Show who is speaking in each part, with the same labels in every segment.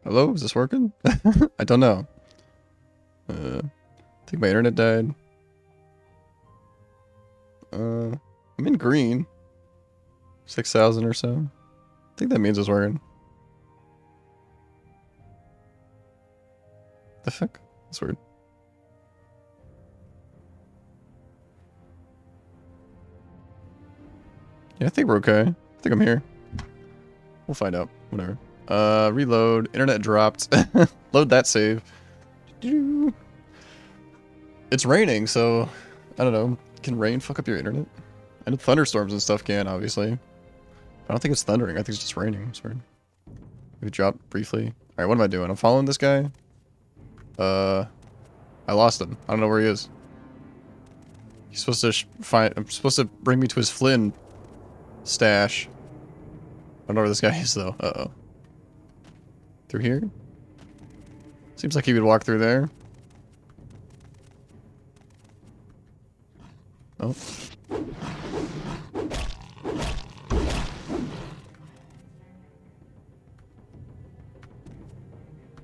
Speaker 1: Hello, is this working? I don't know. I think my internet died. I'm in green. 6,000 or so. I think that means it's working. The fuck? That's weird. Yeah, I think we're okay. I think I'm here. We'll find out. Whatever. Reload. Internet dropped. Load that save. It's raining, so I don't know. Can rain fuck up your internet? I know thunderstorms and stuff can, obviously. I don't think it's thundering. I think it's just raining. It's weird. Maybe drop briefly. Alright, what am I doing? I'm following this guy. I lost him. I don't know where he is. He's supposed to I'm supposed to bring me to his Flynn stash. I don't know where this guy is, though. Uh-oh. Through here? Seems like he would walk through there. Oh.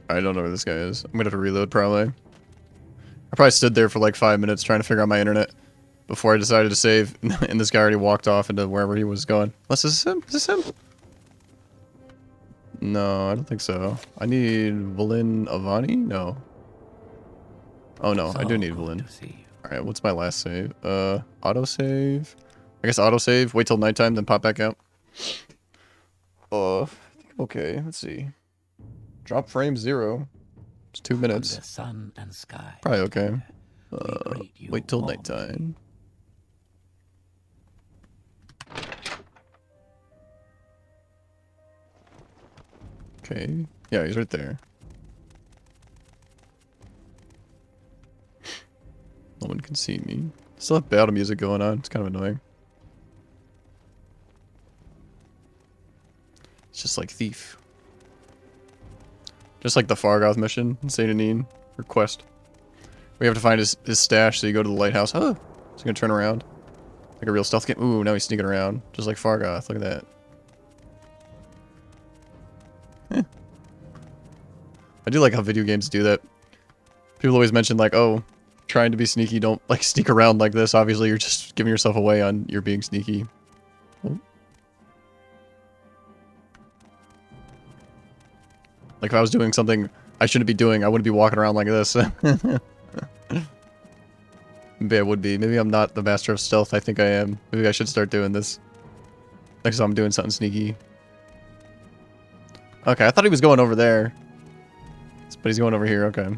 Speaker 1: I don't know where this guy is. I'm gonna have to reload, probably. I probably stood there for like 5 minutes trying to figure out my internet before I decided to save, and this guy already walked off into wherever he was going. Unless this is him? Is this him? No, I don't think so. I need Talvani? No. Oh no, I do need Valin. Alright, what's my last save? Autosave? I guess autosave, wait till nighttime, then pop back out. I think I'm okay, let's see. Drop frame 0. It's 2 minutes.
Speaker 2: Sun and sky.
Speaker 1: Probably okay. Wait till nighttime. Okay. Yeah, he's right there. No one can see me. Still have battle music going on. It's kind of annoying. It's just like Thief. Just like the Fargoth mission in Saint Anine request. We have to find his stash, so you go to the lighthouse. Oh, so he's gonna turn around. Like a real stealth game. Ooh, now he's sneaking around. Just like Fargoth. Look at that. Eh. I do like how video games do that. People always mention like, oh, trying to be sneaky, don't like sneak around like this. Obviously, you're just giving yourself away on you're being sneaky. Oh. Like if I was doing something I shouldn't be doing, I wouldn't be walking around like this. Maybe I would be. Maybe I'm not the master of stealth I think I am. Maybe I should start doing this. Next time I'm doing something sneaky. Okay, I thought he was going over there. But he's going over here, okay.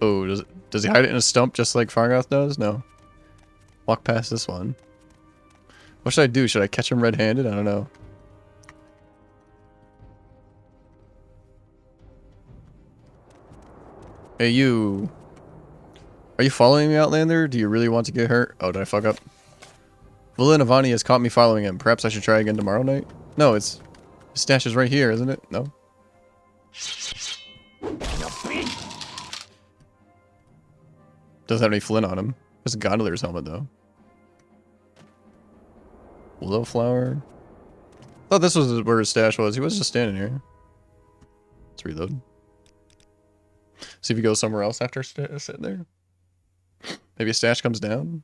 Speaker 1: Oh, does he hide it in a stump just like Fargoth does? No. Walk past this one. What should I do? Should I catch him red-handed? I don't know. Hey, you. Are you following me, Outlander? Do you really want to get hurt? Oh, did I fuck up? Talvani has caught me following him. Perhaps I should try again tomorrow night? No, his stash is right here, isn't it? No? Doesn't have any flint on him. There's a gondolier's helmet, though. Willowflower. Thought this was where his stash was. He was just standing here. Let's reload. See if he goes somewhere else after sitting there. Maybe a stash comes down.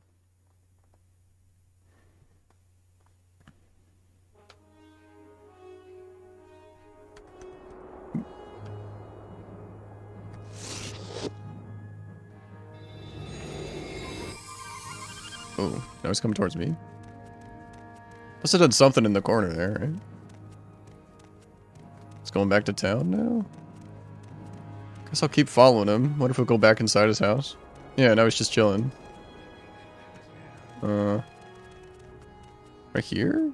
Speaker 1: Oh, now he's coming towards me. Must have done something in the corner there, right? He's going back to town now? Guess I'll keep following him. What if we'll go back inside his house? Yeah, now he's just chilling. Right here?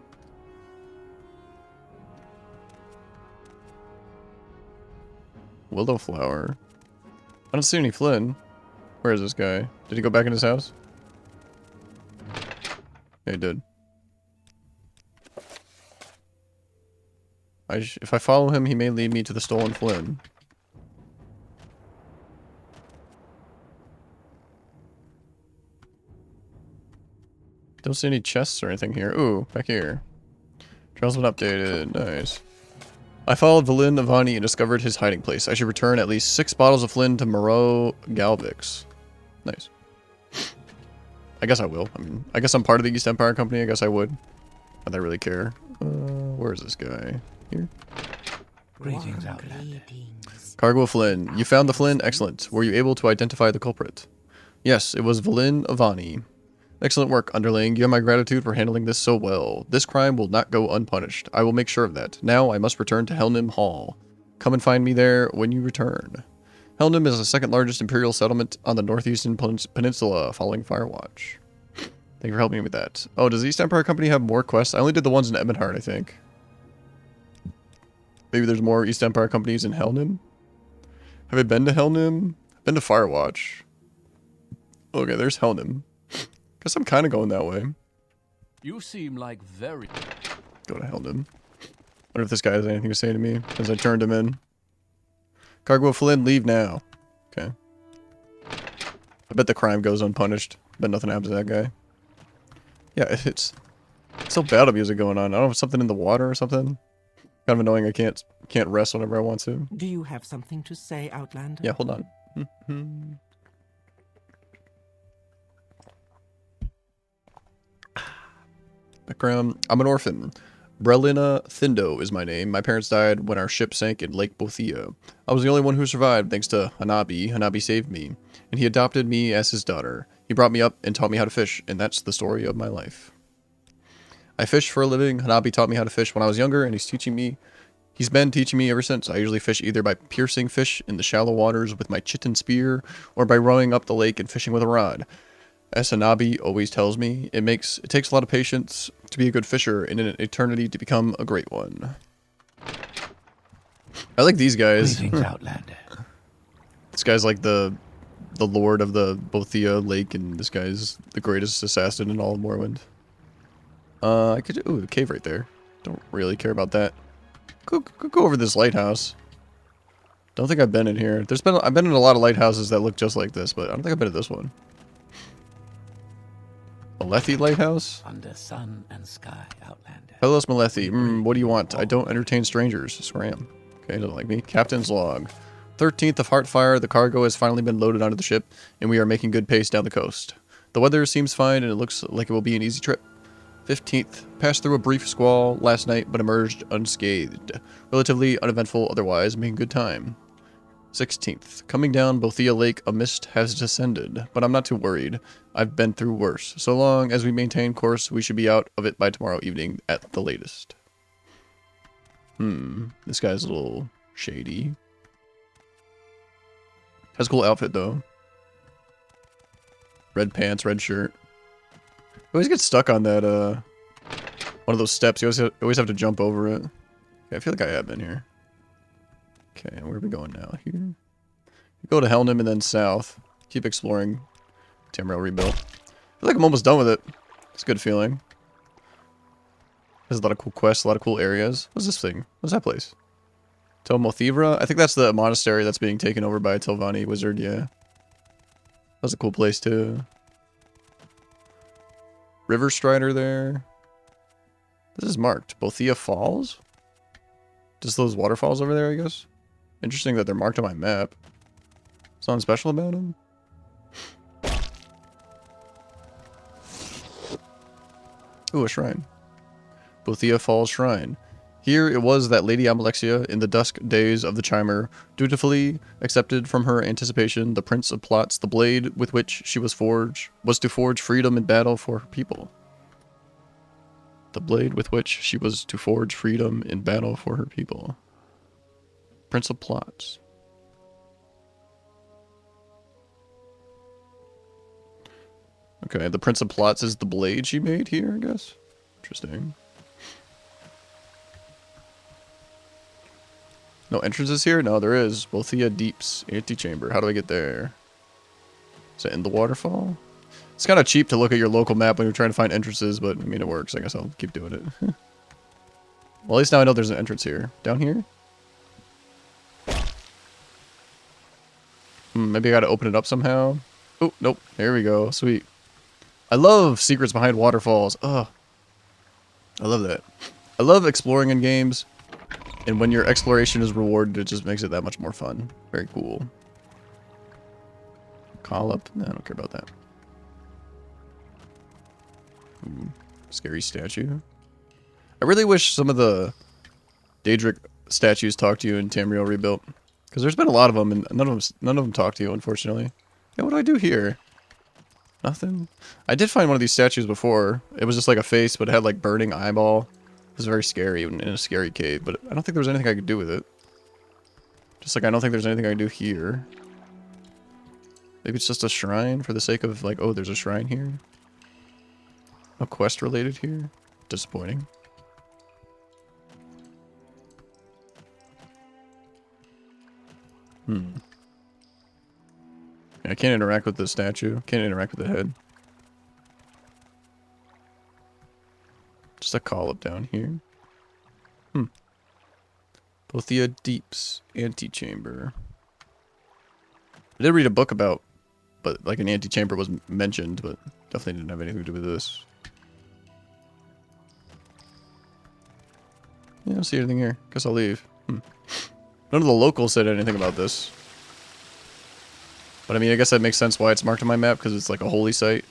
Speaker 1: Willowflower. I don't see any Flynn. Where is this guy? Did he go back in his house? Yeah, he did. If I follow him, he may lead me to the stolen Flynn. Don't see any chests or anything here. Ooh, back here. Trail's been updated. Nice. I followed Lad of Talvani and discovered his hiding place. I should return at least 6 bottles of Flynn to Moreau Galvix. Nice. I guess I will. I mean, I guess I'm part of the East Empire Company. I guess I would. Not that I really care. Where is this guy? Here?
Speaker 2: Greetings, Outlander.
Speaker 1: Cargo of Flynn. You found the Flynn? Excellent. Were you able to identify the culprit? Yes, it was Lad of Talvani. Excellent work, underling. You have my gratitude for handling this so well. This crime will not go unpunished. I will make sure of that. Now I must return to Helnim Hall. Come and find me there when you return. Helnim is the second largest Imperial settlement on the northeastern peninsula following Firewatch. Thank you for helping me with that. Oh, does the East Empire Company have more quests? I only did the ones in Ebonheart, I think. Maybe there's more East Empire companies in Helnim? Have I been to Helnim? I've been to Firewatch. Okay, there's Helnim. Guess I'm kind of going that way.
Speaker 2: You seem like very...
Speaker 1: Go to Helnim. Wonder if this guy has anything to say to me as I turned him in. Cargo of Flynn, leave now. Okay. I bet the crime goes unpunished. Bet nothing happens to that guy. Yeah, it's still battle music going on. I don't know if it's something in the water or something. Kind of annoying. I can't rest whenever I want to.
Speaker 3: Do you have something to say, Outlander?
Speaker 1: Yeah, hold on. Background. I'm an orphan. Brelina Thindo is my name. My parents died when our ship sank in Lake Bothia. I was the only one who survived thanks to Hanabi. Hanabi saved me, and he adopted me as his daughter. He brought me up and taught me how to fish, and that's the story of my life. I fish for a living. Hanabi taught me how to fish when I was younger, and he's been teaching me ever since. I usually fish either by piercing fish in the shallow waters with my chitin spear, or by rowing up the lake and fishing with a rod. As Hanabi always tells me, it takes a lot of patience to be a good fisher and an eternity to become a great one. I like these guys.
Speaker 2: Greetings, Outlander.
Speaker 1: This guy's like the lord of the Bothia Lake, and this guy's the greatest assassin in all of Morrowind. I could... Ooh, the cave right there. Don't really care about that. Go over this lighthouse. Don't think I've been in here. I've been in a lot of lighthouses that look just like this, but I don't think I've been to this one. Malethi Lighthouse?
Speaker 2: Under sun and sky, Outlander.
Speaker 1: Hello, Malethi. What do you want? I don't entertain strangers. Scram. Okay, doesn't like me. Captain's log. 13th of Heartfire. The cargo has finally been loaded onto the ship, and we are making good pace down the coast. The weather seems fine, and it looks like it will be an easy trip. 15th. Passed through a brief squall last night, but emerged unscathed. Relatively uneventful otherwise, making good time. 16th. Coming down Bothia Lake, a mist has descended, but I'm not too worried. I've been through worse. So long as we maintain course, we should be out of it by tomorrow evening at the latest. This guy's a little shady. Has a cool outfit, though. Red pants, red shirt. I always get stuck on that, one of those steps. You always have to jump over it. Okay, I feel like I have been here. Okay, where are we going now? Here? We go to Helnim and then south. Keep exploring. Tamriel rebuilt. I feel like I'm almost done with it. It's a good feeling. There's a lot of cool quests, a lot of cool areas. What's this thing? What's that place? Tel Mothivra? I think that's the monastery that's being taken over by a Talvani wizard, yeah. That's a cool place too. River Strider there. This is marked. Bothia Falls? Just those waterfalls over there, I guess? Interesting that they're marked on my map. Something special about them? Ooh, a shrine. Bothia Falls Shrine. Here it was that Lady Amalexia, in the dusk days of the Chimer, dutifully accepted from her anticipation the Prince of Plots, the blade with which she was to forge freedom in battle for her people. The blade with which she was to forge freedom in battle for her people. Prince of Plots. Okay, the Prince of Plots is the blade she made here, I guess. Interesting. No entrances here? No, there is. Bothia Deep's antechamber. How do I get there? Is that in the waterfall? It's kind of cheap to look at your local map when you're trying to find entrances, but I mean, it works. I guess I'll keep doing it. Well, at least now I know there's an entrance here. Down here? Maybe I gotta open it up somehow. Oh, nope. There we go. Sweet. I love secrets behind waterfalls. Ugh. I love that. I love exploring in games. And when your exploration is rewarded, it just makes it that much more fun. Very cool. Call up? No, I don't care about that. Ooh, scary statue. I really wish some of the Daedric statues talk to you in Tamriel Rebuilt. Because there's been a lot of them, and none of them talk to you, unfortunately. Yeah, what do I do here? Nothing? I did find one of these statues before. It was just like a face, but it had like burning eyeball. It was very scary in a scary cave, but I don't think there was anything I could do with it. Just like I don't think there's anything I can do here. Maybe it's just a shrine for the sake of like, oh, there's a shrine here. No quest related here. Disappointing. I can't interact with the statue. Can't interact with the head. Just a call up down here. Bothia Deep's antechamber. I did read a book about, but like an antechamber was mentioned, but definitely didn't have anything to do with this. Yeah, I don't see anything here. Guess I'll leave. None of the locals said anything about this. But I mean, I guess that makes sense why it's marked on my map, because it's like a holy site.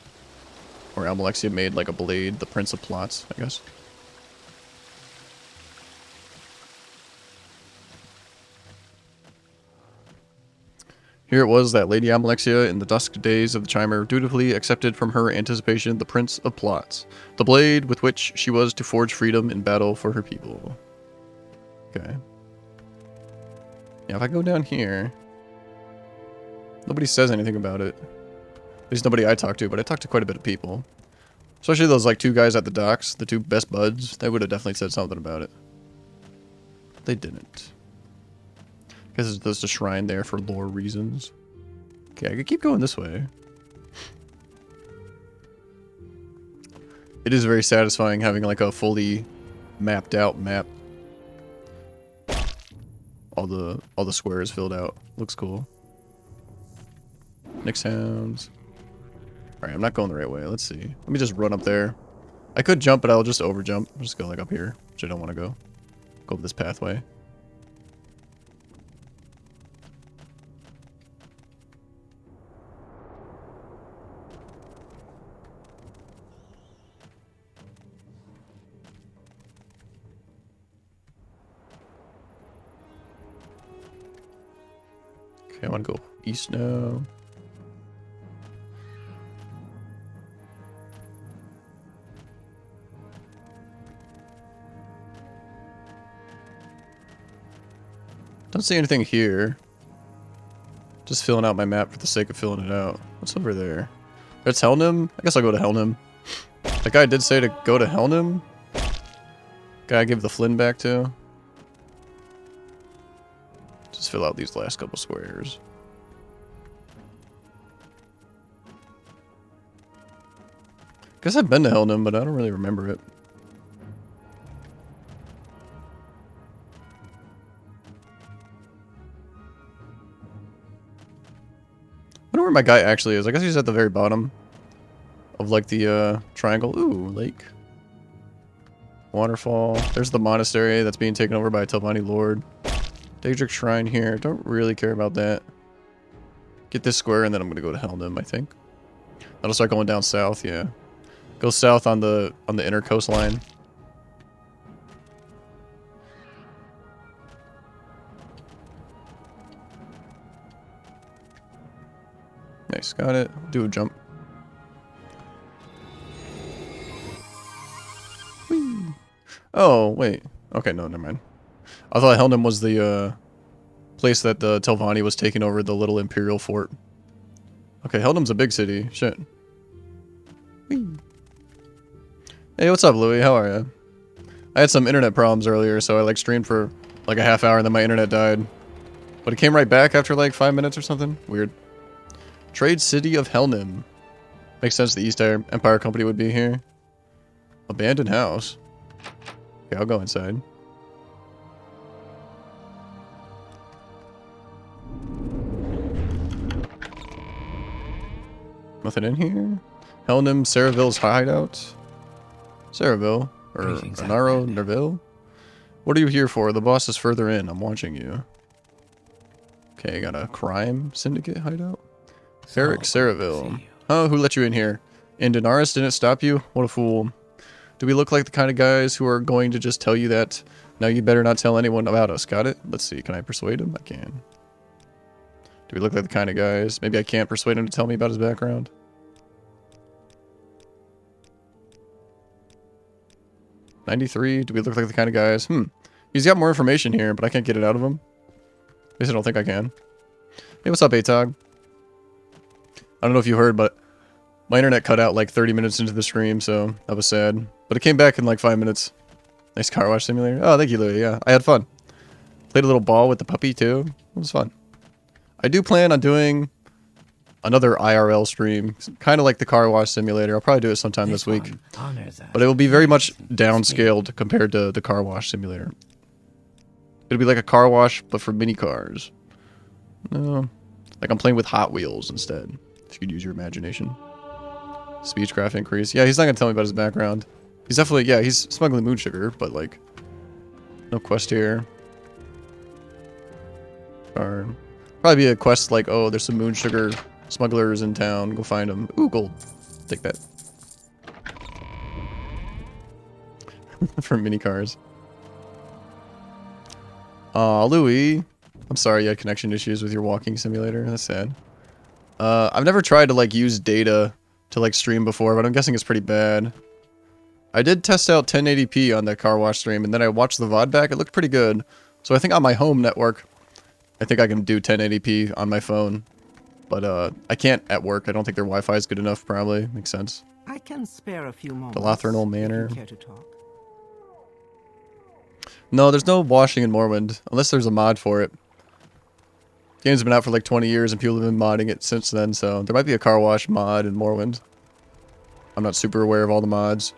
Speaker 1: Or Almalexia made like a blade, the Prince of Plots, I guess. Here it was that Lady Almalexia, in the dusk days of the Chimer, dutifully accepted from her anticipation the Prince of Plots, the blade with which she was to forge freedom in battle for her people. Okay. Yeah, if I go down here, nobody says anything about it. At least nobody I talk to, but I talked to quite a bit of people. Especially those like two guys at the docks, the two best buds. They would have definitely said something about it. They didn't. Guess there's a shrine there for lore reasons. Okay, I could keep going this way. It is very satisfying having like a fully mapped out map. All the squares filled out. Looks cool. Nick sounds. Alright, I'm not going the right way. Let's see. Let me just run up there. I could jump, but I'll just over jump. I'll just go like up here, which I don't want to go. Go up this pathway. Okay, I want to go east now. Don't see anything here. Just filling out my map for the sake of filling it out. What's over there? That's Helnim? I guess I'll go to Helnim. That guy did say to go to Helnim. Guy I give the Flynn back to. Just fill out these last couple squares. Guess I've been to Helnim, but I don't really remember it. I wonder where my guy actually is. I guess he's at the very bottom of like the triangle. Ooh, lake. Waterfall. There's the monastery that's being taken over by a Talvani lord. Daedric Shrine here. Don't really care about that. Get this square and then I'm gonna go to Helnim, I think. That'll start going down south, yeah. Go south on the inner coastline. Nice, got it. Do a jump. Whee. Oh, wait. Okay, no, never mind. I thought Helnim was the place that the Talvani was taking over the little Imperial fort. Okay, Helnim's a big city. Shit. Whee. Hey, what's up, Louie? How are you? I had some internet problems earlier, so I like streamed for like a half hour and then my internet died. But it came right back after like 5 minutes or something. Weird. Trade City of Helnim. Makes sense the East Empire Company would be here. Abandoned house. Okay, I'll go inside. Nothing in here? Helnum, Saraville's hideout. Saraville? Or
Speaker 2: Greetings,
Speaker 1: Anaro,
Speaker 2: Outlander.
Speaker 1: Nerville? What are you here for? The boss is further in. I'm watching you. Okay, got a crime syndicate hideout. Eric
Speaker 2: So good to
Speaker 1: Saraville.
Speaker 2: see you.
Speaker 1: Oh, who let you in here? And Daenerys didn't stop you? What a fool. Do we look like the kind of guys who are going to just tell you that? Now you better not tell anyone about us. Got it? Let's see. Can I persuade him? I can. Do we look like the kind of guys? Maybe I can't persuade him to tell me about his background. 93. Do we look like the kind of guys? He's got more information here, but I can't get it out of him. At least I don't think I can. Hey, what's up, Atog? I don't know if you heard, but my internet cut out like 30 minutes into the stream, so that was sad. But it came back in like 5 minutes. Nice car wash simulator. Oh, thank you, Louie. Yeah, I had fun. Played a little ball with the puppy, too. It was fun. I do plan on doing another IRL stream, kind of like the car wash simulator. I'll probably do it sometime this week. But it will be very much downscaled compared to the car wash simulator. It'll be like a car wash, but for mini cars. No. Like I'm playing with Hot Wheels instead. If you could use your imagination. Speechcraft increase. Yeah, he's not going to tell me about his background. He's definitely, yeah, he's smuggling moon sugar, but like, no quest here. Or probably be a quest like, oh, there's some moon sugar smugglers in town. Go find them. Ooh, gold. Take that. For mini cars. Aw, Louie. I'm sorry you had connection issues with your walking simulator. That's sad. I've never tried to like use data to like stream before, but I'm guessing it's pretty bad. I did test out 1080p on that car wash stream, and then I watched the VOD back. It looked pretty good. So I think on my home network, I think I can do 1080p on my phone. But I can't at work. I don't think their Wi-Fi is good enough, probably. Makes sense.
Speaker 3: I can spare a few moments.
Speaker 1: The Lothernal
Speaker 3: if you
Speaker 1: Manor.
Speaker 3: care to talk.
Speaker 1: No, there's no washing in Morrowind, unless there's a mod for it. Game's been out for like 20 years, and people have been modding it since then, so there might be a car wash mod in Morrowind. I'm not super aware of all the mods.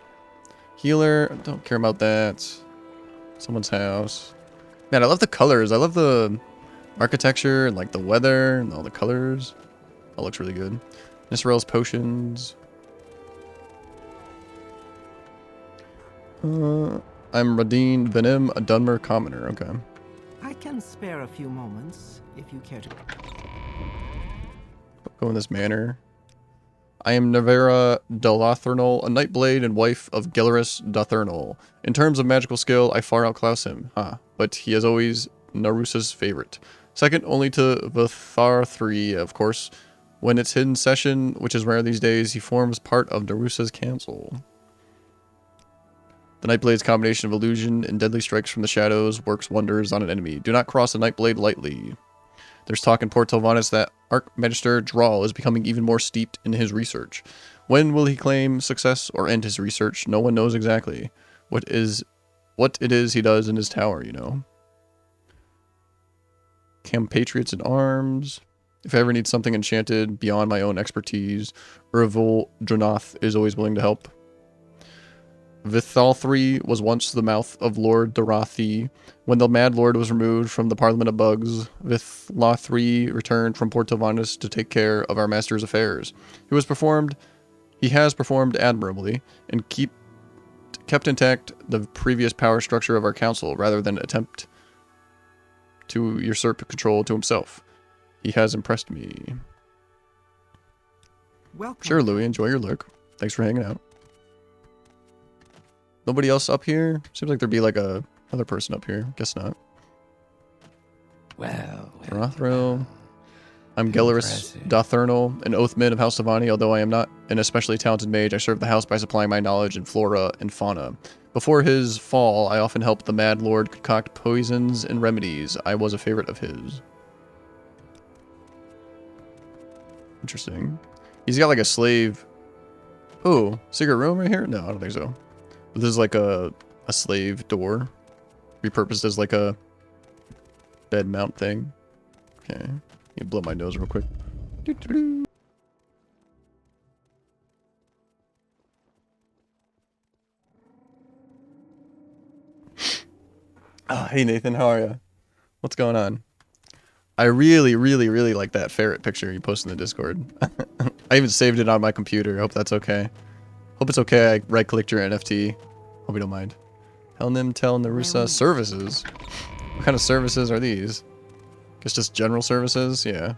Speaker 1: Healer, don't care about that. Someone's house. Man, I love the colors. I love the architecture and like the weather and all the colors. That looks really good. Nisrael's potions. I'm Radine Venim, a Dunmer commoner. Okay.
Speaker 3: I can spare a few moments if you care to.
Speaker 1: Go in this manor. I am Nevera Delathernal, a Nightblade and wife of Gellerus Dothernal. In terms of magical skill, I far outclass him. But he is always Narusa's favorite. Second only to Vithar 3, of course. When it's hidden session, which is rare these days, he forms part of Narusa's council. The Nightblade's combination of illusion and deadly strikes from the shadows works wonders on an enemy. Do not cross a Nightblade lightly. There's talk in Port Talvanis that Archmagister Drawl is becoming even more steeped in his research. When will he claim success or end his research? No one knows exactly. What it is he does in his tower, you know. Compatriots in arms. If I ever need something enchanted beyond my own expertise, Urvul Dronath is always willing to help. Vithalthri was once the mouth of Lord Dorathi. When the Mad Lord was removed from the Parliament of Bugs, Vithalthri returned from Port Talvanis to take care of our master's affairs. He has performed admirably and kept intact the previous power structure of our council rather than attempt to usurp control to himself. He has impressed me.
Speaker 3: Welcome.
Speaker 1: Sure, Louie, enjoy your look. Thanks for hanging out. Nobody else up here? Seems like there'd be like another person up here. Guess not. Rothrill. I'm Gellerus Dothernal, an Oathman of House Talvani. Although I am not an especially talented mage, I serve the house by supplying my knowledge in flora and fauna. Before his fall, I often helped the Mad Lord concoct poisons and remedies. I was a favorite of his. Interesting. He's got like a slave. Oh, secret room right here? No, I don't think so. This is like a slave door. Repurposed as like a bed mount thing. Okay. You blow my nose real quick. Oh, hey Nathan, how are you? What's going on? I really, really, really like that ferret picture you posted in the Discord. I even saved it on my computer. I hope that's okay. Hope it's okay I right-clicked your NFT. Hope you don't mind. Helnim Tel Narusa services. What kind of services are these? Guess just general services? Yeah.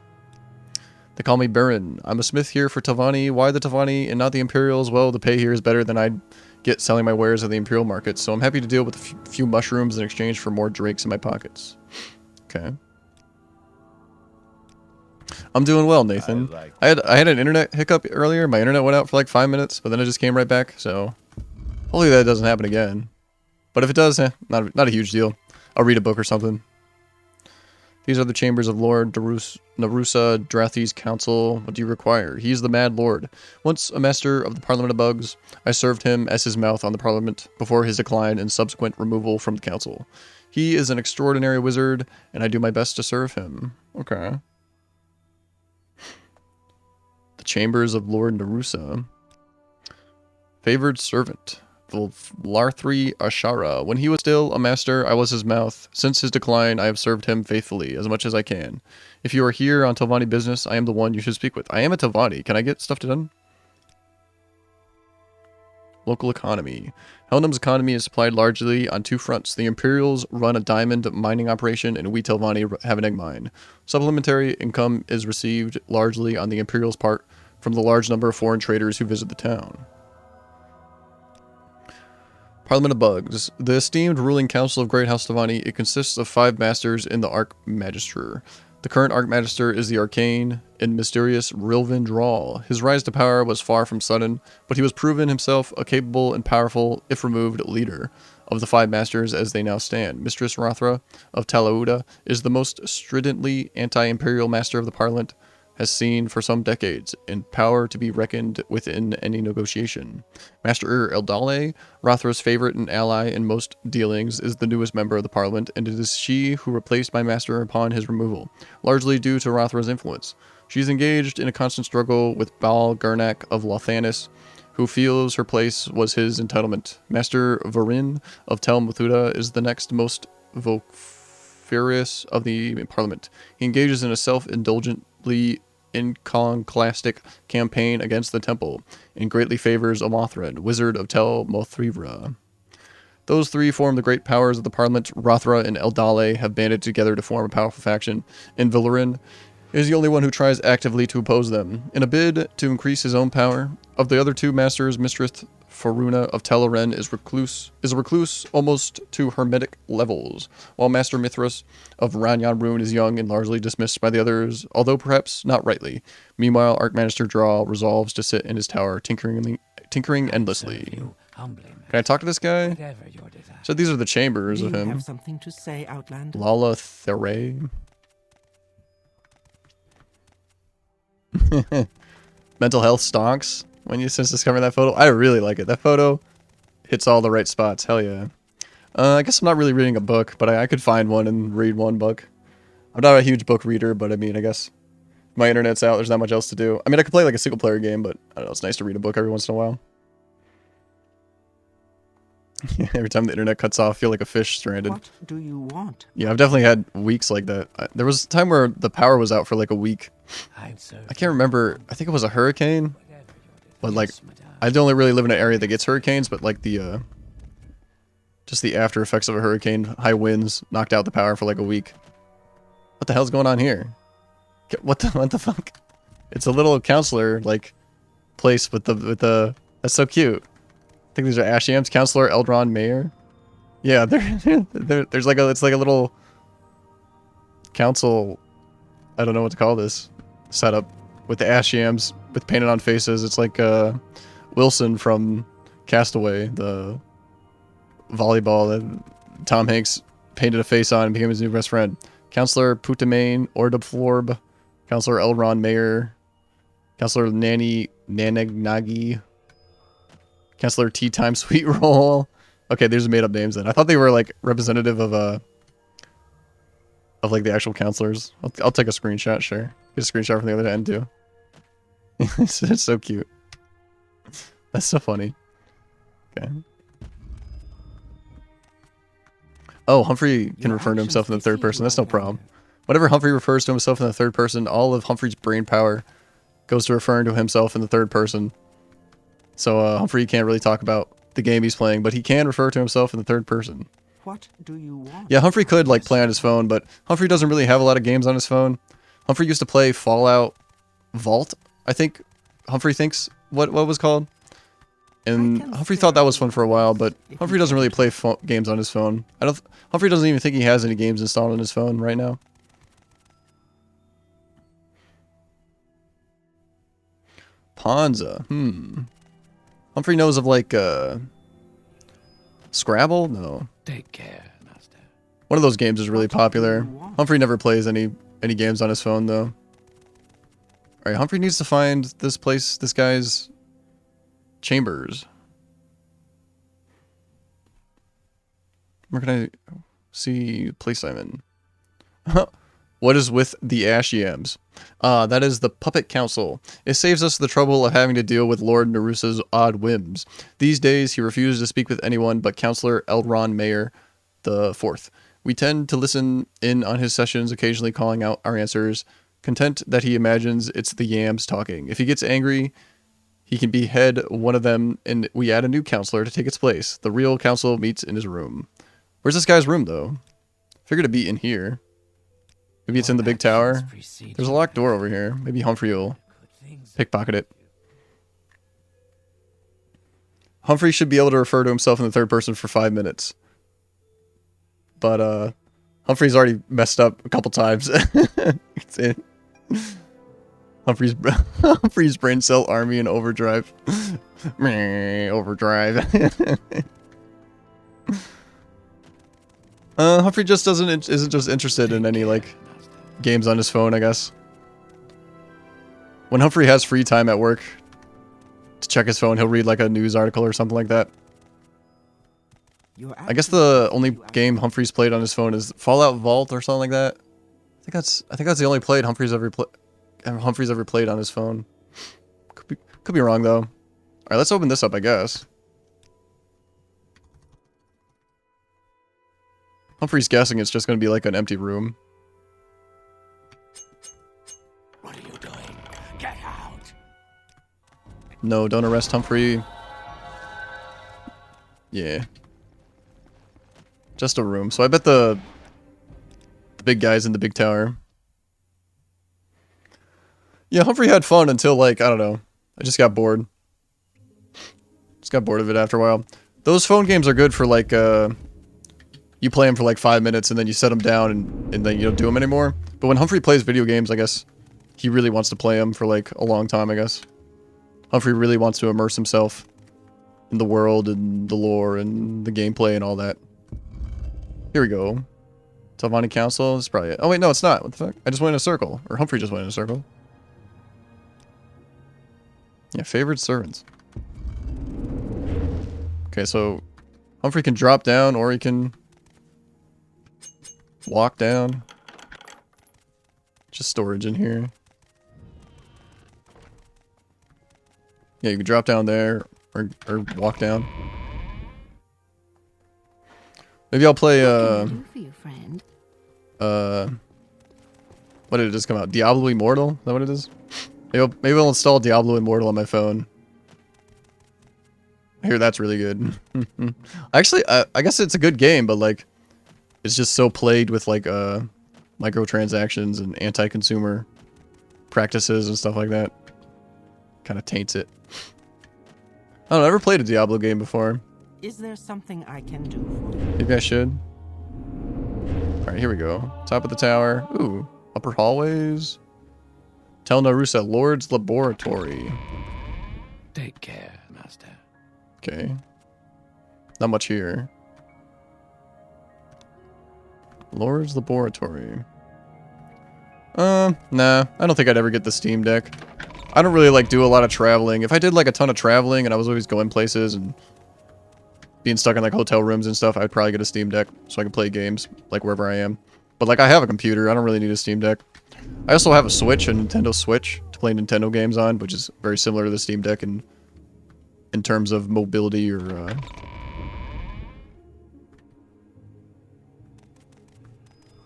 Speaker 1: They call me Baron. I'm a smith here for Talvani. Why the Talvani and not the Imperials? Well, the pay here is better than I'd get selling my wares at the Imperial market, so I'm happy to deal with a few mushrooms in exchange for more drakes in my pockets. Okay. I'm doing well, Nathan. I had an internet hiccup earlier. My internet went out for like 5 minutes, but then it just came right back, so hopefully that doesn't happen again. But if it does, not a huge deal. I'll read a book or something. These are the chambers of Lord Narusa Drathi's council. What do you require? He is the Mad Lord. Once a master of the Parliament of Bugs, I served him as his mouth on the Parliament before his decline and subsequent removal from the council. He is an extraordinary wizard, and I do my best to serve him. Okay. The chambers of Lord Narusa. Favored servant. Larthri Ashara. When he was still a master, I was his mouth. Since his decline, I have served him faithfully, as much as I can. If you are here on Talvani business, I am the one you should speak with. I am a Talvani. Can I get stuff done? Local economy. Helnum's economy is supplied largely on two fronts. The Imperials run a diamond mining operation, and we Talvani have an egg mine. Supplementary income is received largely on the Imperials' part from the large number of foreign traders who visit the town. Parliament of Bugs. The esteemed ruling council of Great House Talvani, it consists of 5 masters in the Archmagister. The current Archmagister is the arcane and mysterious Rilvin Drawl. His rise to power was far from sudden, but he was proven himself a capable and powerful, if removed, leader of the 5 masters as they now stand. Mistress Rothra of Talauda is the most stridently anti-imperial master of the Parliament, has seen for some decades, in power to be reckoned with in any negotiation. Master Eldale, Rothra's favorite and ally in most dealings, is the newest member of the Parliament, and it is she who replaced my master upon his removal, largely due to Rothra's influence. She is engaged in a constant struggle with Baal Gurnak of Lothanis, who feels her place was his entitlement. Master Varin of Tel Methuda is the next most furious of the Parliament. He engages in a self-indulgently iconoclastic campaign against the temple, and greatly favors Omothred, wizard of Tel Mothrivra. Those 3 form the great powers of the Parliament. Rothra and Eldale have banded together to form a powerful faction, and Villarin is the only one who tries actively to oppose them. In a bid to increase his own power, of the other 2 masters, Mistress Faruna of Telaren is a recluse almost to hermetic levels, while Master Mithras of Ranyan Rune is young and largely dismissed by the others, although perhaps not rightly. Meanwhile, Archmagister Draw resolves to sit in his tower, tinkering endlessly. Can I talk to this guy? So these are the chambers of him.
Speaker 3: Have something to say, Outlander?
Speaker 1: Lala Theray. Mental health stonks. When you since discovering that photo, I really like it. That photo hits all the right spots. Hell yeah. I guess I'm not really reading a book, but I could find one and read one book. I'm not a huge book reader, but I mean, I guess my internet's out. There's not much else to do. I mean, I could play like a single player game, but I don't know. It's nice to read a book every once in a while. Every time the internet cuts off, I feel like a fish stranded.
Speaker 3: What do you want?
Speaker 1: Yeah, I've definitely had weeks like that. There was a time where the power was out for like a week. I can't remember. I think it was a hurricane. But like, I don't really live in an area that gets hurricanes, but like the, just the after effects of a hurricane, high winds, knocked out the power for like a week. What the hell's going on here? What the fuck? It's a little counselor, like, place with the, that's so cute. I think these are Ashiams, Counselor Eldron Mayer. Yeah, there's like it's like a little council, I don't know what to call this, setup with the Ashiams with painted on faces. It's like Wilson from Castaway, the volleyball that Tom Hanks painted a face on and became his new best friend. Counselor Putamane Ordabflorb, Counselor Elron Mayer, Counselor Nanny Nanagnagi, Counselor Tea Time Sweet Roll. Okay, there's made up names then. I thought they were like representative of like the actual counselors. I'll take a screenshot, sure. Get a screenshot from the other end too. It's so cute. That's so funny. Okay. Oh, Humfrey can refer to himself in the third person. That's no problem. Whenever Humphrey refers to himself in the third person, all of Humphrey's brain power goes to referring to himself in the third person. So Humphrey can't really talk about the game he's playing, but he can refer to himself in the third person.
Speaker 3: What do you want?
Speaker 1: Yeah, Humphrey could like play on his phone, but Humphrey doesn't really have a lot of games on his phone. Humphrey used to play Fallout Vault, I think Humphrey thinks what was called. And Humphrey thought that was fun for a while, but Humphrey doesn't really play games on his phone. Humphrey doesn't even think he has any games installed on his phone right now. Ponza. Humphrey knows of like Scrabble? No.
Speaker 2: Take care, master.
Speaker 1: One of those games is really popular. Humphrey never plays any games on his phone though. Alright, Humphrey needs to find this guy's chambers. Where can I see place I'm in? What is with the ash yams? That is the Puppet Council. It saves us the trouble of having to deal with Lord Narusa's odd whims. These days, he refuses to speak with anyone but Councillor Elron Mayer the Fourth. We tend to listen in on his sessions, occasionally calling out our answers, content that he imagines it's the yams talking. If he gets angry, he can behead one of them, and we add a new councillor to take its place. The real council meets in his room. Where's this guy's room, though? Figured it'd be in here. Maybe it's in the big tower. There's a locked door over here. Maybe Humphrey will pickpocket it. Humphrey should be able to refer to himself in the third person for 5 minutes. But, Humphrey's already messed up a couple times. It's in. Humphrey's brain cell army in overdrive. Overdrive. Humphrey just isn't just interested in any, like, games on his phone, I guess. When Humphrey has free time at work to check his phone, he'll read, like, a news article or something like that. I guess the only game Humphrey's played on his phone is Fallout Vault or something like that. I think that's the only play Humphrey's ever played on his phone. Could be wrong, though. Alright, let's open this up, I guess. Humphrey's guessing it's just going to be like an empty room.
Speaker 2: What are you doing? Get out!
Speaker 1: No, don't arrest Humphrey. Yeah. Just a room. So I bet the big guy's in the big tower. Yeah, Humphrey had fun until, like, I don't know. I just got bored. Just got bored of it after a while. Those phone games are good for, like, you play them for like 5 minutes and then you set them down and then you don't do them anymore. But when Humphrey plays video games, I guess he really wants to play them for like a long time, I guess. Humphrey really wants to immerse himself in the world and the lore and the gameplay and all that. Here we go. Talvani Council, this is probably it. Oh wait, no, it's not. What the fuck? I just went in a circle. Or Humphrey just went in a circle. Yeah, favored servants. Okay, so Humphrey can drop down or he can walk down. Just storage in here. Yeah, you can drop down there or walk down. Maybe I'll play what did it just come out? Diablo Immortal? Is that what it is? Maybe I'll install Diablo Immortal on my phone. I hear that's really good. Actually, I guess it's a good game, but like it's just so plagued with like microtransactions and anti-consumer practices and stuff like that. Kind of taints it. I don't know, I never played a Diablo game before.
Speaker 3: Is there something I can do for you?
Speaker 1: Maybe I should. Alright, here we go. Top of the tower. Ooh, upper hallways. Tell Narusa, Lord's Laboratory.
Speaker 2: Take care, master.
Speaker 1: Okay. Not much here. Lord's Laboratory. Nah. I don't think I'd ever get the Steam Deck. I don't really, like, do a lot of traveling. If I did, like, a ton of traveling and I was always going places and being stuck in, like, hotel rooms and stuff, I'd probably get a Steam Deck so I can play games, like, wherever I am. But, like, I have a computer. I don't really need a Steam Deck. I also have a Switch, a Nintendo Switch, to play Nintendo games on, which is very similar to the Steam Deck in terms of mobility or,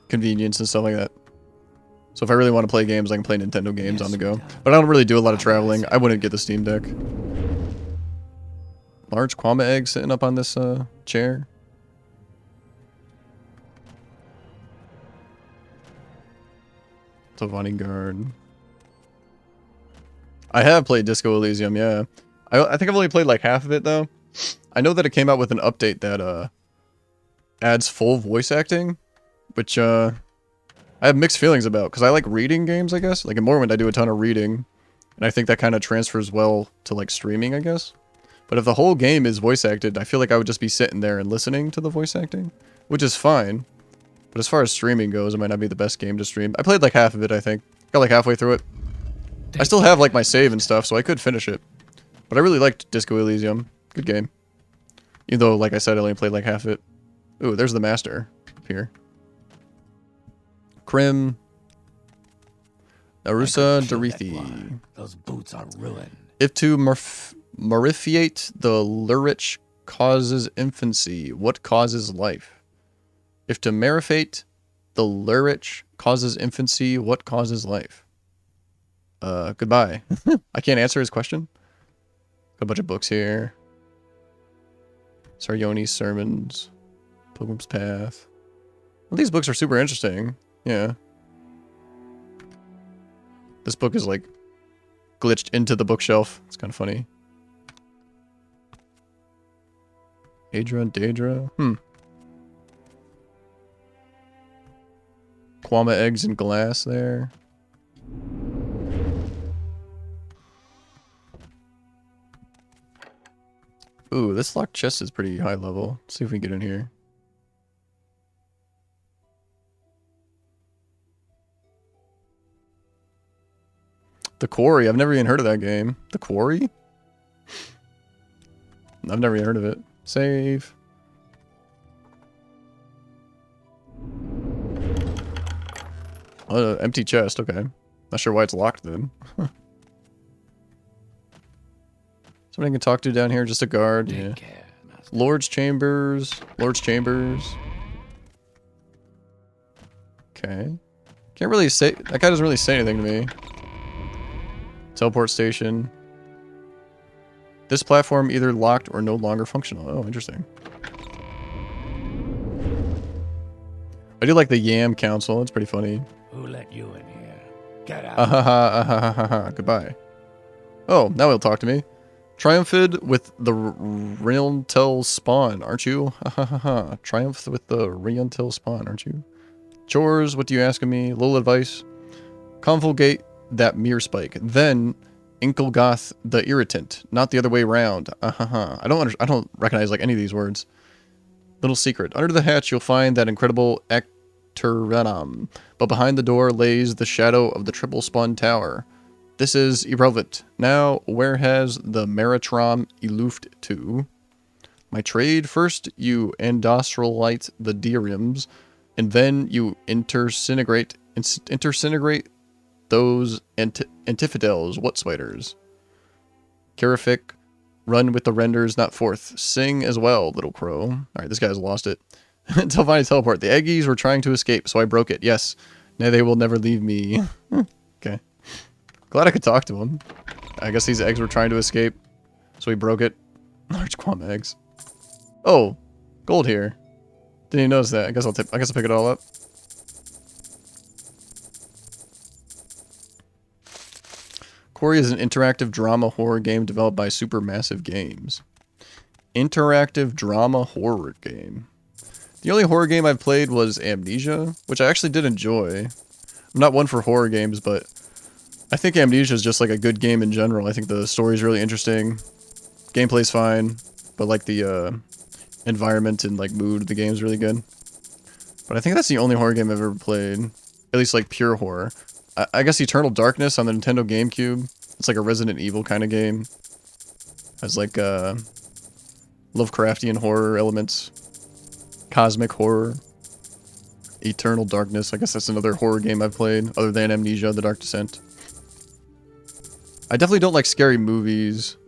Speaker 1: convenience and stuff like that. So if I really want to play games, I can play Nintendo games on the go. But I don't really do a lot of traveling. I wouldn't get the Steam Deck. Large Kwama egg sitting up on this chair. Talvani guard. I have played Disco Elysium, yeah. I think I've only played like half of it though. I know that it came out with an update that adds full voice acting, which I have mixed feelings about because I like reading games, I guess. Like in Morrowind, I do a ton of reading, and I think that kind of transfers well to like streaming, I guess. But if the whole game is voice acted, I feel like I would just be sitting there and listening to the voice acting, which is fine. But as far as streaming goes, it might not be the best game to stream. I played like half of it, I think. Got like halfway through it. I still have like my save and stuff, so I could finish it. But I really liked Disco Elysium. Good game. Even though, like I said, I only played like half of it. Ooh, there's the master up here. Krim. Narusa Darithi.
Speaker 2: Those boots are ruined.
Speaker 1: If to morifiate the lurich causes infancy, what causes life? If to marifate the lurich causes infancy, what causes life? Goodbye. I can't answer his question. Got a bunch of books here. Sarjoni's Sermons. Pilgrim's Path. Well, these books are super interesting. Yeah. This book is like glitched into the bookshelf. It's kind of funny. Adra, Daedra. Kwama eggs and glass there. Ooh, this locked chest is pretty high level. Let's see if we can get in here. The Quarry. I've never even heard of that game. The Quarry? I've never even heard of it. Save. Oh, empty chest. Okay. Not sure why it's locked then. Somebody I can talk to down here. Just a guard. Yeah. Lord's Chambers. Lord's Chambers. Okay. Can't really say... That guy doesn't really say anything to me. Teleport station. This platform either locked or no longer functional. Oh, interesting. I do like the Yam Council. It's pretty funny.
Speaker 2: Who let you in here? Get out.
Speaker 1: Goodbye. Oh, now he'll talk to me. Triumphed with the Riantel spawn, aren't you? Triumphed with the Riantel spawn, aren't you? Chores, what do you ask of me? Little advice. Convulgate that mere spike. Then Inkelgoth the irritant, not the other way round. I don't recognize like any of these words. Little secret. Under the hatch you'll find that incredible Ecteranum, but behind the door lays the shadow of the triple spun tower. This is irrelevant. Now, where has the Maritram eloofed to? My trade, first you industrialite the Diriums, and then you intercinerate those antifidels, what spiders? Carific, run with the renders, not forth. Sing as well, little crow. Alright, this guy's lost it. Talvani teleport. The Eggies were trying to escape, so I broke it. Yes. Now they will never leave me. Okay. Glad I could talk to him. I guess these eggs were trying to escape, so he broke it. Large Kwama eggs. Oh, gold here. Didn't even notice that. I guess I'll pick it all up. Quarry is an interactive drama horror game developed by Supermassive Games. Interactive drama horror game. The only horror game I've played was Amnesia, which I actually did enjoy. I'm not one for horror games, but I think Amnesia is just like a good game in general. I think the story's really interesting. Gameplay's fine, but like the environment and like mood of the game's really good. But I think that's the only horror game I've ever played. At least like pure horror. I guess Eternal Darkness on the Nintendo GameCube. It's like a Resident Evil kind of game. Has like Lovecraftian horror elements. Cosmic horror. Eternal Darkness. I guess that's another horror game I've played, other than Amnesia, The Dark Descent. I definitely don't like scary movies.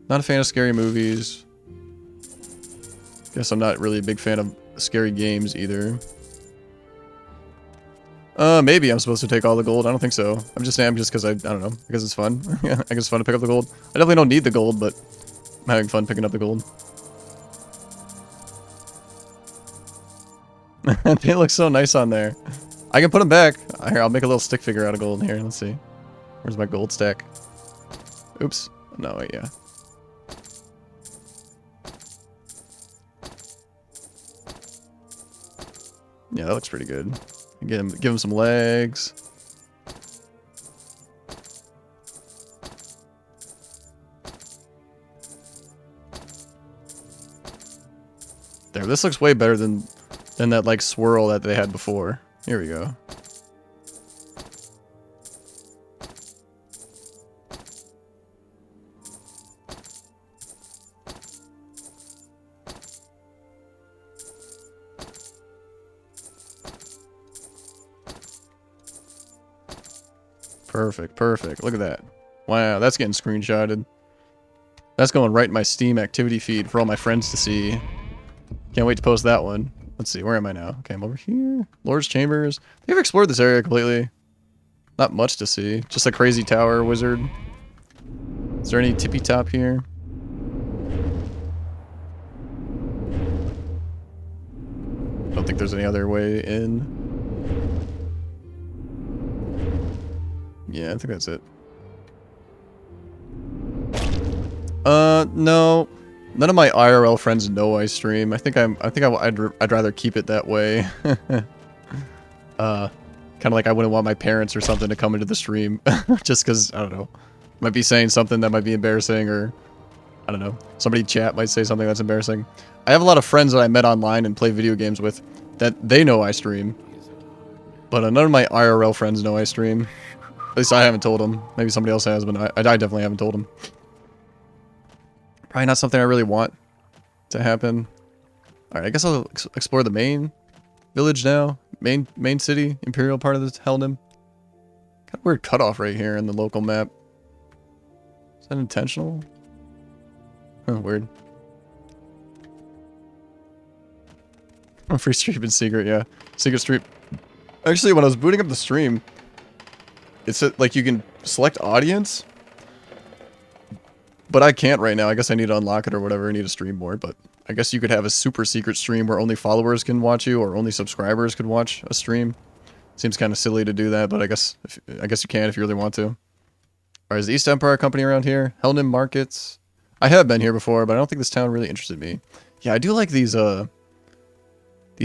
Speaker 1: Not a fan of scary movies. Guess I'm not really a big fan of scary games either. Maybe I'm supposed to take all the gold. I don't think so. I'm just saying because I don't know, because it's fun. Yeah, I guess it's fun to pick up the gold. I definitely don't need the gold, but I'm having fun picking up the gold. They look so nice on there. I can put them back. Here, I'll make a little stick figure out of gold here. Let's see. Where's my gold stack? Oops. No, wait, yeah. Yeah, that looks pretty good. Give him some legs. There, this looks way better than that like swirl that they had before. Here we go. Perfect, perfect. Look at that. Wow, that's getting screenshotted. That's going right in my Steam activity feed for all my friends to see. Can't wait to post that one. Let's see, where am I now? Okay, I'm over here. Lord's Chambers. They've explored this area completely. Not much to see. Just a crazy tower wizard. Is there any tippy top here? Don't think there's any other way in. Yeah, I think that's it. No. None of my IRL friends know I stream. I'd rather keep it that way. Kind of like I wouldn't want my parents or something to come into the stream just because, I don't know, might be saying something that might be embarrassing, or I don't know, somebody in chat might say something that's embarrassing. I have a lot of friends that I met online and play video games with that they know I stream, but none of my IRL friends know I stream. At least I haven't told them. Maybe somebody else has, but I definitely haven't told them. Probably not something I really want to happen. Alright, I guess I'll explore the main village now. Main city, Imperial part of this Helnum. Got a weird cutoff right here in the local map. Is that intentional? Oh, weird. Oh, free stream in secret, yeah. Secret stream. Actually, when I was booting up the stream, it said, like, you can select audience. But I can't right now. I guess I need to unlock it or whatever. I need a stream board, but I guess you could have a super secret stream where only followers can watch you or only subscribers could watch a stream. Seems kind of silly to do that, but I guess you can if you really want to. Alright, is the East Empire Company around here? Helnum Markets. I have been here before, but I don't think this town really interested me. Yeah, I do like these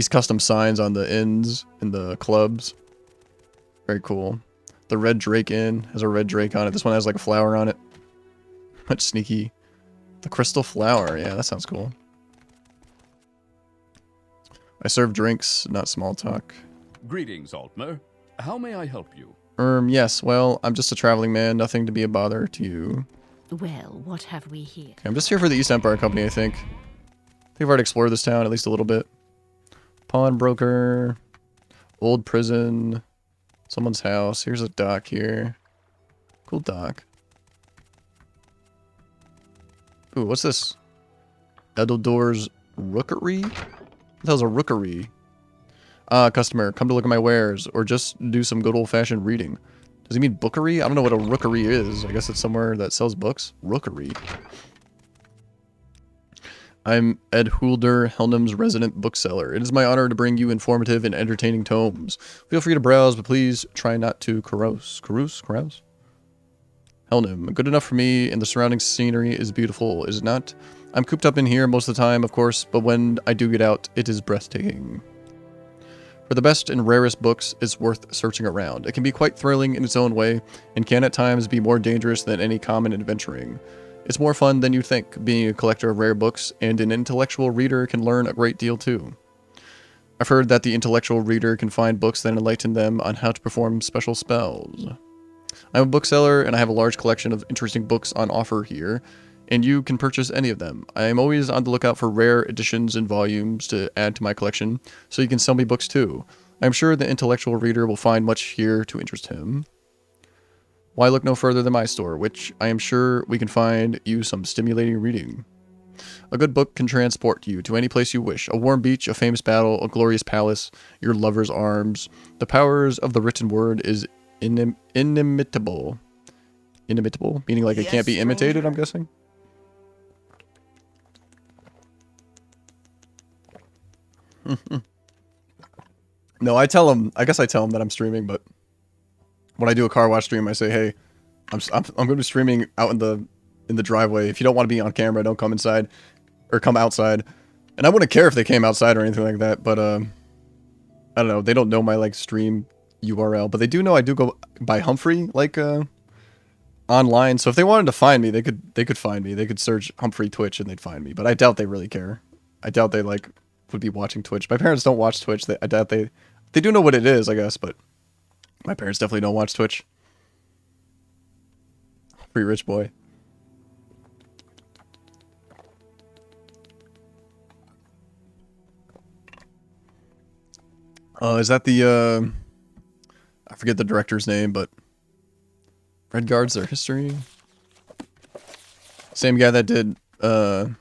Speaker 1: custom signs on the inns and the clubs. Very cool. The Red Drake Inn has a red drake on it. This one has like a flower on it. Much sneaky. The Crystal Flower. Yeah, that sounds cool. I serve drinks, not small talk.
Speaker 4: Greetings, Altmer. How may I help you?
Speaker 1: Yes. Well, I'm just a traveling man. Nothing to be a bother to you.
Speaker 5: Well, what have we here?
Speaker 1: Okay, I'm just here for the East Empire Company, I think. I've already explored this town at least a little bit. Pawnbroker. Old prison. Someone's house. Here's a dock here. Cool dock. Ooh, what's this? Edeldor's Rookery? What the hell's a rookery? Customer, come to look at my wares, or just do some good old-fashioned reading. Does he mean bookery? I don't know what a rookery is. I guess it's somewhere that sells books. Rookery. I'm Ed Hulder, Helnum's resident bookseller. It is my honor to bring you informative and entertaining tomes. Feel free to browse, but please try not to carouse. Carouse? Helnum, good enough for me, and the surrounding scenery is beautiful, is it not? I'm cooped up in here most of the time, of course, but when I do get out, it is breathtaking. For the best and rarest books, it's worth searching around. It can be quite thrilling in its own way, and can at times be more dangerous than any common adventuring. It's more fun than you think, being a collector of rare books, and an intellectual reader can learn a great deal too. I've heard that the intellectual reader can find books that enlighten them on how to perform special spells. I'm a bookseller, and I have a large collection of interesting books on offer here, and you can purchase any of them. I am always on the lookout for rare editions and volumes to add to my collection, so you can sell me books too. I am sure the intellectual reader will find much here to interest him. Why look no further than my store, which I am sure we can find you some stimulating reading. A good book can transport you to any place you wish. A warm beach, a famous battle, a glorious palace, your lover's arms. The powers of the written word is inimitable. Inimitable? Meaning like it can't be imitated, I'm guessing? No, I guess I tell them that I'm streaming, but when I do a car wash stream, I say, hey, I'm going to be streaming out in the driveway. If you don't want to be on camera, don't come inside or come outside. And I wouldn't care if they came outside or anything like that, but I don't know. They don't know my like stream URL, but they do know I do go by Humfrey like online. So if they wanted to find me, they could find me. They could search Humfrey Twitch and they'd find me. But I doubt they really care. I doubt they like would be watching Twitch. My parents don't watch Twitch. I doubt they do know what it is, I guess, but my parents definitely don't watch Twitch. Free rich boy. Is that the I forget the director's name, but Red Guards Their History. Same guy that did that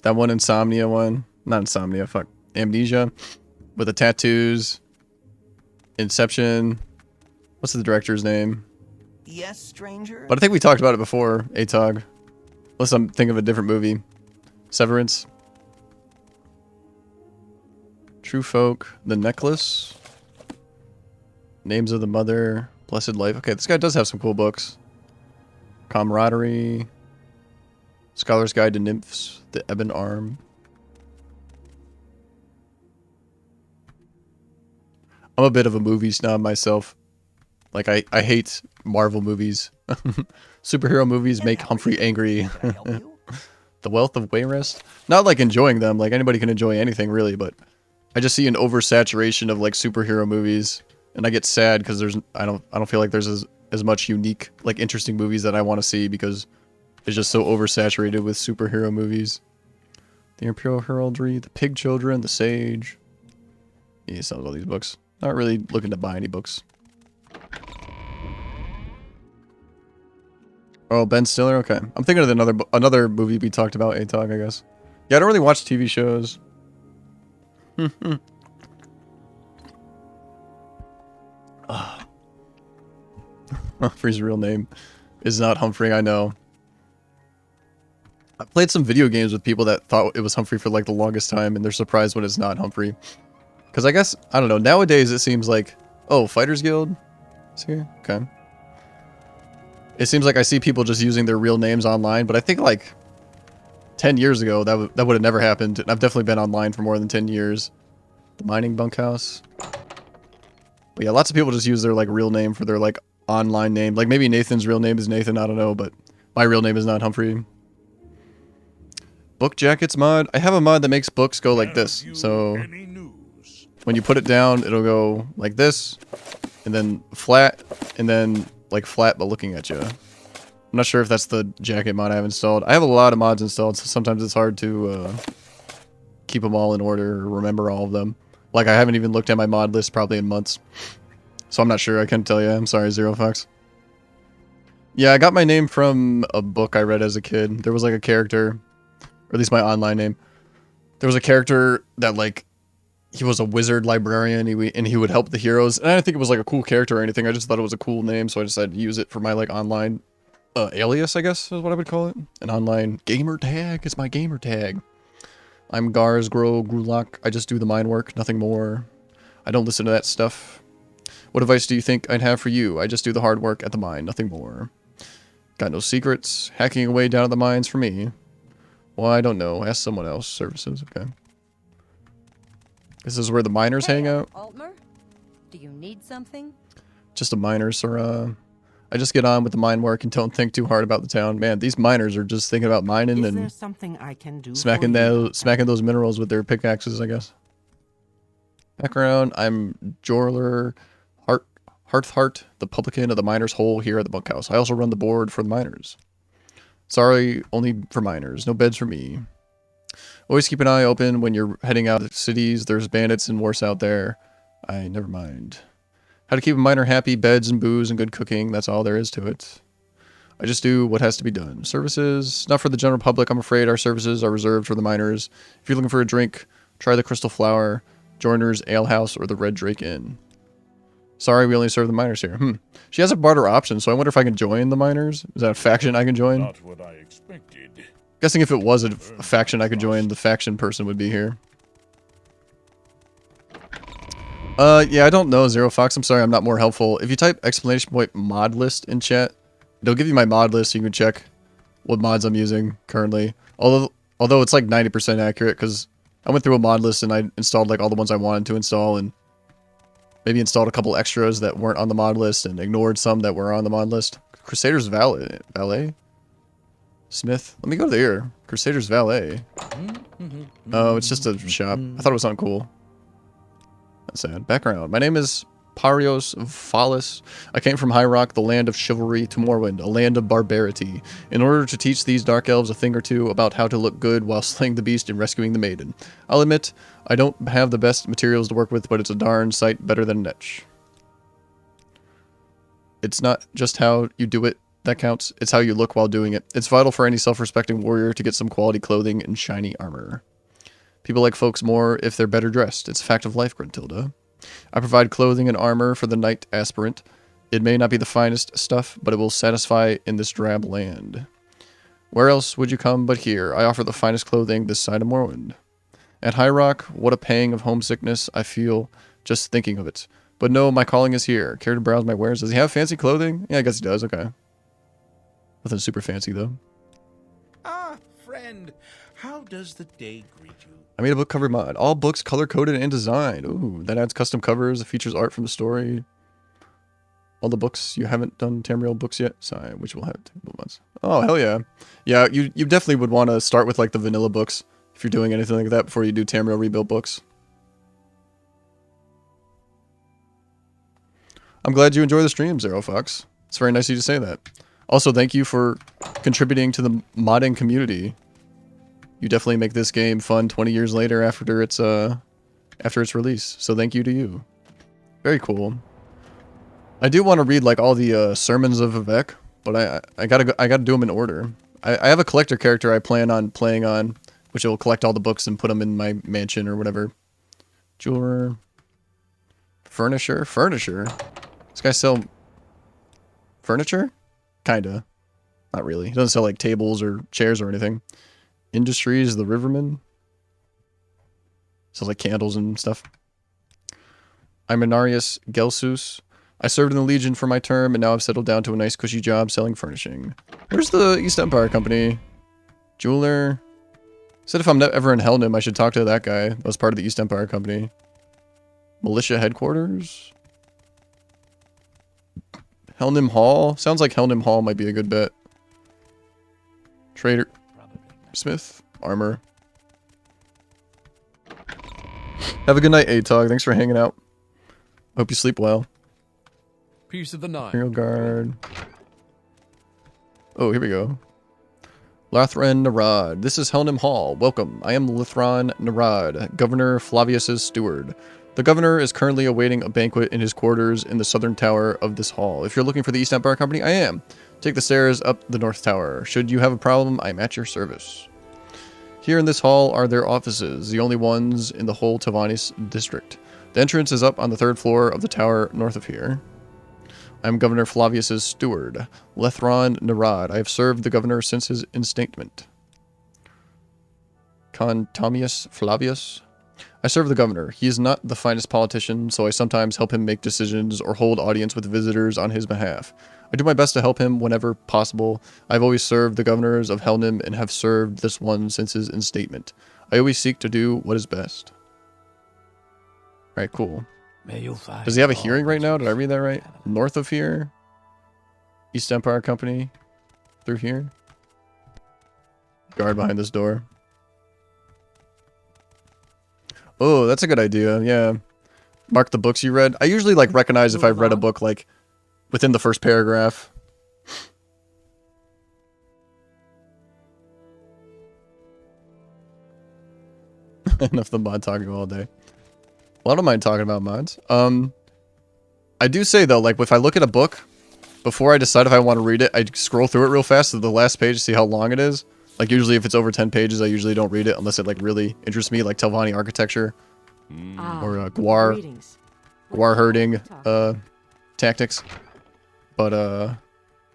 Speaker 1: one Insomnia one. Not Insomnia, fuck. Amnesia. With the tattoos. Inception. What's the director's name?
Speaker 3: Yes, stranger.
Speaker 1: But I think we talked about it before, ATOG. Unless I'm thinking of a different movie. Severance. True Folk. The Necklace. Names of the Mother. Blessed Life. Okay, this guy does have some cool books. Camaraderie. Scholar's Guide to Nymphs. The Ebon Arm. I'm a bit of a movie snob myself. Like, I hate Marvel movies. Superhero movies make Humfrey angry. The Wealth of Wayrest? Not like enjoying them. Like, anybody can enjoy anything, really, but I just see an oversaturation of, like, superhero movies. And I get sad because I don't feel like there's as much unique, like, interesting movies that I want to see because it's just so oversaturated with superhero movies. The Imperial Heraldry, The Pig Children, The Sage. Yeah, sounds all these books. Not really looking to buy any books. Oh, Ben Stiller? Okay. I'm thinking of another movie we talked about, ATOG, I guess. Yeah, I don't really watch TV shows. Humphrey's real name is not Humfrey, I know. I played some video games with people that thought it was Humfrey for like the longest time, and they're surprised when it's not Humfrey. Because I guess, I don't know, nowadays it seems like, oh, Fighters Guild? See? Okay. It seems like I see people just using their real names online, but I think like 10 years ago, that would have never happened. And I've definitely been online for more than 10 years. The Mining Bunkhouse. But yeah, lots of people just use their like real name for their like online name. Like maybe Nathan's real name is Nathan, I don't know, but my real name is not Humphrey. Book Jackets mod. I have a mod that makes books go like this. So when you put it down, it'll go like this, and then flat, and then like flat but looking at you. I'm not sure if that's the jacket mod I have installed. I have a lot of mods installed, so sometimes it's hard to keep them all in order or remember all of them. Like, I haven't even looked at my mod list probably in months. So I'm not sure. I couldn't tell you. I'm sorry, Zero Fox. Yeah, I got my name from a book I read as a kid. There was like a character, or at least my online name. There was a character that like, he was a wizard librarian and he would help the heroes. And I didn't think it was like a cool character or anything. I just thought it was a cool name. So I decided to use it for my like online alias, I guess is what I would call it. An online gamer tag is my gamer tag. I'm Gars Gro Grulak. I just do the mine work, nothing more. I don't listen to that stuff. What advice do you think I'd have for you? I just do the hard work at the mine, nothing more. Got no secrets. Hacking away down at the mines for me. Well, I don't know. Ask someone else. Services, okay. This is where the miners hang out.
Speaker 6: Altmer? Do you need something?
Speaker 1: Just a miner, sir. I just get on with the mine work and don't think too hard about the town. Man, these miners are just thinking about mining
Speaker 3: Is there
Speaker 1: and
Speaker 3: something I can do
Speaker 1: smacking those minerals with their pickaxes, I guess. Background, I'm Jorler Hearthheart, the publican of the miners' hole here at the bunkhouse. I also run the board for the miners. Sorry, only for miners. No beds for me. Always keep an eye open when you're heading out of cities. There's bandits and worse out there. Never mind. How to keep a miner happy, beds and booze and good cooking. That's all there is to it. I just do what has to be done. Services, not for the general public, I'm afraid. Our services are reserved for the miners. If you're looking for a drink, try the Crystal Flower, Joiner's Ale House, or the Red Drake Inn. Sorry, we only serve the miners here. She has a barter option, so I wonder if I can join the miners. Is that a faction I can join?
Speaker 2: Not what I expected.
Speaker 1: Guessing if it was a faction I could join, the faction person would be here. Yeah, I don't know, Zero Fox. I'm sorry I'm not more helpful. If you type exclamation point mod list in chat, it'll give you my mod list so you can check what mods I'm using currently. Although it's like 90% accurate because I went through a mod list and I installed like all the ones I wanted to install and maybe installed a couple extras that weren't on the mod list and ignored some that were on the mod list. Crusader's Valet? Smith? Let me go there. Crusader's Valet. Oh, it's just a shop. I thought it was something cool. That's sad. Background. My name is Parios Phallis. I came from High Rock, the land of chivalry, to Morrowind, a land of barbarity, in order to teach these dark elves a thing or two about how to look good while slaying the beast and rescuing the maiden. I'll admit, I don't have the best materials to work with, but it's a darn sight better than an etch. It's not just how you do it that counts, it's how you look while doing it. It's vital for any self-respecting warrior to get some quality clothing and shiny armor. People like folks more if they're better dressed. It's a fact of life, Gruntilda. I provide clothing and armor for the knight aspirant. It may not be the finest stuff, but it will satisfy in this drab land. Where else would you come but here? I offer the finest clothing this side of Morrowind. At High Rock, what a pang of homesickness I feel just thinking of it. But no, my calling is here. Care to browse my wares? Does he have fancy clothing? Yeah, I guess he does. Okay. Nothing super fancy, though.
Speaker 2: Ah, friend. How does the day greet you?
Speaker 1: I made a book cover mod. All books color-coded and designed. Ooh, that adds custom covers. It features art from the story. All the books. You haven't done Tamriel books yet? Sorry, which will have mods. Oh, hell yeah. Yeah, you definitely would want to start with like the vanilla books if you're doing anything like that before you do Tamriel rebuild books. I'm glad you enjoy the stream, Zero Fox. It's very nice of you to say that. Also, thank you for contributing to the modding community. You definitely make this game fun 20 years later after its release. So thank you to you. Very cool. I do want to read like all the sermons of Vivek, but I gotta do them in order. I have a collector character I plan on playing on, which will collect all the books and put them in my mansion or whatever. Jeweler, furnisher. This guy sell furniture? Kinda. Not really. He doesn't sell like tables or chairs or anything. Industries, the Riverman. Sells like candles and stuff. I'm Inarius Gelsus. I served in the Legion for my term, and now I've settled down to a nice cushy job selling furnishing. Where's the East Empire Company? Jeweler. Said if I'm ever in Helnim, I should talk to that guy. That was part of the East Empire Company. Militia headquarters? Helnim Hall? Sounds like Helnim Hall might be a good bet. Trader. Smith. Armor. Have a good night, Atog. Thanks for hanging out. Hope you sleep well.
Speaker 4: Piece of the night.
Speaker 1: Imperial Guard. Oh, here we go. Lathran Narad. This is Helnim Hall. Welcome. I am Lathran Narad, Governor Flavius's steward. The governor is currently awaiting a banquet in his quarters in the southern tower of this hall. If you're looking for the East Empire Company, I am. Take the stairs up the north tower. Should you have a problem, I'm at your service. Here in this hall are their offices, the only ones in the whole Talvani district. The entrance is up on the third floor of the tower north of here. I'm Governor Flavius's steward, Lethron Narad. I have served the governor since his instatement. Contamius Flavius. I serve the governor. He is not the finest politician, so I sometimes help him make decisions or hold audience with visitors on his behalf. I do my best to help him whenever possible. I've always served the governors of Helnim and have served this one since his instatement. I always seek to do what is best. Alright, cool. Does he have a hearing right now? Did I read that right? North of here? East Empire Company? Through here? Guard behind this door. Oh, that's a good idea, yeah. Mark the books you read. I usually like recognize if I've read a book like within the first paragraph. Enough of the mod talking all day. Well, I don't mind talking about mods. I do say though, like if I look at a book before I decide if I want to read it, I scroll through it real fast to the last page to see how long it is. Like usually if it's over 10 pages, I usually don't read it unless it like really interests me, like Talvani architecture or
Speaker 3: Greetings.
Speaker 1: Guar herding tactics. But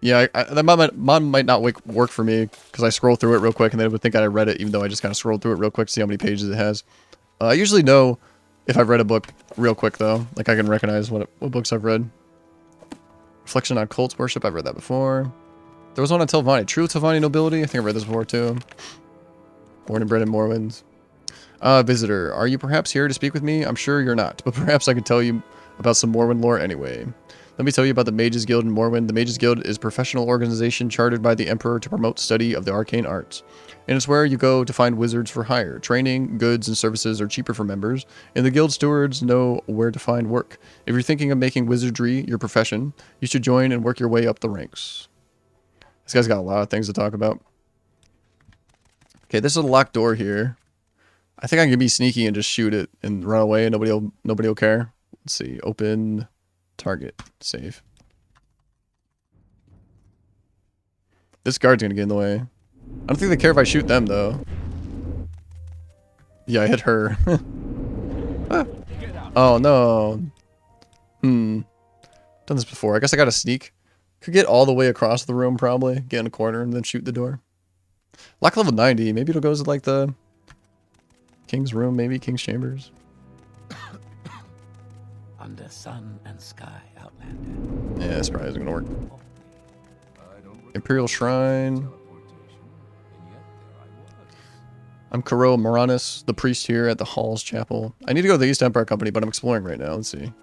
Speaker 1: yeah, that might not work for me because I scroll through it real quick and then I would think I read it even though I just kind of scrolled through it real quick to see how many pages it has. I usually know if I've read a book real quick though. Like I can recognize what books I've read. Reflection on Cult Worship, I've read that before. There was one on Talvani. True Talvani Nobility, I think I've read this before too. Born and bred in Morrowind. Visitor, are you perhaps here to speak with me? I'm sure you're not, but perhaps I could tell you about some Morrowind lore anyway. Let me tell you about the Mages Guild in Morrowind. The Mages Guild is a professional organization chartered by the Emperor to promote study of the arcane arts. And it's where you go to find wizards for hire. Training, goods, and services are cheaper for members, and the guild stewards know where to find work. If you're thinking of making wizardry your profession, you should join and work your way up the ranks. This guy's got a lot of things to talk about. Okay, this is a locked door here. I think I can be sneaky and just shoot it and run away and nobody will care. Let's see. Open target. Save. This guard's gonna get in the way. I don't think they care if I shoot them though. Yeah, I hit her. Ah. Oh no. Done this before. I guess I gotta sneak. Could get all the way across the room probably. Get in a corner and then shoot the door. Lock level 90. Maybe it'll go to like the King's room, maybe King's chambers.
Speaker 7: Under sun and sky, Outlander.
Speaker 1: Yeah, this probably isn't gonna work. Imperial Shrine. I'm Karo Moranis, the priest here at the Hall's Chapel. I need to go to the East Empire Company, but I'm exploring right now. Let's see.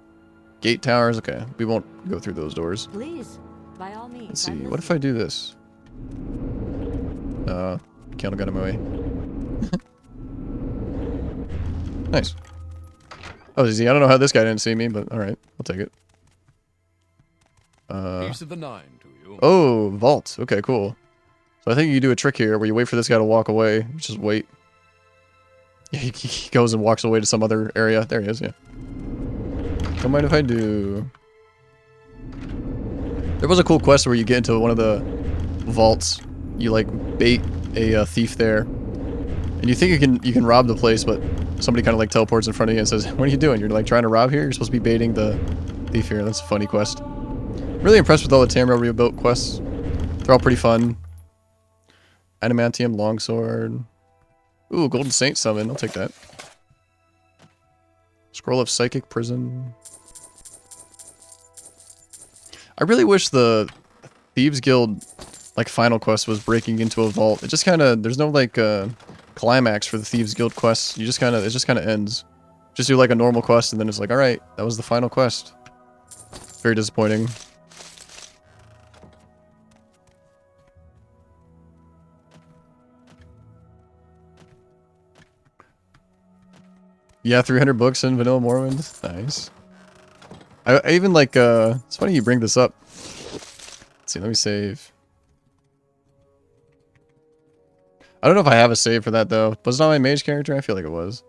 Speaker 1: Gate towers. Okay, we won't go through those doors.
Speaker 6: Please, by all means.
Speaker 1: Let's see. What if I do this? Candle got in my way. Nice. Oh, easy. I don't know how this guy didn't see me, but alright. I'll take it.
Speaker 4: Piece of the 9 to you.
Speaker 1: Oh, vault. Okay, cool. So I think you do a trick here where you wait for this guy to walk away. Just wait. Yeah, he goes and walks away to some other area. There he is, yeah. Don't mind if I do. There was a cool quest where you get into one of the vaults. You like bait a thief there. And you think you can rob the place, but somebody kind of like teleports in front of you and says, "What are you doing? You're like trying to rob here? You're supposed to be baiting the thief here." That's a funny quest. Really impressed with all the Tamriel rebuilt quests. They're all pretty fun. Adamantium longsword. Ooh, Golden Saint summon. I'll take that. Scroll of Psychic Prison. I really wish the Thieves Guild like final quest was breaking into a vault. It just kind of, there's no like climax for the Thieves Guild quests. You just kind of, it just kind of ends. Just do like a normal quest and then it's like, all right, that was the final quest. Very disappointing. Yeah, 300 books in Vanilla Morrowind. Nice. I even like, it's funny you bring this up. Let's see, let me save. I don't know if I have a save for that though. Was it on my mage character? I feel like it was.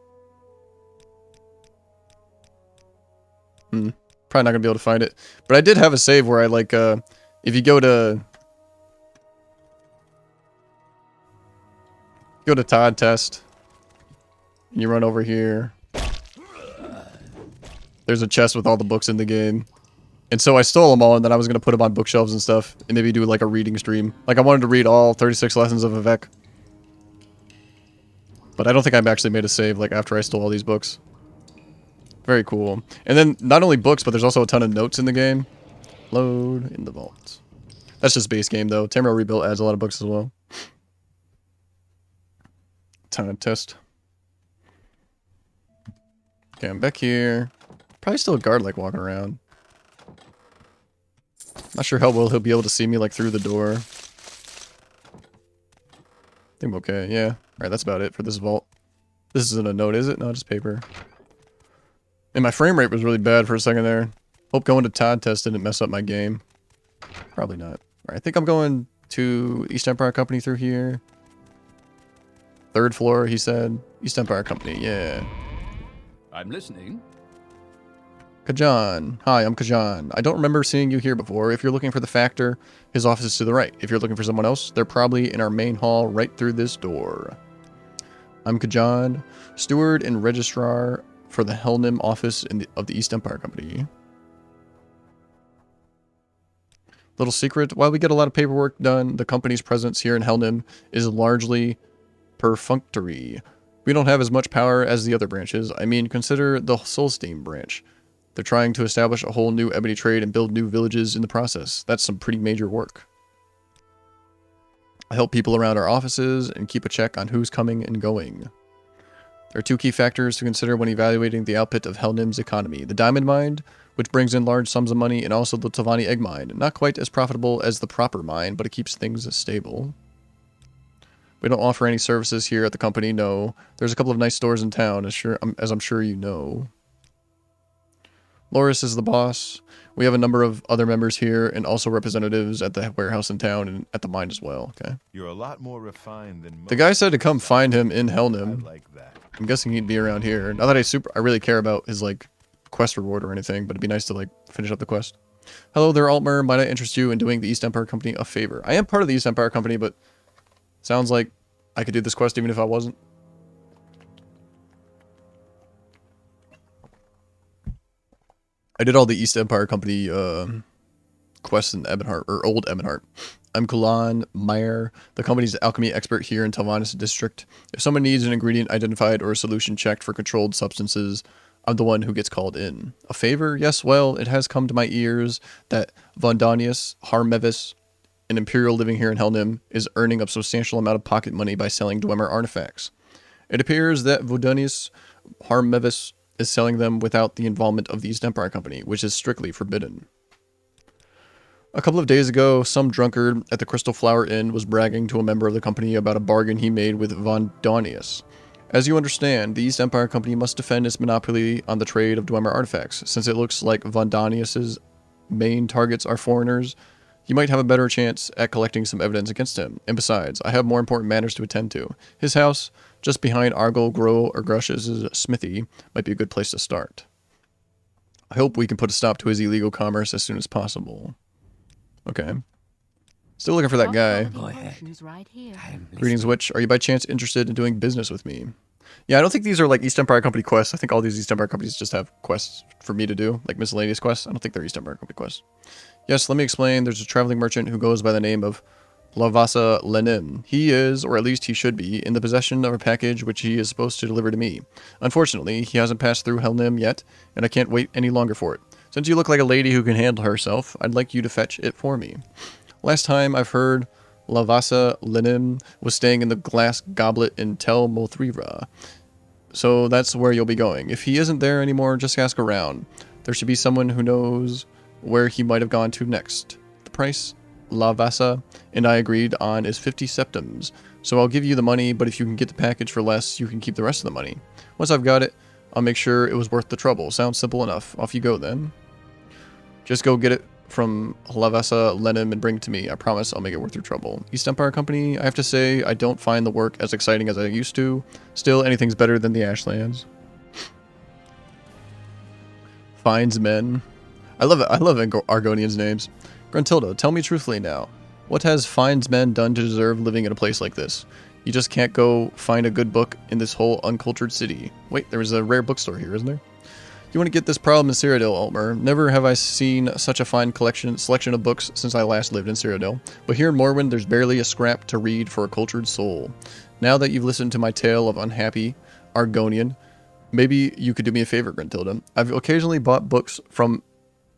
Speaker 1: Probably not gonna be able to find it. But I did have a save where I like, if you go to Todd Test, and you run over here. There's a chest with all the books in the game. And so I stole them all, and then I was going to put them on bookshelves and stuff, and maybe do like a reading stream. Like I wanted to read all 36 lessons of Vivek. But I don't think I've actually made a save like after I stole all these books. Very cool. And then not only books, but there's also a ton of notes in the game. Load in the vault. That's just base game though. Tamriel Rebuilt adds a lot of books as well. Time test. Okay, I'm back here. Probably still a guard like walking around. Not sure how well he'll be able to see me like through the door. I think I'm okay, yeah. Alright, that's about it for this vault. This isn't a note, is it? No, just paper. And my frame rate was really bad for a second there. Hope going to Todd Test didn't mess up my game. Probably not. Alright, I think I'm going to East Empire Company through here. 3rd floor, he said. East Empire Company, yeah.
Speaker 4: I'm listening.
Speaker 1: Kajan. Hi, I'm Kajan. I don't remember seeing you here before. If you're looking for the Factor, his office is to the right. If you're looking for someone else, they're probably in our main hall right through this door. I'm Kajan, steward and registrar for the Helnim office of the East Empire Company. Little secret, while we get a lot of paperwork done, the company's presence here in Helnim is largely perfunctory. We don't have as much power as the other branches. I mean, consider the Solstein branch. They're trying to establish a whole new ebony trade and build new villages in the process. That's some pretty major work. I help people around our offices and keep a check on who's coming and going. There are two key factors to consider when evaluating the output of Helnim's economy. The diamond mine, which brings in large sums of money, and also the Talvani egg mine. Not quite as profitable as the proper mine, but it keeps things stable. We don't offer any services here at the company, no. There's a couple of nice stores in town, as I'm sure you know. Loris is the boss. We have a number of other members here, and also representatives at the warehouse in town and at the mine as well, okay?
Speaker 8: You're a lot more refined than most.
Speaker 1: The guy said to come find him in Helnim.
Speaker 8: I like that.
Speaker 1: I'm guessing he'd be around here. Not that I really care about his, like, quest reward or anything, but it'd be nice to, like, finish up the quest. Hello there, Altmer. Might I interest you in doing the East Empire Company a favor? I am part of the East Empire Company, but sounds like I could do this quest even if I wasn't. I did all the East Empire Company quests in Ebonheart, or Old Ebonheart. I'm Kulan Meyer, the company's alchemy expert here in Talvanis District. If someone needs an ingredient identified or a solution checked for controlled substances, I'm the one who gets called in. A favor? Yes, well, it has come to my ears that Vondanius Harmevis, an Imperial living here in Helnim, is earning a substantial amount of pocket money by selling Dwemer artifacts. It appears that Vondanius Harmevis is selling them without the involvement of the East Empire Company, which is strictly forbidden. A couple of days ago, some drunkard at the Crystal Flower Inn was bragging to a member of the company about a bargain he made with Vondanius. As you understand, the East Empire Company must defend its monopoly on the trade of Dwemer artifacts. Since it looks like Vondanius's main targets are foreigners, you might have a better chance at collecting some evidence against him. And besides, I have more important matters to attend to. His house, just behind Argol Grush's smithy, might be a good place to start. I hope we can put a stop to his illegal commerce as soon as possible. Okay. Still looking for that guy.
Speaker 7: Go ahead.
Speaker 5: Right here.
Speaker 1: Greetings, Witch. Are you by chance interested in doing business with me? Yeah, I don't think these are like East Empire Company quests. I think all these East Empire Companies just have quests for me to do, like miscellaneous quests. I don't think they're East Empire Company quests. Yes, let me explain. There's a traveling merchant who goes by the name of Lavasa Lenim. He is, or at least he should be, in the possession of a package which he is supposed to deliver to me. Unfortunately, he hasn't passed through Helnim yet, and I can't wait any longer for it. Since you look like a lady who can handle herself, I'd like you to fetch it for me. Last time I've heard, Lavasa Lenim was staying in the glass goblet in Tel Mothrira. So that's where you'll be going. If he isn't there anymore, just ask around. There should be someone who knows where he might have gone to next. The price Lavasa and I agreed on is 50 septums. So I'll give you the money, but if you can get the package for less, you can keep the rest of the money. Once I've got it, I'll make sure it was worth the trouble. Sounds simple enough. Off you go then. Just go get it from Lavasa Lenim and bring it to me. I promise I'll make it worth your trouble. East Empire Company, I have to say, I don't find the work as exciting as I used to. Still, anything's better than the Ashlands. Finds men. I love it. I love Argonians' names. Gruntilda, tell me truthfully now. What has Finds men done to deserve living in a place like this? You just can't go find a good book in this whole uncultured city. Wait, there was a rare bookstore here, isn't there? You want to get this problem in Cyrodiil, Altmer. Never have I seen such a fine selection of books since I last lived in Cyrodiil. But here in Morrowind, there's barely a scrap to read for a cultured soul. Now that you've listened to my tale of unhappy Argonian, maybe you could do me a favor, Gruntilda. I've occasionally bought books from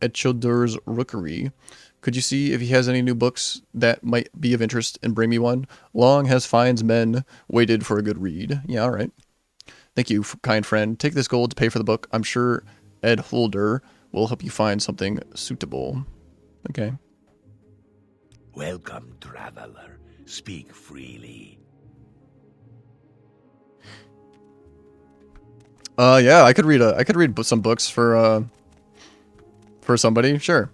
Speaker 1: Echildur's Rookery. Could you see if he has any new books that might be of interest and bring me one? Long has Finds men waited for a good read. Yeah, all right. Thank you, kind friend. Take this gold to pay for the book. I'm sure Ed Holder will help you find something suitable. Okay.
Speaker 9: Welcome, traveler. Speak freely.
Speaker 1: Yeah, I could read some books for somebody. Sure.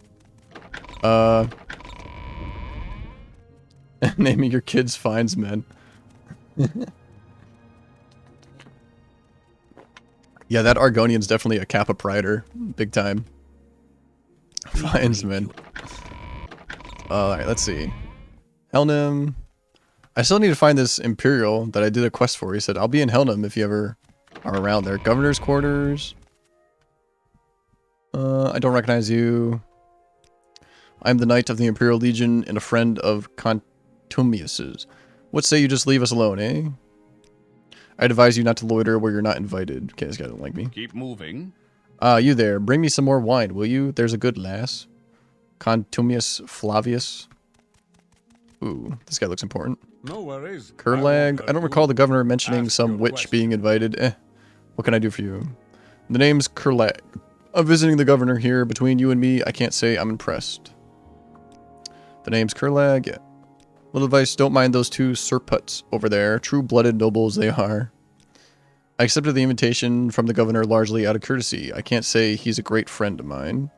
Speaker 1: Naming your kids Finds men. Yeah, that Argonian's definitely a Kappa Prider. Big time. Finesman. Alright, let's see. Helnum. I still need to find this Imperial that I did a quest for. He said, I'll be in Helnum if you ever are around there. Governor's quarters. I don't recognize you. I'm the Knight of the Imperial Legion and a friend of Contumius's. What say you just leave us alone, eh? I'd advise you not to loiter where you're not invited. Okay, this guy doesn't like me.
Speaker 4: Keep moving.
Speaker 1: You there. Bring me some more wine, will you? There's a good lass. Contumius Flavius. Ooh, this guy looks important.
Speaker 2: No worries.
Speaker 1: Kurlag. I don't recall the governor mentioning some witch being invited. What can I do for you? The name's Kurlag. I'm visiting the governor here. Between you and me, I can't say I'm impressed. The name's Kurlag. Yeah. Little advice, don't mind those two serputs over there. True-blooded nobles they are. I accepted the invitation from the governor largely out of courtesy. I can't say he's a great friend of mine.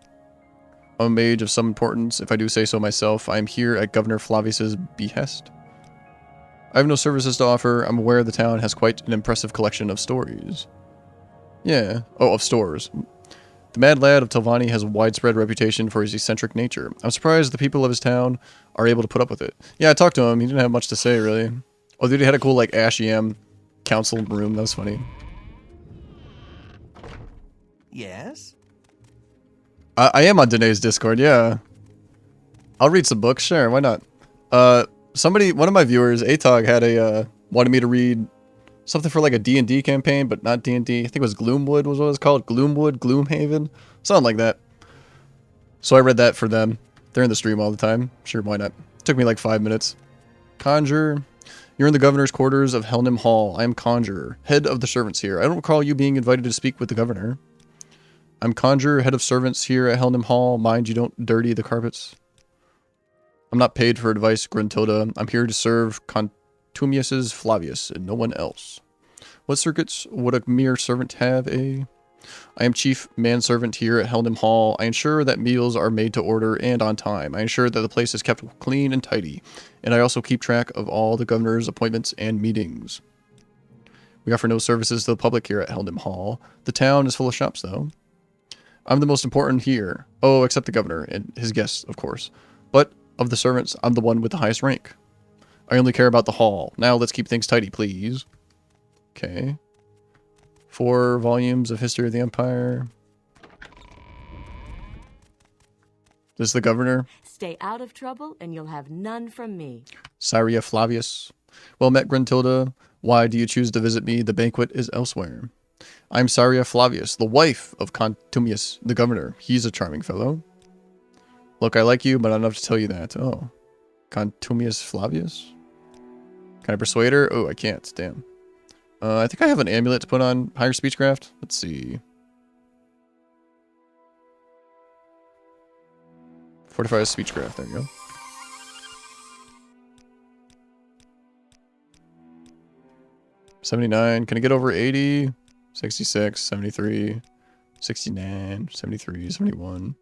Speaker 1: I'm a mage of some importance, if I do say so myself. I am here at Governor Flavius's behest. I have no services to offer. I'm aware the town has quite an impressive collection of stories. Yeah. Oh, of stores. The mad lad of Talvani has a widespread reputation for his eccentric nature. I'm surprised the people of his town are able to put up with it. Yeah, I talked to him. He didn't have much to say, really. Oh, dude, he had a cool, like, Ash Yam council room. That was funny.
Speaker 3: Yes?
Speaker 1: I am on Danae's Discord, yeah. I'll read some books, sure, why not? One of my viewers, Atog, had wanted me to read something for like a D&D campaign, but not D&D. I think it was Gloomwood was what it was called. Gloomwood, Gloomhaven, something like that. So I read that for them. They're in the stream all the time. Sure, why not? Took me like 5 minutes. Conjure. You're in the governor's quarters of Helnum Hall. I am Conjurer, head of the servants here. I don't recall you being invited to speak with the governor. I'm Conjurer, head of servants here at Helnum Hall. Mind you don't dirty the carpets. I'm not paid for advice, Gruntilda. I'm here to serve Contumius's Flavius and no one else. What circuits would a mere servant have, eh? I am chief manservant here at Helnum Hall. I ensure that meals are made to order and on time. I ensure that the place is kept clean and tidy. And I also keep track of all the governor's appointments and meetings. We offer no services to the public here at Helnum Hall. The town is full of shops, though. I'm the most important here. Oh, except the governor and his guests, of course. But of the servants, I'm the one with the highest rank. I only care about the hall. Now let's keep things tidy, please. Okay. 4 volumes of History of the Empire. This is the governor.
Speaker 6: Stay out of trouble and you'll have none from me.
Speaker 1: Syria Flavius. Well met, Gruntilda. Why do you choose to visit me? The banquet is elsewhere. I'm Syria Flavius, the wife of Contumius, the governor. He's a charming fellow. Look, I like you, but I don't have to tell you that. Oh. Contumius Flavius? Can I persuade her? Oh, I can't. Damn. I think I have an amulet to put on higher speechcraft. Let's see. Fortifies speechcraft. There you go. $79. Can I get over 80? 66, 73, 69, 73, 71.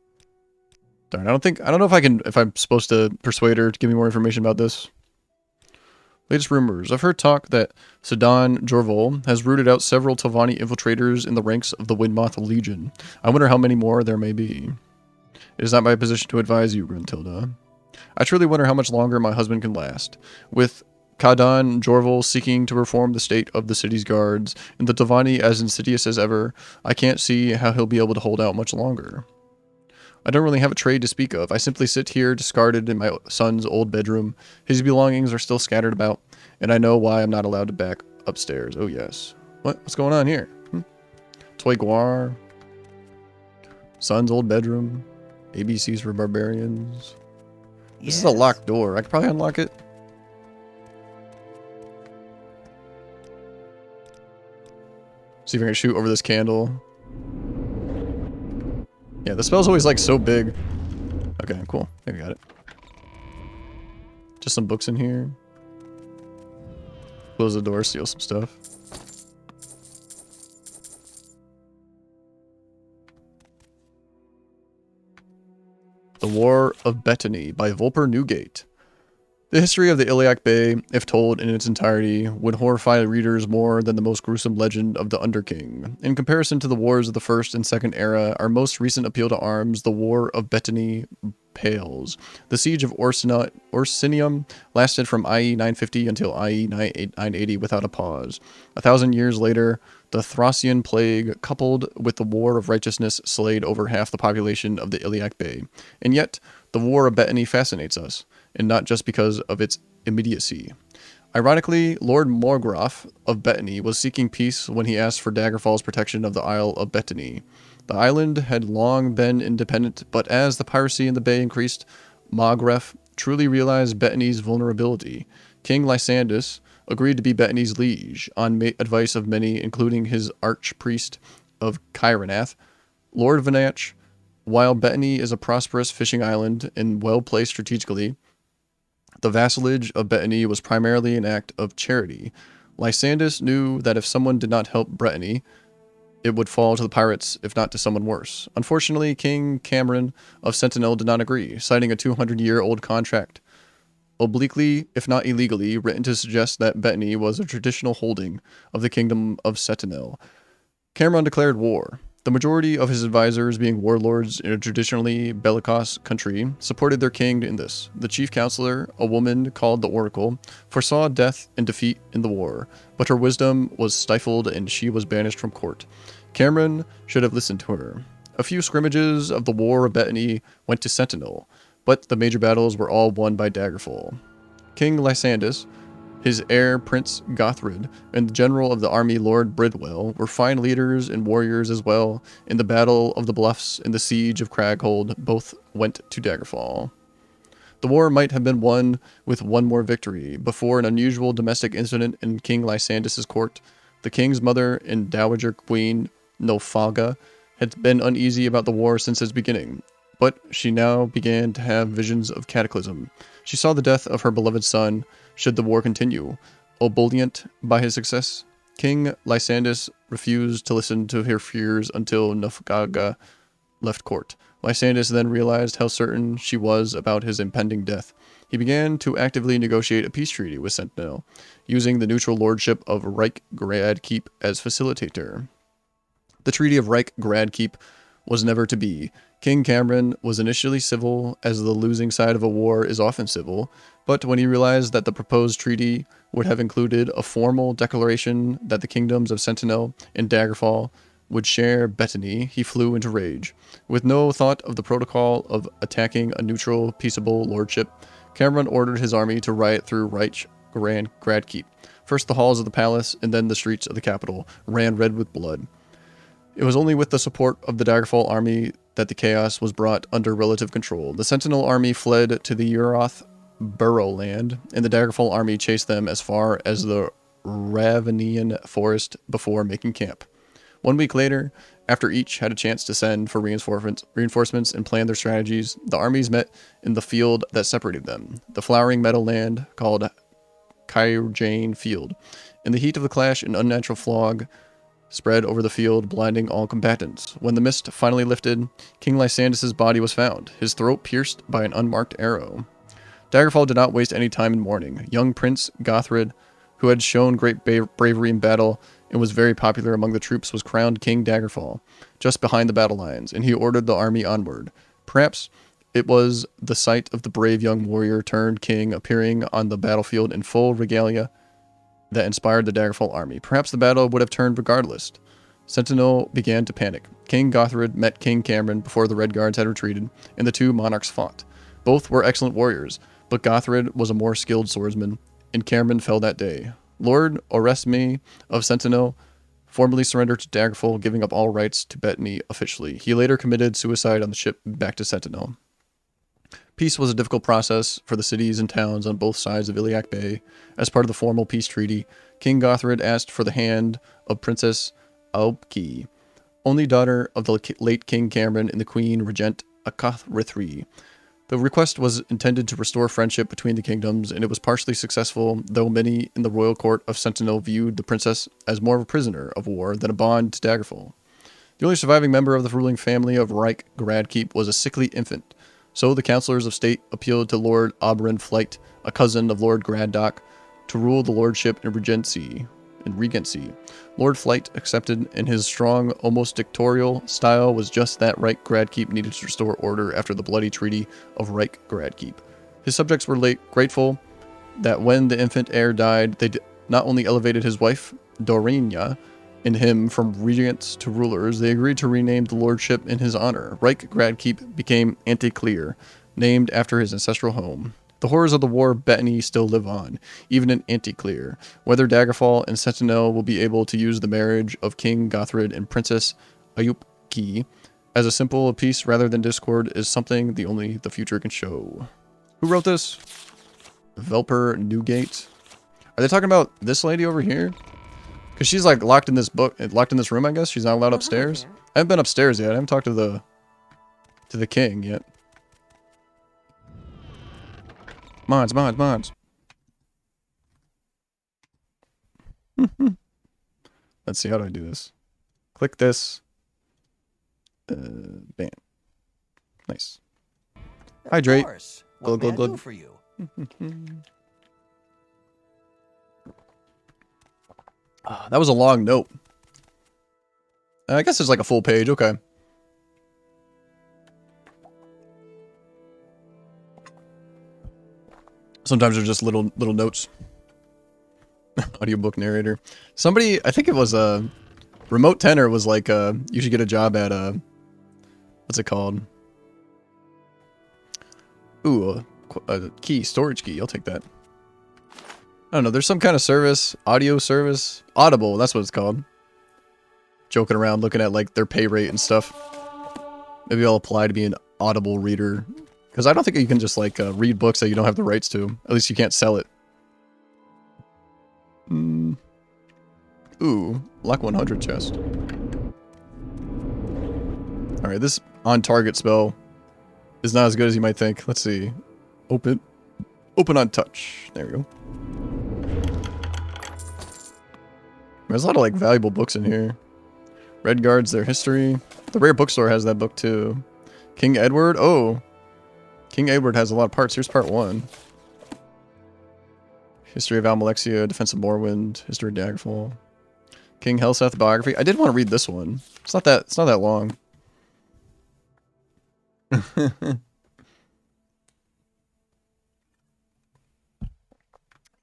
Speaker 1: Darn, I don't know if I'm supposed to persuade her to give me more information about this. Latest rumors. I've heard talk that Sedan Jorvol has rooted out several Talvani infiltrators in the ranks of the Windmoth Legion. I wonder how many more there may be. It is not my position to advise you, Gruntilda. I truly wonder how much longer my husband can last. With Kadan Jorvol seeking to reform the state of the city's guards, and the Talvani as insidious as ever, I can't see how he'll be able to hold out much longer. I don't really have a trade to speak of. I simply sit here discarded in my son's old bedroom. His belongings are still scattered about, and I know why I'm not allowed to back upstairs. Oh yes. What's going on here? Toy Guar. Son's old bedroom. ABCs for barbarians. This is a locked door. I could probably unlock it. See if I can shoot over this candle. Yeah, the spell's always like so big. Okay, cool. I got it. Just some books in here. Close the door, steal some stuff. The War of Bettany by Volper Newgate. The history of the Iliac Bay, if told in its entirety, would horrify readers more than the most gruesome legend of the Underking. In comparison to the wars of the First and Second Era, our most recent appeal to arms, the War of Bettany, pales. The siege of Orsinium lasted from IE 950 until IE 980 without a pause. 1,000 years later, the Thracian plague, coupled with the War of Righteousness, slayed over half the population of the Iliac Bay. And yet, the War of Bettany fascinates us, and not just because of its immediacy. Ironically, Lord Morgroth of Bettany was seeking peace when he asked for Daggerfall's protection of the Isle of Bettany. The island had long been independent, but as the piracy in the bay increased, Morgroth truly realized Bettany's vulnerability. King Lysandus agreed to be Bettany's liege, on advice of many, including his archpriest of Kyranath, Lord Vanach. While Bettany is a prosperous fishing island and well placed strategically, the vassalage of Bettany was primarily an act of charity. Lysandus knew that if someone did not help Bettany, it would fall to the pirates, if not to someone worse. Unfortunately, King Cameron of Sentinel did not agree, citing a 200-year-old contract, obliquely, if not illegally, written to suggest that Bettany was a traditional holding of the Kingdom of Sentinel. Cameron declared war. The majority of his advisors, being warlords in a traditionally bellicose country, supported their king in this. The chief counselor, a woman called the Oracle, foresaw death and defeat in the war, but her wisdom was stifled and she was banished from court. Cameron should have listened to her. A few scrimmages of the War of Bettany went to Sentinel, but the major battles were all won by Daggerfall. King Lysandus, his heir Prince Gothrid, and the general of the army Lord Bridwell were fine leaders and warriors as well. In the Battle of the Bluffs and the Siege of Craghold, both went to Daggerfall. The war might have been won with one more victory, before an unusual domestic incident in King Lysandus' court. The king's mother and dowager queen, Nofalga, had been uneasy about the war since its beginning, but she now began to have visions of cataclysm. She saw the death of her beloved son, should the war continue. Ebullient by his success, King Lysandus refused to listen to her fears until Nofalga left court. Lysandus then realized how certain she was about his impending death. He began to actively negotiate a peace treaty with Sentinel, using the neutral lordship of Reich Gradkeep as facilitator. The Treaty of Reich Gradkeep was never to be. King Cameron was initially civil, as the losing side of a war is often civil, but when he realized that the proposed treaty would have included a formal declaration that the kingdoms of Sentinel and Daggerfall would share Bettany, he flew into rage. With no thought of the protocol of attacking a neutral, peaceable lordship, Cameron ordered his army to riot through Reich Gradkeep. First the halls of the palace, and then the streets of the capital ran red with blood. It was only with the support of the Daggerfall army that the chaos was brought under relative control. The Sentinel army fled to the Uroth Burrowland, and the Daggerfall army chased them as far as the Ravenian forest before making camp. 1 week later, after each had a chance to send for reinforcements and plan their strategies, the armies met in the field that separated them, the flowering meadowland called Kyrjane Field. In the heat of the clash, an unnatural fog spread over the field, blinding all combatants. When the mist finally lifted, King Lysandus' body was found, his throat pierced by an unmarked arrow. Daggerfall did not waste any time in mourning. Young Prince Gothrid, who had shown great bravery in battle and was very popular among the troops, was crowned King Daggerfall, just behind the battle lines, and he ordered the army onward. Perhaps it was the sight of the brave young warrior turned king appearing on the battlefield in full regalia that inspired the Daggerfall army. Perhaps the battle would have turned regardless. Sentinel began to panic. King Gothrid met King Cameron before the Red Guards had retreated, and the two monarchs fought. Both were excellent warriors, but Gothrid was a more skilled swordsman, and Cameron fell that day. Lord Oresme of Sentinel formally surrendered to Daggerfall, giving up all rights to Bettany officially. He later committed suicide on the ship back to Sentinel. Peace was a difficult process for the cities and towns on both sides of Iliac Bay. As part of the formal peace treaty, King Gothrid asked for the hand of Princess Aubki, only daughter of the late King Cameron and the Queen Regent Akoth-Rithri. The request was intended to restore friendship between the kingdoms, and it was partially successful, though many in the royal court of Sentinel viewed the princess as more of a prisoner of war than a bond to Daggerfall. The only surviving member of the ruling family of Reich Gradkeep was a sickly infant, So the councillors of state appealed to Lord Oberyn Flight, a cousin of Lord Graddock, to rule the lordship in regency. Lord Flight accepted, and his strong, almost dictatorial style was just that Reich Gradkeep needed to restore order after the bloody treaty of Reich Gradkeep. His subjects were grateful that when the infant heir died, they not only elevated his wife, Dorinia, and him from regents to rulers, they agreed to rename the lordship in his honor. Reich Gradkeep became Anticlear, named after his ancestral home. The horrors of the war Bettany still live on, even in Anticlear. Whether Daggerfall and Sentinel will be able to use the marriage of King Gothrid and Princess Ayupki as a symbol of peace rather than discord is something only the future can show. Who wrote this? Velper Newgate. Are they talking about this lady over here? Because she's like locked in this room, I guess. She's not allowed upstairs. I haven't been upstairs yet. I haven't talked to the king yet. Mods. Let's see, how do I do this? Click this. Bam. Nice. Hydrate. Glug.
Speaker 7: For you.
Speaker 1: That was a long note. I guess it's like a full page. Okay. Sometimes they're just little notes. Audiobook narrator. Somebody, I think it was Remote Tenor was like, you should get a job at what's it called? Ooh, a key, storage key. I'll take that. I don't know. There's some kind of service, audio service, Audible. That's what it's called. Joking around, looking at like their pay rate and stuff. Maybe I'll apply to be an Audible reader. Because I don't think you can just like read books that you don't have the rights to. At least you can't sell it. Ooh, Lock 100 chest. Alright, this on target spell is not as good as you might think. Let's see. Open on touch. There we go. There's a lot of like valuable books in here. Red Guards, their history. The Rare Bookstore has that book too. King Edward. Oh. King Edward has a lot of parts. Here's part 1. History of Almalexia, Defense of Morrowind, History of Daggerfall. King Helseth biography. I did want to read this one. It's not that long.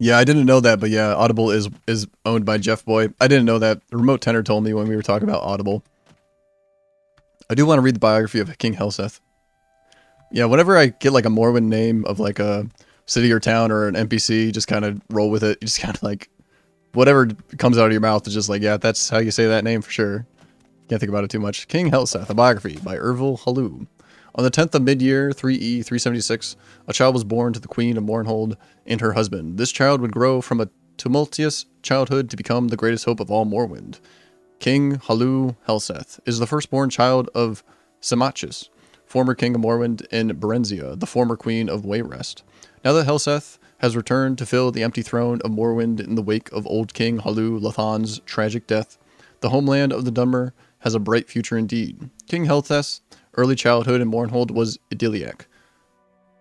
Speaker 1: Yeah, I didn't know that, but yeah, Audible is owned by Jeff Boy. I didn't know that. The Remote Tenor told me when we were talking about Audible. I do want to read the biography of King Helseth. Yeah, whenever I get like a Morrowind name of like a city or town or an NPC, just kind of roll with it. You just kind of like, whatever comes out of your mouth is just like, yeah, that's how you say that name for sure. Can't think about it too much. King Helseth, a biography by Ervil Hallu. On the 10th of mid-year, 3E 376, a child was born to the Queen of Morrowind and her husband. This child would grow from a tumultuous childhood to become the greatest hope of all Morrowind. King Hallu Helseth is the firstborn child of Samachus, former king of Morrowind, and Berenzia, the former queen of Wayrest. Now that Helseth has returned to fill the empty throne of Morrowind in the wake of old King Hallu Lathan's tragic death, the homeland of the Dunmer has a bright future indeed. King Helseth's early childhood in Morrowind was idyllic.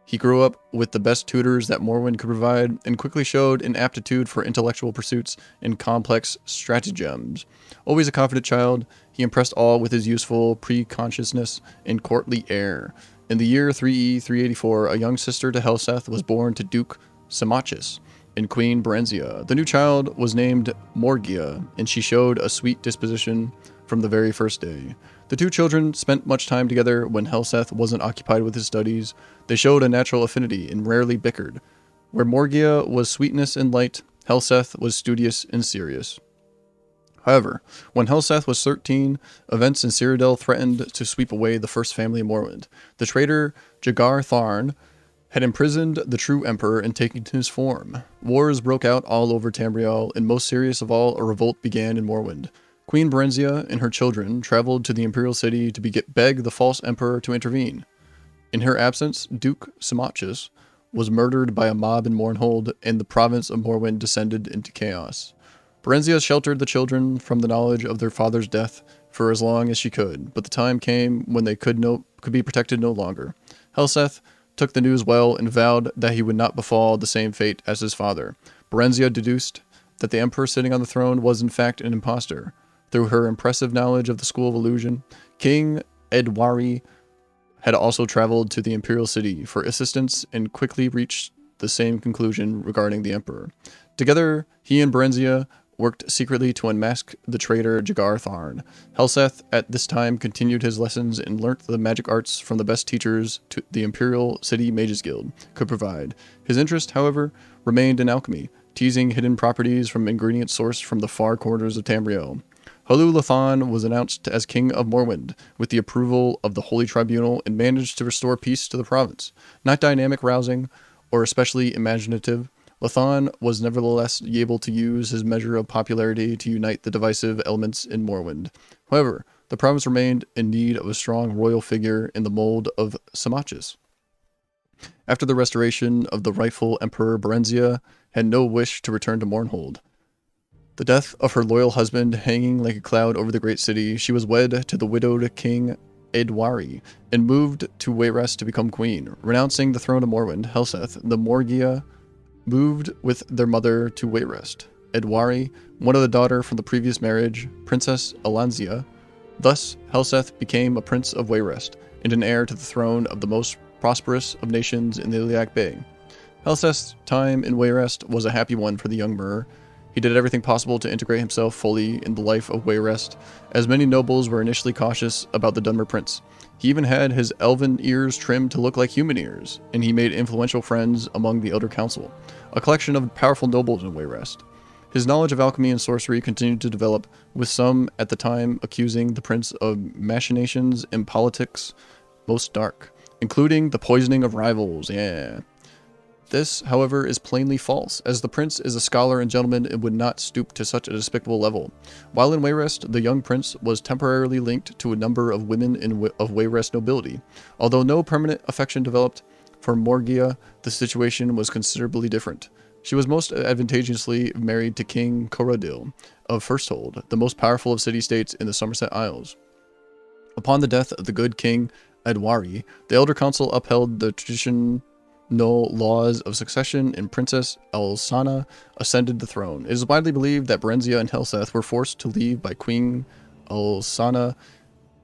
Speaker 1: He grew up with the best tutors that Morrowind could provide and quickly showed an aptitude for intellectual pursuits and complex stratagems. Always a confident child, he impressed all with his useful pre-consciousness and courtly air. In the year 3E 384, a young sister to Helseth was born to Duke Samachus and Queen Berenzia. The new child was named Morgia, and she showed a sweet disposition from the very first day. The two children spent much time together when Helseth wasn't occupied with his studies. They showed a natural affinity and rarely bickered. Where Morgia was sweetness and light, Helseth was studious and serious. However, when Helseth was 13, events in Cyrodiil threatened to sweep away the first family of Morrowind. The traitor Jagar Tharn had imprisoned the true emperor and taken his form. Wars broke out all over Tamriel, and most serious of all, a revolt began in Morrowind. Queen Berenzia and her children traveled to the Imperial City to beg the false emperor to intervene. In her absence, Duke Samachus was murdered by a mob in Morrowind, and the province of Morrowind descended into chaos. Berenzia sheltered the children from the knowledge of their father's death for as long as she could, but the time came when they could be protected no longer. Helseth took the news well and vowed that he would not befall the same fate as his father. Berenzia deduced that the emperor sitting on the throne was in fact an impostor. Through her impressive knowledge of the School of Illusion, King Edwari had also traveled to the Imperial City for assistance and quickly reached the same conclusion regarding the emperor. Together, he and Berenzia worked secretly to unmask the traitor Jagar Tharn. Helseth at this time continued his lessons and learnt the magic arts from the best teachers to the Imperial City Mages Guild could provide. His interest, however, remained in alchemy, teasing hidden properties from ingredients sourced from the far corners of Tamriel. Hulu Lathan was announced as King of Morrowind with the approval of the Holy Tribunal and managed to restore peace to the province. Not dynamic, rousing, or especially imaginative, Lathan was nevertheless able to use his measure of popularity to unite the divisive elements in Morrowind. However, the province remained in need of a strong royal figure in the mold of Samachis. After the restoration of the rightful Emperor, Berenzia had no wish to return to Morrowind. The death of her loyal husband hanging like a cloud over the great city, she was wed to the widowed King Edwari and moved to Wayrest to become queen. Renouncing the throne of Morrowind, Helseth, the Morgia, moved with their mother to Wayrest. Edwari, one of the daughter from the previous marriage, Princess Alanzia. Thus, Helseth became a prince of Wayrest and an heir to the throne of the most prosperous of nations in the Iliac Bay. Helseth's time in Wayrest was a happy one for the young Mur. He did everything possible to integrate himself fully in the life of Wayrest, as many nobles were initially cautious about the Dunmer prince. He even had his elven ears trimmed to look like human ears, and he made influential friends among the Elder Council, a collection of powerful nobles in Wayrest. His knowledge of alchemy and sorcery continued to develop, with some at the time accusing the prince of machinations in politics most dark, including the poisoning of rivals. This, however, is plainly false, as the prince is a scholar and gentleman and would not stoop to such a despicable level. While in Wayrest, the young prince was temporarily linked to a number of women of Wayrest nobility. Although no permanent affection developed for Morgia, the situation was considerably different. She was most advantageously married to King Coradil of Firsthold, the most powerful of city-states in the Somerset Isles. Upon the death of the good King Edwari, the Elder Council upheld the traditional laws of succession, and Princess Elsana ascended the throne. It is widely believed that Berenzia and Helseth were forced to leave by Queen Elsana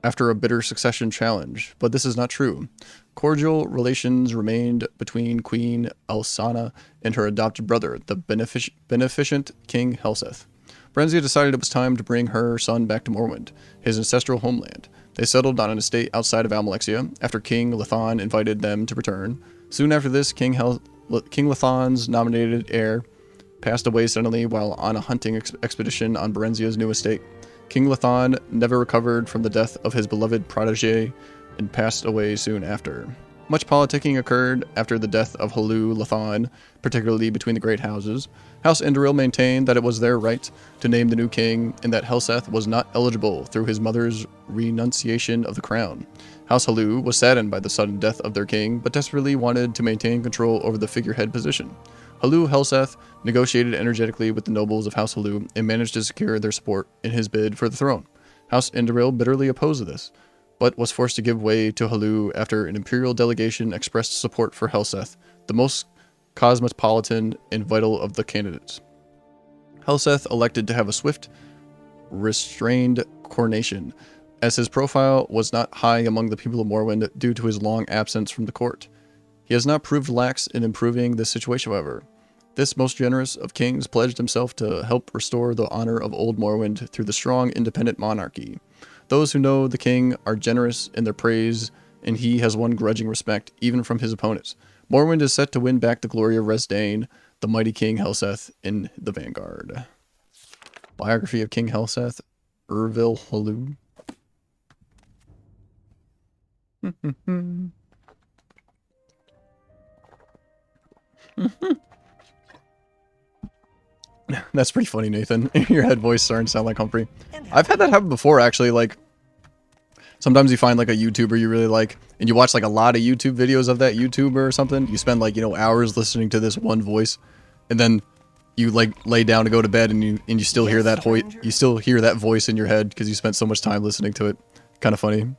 Speaker 1: after a bitter succession challenge, but this is not true. Cordial relations remained between Queen Elsana and her adopted brother, the beneficent King Helseth. Berenzia decided it was time to bring her son back to Morrowind, his ancestral homeland. They settled on an estate outside of Almalexia after King Lathan invited them to return. Soon after this, King Lathan's nominated heir passed away suddenly while on a hunting expedition on Berenzia's new estate. King Lathan never recovered from the death of his beloved protege and passed away soon after. Much politicking occurred after the death of Hulu Lathan, particularly between the great houses. House Indoril maintained that it was their right to name the new king and that Helseth was not eligible through his mother's renunciation of the crown. House Hulu was saddened by the sudden death of their king, but desperately wanted to maintain control over the figurehead position. Hulu Helseth negotiated energetically with the nobles of House Hulu and managed to secure their support in his bid for the throne. House Indoril bitterly opposed this, but was forced to give way to Hulu after an imperial delegation expressed support for Helseth, the most cosmopolitan and vital of the candidates. Helseth elected to have a swift, restrained coronation, as his profile was not high among the people of Morrowind due to his long absence from the court. He has not proved lax in improving this situation, however. This most generous of kings pledged himself to help restore the honor of old Morrowind through the strong independent monarchy. Those who know the king are generous in their praise, and he has won grudging respect even from his opponents. Morrowind is set to win back the glory of Resdain, the mighty King Helseth in the vanguard. Biography of King Helseth, Ervil Hulu. That's pretty funny, Nathan. Your head voice starting to sound like Humfrey. I've had that happen before, actually. Like, sometimes you find like a YouTuber you really like, and you watch like a lot of YouTube videos of that YouTuber or something. You spend like, hours listening to this one voice, and then you like lay down to go to bed, and you still hear that voice in your head because you spent so much time listening to it. Kind of funny.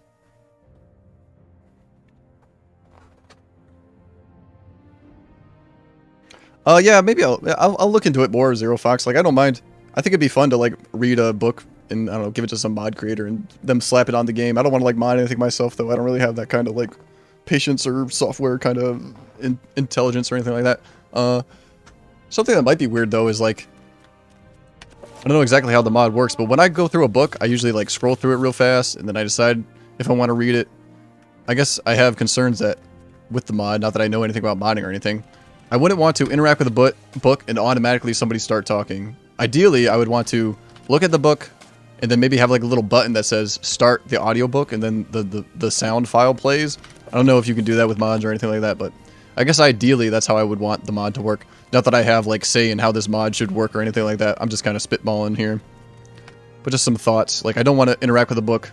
Speaker 1: Yeah, maybe I'll look into it more, Zero Fox. Like, I don't mind. I think it'd be fun to, like, read a book and, I don't know, give it to some mod creator and them slap it on the game. I don't want to, like, mod anything myself, though. I don't really have that kind of, like, patience or software kind of intelligence or anything like that. Something that might be weird, though, is, like, I don't know exactly how the mod works, but when I go through a book, I usually, like, scroll through it real fast, and then I decide if I want to read it. I guess I have concerns that with the mod, not that I know anything about modding or anything, I wouldn't want to interact with the book and automatically somebody start talking. Ideally, I would want to look at the book and then maybe have like a little button that says start the audiobook and then the sound file plays. I don't know if you can do that with mods or anything like that, but I guess ideally that's how I would want the mod to work. Not that I have like say in how this mod should work or anything like that. I'm just kind of spitballing here. But just some thoughts. Like, I don't want to interact with the book.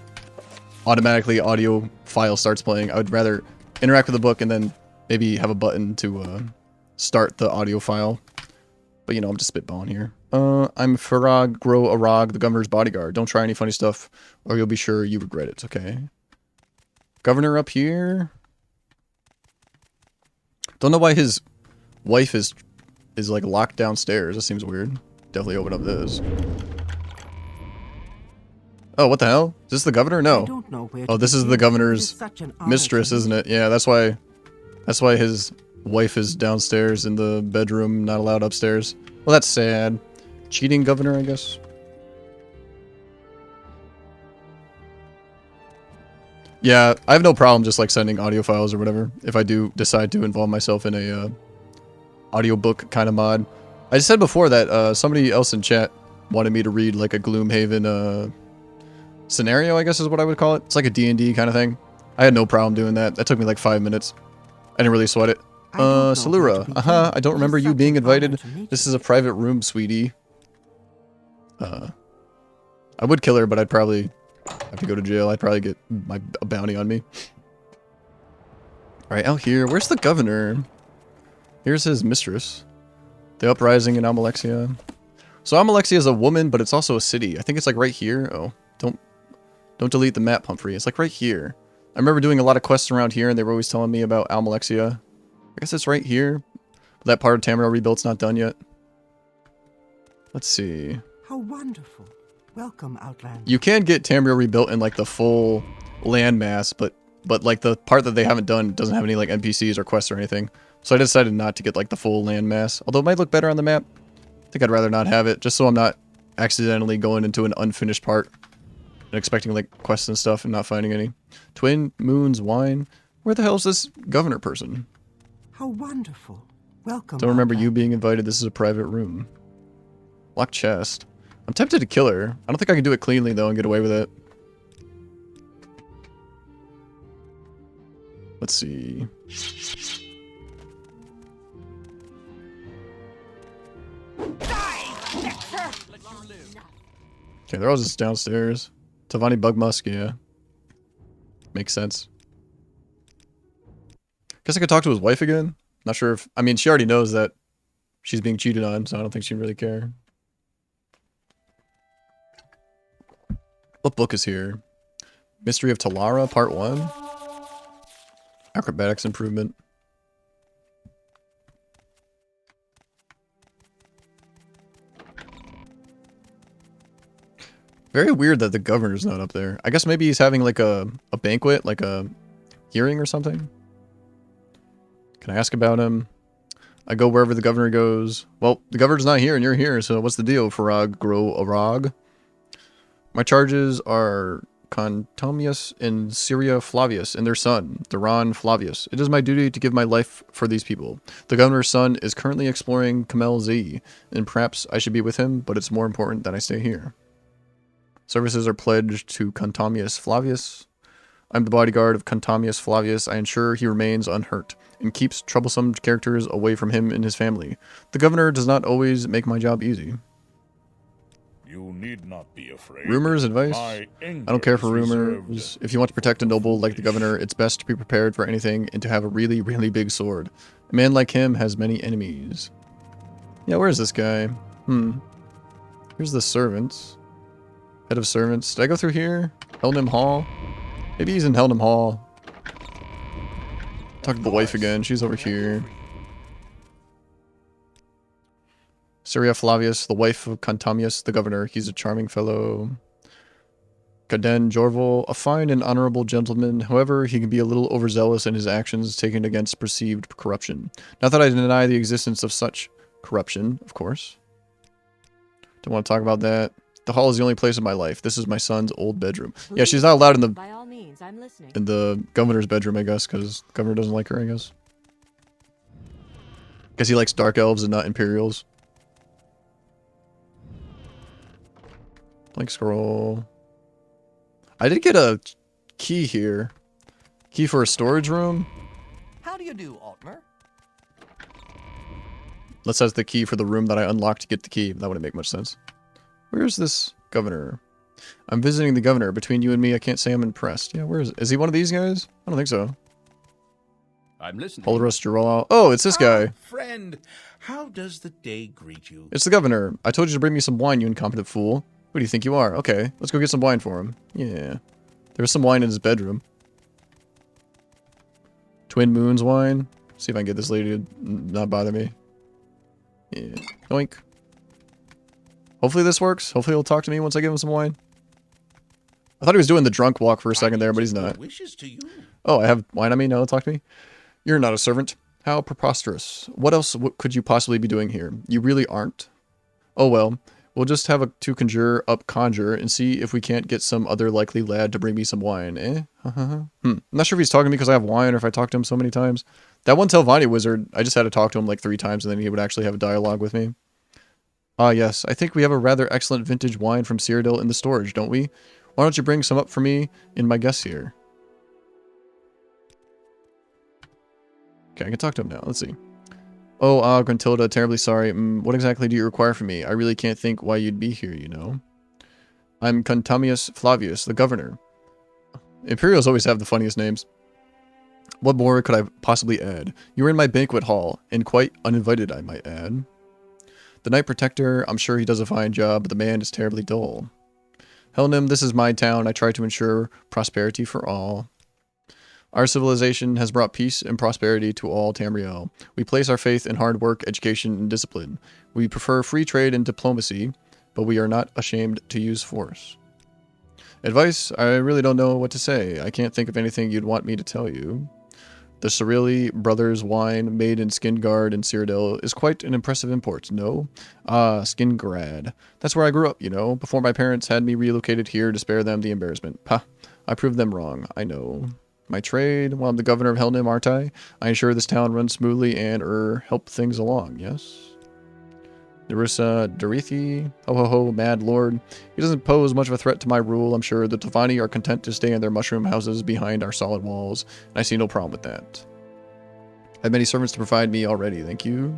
Speaker 1: Automatically audio file starts playing. I would rather interact with the book and then maybe have a button to start the audio file. But, you know, I'm just spitballing here. I'm Farag Grow Arag, the governor's bodyguard. Don't try any funny stuff, or you'll be sure you regret it, okay? Governor up here. Don't know why his wife is like locked downstairs. That seems weird. Definitely open up this. Oh, what the hell? Is this the governor? No.
Speaker 3: I don't know where
Speaker 1: Oh,
Speaker 3: to
Speaker 1: this is
Speaker 3: begin.
Speaker 1: the
Speaker 3: It
Speaker 1: governor's
Speaker 3: such an honor
Speaker 1: mistress,
Speaker 3: to me.
Speaker 1: isn't it? Yeah, that's why his wife is downstairs in the bedroom, not allowed upstairs. Well, that's sad. Cheating governor, I guess. Yeah, I have no problem just like sending audio files or whatever if I do decide to involve myself in a audiobook kind of mod. I just said before that somebody else in chat wanted me to read like a Gloomhaven scenario, I guess is what I would call it. It's like a D&D kind of thing. I had no problem doing that. That took me like 5 minutes. I didn't really sweat it.
Speaker 3: I don't know where
Speaker 1: Salura.
Speaker 3: to begin.
Speaker 1: I don't
Speaker 3: It
Speaker 1: remember
Speaker 3: is
Speaker 1: you
Speaker 3: such
Speaker 1: being
Speaker 3: an honor
Speaker 1: invited.
Speaker 3: to meet
Speaker 1: This
Speaker 3: you.
Speaker 1: is a private room, sweetie. I would kill her, but I'd probably have to go to jail. I'd probably get a bounty on me. Alright, out here. Where's the governor? Here's his mistress. The uprising in Almalexia. So Almalexia is a woman, but it's also a city. I think it's like right here. Oh, don't delete the map, Humfrey. It's like right here. I remember doing a lot of quests around here, and they were always telling me about Almalexia. I guess it's right here. But that part of Tamriel rebuilt's not done yet. Let's see.
Speaker 3: How wonderful. Welcome, Outlander.
Speaker 1: You can get Tamriel rebuilt in like the full landmass, but like the part that they haven't done doesn't have any like NPCs or quests or anything. So I decided not to get like the full landmass. Although it might look better on the map. I think I'd rather not have it, just so I'm not accidentally going into an unfinished part and expecting like quests and stuff and not finding any. Twin Moons Wine. Where the hell is this governor person?
Speaker 3: How wonderful. Welcome.
Speaker 1: Don't remember you
Speaker 3: Outlander.
Speaker 1: being invited. This is a private room. Locked chest. I'm tempted to kill her. I don't think I can do it cleanly though and get away with it. Let's see. Okay, they're all just downstairs. Talvani Bugmusk, yeah. Makes sense. Guess I could talk to his wife again. Not sure if... I mean, she already knows that she's being cheated on, so I don't think she'd really care. What book is here? Mystery of Talara, Part 1? Acrobatics Improvement. Very weird that the governor's not up there. I guess maybe he's having like a banquet, like a hearing or something. Can I ask about him? I go wherever the governor goes. Well, the governor's not here and you're here, so what's the deal, Farag Grow Arag? My charges are Contamius and Syria Flavius and their son, Duran Flavius. It is my duty to give my life for these people. The governor's son is currently exploring Kamel Z, and perhaps I should be with him, but it's more important that I stay here. Services are pledged to Contamius Flavius. I'm the bodyguard of Contamius Flavius. I ensure he remains unhurt and keeps troublesome characters away from him and his family. The governor does not always make my job easy.
Speaker 2: You need not be afraid.
Speaker 1: Rumors, advice?
Speaker 2: My
Speaker 1: I don't care for
Speaker 2: anger is
Speaker 1: rumors.
Speaker 2: reserved
Speaker 1: If you want to protect a noble like the governor, it's best to be prepared for anything and to have a really, really big sword. A man like him has many enemies. Yeah, where is this guy? Here's the servants. Head of servants. Did I go through here? Helnham Hall? Maybe he's in Helnham Hall. Talk to the wife again. She's over here. Syria Flavius, the wife of Cantamius, the governor. He's a charming fellow. Caden Jorval, a fine and honorable gentleman. However, he can be a little overzealous in his actions taken against perceived corruption. Not that I deny the existence of such corruption, of course. Don't want to talk about that. The hall is the only place in my life. This is my son's old bedroom. Yeah, she's not allowed in the
Speaker 6: By all means, I'm listening.
Speaker 1: governor's bedroom, I guess, because the governor doesn't like her, I guess. Guess he likes dark elves and not Imperials. Blank scroll. I did get a key here. Key for a storage room.
Speaker 3: How do you do, Altmer?
Speaker 1: Let's has the key for the room that I unlocked to get the key. That wouldn't make much sense. Where's this governor? I'm visiting the governor. Between you and me, I can't say I'm impressed. Yeah, where is it? Is he one of these guys? I don't think so.
Speaker 4: I'm listening.
Speaker 1: Poldarus Gerala. Oh, it's this guy.
Speaker 2: Friend, how does the day greet you?
Speaker 1: It's the governor. I told you to bring me some wine, you incompetent fool. Who do you think you are? Okay, let's go get some wine for him. Yeah. There's some wine in his bedroom. Twin Moons wine. See if I can get this lady to not bother me. Yeah. Oink. Hopefully this works. Hopefully he'll talk to me once I give him some wine. I thought he was doing the drunk walk for a second there, but he's not.
Speaker 2: Wishes to you.
Speaker 1: Oh, I have wine on me? No, talk to me. You're not a servant. How preposterous. What else could you possibly be doing here? You really aren't. Oh well. We'll just have to conjure and see if we can't get some other likely lad to bring me some wine, eh? I'm not sure if he's talking to me because I have wine or if I talk to him so many times. That one Talvani wizard, I just had to talk to him like 3 times and then he would actually have a dialogue with me. Ah, yes. I think we have a rather excellent vintage wine from Cyrodiil in the storage, don't we? Why don't you bring some up for me and my guests here? Okay, I can talk to him now. Let's see. Oh, Gruntilda, terribly sorry. What exactly do you require from me? I really can't think why you'd be here, you know. I'm Cantamius Flavius, the governor. Imperials always have the funniest names. What more could I possibly add? You were in my banquet hall, and quite uninvited, I might add. The Knight Protector, I'm sure he does a fine job, but the man is terribly dull. Helnim, this is my town. I try to ensure prosperity for all. Our civilization has brought peace and prosperity to all Tamriel. We place our faith in hard work, education, and discipline. We prefer free trade and diplomacy, but we are not ashamed to use force. Advice? I really don't know what to say. I can't think of anything you'd want me to tell you. The Cyrilli brothers' wine, made in Skingard and Cyrodiil, is quite an impressive import, no? Ah, Skingrad. That's where I grew up, you know, before my parents had me relocated here to spare them the embarrassment. Pah, I proved them wrong, I know. My trade? Well, I'm the governor of Helnim, aren't I? I ensure this town runs smoothly and, help things along, yes? Nerissa Dorithi, ho ho ho, mad lord. He doesn't pose much of a threat to my rule, I'm sure. The Talvani are content to stay in their mushroom houses behind our solid walls, and I see no problem with that. I have many servants to provide me already, thank you.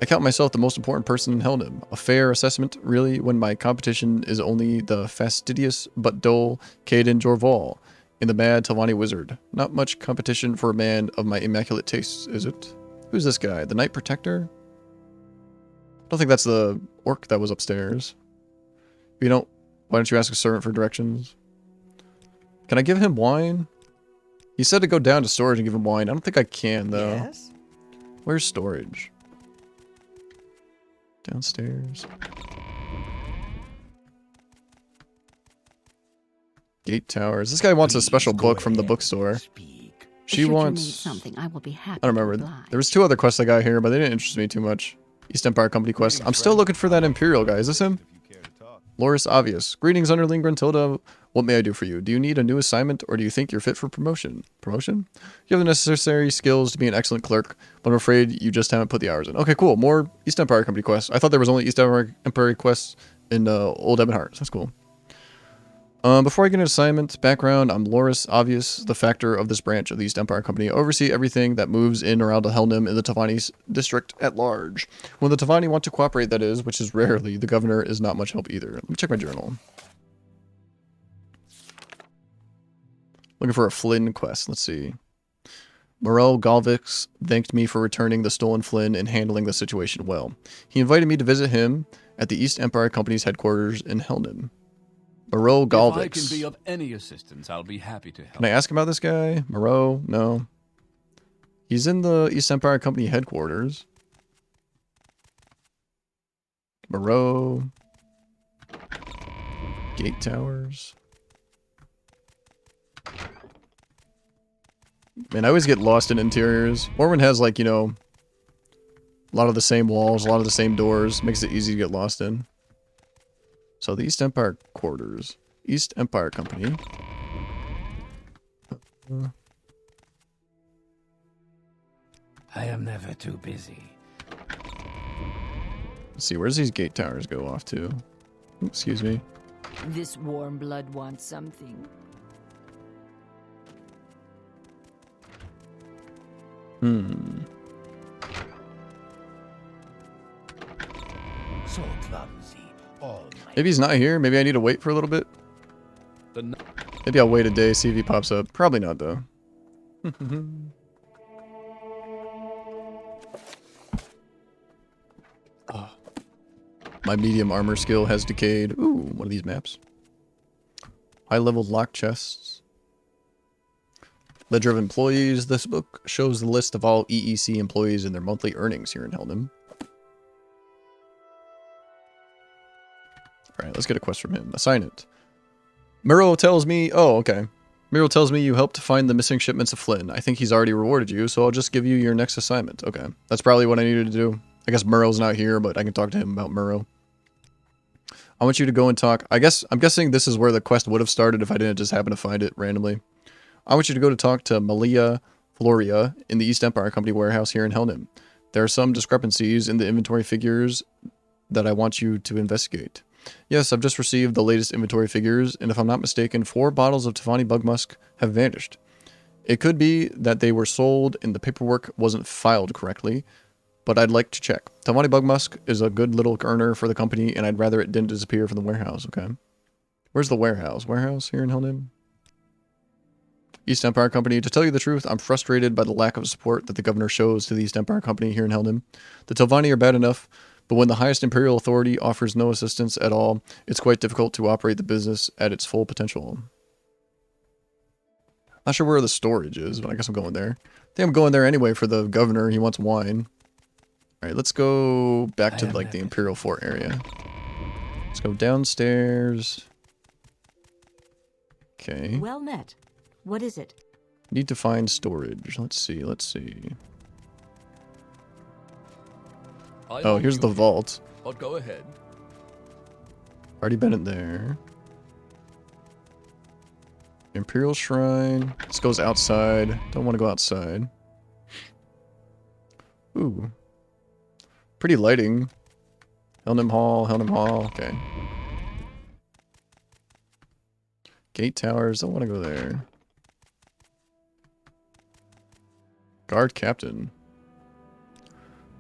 Speaker 1: I count myself the most important person in Helnim. A fair assessment, really, when my competition is only the fastidious but dull Caden Jorval and the mad Talvani wizard. Not much competition for a man of my immaculate tastes, is it? Who's this guy? The Knight Protector? I don't think that's the orc that was upstairs. If you don't, why don't you ask a servant for directions? Can I give him wine? He said to go down to storage and give him wine. I don't think I can, though.
Speaker 3: Yes?
Speaker 1: Where's storage? Downstairs. Gate Towers. This guy wants a special book from the bookstore. She
Speaker 5: Should
Speaker 1: wants...
Speaker 5: you need something, I will be happy
Speaker 1: I don't
Speaker 5: to
Speaker 1: remember.
Speaker 5: oblige.
Speaker 1: There was 2 other quests I got here, but they didn't interest me too much. East Empire Company quest. I'm still looking for that Imperial guy. Is this him? Loris Obvious. Greetings, Underling Gruntilda. What may I do for you? Do you need a new assignment, or do you think you're fit for promotion? Promotion? You have the necessary skills to be an excellent clerk, but I'm afraid you just haven't put the hours in. Okay, cool. More East Empire Company quests. I thought there was only East Empire quests in Old Ebonheart. That's cool. Before I get an assignment, background, I'm Loris Obvious, the factor of this branch of the East Empire Company. I oversee everything that moves in or out of Helnim in the Talvani district at large. When the Talvani want to cooperate, that is, which is rarely, the governor is not much help either. Let me check my journal. Looking for a Flynn quest. Let's see. Morel Galvix thanked me for returning the stolen Flynn and handling the situation well. He invited me to visit him at the East Empire Company's headquarters in Helnim. Moreau Galvix.
Speaker 4: If I can be of any assistance, I'll be happy to help.
Speaker 1: Can I ask about this guy? Moreau? No. He's in the East Empire Company headquarters. Moreau. Gate towers. Man, I always get lost in interiors. Morrowind has, like, you know, a lot of the same walls, a lot of the same doors. Makes it easy to get lost in. So the East Empire quarters. East Empire Company.
Speaker 7: I am never too busy.
Speaker 1: Let's see, where's these gate towers go off to? Ooh, excuse me.
Speaker 5: This warm blood wants something.
Speaker 9: So clumsy. All my
Speaker 1: Maybe he's not here. Maybe I need to wait for a little bit. Maybe I'll wait a day, see if he pops up. Probably not, though. Oh. My medium armor skill has decayed. Ooh, one of these maps. High-level lock chests. Ledger of employees. This book shows the list of all EEC employees and their monthly earnings here in Helnham. Alright, let's get a quest from him. Assign it. Miro tells me... Oh, okay. Miro tells me you helped find the missing shipments of Flynn. I think he's already rewarded you, so I'll just give you your next assignment. Okay. That's probably what I needed to do. I guess Muro's not here, but I can talk to him about Muro. I want you to go and talk... I'm guessing this is where the quest would have started if I didn't just happen to find it randomly. I want you to go to talk to Malia Floria in the East Empire Company warehouse here in Helnham. There are some discrepancies in the inventory figures that I want you to investigate. Yes, I've just received the latest inventory figures, and if I'm not mistaken, 4 bottles of Talvani bug musk have vanished. It could be that they were sold and the paperwork wasn't filed correctly, but I'd like to check. Talvani bug musk is a good little earner for the company, and I'd rather it didn't disappear from the warehouse, okay? Where's the warehouse? Warehouse here in Helnham? East Empire Company. To tell you the truth, I'm frustrated by the lack of support that the governor shows to the East Empire Company here in Helnham. The Talvani are bad enough, but when the highest imperial authority offers no assistance at all, it's quite difficult to operate the business at its full potential. Not sure where the storage is, but I guess I'm going there. I think I'm going there anyway for the governor. He wants wine. Alright, let's go back to like the Imperial Fort area. Let's go downstairs. Okay.
Speaker 6: Well met. What is it?
Speaker 1: Need to find storage. Let's see, let's see. Oh, here's the vault.
Speaker 4: But go ahead.
Speaker 1: Already been in there. Imperial Shrine. This goes outside. Don't want to go outside. Ooh. Pretty lighting. Helnham Hall, Helnham Hall. Okay. Gate towers. Don't want to go there. Guard Captain.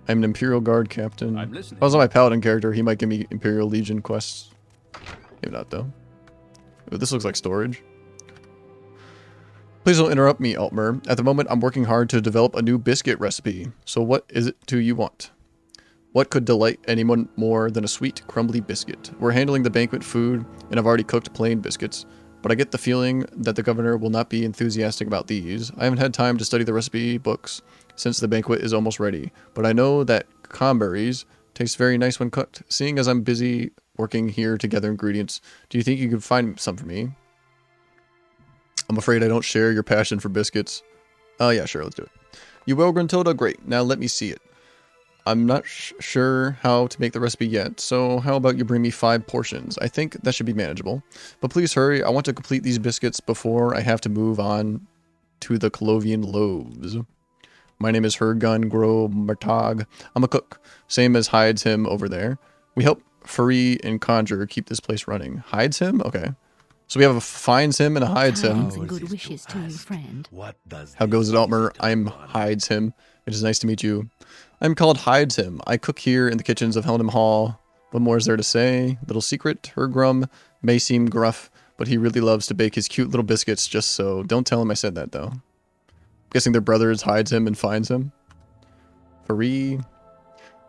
Speaker 1: I'm an Imperial Guard Captain.
Speaker 4: I'm listening.
Speaker 1: If I was on my Paladin character, he might give me Imperial Legion quests. Maybe not, though. Ooh, this looks like storage. Please don't interrupt me, Altmer. At the moment, I'm working hard to develop a new biscuit recipe. So what is it do you want? What could delight anyone more than a sweet, crumbly biscuit? We're handling the banquet food, and I've already cooked plain biscuits. But I get the feeling that the governor will not be enthusiastic about these. I haven't had time to study the recipe books since the banquet is almost ready. But I know that cranberries taste very nice when cooked. Seeing as I'm busy working here to gather ingredients, do you think you could find some for me? I'm afraid I don't share your passion for biscuits. Oh yeah, sure, let's do it. You will, Gruntilda? Great. Now let me see it. I'm not sure how to make the recipe yet, so how about you bring me 5 portions? I think that should be manageable. But please hurry, I want to complete these biscuits before I have to move on to the Colovian loaves. My name is Hergun Gro Martag. I'm a cook, same as Hides him over there. We help Furry and Conjure keep this place running. Hides him? Okay. So we have a finds him and a hides him.
Speaker 5: Kinds and good wishes to you, friend.
Speaker 9: What does
Speaker 1: How goes it, Altmer? I'm Hides him. It is nice to meet you. I'm called Hides him. I cook here in the kitchens of Helnham Hall. What more is there to say? Little secret, Hergrum may seem gruff, but he really loves to bake his cute little biscuits just so. Don't tell him I said that, though. I'm guessing their brothers hides him and finds him. Free.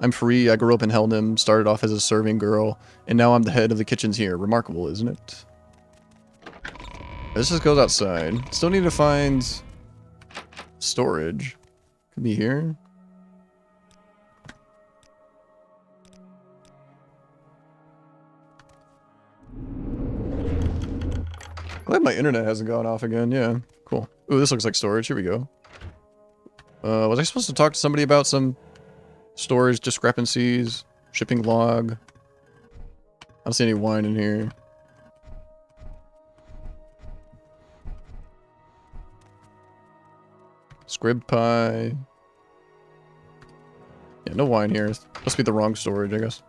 Speaker 1: I'm free. I grew up in Helnham, started off as a serving girl, and now I'm the head of the kitchens here. Remarkable, isn't it? This just goes outside. Still need to find storage. Could be here. Glad my internet hasn't gone off again. Yeah, cool. Ooh, this looks like storage. Here we go. Was I supposed to talk to somebody about some storage discrepancies? Shipping log. I don't see any wine in here. Scrib pie. Yeah, no wine here. Must be the wrong storage, I guess.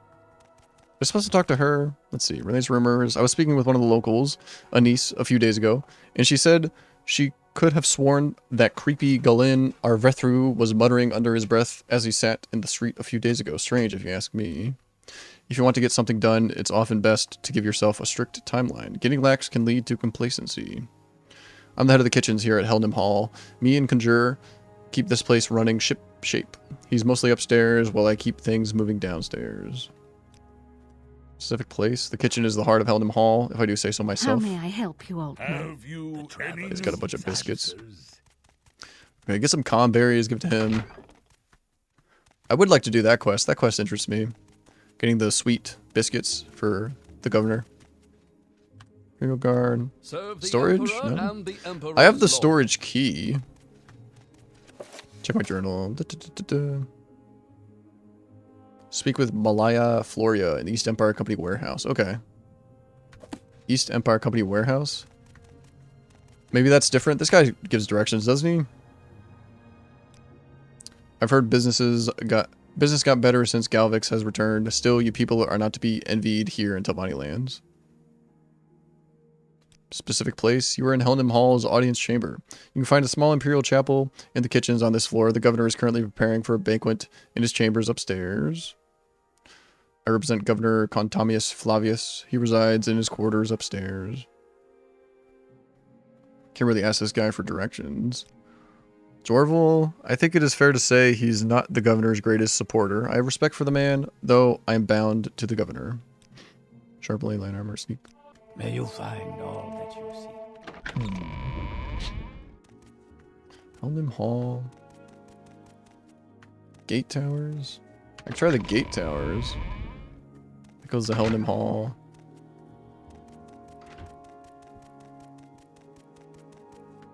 Speaker 1: I'm supposed to talk to her. Let's see. Renee's rumors. I was speaking with one of the locals, Anise, a few days ago, and she said she could have sworn that creepy Galin Arvethru was muttering under his breath as he sat in the street a few days ago. Strange, if you ask me. If you want to get something done, it's often best to give yourself a strict timeline. Getting lax can lead to complacency. I'm the head of the kitchens here at Helnham Hall. Me and Conjure keep this place running ship shape. He's mostly upstairs while I keep things moving downstairs. Specific place. The kitchen is the heart of Helnham Hall, if I do say so myself.
Speaker 6: How may I help you, old man?
Speaker 2: Have you any
Speaker 1: He's got a bunch of biscuits. Okay, get some calm berries, give it to him. I would like to do that quest. That quest interests me. Getting the sweet biscuits for the governor. Imperial Guard. Storage? No. I have the storage key. Check my journal. Speak with Malaya Floria in the East Empire Company warehouse. Okay. East Empire Company warehouse? Maybe that's different. This guy gives directions, doesn't he? I've heard business got better since Galvix has returned. Still, you people are not to be envied here in Talvani lands. Specific place. You are in Helnham Hall's audience chamber. You can find a small imperial chapel in the kitchens on this floor. The governor is currently preparing for a banquet in his chambers upstairs. I represent Governor Contamius Flavius. He resides in his quarters upstairs. Can't really ask this guy for directions. Jorval, I think it is fair to say he's not the governor's greatest supporter. I have respect for the man, though I am bound to the governor. Sharp blade, light armor, sneak.
Speaker 7: May you find all that you seek.
Speaker 1: Helnham Hall. Gate towers. I can try the gate towers. That goes to Helnham Hall.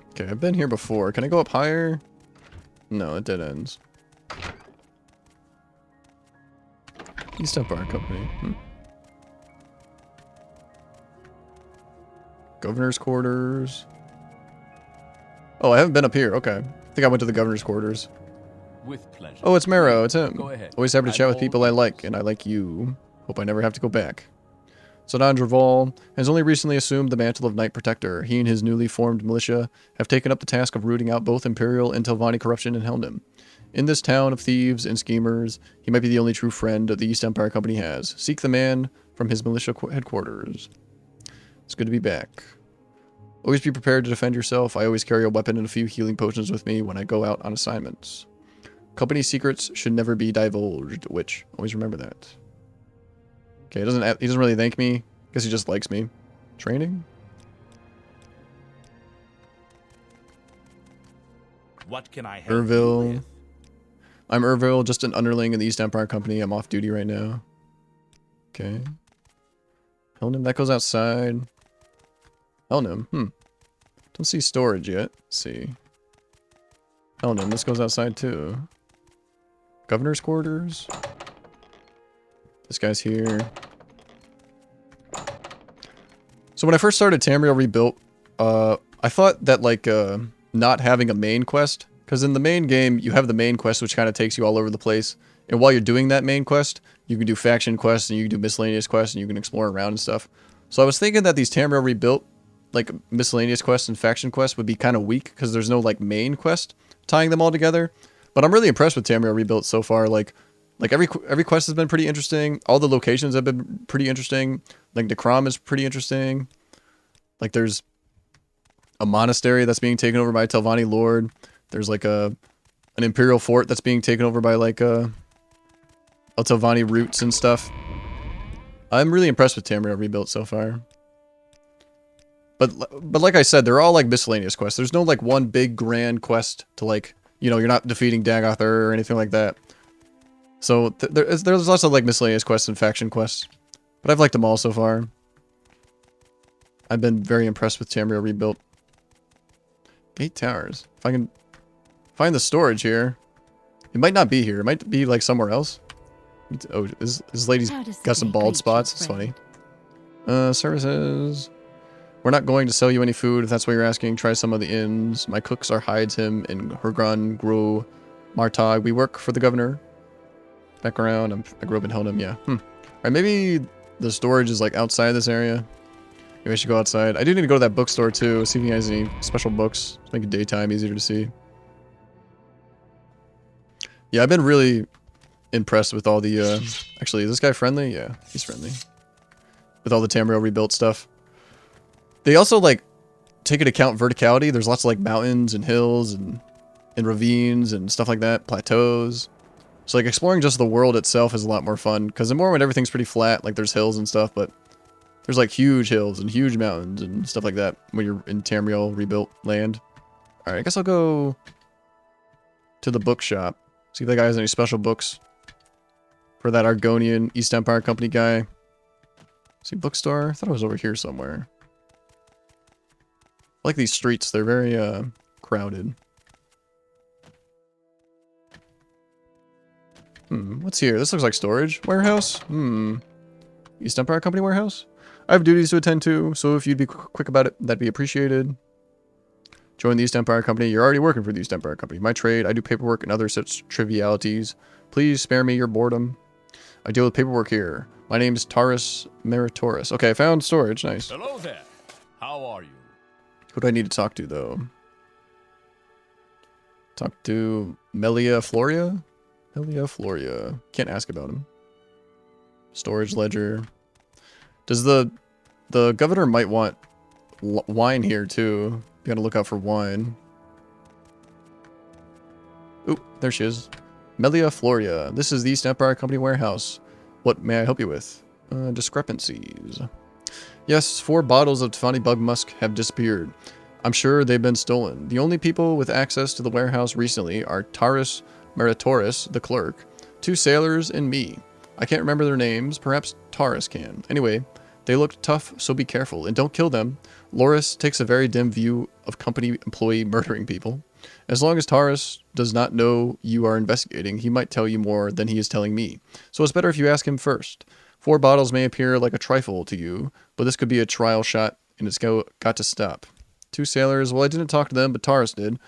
Speaker 1: Okay, I've been here before. Can I go up higher? No, it dead ends. East Empire Company. Governor's quarters. Oh, I haven't been up here. Okay. I think I went to the governor's quarters.
Speaker 4: With pleasure.
Speaker 1: Oh, it's Marrow. It's him.
Speaker 4: Go ahead.
Speaker 1: Always happy to chat with people I like, and I like you. Hope I never have to go back. Sodan Draval has only recently assumed the mantle of Knight Protector. He and his newly formed militia have taken up the task of rooting out both Imperial and Talvani corruption in Helnham. In this town of thieves and schemers, he might be the only true friend the East Empire Company has. Seek the man from his militia headquarters. It's good to be back. Always be prepared to defend yourself. I always carry a weapon and a few healing potions with me when I go out on assignments. Company secrets should never be divulged, which, always remember that. Okay, he doesn't really thank me. Guess he just likes me. Training?
Speaker 2: What can I help you
Speaker 1: Urville.
Speaker 2: with?
Speaker 1: I'm Urville, just an underling in the East Empire Company. I'm off duty right now. Okay. Helnham, that goes outside. Helnham, Don't see storage yet. Let's see. Helnham, this goes outside too. Governor's quarters. This guy's here. So when I first started Tamriel Rebuilt, I thought that like not having a main quest, because in the main game you have the main quest which kind of takes you all over the place, and while you're doing that main quest, you can do faction quests and you can do miscellaneous quests and you can explore around and stuff. So I was thinking that these Tamriel Rebuilt like miscellaneous quests and faction quests would be kind of weak because there's no like main quest tying them all together. But I'm really impressed with Tamriel Rebuilt so far. Like every quest has been pretty interesting. All the locations have been pretty interesting. Like Necrom is pretty interesting. Like there's a monastery that's being taken over by a Talvani lord. There's like an imperial fort that's being taken over by like a Talvani roots and stuff. I'm really impressed with Tamriel Rebuilt so far. But like I said, they're all like miscellaneous quests. There's no like one big grand quest to like, you know, you're not defeating Dagoth or anything like that. So there's lots of like miscellaneous quests and faction quests. But I've liked them all so far. I've been very impressed with Tamriel rebuilt. Gate towers. If I can find the storage here. It might not be here. It might be like somewhere else. Oh, this lady's got some bald spots. It's funny. Services. We're not going to sell you any food if that's what you're asking. Try some of the inns. My cooks are hides him and Hergrun, Gro, Martag. We work for the governor. Back around. I grew up in Helnum, yeah. Alright, maybe the storage is like outside this area. Maybe I should go outside. I do need to go to that bookstore too. See if he has any special books. Make it daytime easier to see. Yeah, I've been really impressed with all the, actually, is this guy friendly? Yeah, he's friendly. With all the Tamriel rebuilt stuff. They also, like, take into account verticality. There's lots of, like, mountains and hills and ravines and stuff like that. Plateaus. So, like, exploring just the world itself is a lot more fun. Because in Morrowind, everything's pretty flat. Like, there's hills and stuff, but there's, like, huge hills and huge mountains and stuff like that when you're in Tamriel rebuilt land. Alright, I guess I'll go to the bookshop. See if that guy has any special books for that Argonian East Empire Company guy. See, bookstore? I thought it was over here somewhere. I like these streets. They're very, crowded. What's here? This looks like storage. Warehouse? East Empire Company warehouse? I have duties to attend to, so if you'd be quick about it, that'd be appreciated. Join the East Empire Company. You're already working for the East Empire Company. My trade, I do paperwork and other such trivialities. Please spare me your boredom. I deal with paperwork here. My name's Taurus Meritorius. Okay, I found storage. Nice.
Speaker 4: Hello there. How are you?
Speaker 1: Who do I need to talk to, though? Talk to Melia Floria? Melia Floria. Can't ask about him. Storage ledger. Does the governor might want wine here, too. You gotta look out for wine. Oop, there she is. Melia Floria. This is the East Empire Company warehouse. What may I help you with? Discrepancies. Yes, 4 bottles of Talvani bug musk have disappeared. I'm sure they've been stolen. The only people with access to the warehouse recently are Taurus Meritorius, the clerk, 2 sailors, and me. I can't remember their names. Perhaps Taurus can. Anyway, they look tough, so be careful. And don't kill them. Loris takes a very dim view of company employee murdering people. As long as Taurus does not know you are investigating, he might tell you more than he is telling me. So it's better if you ask him first. 4 bottles may appear like a trifle to you, but this could be a trial shot, and it's got to stop. 2 sailors, well, I didn't talk to them, but Taurus did.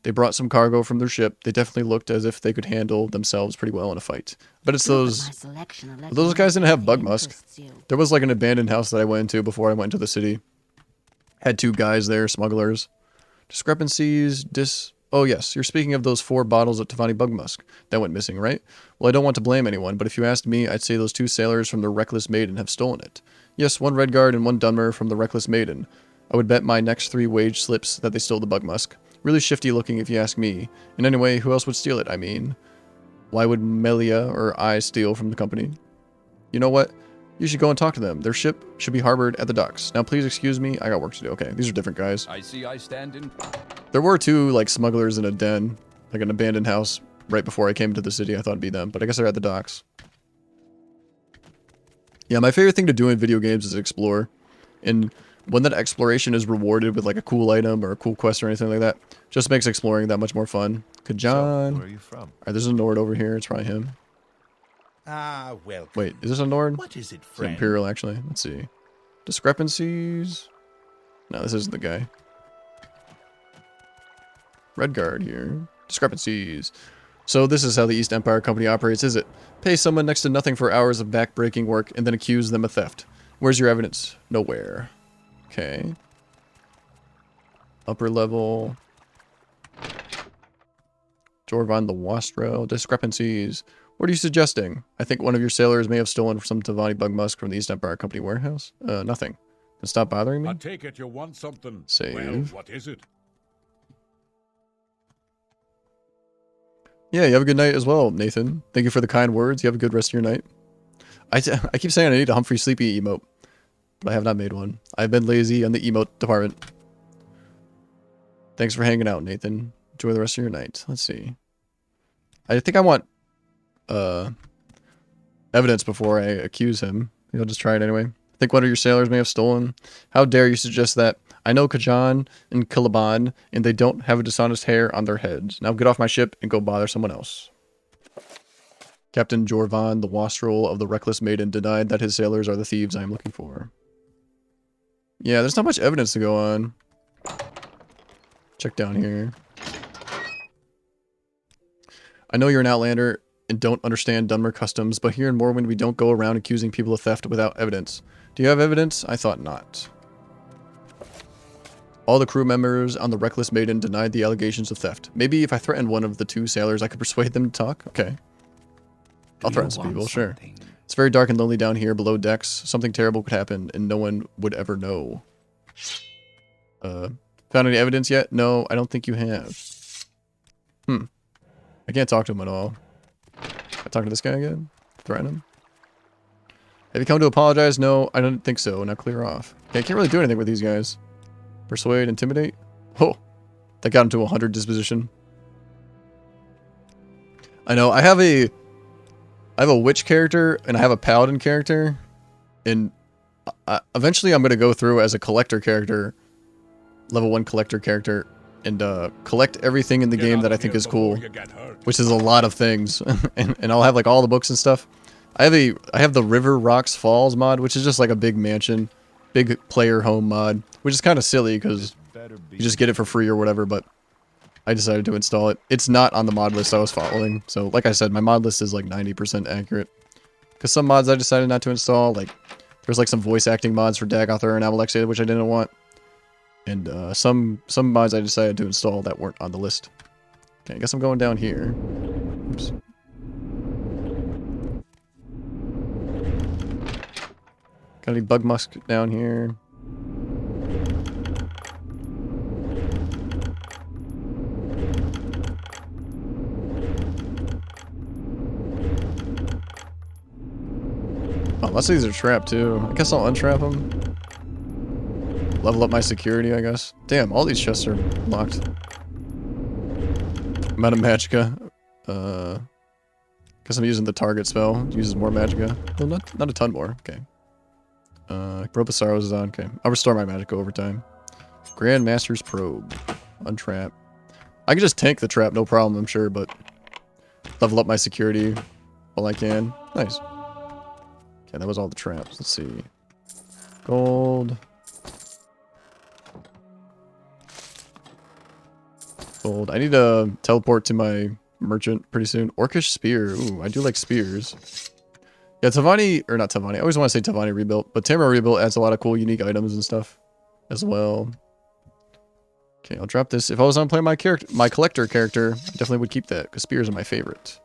Speaker 1: They brought some cargo from their ship. They definitely looked as if they could handle themselves pretty well in a fight. But it's those guys didn't have bug musk. There was like an abandoned house that I went into before I went into the city. Had 2 guys there, smugglers. Discrepancies, oh yes, you're speaking of those 4 bottles of Talvani bug musk that went missing, right? Well, I don't want to blame anyone, but if you asked me, I'd say those 2 sailors from the Reckless Maiden have stolen it. Yes, 1 Redguard and 1 Dunmer from the Reckless Maiden. I would bet my next 3 wage slips that they stole the bug musk. Really shifty looking if you ask me. And anyway, who else would steal it, I mean? Why would Melia or I steal from the company? You know what? You should go and talk to them. Their ship should be harbored at the docks. Now please excuse me, I got work to do. Okay, these are different guys.
Speaker 4: I see I stand in.
Speaker 1: There were 2, like, smugglers in a den. Like an abandoned house right before I came to the city. I thought it'd be them, but I guess they're at the docks. Yeah, my favorite thing to do in video games is explore. And when that exploration is rewarded with, like, a cool item or a cool quest or anything like that, just makes exploring that much more fun. Good John.
Speaker 8: So, where are you from?
Speaker 1: Alright, there's a Nord over here. It's probably him.
Speaker 2: Ah, welcome.
Speaker 1: Wait, is this a Nord?
Speaker 2: What is it,
Speaker 1: It's
Speaker 2: friend?
Speaker 1: Imperial, actually. Let's see. Discrepancies. No, this isn't the guy. Redguard here. Discrepancies. So this is how the East Empire Company operates, is it? Pay someone next to nothing for hours of back-breaking work and then accuse them of theft. Where's your evidence? Nowhere. Okay. Upper level. Jorvan the Wastrel. Discrepancies. What are you suggesting? I think one of your sailors may have stolen some Talvani bug musk from the East Empire Company warehouse. Nothing. Then stop bothering me.
Speaker 10: I take it you want something.
Speaker 1: Save.
Speaker 10: Well, what is it?
Speaker 1: Yeah, you have a good night as well, Nathan. Thank you for the kind words. You have a good rest of your night. I keep saying I need a Humfrey Sleepy emote, but I have not made one. I've been lazy on the emote department. Thanks for hanging out, Nathan. Enjoy the rest of your night. Let's see. I think I want evidence before I accuse him. I'll just try it anyway. think one of your sailors may have stolen. How dare you suggest that? I know Kajan and Kilaban, and they don't have a dishonest hair on their heads. Now get off my ship and go bother someone else. Captain Jorvan, the wastrel of the Reckless Maiden, denied that his sailors are the thieves I am looking for. Yeah, there's not much evidence to go on. Check down here. I know you're an outlander and don't understand Dunmer customs, but here in Morrowind we don't go around accusing people of theft without evidence. Do you have evidence? I thought not. All the crew members on the Reckless Maiden denied the allegations of theft. Maybe if I threatened one of the two sailors, I could persuade them to talk? Okay. I'll threaten some people, sure. It's very dark and lonely down here below decks. Something terrible could happen, and no one would ever know. Found any evidence yet? No, I don't think you have. I can't talk to him at all. I talk to this guy again? Threaten him? Have you come to apologize? No, I don't think so. Now clear off. Okay, I can't really do anything with these guys. Persuade, intimidate? Oh, that got him to 100 disposition. I know, I have a witch character, and I have a paladin character, and eventually I'm going to go through as a collector character, level 1 collector character, and collect everything in the game that I think is cool, which is a lot of things, and I'll have like all the books and stuff. I have the River Rocks Falls mod, which is just like a big mansion, big player home mod, which is kind of silly because you just get it for free or whatever, but I decided to install it. It's not on the mod list I was following, so like I said, my mod list is like 90% accurate. Because some mods I decided not to install, like there's like some voice acting mods for Dagothar and Amalexia, which I didn't want. And some mods I decided to install that weren't on the list. Okay, I guess I'm going down here. Oops. Got any bug musk down here? Oh, lots of these are trapped too. I guess I'll untrap them. Level up my security, I guess. Damn, all these chests are locked. I'm out of magicka. Guess I'm using the target spell. It uses more magicka. Well, not a ton more. Okay. Rope of Sorrows is on. Okay. I'll restore my magicka over time. Grand Master's Probe. Untrap. I can just tank the trap, no problem, I'm sure, but level up my security while I can. Nice. Okay, that was all the traps. Let's see. Gold. Gold. I need to teleport to my merchant pretty soon. Orcish Spear. Ooh, I do like spears. Yeah, Talvani, or not Talvani. I always want to say Talvani Rebuilt, but Tamara Rebuilt adds a lot of cool, unique items and stuff as well. Okay, I'll drop this. If I was on playing my collector character, I definitely would keep that, because spears are my favorite.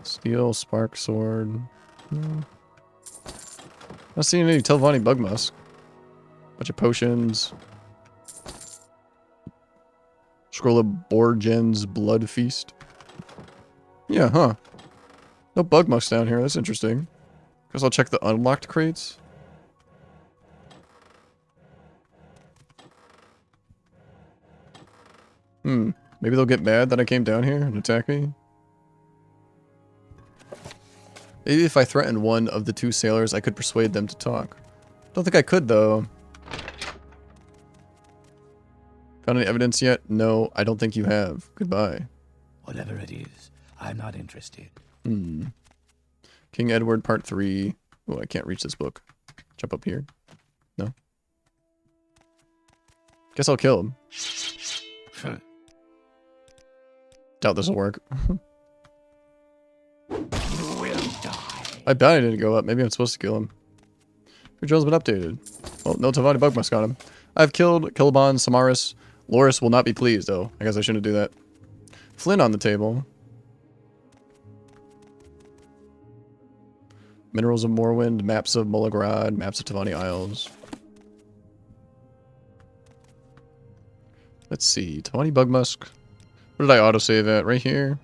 Speaker 1: Steel, Spark, Sword. Not seeing any Talvani Bug Musk. Bunch of potions. Scroll of Borgen's Blood Feast. Yeah, huh. No bug musk down here. That's interesting. Guess I'll check the unlocked crates. Maybe they'll get mad that I came down here and attack me. Maybe if I threatened one of the two sailors, I could persuade them to talk. Don't think I could, though. Found any evidence yet? No, I don't think you have. Goodbye.
Speaker 9: Whatever it is, I'm not interested.
Speaker 1: King Edward Part 3. Oh, I can't reach this book. Jump up here. No. Guess I'll kill him. Doubt this will work. I bet I didn't go up. Maybe I'm supposed to kill him. Control's been updated. Well, no Talvani Bug Musk on him. I've killed Kilaban, Samaris. Loris will not be pleased, though. I guess I shouldn't do that. Flint on the table. Minerals of Morrowind, maps of Molagrad, maps of Talvani Isles. Let's see. Talvani Bug Musk. What did I autosave at? Right here?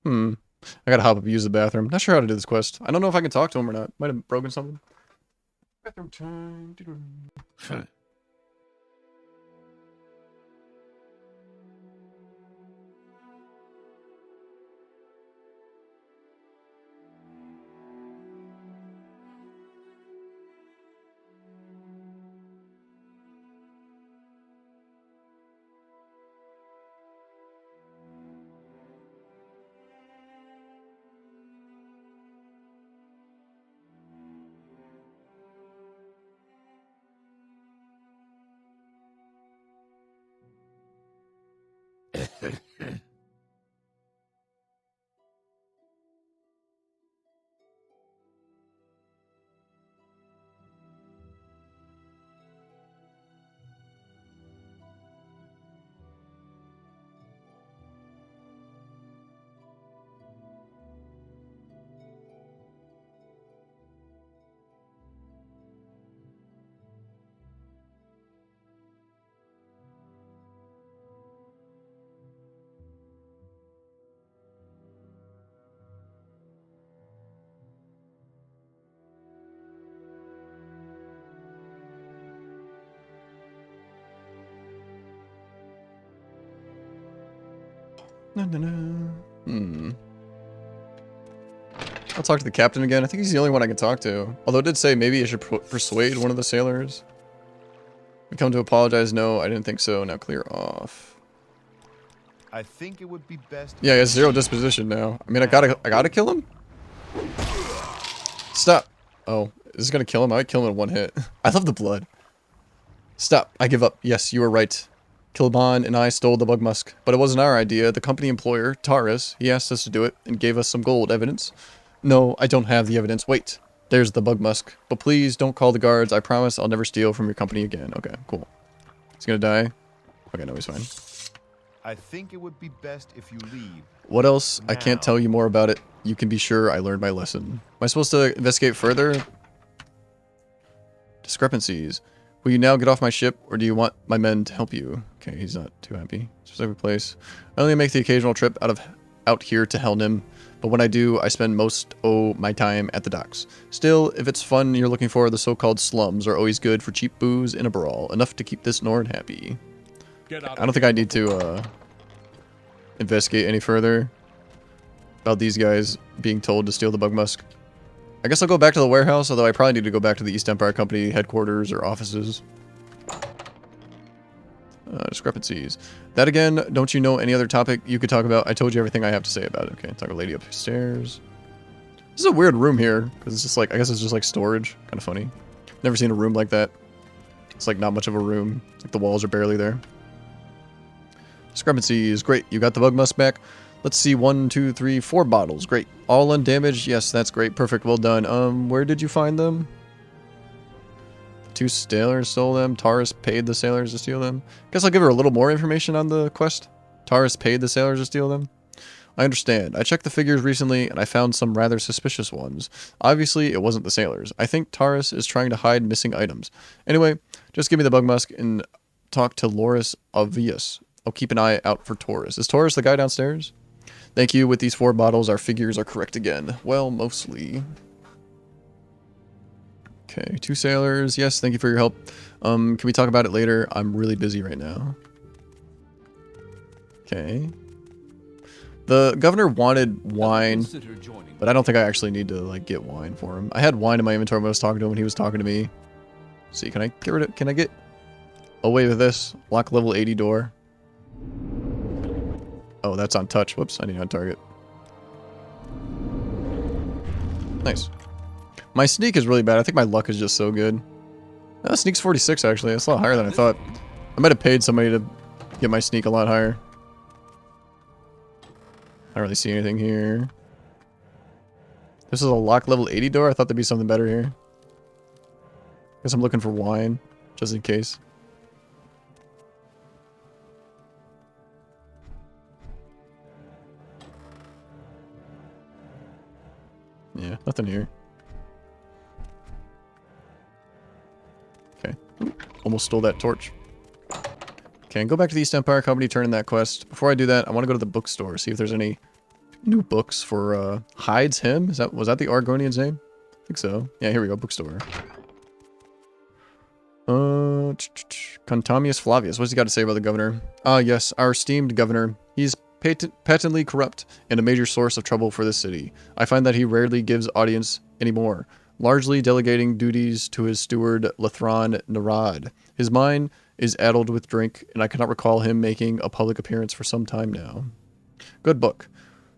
Speaker 1: I gotta hop up and use the bathroom. Not sure how to do this quest. I don't know if I can talk to him or not. Might have broken something. Bathroom time. No, no, no. Hmm. I'll talk to the captain again. I think he's the only one I can talk to. Although it did say maybe I should persuade one of the sailors. We come to apologize. No, I didn't think so. Now clear off.
Speaker 8: I think it would be best.
Speaker 1: Yeah, he has 0 disposition now. I mean, I gotta kill him? Stop. Oh, is this gonna kill him? I might kill him in 1 hit. I love the blood. Stop. I give up. Yes, you were right. Kilban and I stole the bug musk, but it wasn't our idea. The company employer, Taurus, he asked us to do it and gave us some gold evidence. No, I don't have the evidence. Wait, there's the bug musk. But please don't call the guards. I promise I'll never steal from your company again. Okay, cool. He's gonna die. Okay, no, he's fine.
Speaker 8: I think it would be best if you leave.
Speaker 1: What else? I can't
Speaker 8: Now.
Speaker 1: tell you more about it. You can be sure I learned my lesson. Am I supposed to investigate further? Discrepancies. Will you now get off my ship, or do you want my men to help you? Okay, he's not too happy. Specific place. I only make the occasional trip out here to Helnim, but when I do, I spend most my time at the docks. Still, if it's fun you're looking for, the so-called slums are always good for cheap booze and a brawl, enough to keep this Nord happy. I don't think I need to investigate any further about these guys being told to steal the bug musk. I guess I'll go back to the warehouse, although I probably need to go back to the East Empire Company headquarters or offices. Discrepancies. That again, don't you know any other topic you could talk about? I told you everything I have to say about it. Okay, talk to a lady upstairs. This is a weird room here, because it's just like, I guess it's just like storage. Kind of funny. Never seen a room like that. It's like not much of a room. Like the walls are barely there. Discrepancies. Great, you got the bug musk back. Let's see, 1, 2, 3, 4 bottles. Great. All undamaged? Yes, that's great. Perfect. Well done. Where did you find them? The 2 sailors stole them. Taurus paid the sailors to steal them. Guess I'll give her a little more information on the quest. Taurus paid the sailors to steal them. I understand. I checked the figures recently, and I found some rather suspicious ones. Obviously, it wasn't the sailors. I think Taurus is trying to hide missing items. Anyway, just give me the bug musk and talk to Loris Obvious. I'll keep an eye out for Taurus. Is Taurus the guy downstairs? Thank you. With these 4 bottles, our figures are correct again. Well, mostly. Okay, 2 sailors. Yes, thank you for your help. Can we talk about it later? I'm really busy right now. Okay. The governor wanted wine, but I don't think I actually need to like get wine for him. I had wine in my inventory when I was talking to him when he was talking to me. Let's see, can I get rid of? Can I get away with this? Lock level 80 door. Oh, that's on touch. Whoops, I need on target. Nice. My sneak is really bad. I think my luck is just so good. Sneak's 46 actually. That's a lot higher than I thought. I might have paid somebody to get my sneak a lot higher. I don't really see anything here. This is a lock level 80 door? I thought there'd be something better here. Guess I'm looking for wine, just in case. Yeah, nothing here. Okay. Ooh, almost stole that torch. Okay, go back to the East Empire Company, turn in that quest. Before I do that, I want to go to the bookstore, see if there's any new books for Hyde's Hymn. Was that the Argonian's name? I think so. Yeah, here we go, bookstore. Contamious Flavius. What's he got to say about the governor? Yes, our esteemed governor. He's patently corrupt and a major source of trouble for this city. I find that he rarely gives audience anymore, largely delegating duties to his steward Lethron Narad. His mind is addled with drink, and I cannot recall him making a public appearance for some time now. Good book.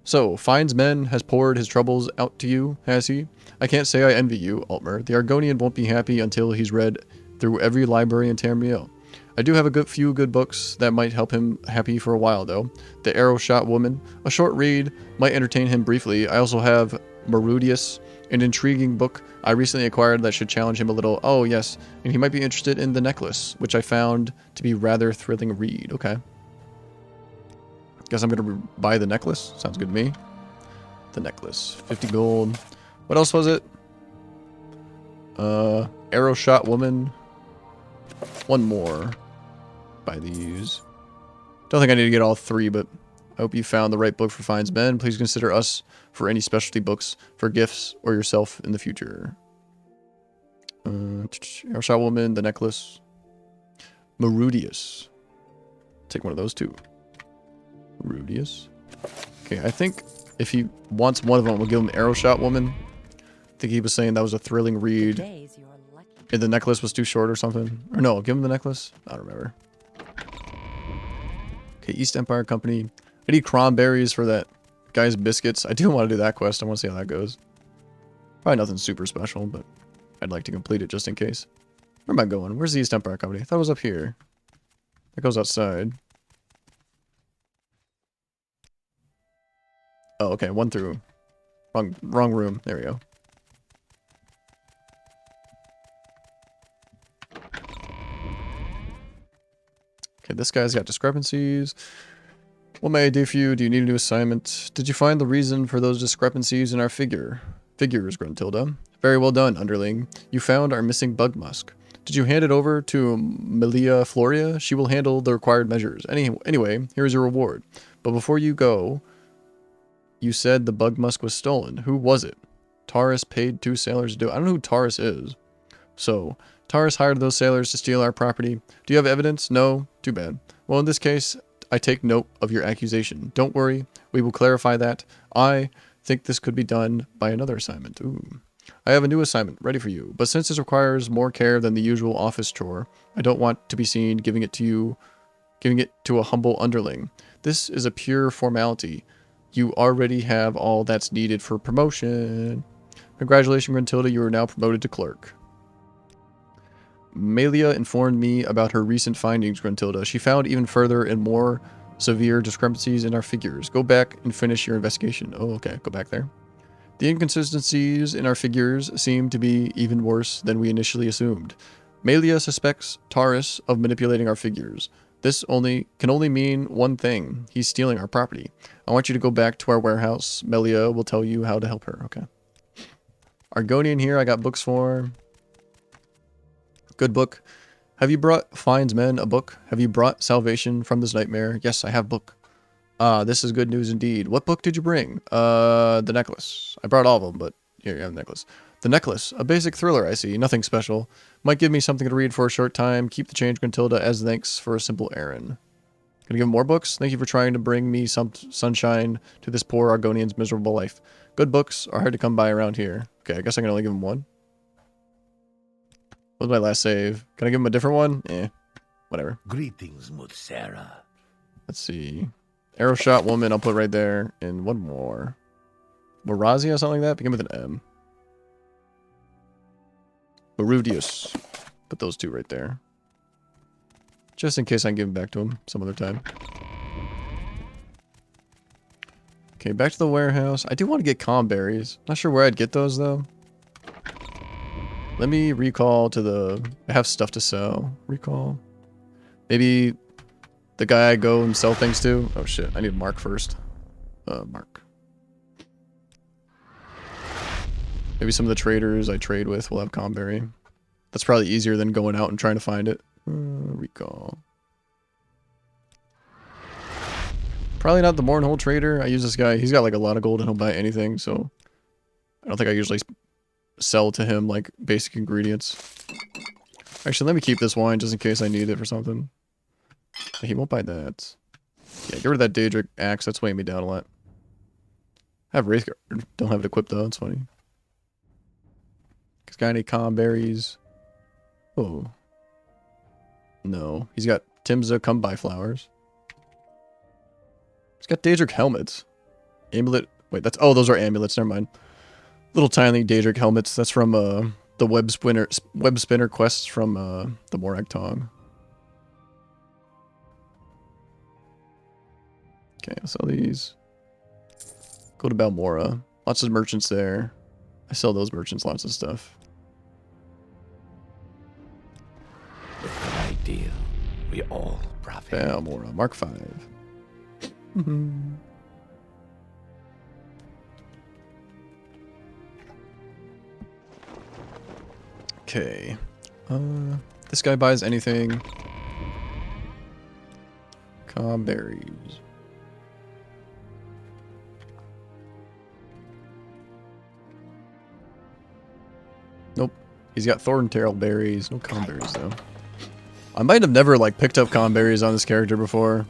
Speaker 1: So, Fine's men has poured his troubles out to you, has he? I can't say I envy you, Altmer. The Argonian won't be happy until he's read through every library in Tamriel. I do have a few good books that might help him happy for a while, though. The Arrow Shot Woman, a short read, might entertain him briefly. I also have Morrowind, an intriguing book I recently acquired that should challenge him a little. Oh, yes, and he might be interested in The Necklace, which I found to be rather thrilling read. Okay. Guess I'm going to buy The Necklace. Sounds good to me. The Necklace. 50 gold. What else was it? Arrow Shot Woman. One more. Buy these. Don't think I need to get all 3, but I hope you found the right book for Finds Men. Please consider us for any specialty books for gifts or yourself in the future. Arrow Shot Woman, The Necklace. Morrowind. Take one of those 2. Morrowind. Okay, I think if he wants one of them, we'll give him Arrow Shot Woman. I think he was saying that was a thrilling read. And The Necklace was too short or something. Or no, give him The Necklace. I don't remember. Okay, East Empire Company. I need cranberries for that guy's biscuits. I do want to do that quest. I want to see how that goes. Probably nothing super special, but I'd like to complete it just in case. Where am I going? Where's the East Empire Company? I thought it was up here. That goes outside. Oh, okay. 1 through. Wrong room. There we go. Okay, this guy's got discrepancies. What may I do for you? Do you need a new assignment? Did you find the reason for those discrepancies in our figures, Gruntilda? Very well done, underling. You found our missing bug musk. Did you hand it over to Melia Floria? She will handle the required measures. Anyway, here's your reward. But before you go, you said the bug musk was stolen. Who was it? Taurus paid 2 sailors to do it. I don't know who Taurus is. So, Taurus hired those sailors to steal our property. Do you have evidence? No? Too bad. Well, in this case, I take note of your accusation. Don't worry, we will clarify that. I think this could be done by another assignment. Ooh. I have a new assignment ready for you, but since this requires more care than the usual office chore, I don't want to be seen giving it to a humble underling. This is a pure formality. You already have all that's needed for promotion. Congratulations, Gruntilda, you are now promoted to clerk. Melia informed me about her recent findings, Gruntilda. She found even further and more severe discrepancies in our figures. Go back and finish your investigation. Oh, okay. Go back there. The inconsistencies in our figures seem to be even worse than we initially assumed. Melia suspects Taurus of manipulating our figures. This can only mean one thing. He's stealing our property. I want you to go back to our warehouse. Melia will tell you how to help her. Okay. Argonian here. I got books for. Good book. Have you brought Finds Men a book? Have you brought salvation from this nightmare? Yes, I have book. This is good news indeed. What book did you bring? The Necklace. I brought all of them, but here you have the Necklace. The Necklace. A basic thriller, I see. Nothing special. Might give me something to read for a short time. Keep the change, Gruntilda, as thanks for a simple errand. Gonna give him more books? Thank you for trying to bring me some sunshine to this poor Argonian's miserable life. Good books are hard to come by around here. Okay, I guess I can only give him one. What was my last save? Can I give him a different one? Eh, whatever.
Speaker 9: Greetings, Mutsera.
Speaker 1: Let's see. Arrow Shot Woman, I'll put right there. And one more. Morazia or something like that? Begin with an M. Morrowind. Put those 2 right there. Just in case I can give them back to him some other time. Okay, back to the warehouse. I do want to get calm berries. Not sure where I'd get those, though. Let me recall to the... I have stuff to sell. Recall. Maybe the guy I go and sell things to. Oh, shit. I need Mark first. Mark. Maybe some of the traders I trade with will have Comberry. That's probably easier than going out and trying to find it. Recall. Probably not the Morrowind trader. I use this guy. He's got like a lot of gold and he'll buy anything, so I don't think I usually sell to him like basic ingredients. Actually, let me keep this wine just in case I need it for something. He won't buy that. Yeah, get rid of that Daedric axe. That's weighing me down a lot. I have Wraithguard. Don't have it equipped though. It's funny. He's got any calm berries? Oh. No. He's got Timza come by flowers. He's got Daedric helmets. Amulet. Wait, that's... Oh, those are amulets. Never mind. Little tiny Daedric helmets. That's from the web spinner quests from the Morag Tong. Okay, I'll sell these. Go to Balmora. Lots of merchants there. I sell those merchants lots of stuff.
Speaker 9: With an ideal, we all profit.
Speaker 1: Balmora, Mark 5. Okay. This guy buys anything. Calm berries. Nope. He's got thorntail berries. No calm berries though. I might have never like picked up calm berries on this character before.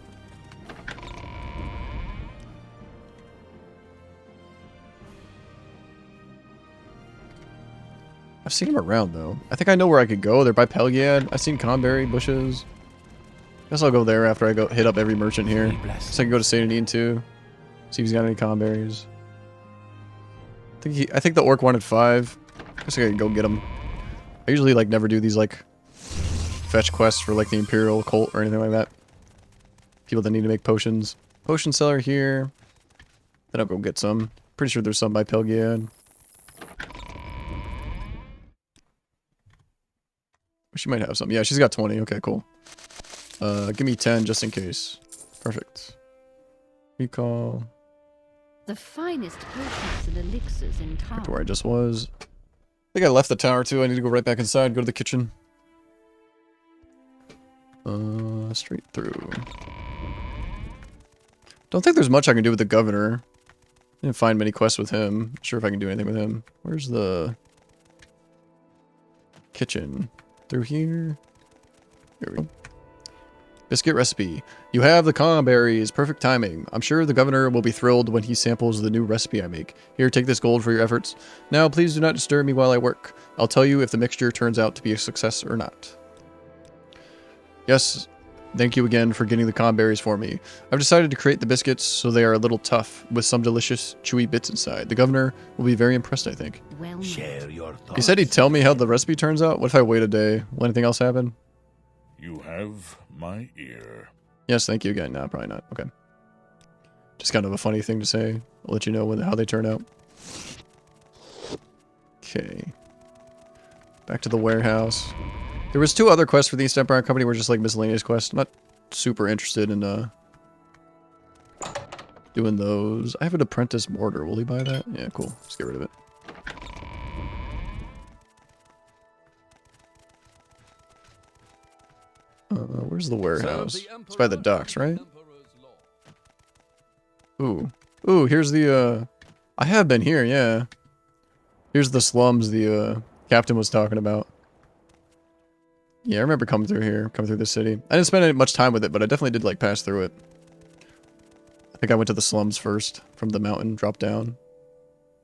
Speaker 1: I've seen him around though. I think I know where I could go. They're by Pelgiad. I've seen Conberry bushes. Guess I'll go there after I go hit up every merchant here. So I can go to Saint Anine too. See if he's got any Conberries. I think the orc wanted 5. Guess I can go get him. I usually like never do these like fetch quests for like the Imperial cult or anything like that. People that need to make potions. Potion seller here. Then I'll go get some. Pretty sure there's some by Pelgiad. She might have some. Yeah, she's got 20. Okay, cool. Give me 10 just in case. Perfect. Recall.
Speaker 5: The finest potions and elixirs in town.
Speaker 1: Back to where I just was. I think I left the tower too. I need to go right back inside. Go to the kitchen. Straight through. Don't think there's much I can do with the governor. Didn't find many quests with him. Not sure if I can do anything with him. Where's the kitchen? Through here. Here we go. Biscuit recipe. You have the calm berries. Perfect timing. I'm sure the governor will be thrilled when he samples the new recipe I make. Here, take this gold for your efforts. Now, please do not disturb me while I work. I'll tell you if the mixture turns out to be a success or not. Yes, thank you again for getting the calm berries for me. I've decided to create the biscuits so they are a little tough, with some delicious, chewy bits inside. The governor will be very impressed, I think.
Speaker 5: Well,
Speaker 9: Share your thoughts.
Speaker 1: He said he'd tell me how the recipe turns out. What if I wait a day? Will anything else happen?
Speaker 10: You have my ear.
Speaker 1: Yes, thank you again. No, probably not. Okay. Just kind of a funny thing to say. I'll let you know how they turn out. Okay. Back to the warehouse. There was 2 other quests for the East Empire Company were just like miscellaneous quests. I'm not super interested in doing those. I have an apprentice mortar. Will he buy that? Yeah, cool. Let's get rid of it. Where's the warehouse? It's by the docks, right? Ooh. Ooh, here's the, I have been here, yeah. Here's the slums the, captain was talking about. Yeah, I remember coming through here, coming through the city. I didn't spend much time with it, but I definitely did, like, pass through it. I think I went to the slums first, from the mountain, drop down.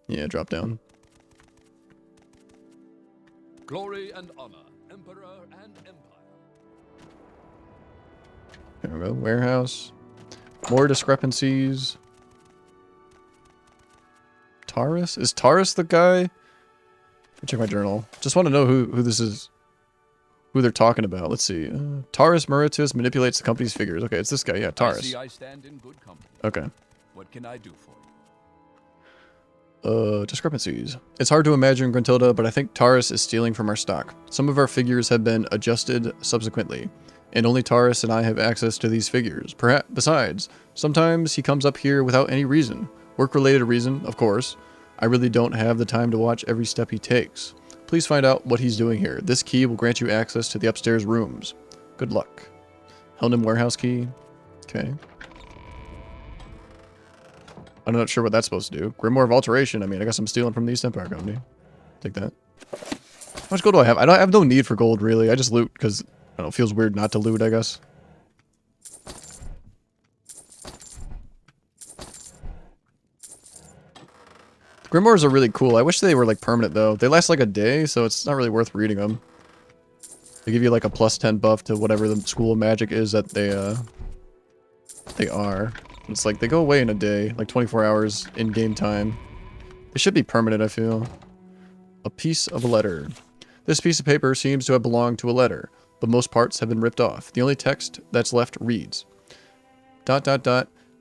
Speaker 1: Yeah, drop down.
Speaker 4: Glory and honor, emperor and empire.
Speaker 1: There we go, warehouse. More discrepancies. Taurus? Is Taurus the guy? Let me check my journal. Just want to know who this is. Who they're talking about. Let's see. Taurus Meritus manipulates the company's figures. Okay, it's this guy. Yeah, Taurus.
Speaker 4: I see I stand in good company.
Speaker 1: Okay.
Speaker 4: What can I do for you?
Speaker 1: Discrepancies. It's hard to imagine Gruntilda, but I think Taurus is stealing from our stock. Some of our figures have been adjusted subsequently, and only Taurus and I have access to these figures. Besides, sometimes he comes up here without any reason. Work-related reason, of course. I really don't have the time to watch every step he takes. Please find out what he's doing here. This key will grant you access to the upstairs rooms. Good luck. Helnum warehouse key. Okay. I'm not sure what that's supposed to do. Grimoire of Alteration. I mean, I guess I'm stealing from the East Empire Company. Take that. How much gold do I have? I have no need for gold, really. I just loot because, I don't know, it feels weird not to loot, I guess. Grimoires are really cool. I wish they were, like, permanent, though. They last, like, a day, so it's not really worth reading them. They give you, like, a +10 buff to whatever the School of Magic is that they are. It's like, they go away in a day. Like, 24 hours in-game time. They should be permanent, I feel. A piece of a letter. This piece of paper seems to have belonged to a letter, but most parts have been ripped off. The only text that's left reads, ...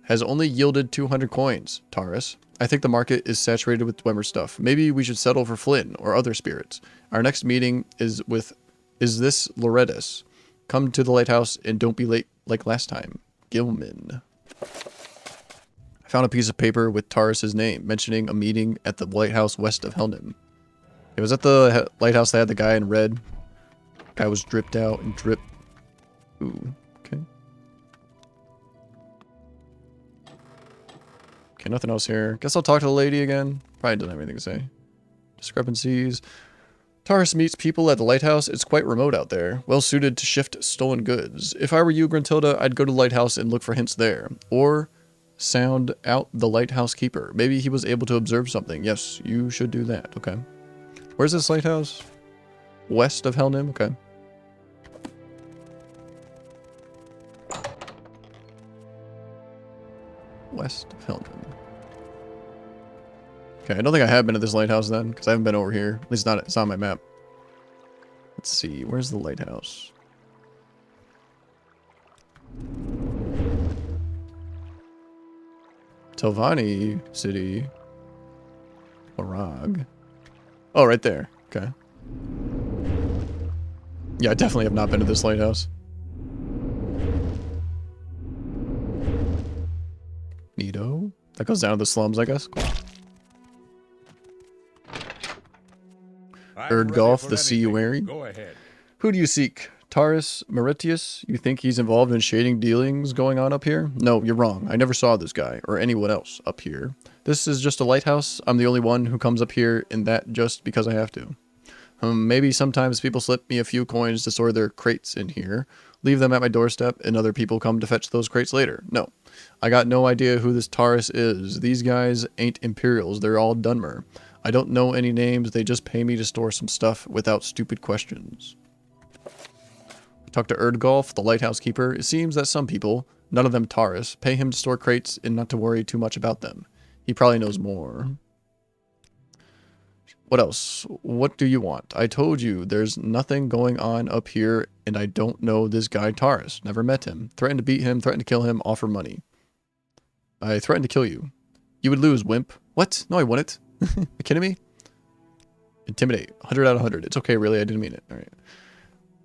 Speaker 1: has only yielded 200 coins, Taurus. I think the market is saturated with Dwemer stuff. Maybe we should settle for Flynn or other spirits. Our next meeting is this Loretus. Come to the lighthouse and don't be late like last time. Gilman. I found a piece of paper with Taurus's name, mentioning a meeting at the lighthouse west of Helnim. It was at the lighthouse that had the guy in red. Guy was dripped out and drip. Ooh, okay. Okay, nothing else here. Guess I'll talk to the lady again. Probably doesn't have anything to say. Discrepancies. Taurus meets people at the lighthouse. It's quite remote out there. Well suited to shift stolen goods. If I were you, Gruntilda, I'd go to the lighthouse and look for hints there. Or sound out the lighthouse keeper. Maybe he was able to observe something. Yes, you should do that. Okay. Where's this lighthouse? West of Helnim? Okay. West of Helnim. Okay, I don't think I have been to this lighthouse then, because I haven't been over here. At least it's not on my map. Let's see, where's the lighthouse? Talvani City. Larag. Oh, right there. Okay. Yeah, I definitely have not been to this lighthouse. Neato. That goes down to the slums, I guess. Cool. Erdgolf, the sea wearing.
Speaker 10: Go ahead.
Speaker 1: Who do you seek? Taurus Maritius? You think he's involved in shading dealings going on up here? No, you're wrong. I never saw this guy, or anyone else, up here. This is just a lighthouse. I'm the only one who comes up here, and that just because I have to. Maybe sometimes people slip me a few coins to store their crates in here, leave them at my doorstep, and other people come to fetch those crates later. No, I got no idea who this Taurus is. These guys ain't Imperials. They're all Dunmer. I don't know any names. They just pay me to store some stuff without stupid questions. Talk to Erdgolf, the lighthouse keeper. It seems that some people, none of them Taurus, pay him to store crates and not to worry too much about them. He probably knows more. What else? What do you want? I told you there's nothing going on up here, and I don't know this guy Taurus. Never met him. Threatened to beat him, threatened to kill him, offer money. I threatened to kill you. You would lose, wimp. What? No, I wouldn't. You kidding me? Intimidate. 100 out of 100. It's okay, really. I didn't mean it. All right.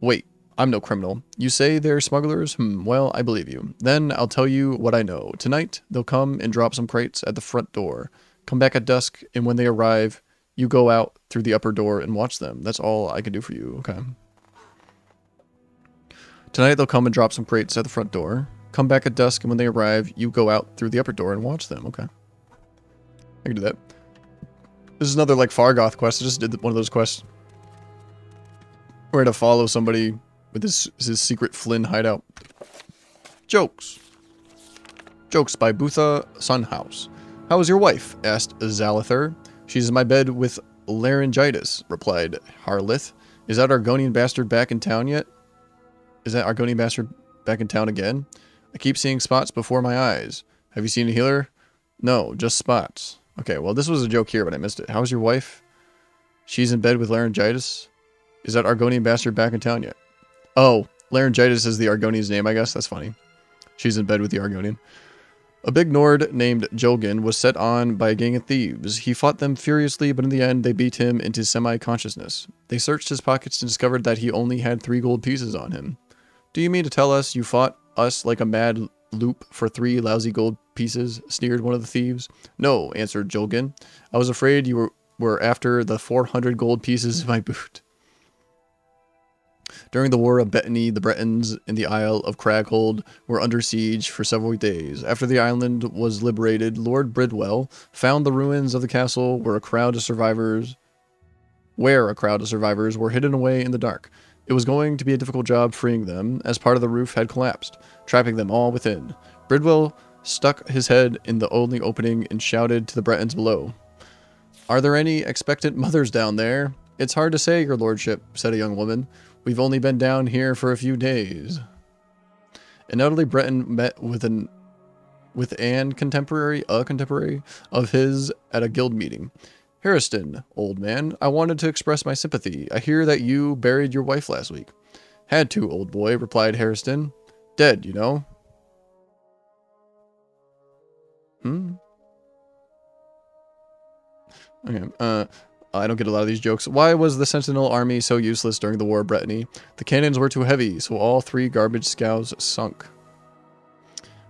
Speaker 1: Wait. I'm no criminal. You say they're smugglers? Well, I believe you. Then I'll tell you what I know. Tonight, they'll come and drop some crates at the front door. Come back at dusk, and when they arrive, you go out through the upper door and watch them. That's all I can do for you. Okay. Tonight, they'll come and drop some crates at the front door. Come back at dusk, and when they arrive, you go out through the upper door and watch them. Okay. I can do that. This is another, like, Fargoth quest. I just did one of those quests. We're going to follow somebody with his secret Flynn hideout. Jokes. Jokes by Butha Sunhouse. How is your wife? Asked Zalathur. She's in my bed with laryngitis, replied Harlith. Is that Argonian bastard back in town yet? Is that Argonian bastard back in town again? I keep seeing spots before my eyes. Have you seen a healer? No, just spots. Okay, well, this was a joke here, but I missed it. How's your wife? She's in bed with laryngitis. Is that Argonian bastard back in town yet? Oh, laryngitis is the Argonian's name, I guess. That's funny. She's in bed with the Argonian. A big Nord named Jolgin was set on by a gang of thieves. He fought them furiously, but in the end, they beat him into semi-consciousness. They searched his pockets and discovered that he only had 3 gold pieces on him. Do you mean to tell us you fought us like a mad loop for 3 lousy gold pieces? Sneered one of the thieves. No, answered Jolgin. I was afraid you were after the 400 gold pieces in my boot. During the War of Bettany, the Bretons in the Isle of Craghold were under siege for several days. After the island was liberated, Lord Bridwell found the ruins of the castle where a crowd of survivors were hidden away in the dark. It was going to be a difficult job freeing them, as part of the roof had collapsed, trapping them all within. Bridwell stuck his head in the only opening and shouted to the Bretons below. Are there any expectant mothers down there? It's hard to say, your lordship, said a young woman. We've only been down here for a few days. An elderly Breton met with a contemporary of his at a guild meeting. Harriston, old man, I wanted to express my sympathy. I hear that you buried your wife last week. Had to, old boy, replied Harriston. Dead, you know. Hmm? Okay, I don't get a lot of these jokes. Why was the Sentinel army so useless during the War of Brittany? The cannons were too heavy, so all 3 garbage scows sunk.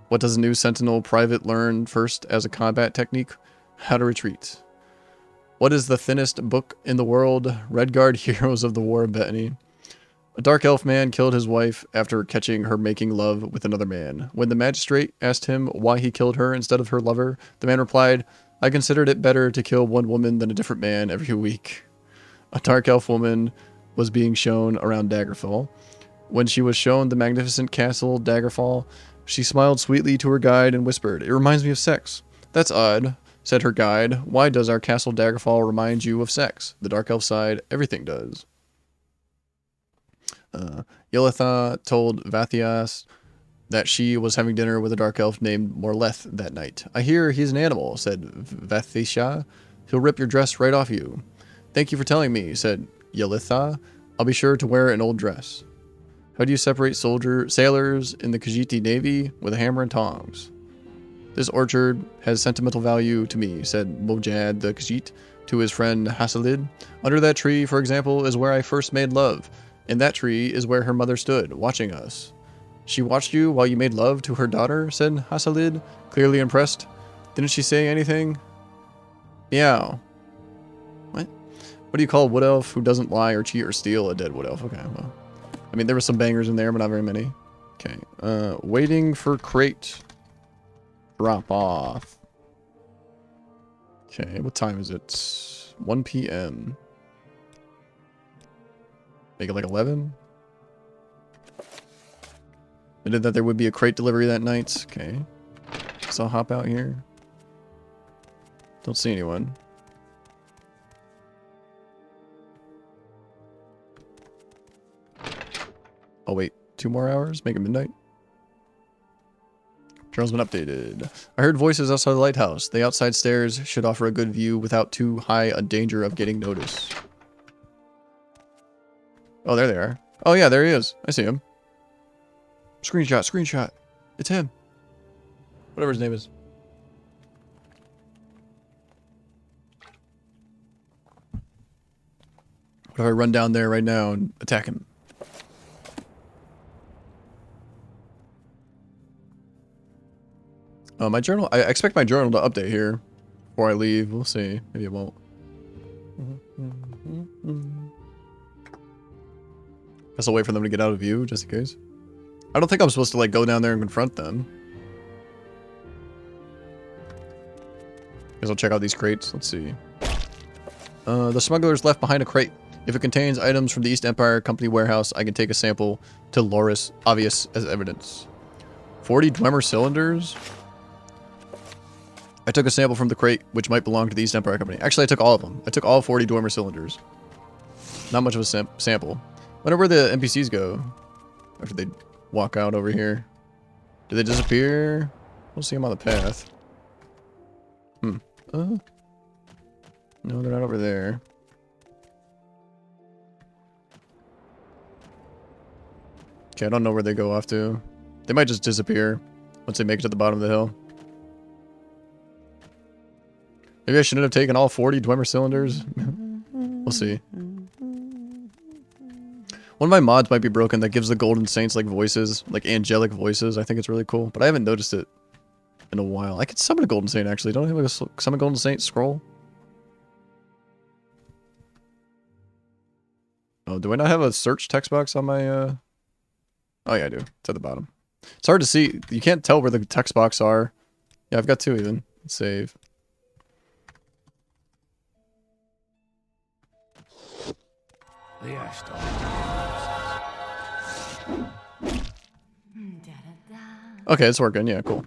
Speaker 1: What does a new Sentinel private learn first as a combat technique? How to retreat. What is the thinnest book in the world? Redguard Heroes of the War of Brittany. A dark elf man killed his wife after catching her making love with another man. When the magistrate asked him why he killed her instead of her lover, the man replied, I considered it better to kill one woman than a different man every week. A dark elf woman was being shown around Daggerfall. When she was shown the magnificent castle Daggerfall, she smiled sweetly to her guide and whispered, It reminds me of sex. That's odd, said her guide. Why does our castle Daggerfall remind you of sex? The dark elf sighed, Everything does. Yelitha told Vathias that she was having dinner with a dark elf named Morleth that night. I hear he's an animal, said Vathesha. He'll rip your dress right off you. Thank you for telling me, said Yelitha. I'll be sure to wear an old dress. How do you separate sailors in the Khajiiti Navy? With a hammer and tongs. This orchard has sentimental value to me, said Mojad the Khajiit to his friend Hasalid. Under that tree, for example, is where I first made love. And that tree is where her mother stood, watching us. She watched you while you made love to her daughter, said Hasalid, clearly impressed. Didn't she say anything? Meow. What? What do you call a wood elf who doesn't lie or cheat or steal? A dead wood elf. Okay, well. I mean, there were some bangers in there, but not very many. Okay. Waiting for crate. Drop off. Okay, what time is it? 1 p.m. Make it like 11? Admitted that there would be a crate delivery that night. Okay. So I'll hop out here. Don't see anyone. Oh wait, 2 more hours? Make it midnight? Journal's been updated. I heard voices outside the lighthouse. The outside stairs should offer a good view without too high a danger of getting noticed. Oh, there they are. Oh yeah, there he is. I see him. Screenshot, screenshot. It's him. Whatever his name is. What if I run down there right now and attack him? My journal, I expect my journal to update here before I leave. We'll see. Maybe it won't. Guess I'll wait for them to get out of view, just in case. I don't think I'm supposed to, like, go down there and confront them. Guess I'll check out these crates. Let's see. The smugglers left behind a crate. If it contains items from the East Empire Company warehouse, I can take a sample to Loris, obvious as evidence. 40 Dwemer cylinders? I took a sample from the crate, which might belong to the East Empire Company. Actually, I took all of them. I took all 40 Dwemer cylinders. Not much of a sample. Wonder where the NPCs go after they walk out over here. Do they disappear? We'll see them on the path. No, they're not over there. Okay, I don't know where they go off to. They might just disappear once they make it to the bottom of the hill. Maybe I shouldn't have taken all 40 Dwemer cylinders. We'll see. One of my mods might be broken that gives the Golden Saints like voices, like angelic voices. I think it's really cool, but I haven't noticed it in a while. I could summon a Golden Saint actually. Don't I have a summon Golden Saint scroll? Oh, do I not have a search text box on my Oh yeah, I do. It's at the bottom. It's hard to see. You can't tell where the text box are. Yeah, I've got 2 even. Let's save.
Speaker 7: The Ashton.
Speaker 1: Okay, it's working. Yeah, cool.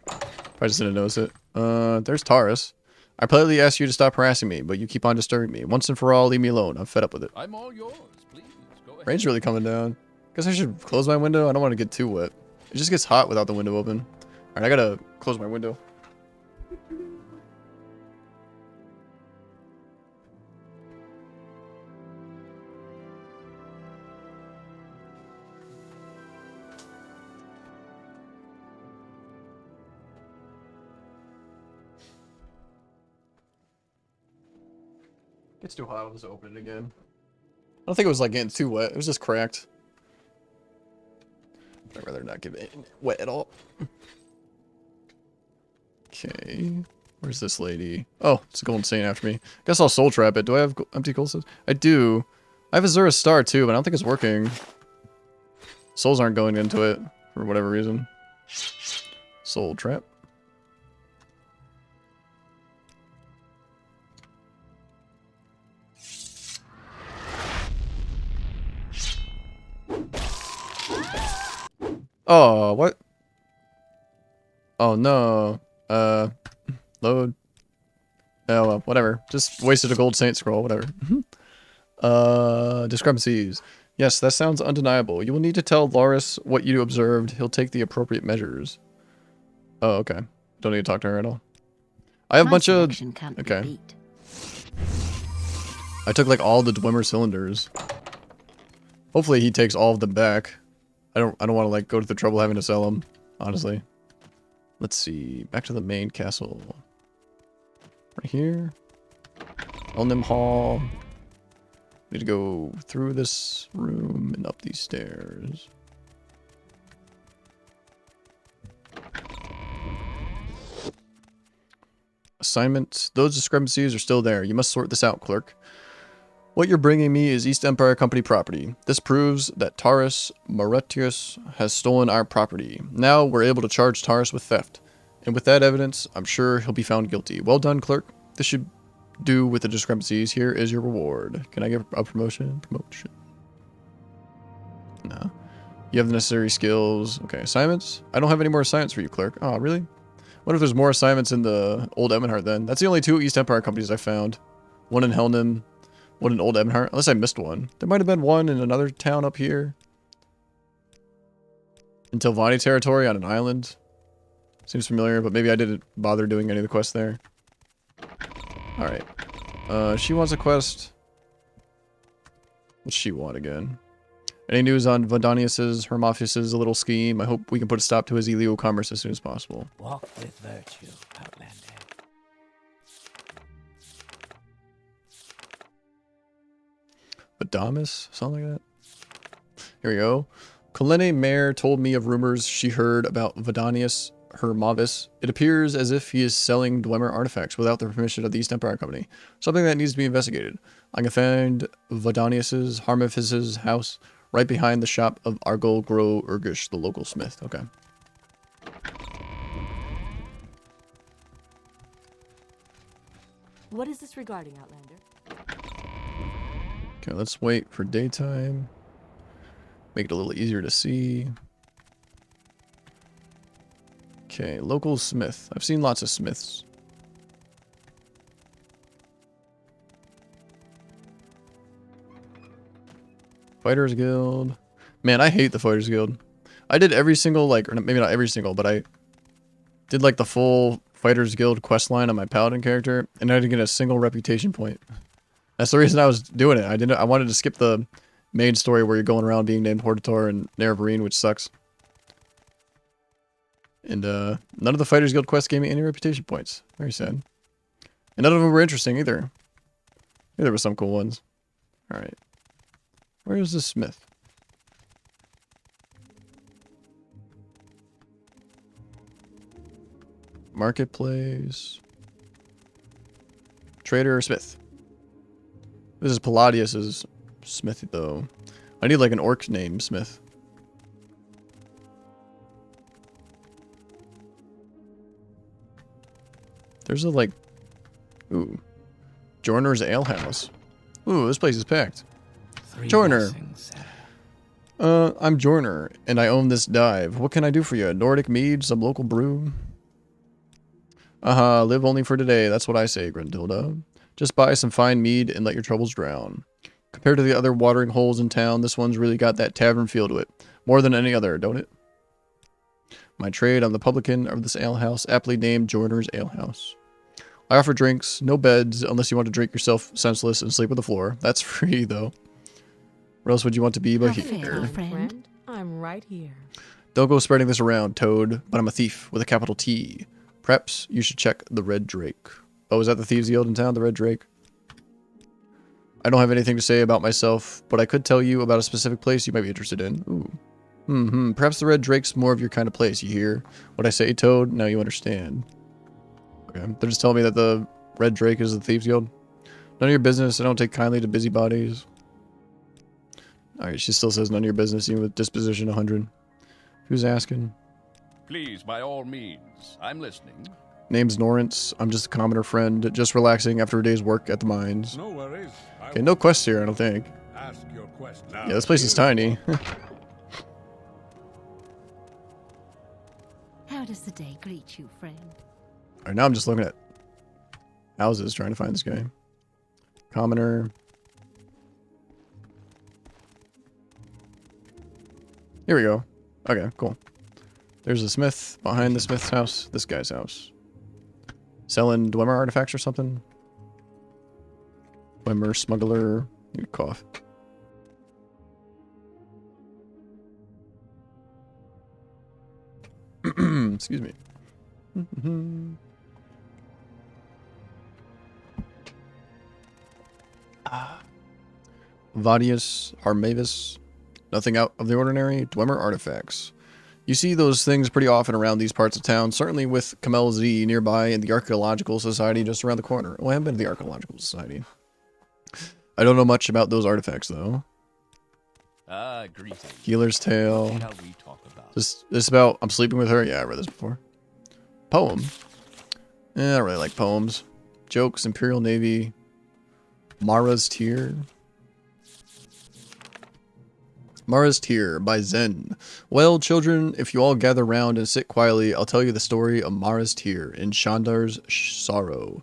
Speaker 1: I just didn't notice it. There's Taurus. I politely asked you to stop harassing me, but you keep on disturbing me. Once and for all, leave me alone. I'm fed up with it.
Speaker 4: I'm all yours. Please go ahead.
Speaker 1: Rain's really coming down. Guess I should close my window. I don't want to get too wet. It just gets hot without the window open. Alright, I gotta close my window. It's too hot. I'll just open it again. I don't think it was like getting too wet. It was just cracked. I'd rather not give it wet at all. Okay. Where's this lady? Oh, it's a golden saint after me. Guess I'll soul trap it. Do I have empty gold souls? I do. I have Azura Star too, but I don't think it's working. Souls aren't going into it for whatever reason. Soul trap. Oh, what? Oh no. Load. Oh well, whatever. Just wasted a gold saint scroll, whatever. Discrepancies. Yes, that sounds undeniable. You will need to tell Loris what you observed. He'll take the appropriate measures. Oh, okay. Don't need to talk to her at all. I have a bunch of... Okay. I took like all the Dwemer cylinders. Hopefully he takes all of them back. I don't want to like go to the trouble having to sell them, honestly. Let's see. Back to the main castle. Right here. Elnim Hall. Need to go through this room and up these stairs. Assignments. Those discrepancies are still there. You must sort this out, clerk. What you're bringing me is East Empire Company property. This proves that Taurus Mauritius has stolen our property. Now we're able to charge Taurus with theft. And with that evidence, I'm sure he'll be found guilty. Well done, clerk. This should do with the discrepancies. Here is your reward. Can I get a promotion? Promotion. No. You have the necessary skills. Okay, assignments? I don't have any more assignments for you, clerk. Oh, really? What if there's more assignments in the Old Ebonheart then? That's the only two East Empire companies I found. One in Helnim, one in Old Ebonheart. Unless I missed one. There might have been one in another town up here. In Talvani territory on an island. Seems familiar, but maybe I didn't bother doing any of the quests there. Alright. She wants a quest. What's she want again? Any news on Vadanius's, Hermophius's little scheme? I hope we can put a stop to his illegal commerce as soon as possible.
Speaker 7: Walk with virtue, Outlander.
Speaker 1: Vadamus? Something like that? Here we go. Kalene Mare told me of rumors she heard about Vadanius Hermovis. It appears as if he is selling Dwemer artifacts without the permission of the East Empire Company. Something that needs to be investigated. I can find Vadanius's, Harmophis's house right behind the shop of Argol Gro Urgish, the local smith. Okay.
Speaker 6: What is this regarding, Outlander?
Speaker 1: Okay, let's wait for daytime. Make it a little easier to see. Okay, local smith. I've seen lots of smiths. Fighters Guild. Man, I hate the Fighters Guild. I did every single, like, or maybe not every single, but I did like the full Fighters Guild quest line on my paladin character, and I didn't get a single reputation point. That's the reason I was doing it. I wanted to skip the main story where you're going around being named Hortator and Nerevarine, which sucks. And none of the Fighters Guild quests gave me any reputation points. Very sad. And none of them were interesting either. Maybe there were some cool ones. Alright. Where is the smith? Marketplace. Trader or smith? This is Palladius's smith, though. I need like an orc name smith. There's a like... Ooh. Joiner's Alehouse. Ooh, this place is packed. Joiner. I'm Joiner, and I own this dive. What can I do for you? Nordic mead? Some local brew? Live only for today. That's what I say, Gruntilda. Just buy some fine mead and let your troubles drown. Compared to the other watering holes in town, this one's really got that tavern feel to it. More than any other, don't it? My trade, I'm the publican of this alehouse, aptly named Joiner's Alehouse. I offer drinks, no beds, unless you want to drink yourself senseless and sleep on the floor. That's free, though. Where else would you want to be but here?
Speaker 6: Friend, I'm right here.
Speaker 1: Don't go spreading this around, Toad, but I'm a thief with a capital T. Perhaps you should check the Red Drake. Oh, is that the Thieves Guild in town, the Red Drake? I don't have anything to say about myself, but I could tell you about a specific place you might be interested in. Ooh. Perhaps the Red Drake's more of your kind of place, you hear? What I say, Toad? Now you understand. Okay. They're just telling me that the Red Drake is the Thieves Guild. None of your business. I don't take kindly to busybodies. Alright, she still says none of your business, even with disposition 100. Who's asking?
Speaker 4: Please, by all means. I'm listening.
Speaker 1: Name's Norrance. I'm just a commoner friend, just relaxing after a day's work at the mines.
Speaker 10: No worries.
Speaker 1: Okay, no quests here, I don't think.
Speaker 10: Ask your quest now.
Speaker 1: Yeah, this place is tiny.
Speaker 5: How does the day greet you, friend?
Speaker 1: Alright, now I'm just looking at houses trying to find this guy. Commoner. Here we go. Okay, cool. There's a smith behind the smith's house. This guy's house. Selling Dwemer artifacts or something? Dwemer, smuggler. You cough. Excuse me. Vadius, Harmavis. Nothing out of the ordinary. Dwemer artifacts. You see those things pretty often around these parts of town, certainly with Kamel Z nearby and the Archaeological Society just around the corner. Oh, I haven't been to the Archaeological Society. I don't know much about those artifacts, though.
Speaker 9: Greetings.
Speaker 1: Healer's Tale.
Speaker 9: What shall we talk about?
Speaker 1: This about I'm sleeping with her? Yeah, I read this before. Poem. I don't really like poems. Jokes, Imperial Navy. Mara's Tear. Mara's Tear by Zen. Well, children, if you all gather round and sit quietly, I'll tell you the story of Mara's Tear in Shandar's sorrow.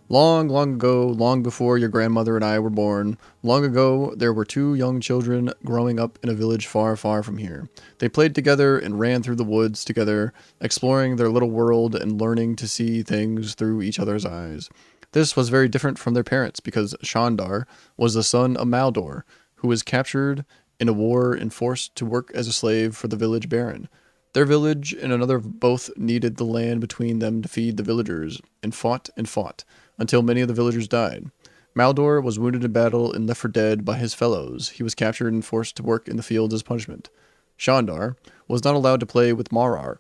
Speaker 1: Long, long ago, long before your grandmother and I were born, long ago, there were two young children growing up in a village far, far from here. They played together and ran through the woods together, exploring their little world and learning to see things through each other's eyes. This was very different from their parents because Shandar was the son of Maldor, who was captured in a war and forced to work as a slave for the village baron. Their village and another both needed the land between them to feed the villagers, and fought, until many of the villagers died. Maldor was wounded in battle and left for dead by his fellows. He was captured and forced to work in the fields as punishment. Shandar was not allowed to play with Mara,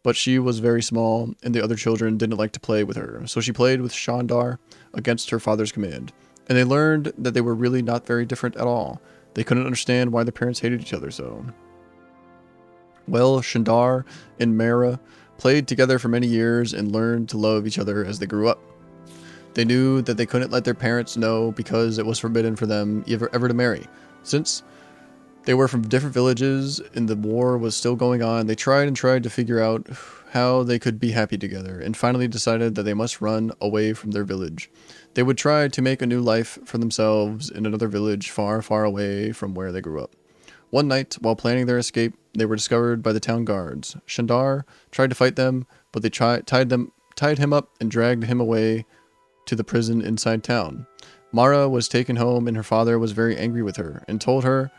Speaker 1: but she was very small, and the other children didn't like to play with her, so she played with Shandar against her father's command. And they learned that they were really not very different at all. They couldn't understand why their parents hated each other so. Well, Shandar and Mara played together for many years and learned to love each other as they grew up. They knew that they couldn't let their parents know because it was forbidden for them ever to marry. Since they were from different villages and the war was still going on, they tried to figure out how they could be happy together and finally decided that they must run away from their village. They would try to make a new life for themselves in another village far, far away from where they grew up. One night, while planning their escape, they were discovered by the town guards. Shandar tried to fight them, but they tied him up and dragged him away to the prison inside town. Mara was taken home and her father was very angry with her and told her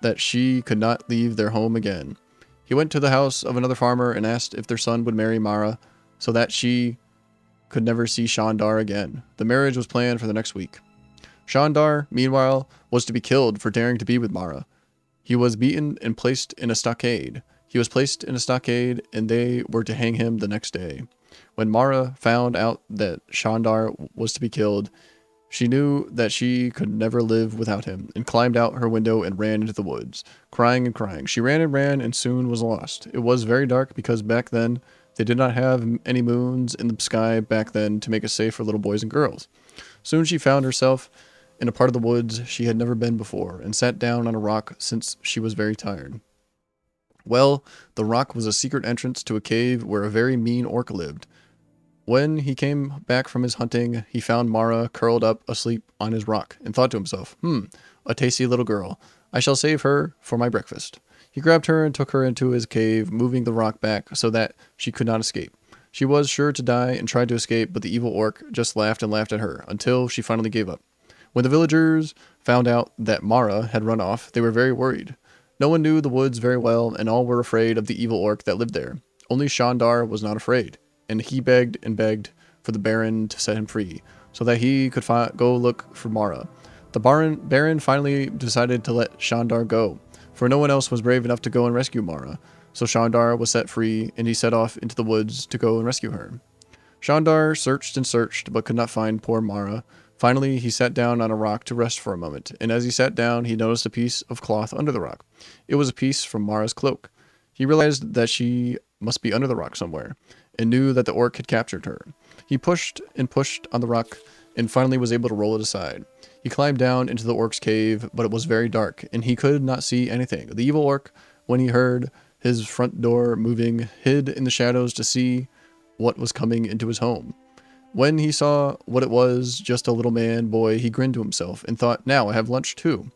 Speaker 1: that she could not leave their home again. He went to the house of another farmer and asked if their son would marry Mara so that she could never see Shandar again. The marriage was planned for the next week. Shandar, meanwhile, was to be killed for daring to be with Mara. He was beaten and placed in a stockade. And they were to hang him the next day. When Mara found out that Shandar was to be killed, she knew that she could never live without him, and climbed out her window and ran into the woods, crying and crying. She ran and soon was lost. It was very dark because back then they did not have any moons in the sky back then to make it safe for little boys and girls. Soon she found herself in a part of the woods she had never been before, and sat down on a rock since she was very tired. Well, the rock was a secret entrance to a cave where a very mean orc lived. When he came back from his hunting, he found Mara curled up asleep on his rock, and thought to himself, a tasty little girl. I shall save her for my breakfast. He grabbed her and took her into his cave, moving the rock back so that she could not escape. She was sure to die and tried to escape, but the evil orc just laughed and laughed at her, until she finally gave up. When the villagers found out that Mara had run off, they were very worried. No one knew the woods very well, and all were afraid of the evil orc that lived there. Only Shandar was not afraid, and he begged and begged for the Baron to set him free. so that he could go look for Mara. The Baron finally decided to let Shandar go, for no one else was brave enough to go and rescue Mara. So Shandar was set free, and he set off into the woods to go and rescue her. Shandar searched and searched, but could not find poor Mara. Finally, he sat down on a rock to rest for a moment, and as he sat down, he noticed a piece of cloth under the rock. It was a piece from Mara's cloak. He realized that she must be under the rock somewhere, and knew that the orc had captured her. He pushed and pushed on the rock, and finally was able to roll it aside. He climbed down into the orc's cave, but it was very dark, and he could not see anything. The evil orc, when he heard his front door moving, hid in the shadows to see what was coming into his home. When he saw what it was, just a little boy, he grinned to himself and thought, now I have lunch too.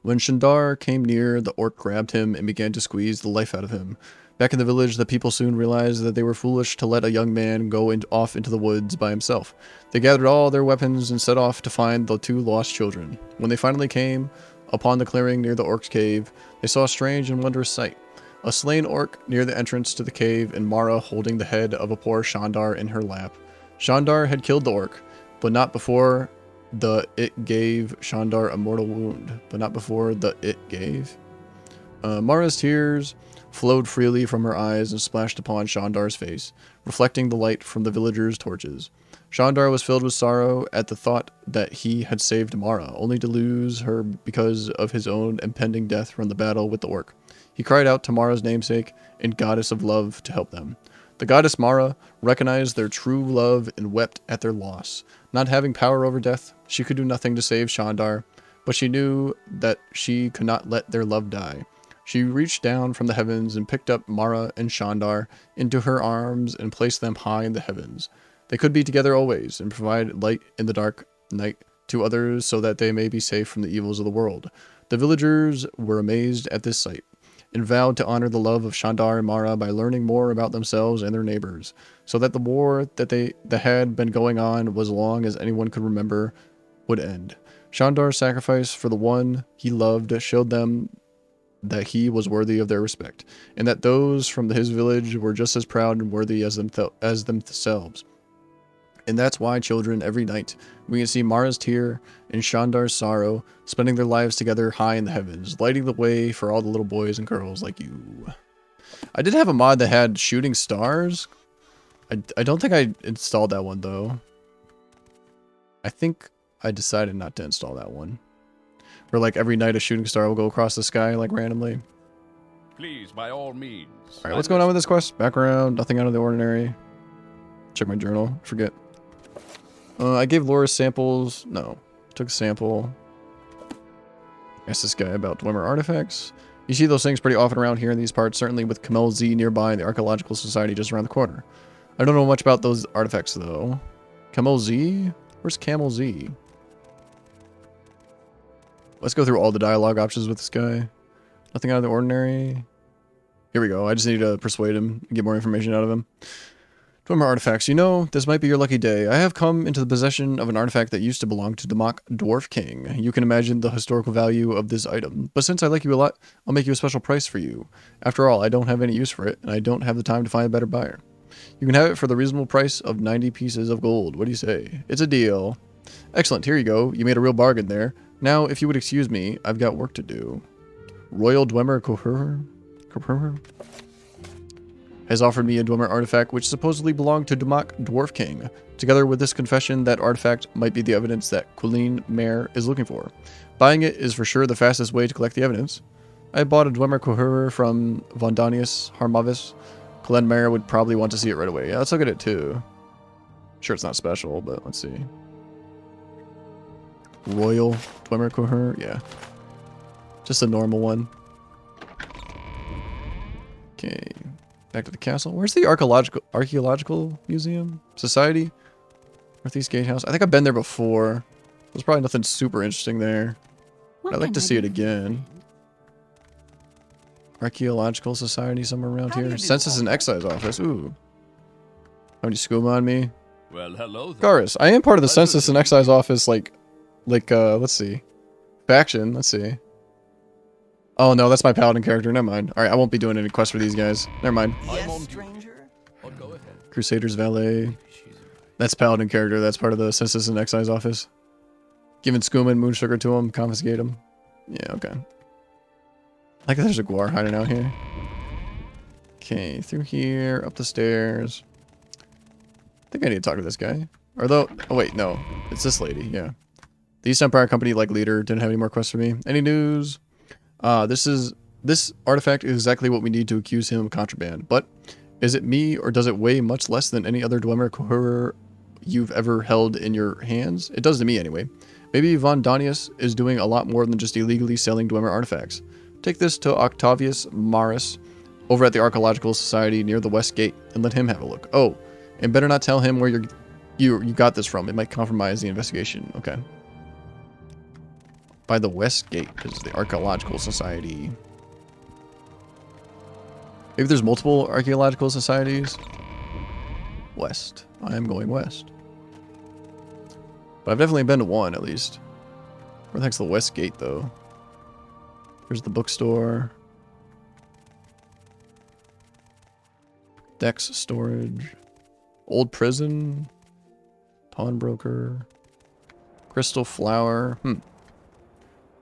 Speaker 1: When Shandar came near, the orc grabbed him and began to squeeze the life out of him. Back in the village, the people soon realized that they were foolish to let a young man go off into the woods by himself. They gathered all their weapons and set off to find the 2 lost children. When they finally came upon the clearing near the orc's cave, they saw a strange and wondrous sight. A slain orc near the entrance to the cave, and Mara holding the head of a poor Shandar in her lap. Shandar had killed the orc, but not before it gave Shandar a mortal wound. Mara's tears flowed freely from her eyes and splashed upon Shandar's face, reflecting the light from the villagers' torches. Shandar was filled with sorrow at the thought that he had saved Mara, only to lose her because of his own impending death from the battle with the orc. He cried out to Mara's namesake and goddess of love to help them. The goddess Mara recognized their true love and wept at their loss. Not having power over death, she could do nothing to save Shandar, but she knew that she could not let their love die. She reached down from the heavens and picked up Mara and Shandar into her arms and placed them high in the heavens. They could be together always and provide light in the dark night to others so that they may be safe from the evils of the world. The villagers were amazed at this sight and vowed to honor the love of Shandar and Mara by learning more about themselves and their neighbors, so that the war that had been going on as long as anyone could remember would end. Shandar's sacrifice for the one he loved showed them that he was worthy of their respect, and that those from his village were just as proud and worthy as themselves. And that's why, children, every night we can see Mara's tear and Shandar's sorrow, spending their lives together high in the heavens, lighting the way for all the little boys and girls like you. I did have a mod that had shooting stars. I don't think I installed that one, though. I think I decided not to install that one. Where, like, every night a shooting star will go across the sky, like, randomly.
Speaker 4: Please, by all means.
Speaker 1: Alright, what's going on with this quest? Background, nothing out of the ordinary. Check my journal. Forget. I gave Laura samples. No. Took a sample. Asked this guy about Dwemer artifacts. You see those things pretty often around here in these parts, certainly with Camel Z nearby and the Archaeological Society just around the corner. I don't know much about those artifacts, though. Camel Z? Where's Camel Z? Let's go through all the dialogue options with this guy. Nothing out of the ordinary. Here we go. I just need to persuade him and get more information out of him. Dwemer artifacts. You know, this might be your lucky day. I have come into the possession of an artifact that used to belong to the Mock Dwarf King. You can imagine the historical value of this item. But since I like you a lot, I'll make you a special price for you. After all, I don't have any use for it, and I don't have the time to find a better buyer. You can have it for the reasonable price of 90 pieces of gold. What do you say? It's a deal. Excellent. Here you go. You made a real bargain there. Now, if you would excuse me, I've got work to do. Royal Dwemer Cohur has offered me a Dwemer artifact which supposedly belonged to Dumak Dwarf King. Together with this confession, that artifact might be the evidence that Quilleen Mare is looking for. Buying it is for sure the fastest way to collect the evidence. I bought a Dwemer Cohur from Vondanius Harmavis. Quilleen Mare would probably want to see it right away. Yeah, let's look at it too. Sure, it's not special, but let's see. Royal Dwemer Cohur, yeah. Just a normal one. Okay. Back to the castle. Where's the archaeological museum? Society? Northeast Gatehouse. I think I've been there before. There's probably nothing super interesting there. I'd like to see it again. Archaeological Society somewhere around here. Census and Excise Office. Ooh. How many skooma on me?
Speaker 4: Well, hello there.
Speaker 1: Garis, I am part of the Census and Excise Office, let's see. Faction, let's see. Oh no, that's my paladin character. Never mind. All right, I won't be doing any quests for these guys. Never mind.
Speaker 3: Yes, stranger?
Speaker 4: Oh, go ahead.
Speaker 1: Crusaders Valet. That's Paladin character. That's part of the Census and Excise office. Giving Skooma moon sugar to him, confiscate him. Yeah, okay. Like there's a Guar hiding out here. Okay, through here, up the stairs. I think I need to talk to this guy. Or though, oh wait, no. It's this lady, yeah. The East Empire Company like leader didn't have any more quests for me. Any news? This artifact is exactly what we need to accuse him of contraband. But is it me or does it weigh much less than any other Dwemer courier you've ever held in your hands? It does to me anyway. Maybe Von Donius is doing a lot more than just illegally selling Dwemer artifacts. Take this to Octavius Maris over at the Archaeological Society near the West Gate and let him have a look. Oh, and better not tell him where you got this from. It might compromise the investigation. Okay. By the West Gate is the Archaeological Society. Maybe there's multiple archaeological societies. West. I am going west. But I've definitely been to one, at least. Where the heck's the West Gate, though? Here's the bookstore. Dex storage. Old prison. Pawnbroker. Crystal flower.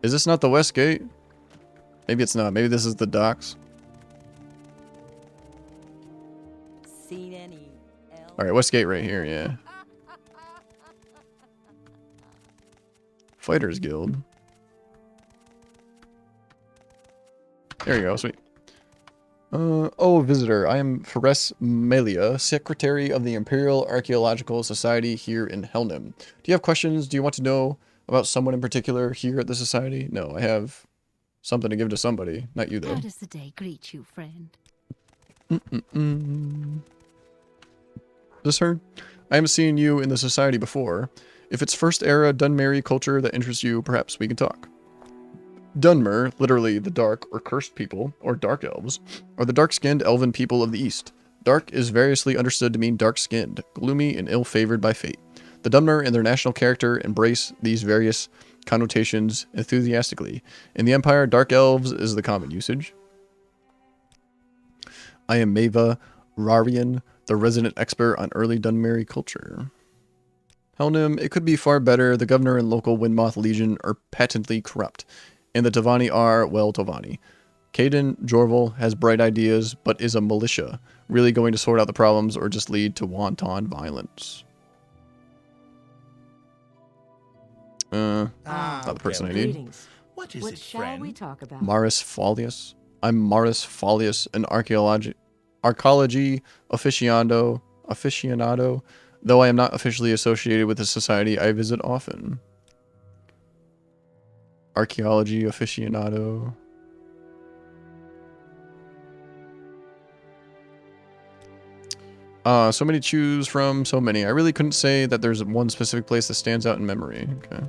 Speaker 1: Is this not the West Gate? Maybe it's not. Maybe this is the docks.
Speaker 6: Seen any
Speaker 1: Alright, West Gate right here, yeah. Fighters Guild. There you go, sweet. Visitor. I am Fares Melia, Secretary of the Imperial Archaeological Society here in Helnim. Do you have questions? Do you want to know about someone in particular here at the Society? No, I have something to give to somebody. Not you, though.
Speaker 5: How does the day greet you, friend?
Speaker 1: This her? I haven't seen you in the Society before. If it's first era Dunmeri culture that interests you, perhaps we can talk. Dunmer, literally the dark or cursed people, or dark elves, are the dark-skinned elven people of the East. Dark is variously understood to mean dark-skinned, gloomy, and ill-favored by fate. The Dunmer and their national character embrace these various connotations enthusiastically. In the Empire, dark elves is the common usage. I am Maeva Rarian, the resident expert on early Dunmeri culture. Helnim, it could be far better. The governor and local Windmoth Legion are patently corrupt. And the Talvani are, well, Talvani. Caden Jorval has bright ideas, but is a militia, really going to sort out the problems or just lead to wanton violence. Not the person I need.
Speaker 2: What is
Speaker 6: What
Speaker 2: it,
Speaker 6: shall
Speaker 2: friend?
Speaker 6: we talk about?
Speaker 1: Maris Folius. I'm Maris Folius, an archaeology aficionado. Though I am not officially associated with the society, I visit often. Archaeology aficionado. So many to choose from, so many. I really couldn't say that there's one specific place that stands out in memory. Okay.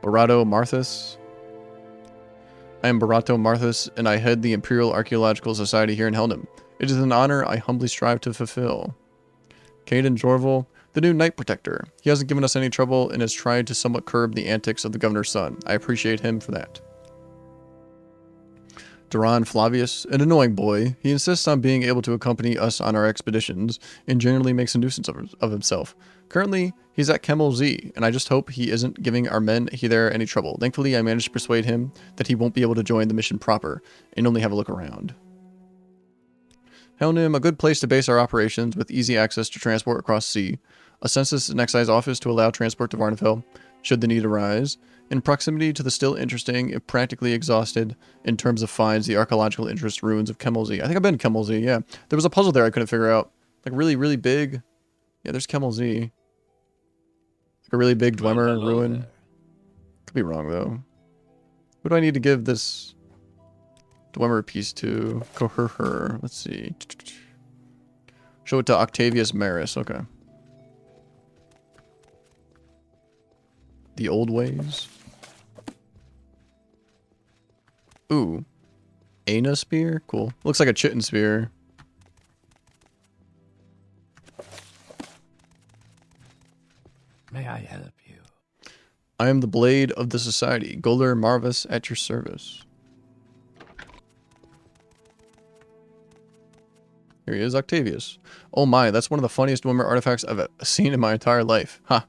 Speaker 1: Barato Marthas. I am Barato Marthas, and I head the Imperial Archaeological Society here in Helnim. It is an honor I humbly strive to fulfill. Caden Jorval, the new Knight Protector. He hasn't given us any trouble and has tried to somewhat curb the antics of the Governor's son. I appreciate him for that. Duran Flavius, an annoying boy. He insists on being able to accompany us on our expeditions and generally makes a nuisance of himself. Currently, he's at Kemel Z, and I just hope he isn't giving our men there any trouble. Thankfully, I managed to persuade him that he won't be able to join the mission proper and only have a look around. Helnim, a good place to base our operations with easy access to transport across sea. A census and excise office to allow transport to Varnafell, should the need arise. In proximity to the still interesting, if practically exhausted in terms of finds, the archaeological interest ruins of Kemel Z. I think I've been to Kemel Z, yeah. There was a puzzle there I couldn't figure out. Like really, really big. Yeah, there's Kemel Z. Like a really big Dwemer ruin.
Speaker 9: There.
Speaker 1: Could be wrong, though. Who do I need to give this Dwemer piece to? Coher. Let's see. Show it to Octavius Maris. Okay. The old ways. Ooh. Aina spear? Cool. Looks like a chitin spear.
Speaker 9: May I help you?
Speaker 1: I am the blade of the society. Goler Marvis at your service. Here he is, Octavius. Oh my, that's one of the funniest Dwemer artifacts I've seen in my entire life. Huh.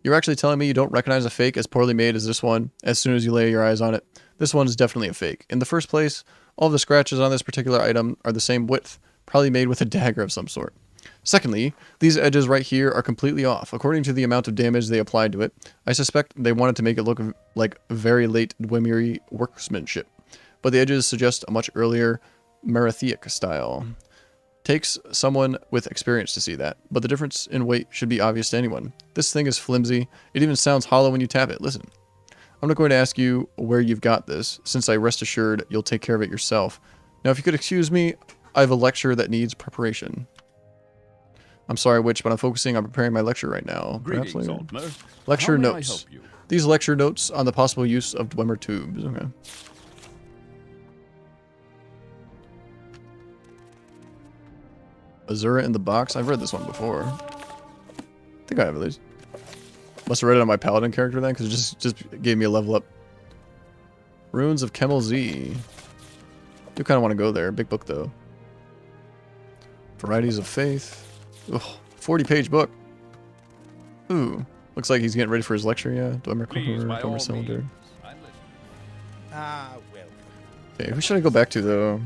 Speaker 1: You're actually telling me you don't recognize a fake as poorly made as this one as soon as you lay your eyes on it? This one is definitely a fake. In the first place, all of the scratches on this particular item are the same width, probably made with a dagger of some sort. Secondly, these edges right here are completely off. According to the amount of damage they applied to it, I suspect they wanted to make it look like very late Dwemer workmanship. But the edges suggest a much earlier Maratheic style. Takes someone with experience to see that, but the difference in weight should be obvious to anyone. This thing is flimsy. It even sounds hollow when you tap it. Listen. I'm not going to ask you where you've got this, since I rest assured you'll take care of it yourself. Now, if you could excuse me, I have a lecture that needs preparation. I'm sorry, Witch, but I'm focusing on preparing my lecture right now. Perhaps later. Lecture notes. These lecture notes on the possible use of Dwemer tubes. Okay. Azura in the box. I've read this one before. I think I have at least. Must have read it on my Paladin character then, because it just gave me a level up. Runes of Kemel Z. Do kind of want to go there. Big book though. Varieties of Faith. Ugh, 40-page book. Ooh. Looks like he's getting ready for his lecture, yeah. Dwemer Cylinder.
Speaker 2: Ah, well.
Speaker 1: Okay, who should I go back to though?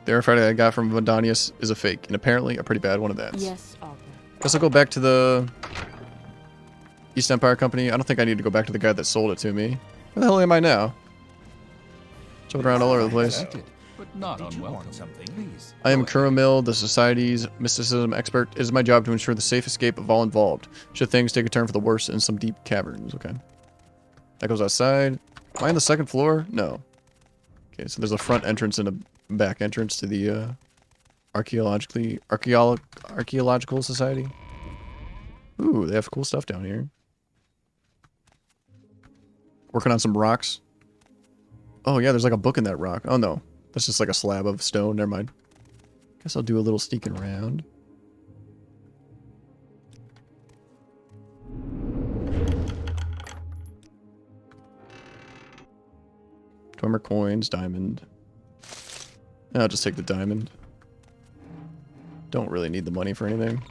Speaker 1: The artifact I got from Vandanius is a fake, and apparently a pretty bad one of that.
Speaker 6: Yes, Arthur.
Speaker 1: Guess I'll go back to the East Empire Company. I don't think I need to go back to the guy that sold it to me. Where the hell am I now? Jumping around all over the place.
Speaker 4: But not
Speaker 2: Did you
Speaker 4: unwelcome.
Speaker 2: want something? Please.
Speaker 1: I am Kuramil, the Society's mysticism expert. It is my job to ensure the safe escape of all involved, should things take a turn for the worse in some deep caverns. Okay. That goes outside. Am I on the second floor? No. Okay, so there's a front entrance and a back entrance to the archaeological society. Ooh, they have cool stuff down here. Working on some rocks. Oh yeah, there's like a book in that rock. Oh no, that's just like a slab of stone. Never mind. Guess I'll do a little sneaking around. Dwemer coins, diamond. I'll just take the diamond. Don't really need the money for anything.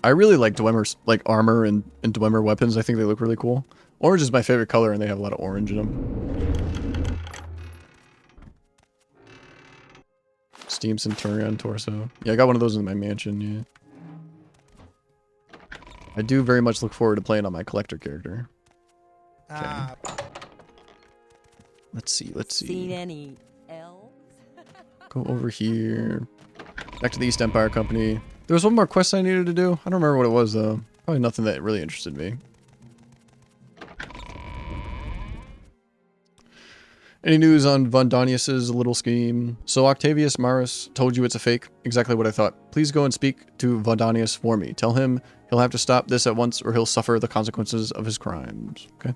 Speaker 1: I really like Dwemer's like armor and Dwemer weapons. I think they look really cool. Orange is my favorite color, and they have a lot of orange in them. Steam Centurion torso. Yeah, I got one of those in my mansion. Yeah. I do very much look forward to playing on my collector character. Okay. Let's see.
Speaker 6: Seen any elves?
Speaker 1: Go over here. Back to the East Empire Company. There was one more quest I needed to do. I don't remember what it was, though. Probably nothing that really interested me. Any news on Vandanius' little scheme? So Octavius Maris told you it's a fake. Exactly what I thought. Please go and speak to Vandanius for me. Tell him he'll have to stop this at once or he'll suffer the consequences of his crimes. Okay.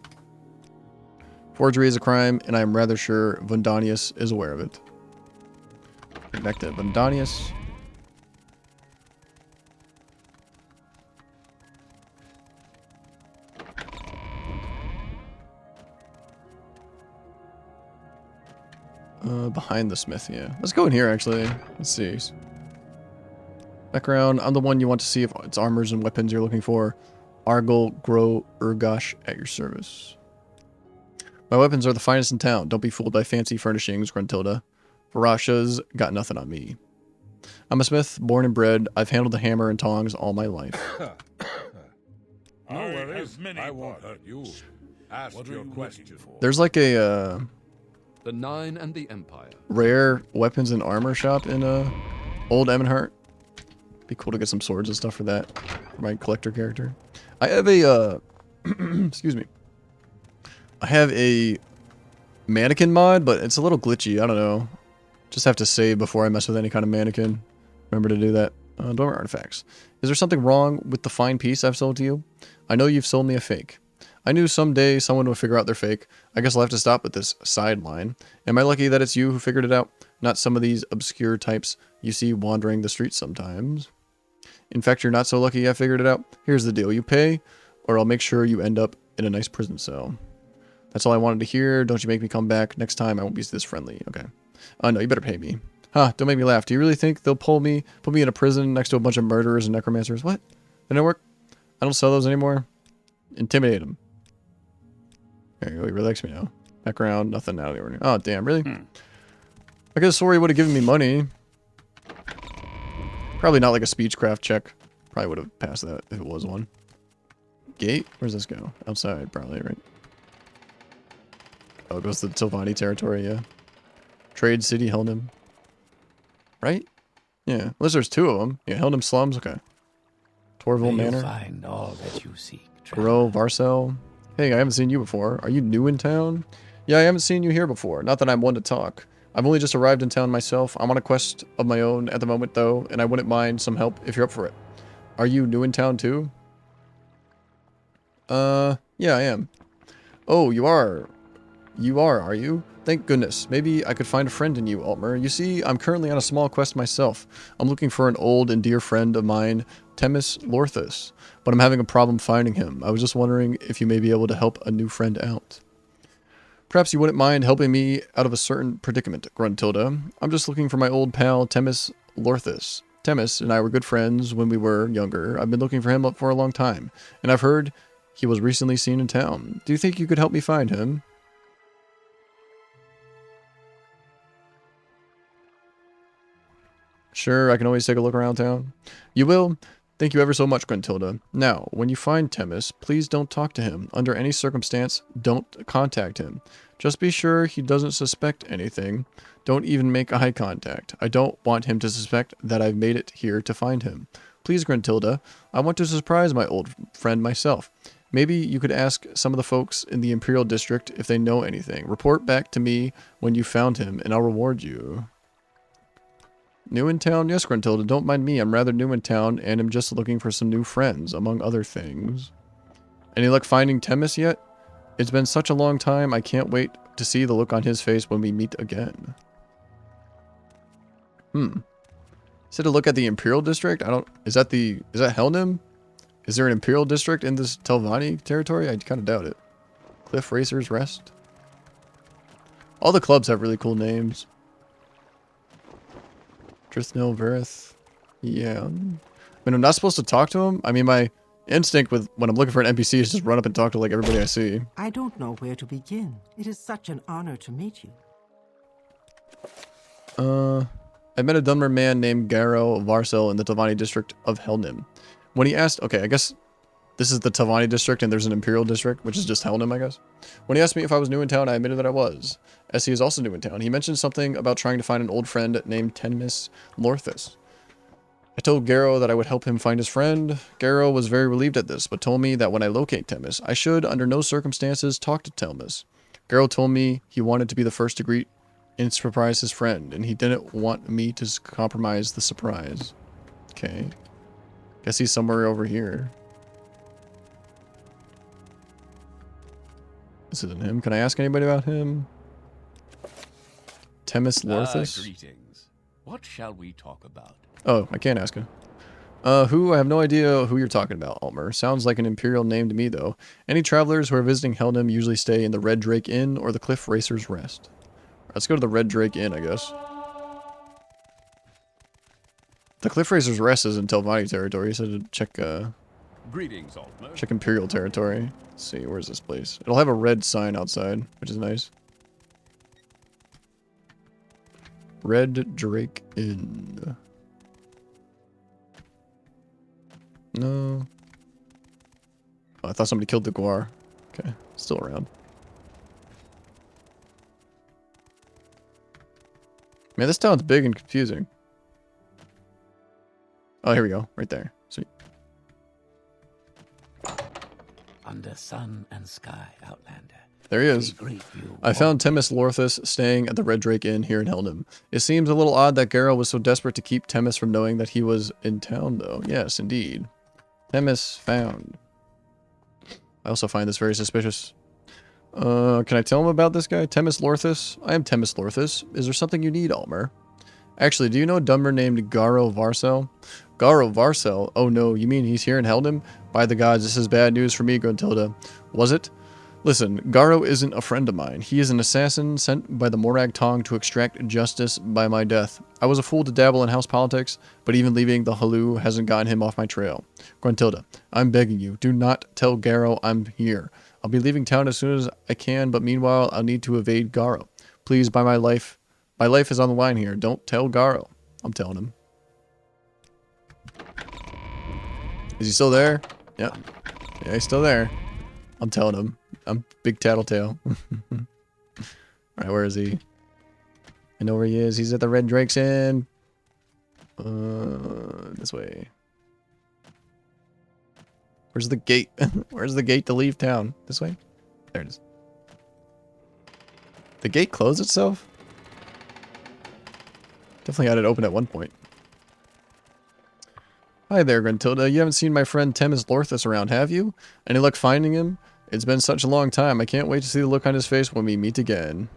Speaker 1: Forgery is a crime, and I am rather sure Vandanius is aware of it. Get back to Vandanius. Behind the smith, yeah. Let's go in here, actually. Let's see. Background, I'm the one you want to see if it's armors and weapons you're looking for. Argol, Gro, Urgosh at your service. My weapons are the finest in town. Don't be fooled by fancy furnishings, Gruntilda. Varasha's got nothing on me. I'm a smith, born and bred. I've handled the hammer and tongs all my life.
Speaker 10: No worries. I won't hurt you. Ask your question.
Speaker 1: There's like a
Speaker 4: The Nine and the Empire.
Speaker 1: rare weapons and armor shop in Old Emenhart. Be cool to get some swords and stuff for that, for my collector character. I have a excuse me. I have a mannequin mod, but it's a little glitchy. I don't know. Just have to save before I mess with any kind of mannequin. Remember to do that. Dwemer artifacts. Is there something wrong with the fine piece I've sold to you? I know you've sold me a fake. I knew someday someone would figure out their fake. I guess I'll have to stop at this sideline. Am I lucky that it's you who figured it out? Not some of these obscure types you see wandering the streets sometimes. In fact, you're not so lucky I figured it out. Here's the deal. You pay, or I'll make sure you end up in a nice prison cell. That's all I wanted to hear. Don't you make me come back. Next time I won't be this friendly. Okay. No, you better pay me. Huh, don't make me laugh. Do you really think they'll put me in a prison next to a bunch of murderers and necromancers? What? That didn't work? I don't sell those anymore. Intimidate them. There you go. He really likes me now. Background, nothing out of the ordinary. Oh, damn, really? I guess Sori would have given me money. Probably not like a speechcraft check. Probably would have passed that if it was one. Gate? Where's this go? Outside, probably, right? Oh, it goes to the Talvani territory, yeah. Trade City, Helnham. Right? Yeah, unless there's two of them. Yeah, Helnham Slums, okay. Torville Manor.
Speaker 9: Find all that you seek.
Speaker 1: Grow, Varcel. Hey, I haven't seen you before. Are you new in town? Yeah, I haven't seen you here before. Not that I'm one to talk. I've only just arrived in town myself. I'm on a quest of my own at the moment, though, and I wouldn't mind some help if you're up for it. Are you new in town, too? Yeah, I am. Oh, you are. You are you? Thank goodness. Maybe I could find a friend in you, Altmer. You see, I'm currently on a small quest myself. I'm looking for an old and dear friend of mine, Themis Lorthus, but I'm having a problem finding him. I was just wondering if you may be able to help a new friend out. Perhaps you wouldn't mind helping me out of a certain predicament, Gruntilda. I'm just looking for my old pal, Themis Lorthus. Themis and I were good friends when we were younger. I've been looking for him up for a long time, and I've heard he was recently seen in town. Do you think you could help me find him? Sure, I can always take a look around town. You will? Thank you ever so much, Gruntilda. Now, when you find Themis, please don't talk to him. Under any circumstance, don't contact him. Just be sure he doesn't suspect anything. Don't even make eye contact. I don't want him to suspect that I've made it here to find him. Please, Gruntilda, I want to surprise my old friend myself. Maybe you could ask some of the folks in the Imperial District if they know anything. Report back to me when you found him, and I'll reward you. New in town? Yes, Gruntilda, don't mind me. I'm rather new in town, and am just looking for some new friends, among other things. Any luck finding Themis yet? It's been such a long time, I can't wait to see the look on his face when we meet again. Is it a look at the Imperial District? Is that Helnham? Is there an Imperial District in this Talvani territory? I kind of doubt it. Cliff Racer's Rest. All the clubs have really cool names. Drithnil Verith. Yeah. I mean, I'm not supposed to talk to him. I mean, my instinct when I'm looking for an NPC is just run up and talk to like everybody I see.
Speaker 3: I don't know where to begin. It is such an honor to meet you.
Speaker 1: I met a Dunmer man named Garo Varcel in the Talvani district of Helnham. When he asked, okay, I guess this is the Talvani district and there's an Imperial district, which is just Helnham, I guess. When he asked me if I was new in town, I admitted that I was. As he is also new in town, he mentioned something about trying to find an old friend named Themis Lorthus. I told Garo that I would help him find his friend. Garo was very relieved at this, but told me that when I locate Themis, I should, under no circumstances, talk to Themis. Garo told me he wanted to be the first to greet and surprise his friend, and he didn't want me to compromise the surprise. Okay. Guess he's somewhere over here. This isn't him. Can I ask anybody about him? Themis Lorthus?
Speaker 4: Greetings. What shall we talk about?
Speaker 1: Oh, I can't ask him. Who? I have no idea who you're talking about, Altmer. Sounds like an Imperial name to me, though. Any travelers who are visiting Helnham usually stay in the Red Drake Inn or the Cliff Racer's Rest. Let's go to the Red Drake Inn, I guess. The Cliff Racer's Rest is in Talvani territory, so to check,
Speaker 4: Greetings, Altmer.
Speaker 1: check Imperial territory. Let's see, where's this place? It'll have a red sign outside, which is nice. Red Drake Inn. No. Oh, I thought somebody killed the Guar. Okay, still around. Man, this town's big and confusing. Oh, here we go. Right there. Sweet.
Speaker 9: Under sun and sky, Outlander.
Speaker 1: There he is. I found Themis Lorthus staying at the Red Drake Inn here in Helnham. It seems a little odd that Garo was so desperate to keep Themis from knowing that he was in town, though. Yes, indeed. Themis found. I also find this very suspicious. Can I tell him about this guy? Themis Lorthus? I am Themis Lorthus. Is there something you need, Altmer? Actually, do you know a Dunmer named Garo Varcel? Garo Varcel? Oh no, you mean he's here in Helnham? By the gods, this is bad news for me, Gruntilda. Was it? Listen, Garo isn't a friend of mine. He is an assassin sent by the Morag Tong to extract justice by my death. I was a fool to dabble in house politics, but even leaving the Halu hasn't gotten him off my trail. Gruntilda, I'm begging you, do not tell Garo I'm here. I'll be leaving town as soon as I can, but meanwhile, I'll need to evade Garo. Please, by my life is on the line here. Don't tell Garo. I'm telling him. Is he still there? Yeah. Yeah, he's still there. I'm telling him. I'm big tattletale. Alright, where is he? I know where he is. He's at the Red Drake's Inn. This way. Where's the gate? Where's the gate to leave town? This way? There it is. The gate closed itself? Definitely had it open at one point. Hi there, Gruntilda. You haven't seen my friend Temis Lorthus around, have you? Any luck finding him? It's been such a long time. I can't wait to see the look on his face when we meet again.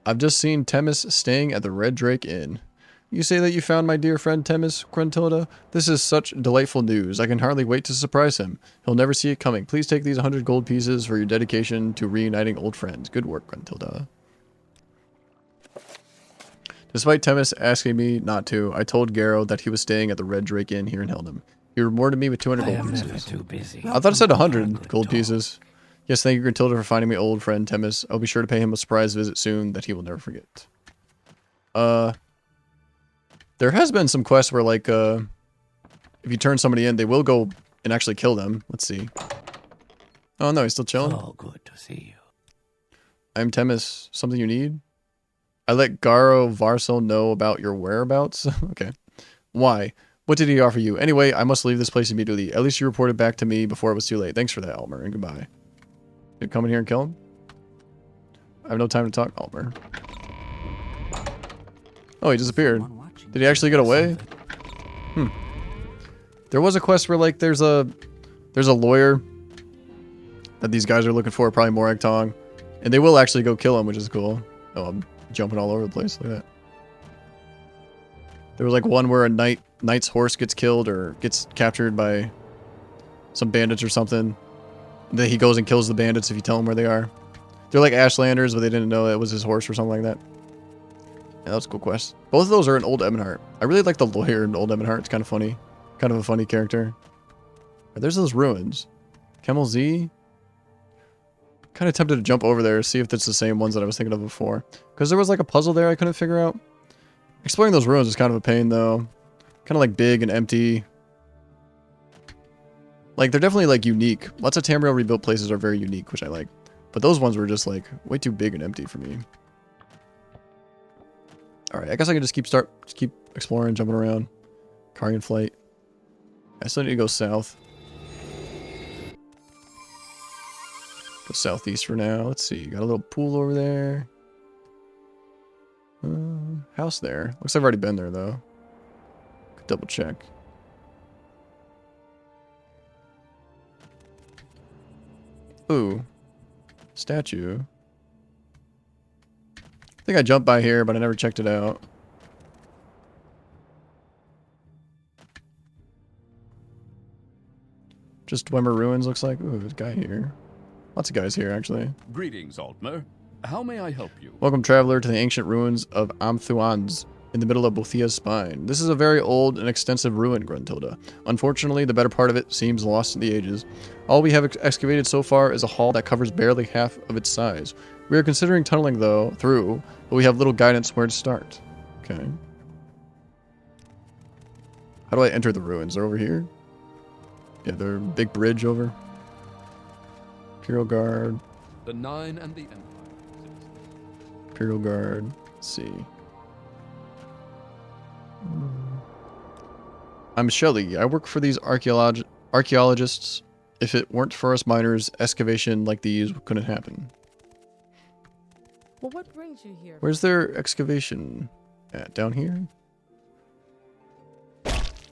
Speaker 1: I've just seen Temis staying at the Red Drake Inn. You say that you found my dear friend Temis, Gruntilda? This is such delightful news. I can hardly wait to surprise him. He'll never see it coming. Please take these 100 gold pieces for your dedication to reuniting old friends. Good work, Gruntilda. Despite Temis asking me not to, I told Garo that he was staying at the Red Drake Inn here in Heldham. He rewarded me with 200 gold pieces.
Speaker 7: Too busy.
Speaker 1: I thought it said 100 gold pieces. Yes, thank you, Gruntilda, for finding my old friend Temis. I'll be sure to pay him a surprise visit soon that he will never forget. There has been some quests where, like, if you turn somebody in, they will go and actually kill them. Let's see. Oh, no, he's still chilling.
Speaker 7: Oh, good to see you.
Speaker 1: I'm Temis. Something you need? I let Garo Varsel know about your whereabouts? Okay. Why? What did he offer you? Anyway, I must leave this place immediately. At least you reported back to me before it was too late. Thanks for that, Almer, and goodbye. You come in here and kill him? I have no time to talk, Almer. Oh, he disappeared. Did he actually get away? There was a quest where, like, there's a lawyer that these guys are looking for, probably Morag Tong, and they will actually go kill him, which is cool. Oh, I'm jumping all over the place. Look at that. There was like one where a knight's horse gets killed or gets captured by some bandits or something. Then he goes and kills the bandits if you tell him where they are. They're like Ashlanders, but they didn't know it was his horse or something like that. Yeah, that was a cool quest. Both of those are in Old Ebonheart. I really like the lawyer in Old Ebonheart. It's kind of funny. Kind of a funny character. There's those ruins. Camel Z. Kind of tempted to jump over there, see if it's the same ones that I was thinking of before. Because there was like a puzzle there I couldn't figure out. Exploring those ruins is kind of a pain though. Kind of like big and empty. Like they're definitely like unique. Lots of Tamriel rebuilt places are very unique, which I like. But those ones were just like way too big and empty for me. Alright, I guess I can just keep exploring, jumping around. Carrion flight. I still need to go south. Go southeast for now. Let's see. Got a little pool over there. House there. Looks like I've already been there though. Could double check. Ooh. Statue. I think I jumped by here, but I never checked it out. Just Dwemer Ruins looks like. Ooh, there's a guy here. Lots of guys here, actually.
Speaker 4: Greetings, Altmer. How may I help you?
Speaker 1: Welcome, traveler, to the ancient ruins of Amthuans, in the middle of Bothia's spine. This is a very old and extensive ruin, Gruntilda. Unfortunately, the better part of it seems lost in the ages. All we have excavated so far is a hall that covers barely half of its size. We are considering tunneling, through, but we have little guidance where to start. Okay. How do I enter the ruins? They're over here? Yeah, they're a big bridge over. Imperial Guard.
Speaker 4: The Nine and the Empire.
Speaker 1: Imperial Guard. Let's see. I'm Shelley. I work for these archaeologists. If it weren't for us miners, excavation like these couldn't happen.
Speaker 6: Well, what brings you here?
Speaker 1: Where's their excavation at? Down here?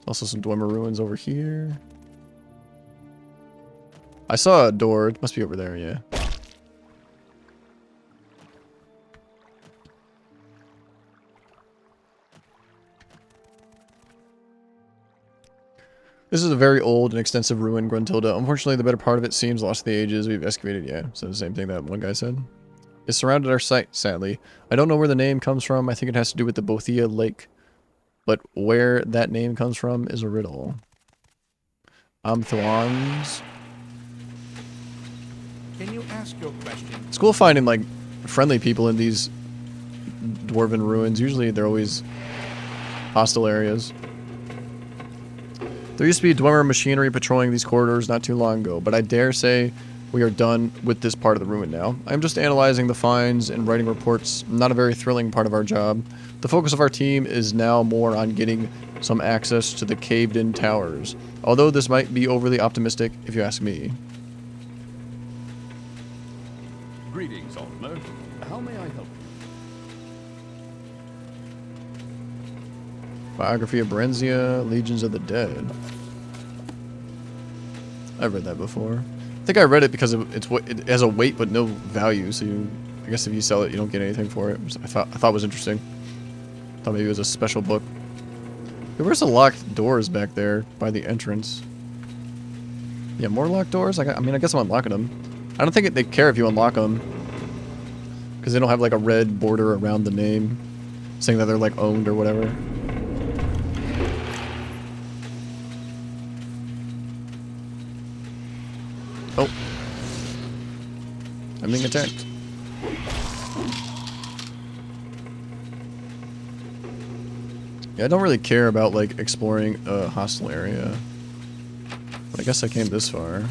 Speaker 1: Also some Dwemer ruins over here. I saw a door. It must be over there, yeah. This is a very old and extensive ruin, Gruntilda. Unfortunately, the better part of it seems lost to the ages. We've excavated, yeah. So the same thing that one guy said. It surrounded our site, sadly. I don't know where the name comes from. I think it has to do with the Bothia Lake. But where that name comes from is a riddle. Thwans.
Speaker 2: Can you ask your question?
Speaker 1: It's cool finding, like, friendly people in these dwarven ruins. Usually they're always hostile areas. There used to be Dwemer machinery patrolling these corridors not too long ago, but I dare say we are done with this part of the ruin now. I'm just analyzing the finds and writing reports, not a very thrilling part of our job. The focus of our team is now more on getting some access to the caved-in towers, although this might be overly optimistic if you ask me.
Speaker 4: Greetings, Altmer. How may I help you?
Speaker 1: Biography of Berenzia, Legions of the Dead. I've read that before. I think I read it because it has a weight but no value, so I guess if you sell it, you don't get anything for it. I thought it was interesting. Thought maybe it was a special book. There were some locked doors back there by the entrance. Yeah, more locked doors? I mean, I guess I'm unlocking them. I don't think they care if you unlock them. Because they don't have like a red border around the name saying that they're like owned or whatever. Oh. I'm being attacked. Yeah, I don't really care about like exploring a hostile area. But I guess I came this far.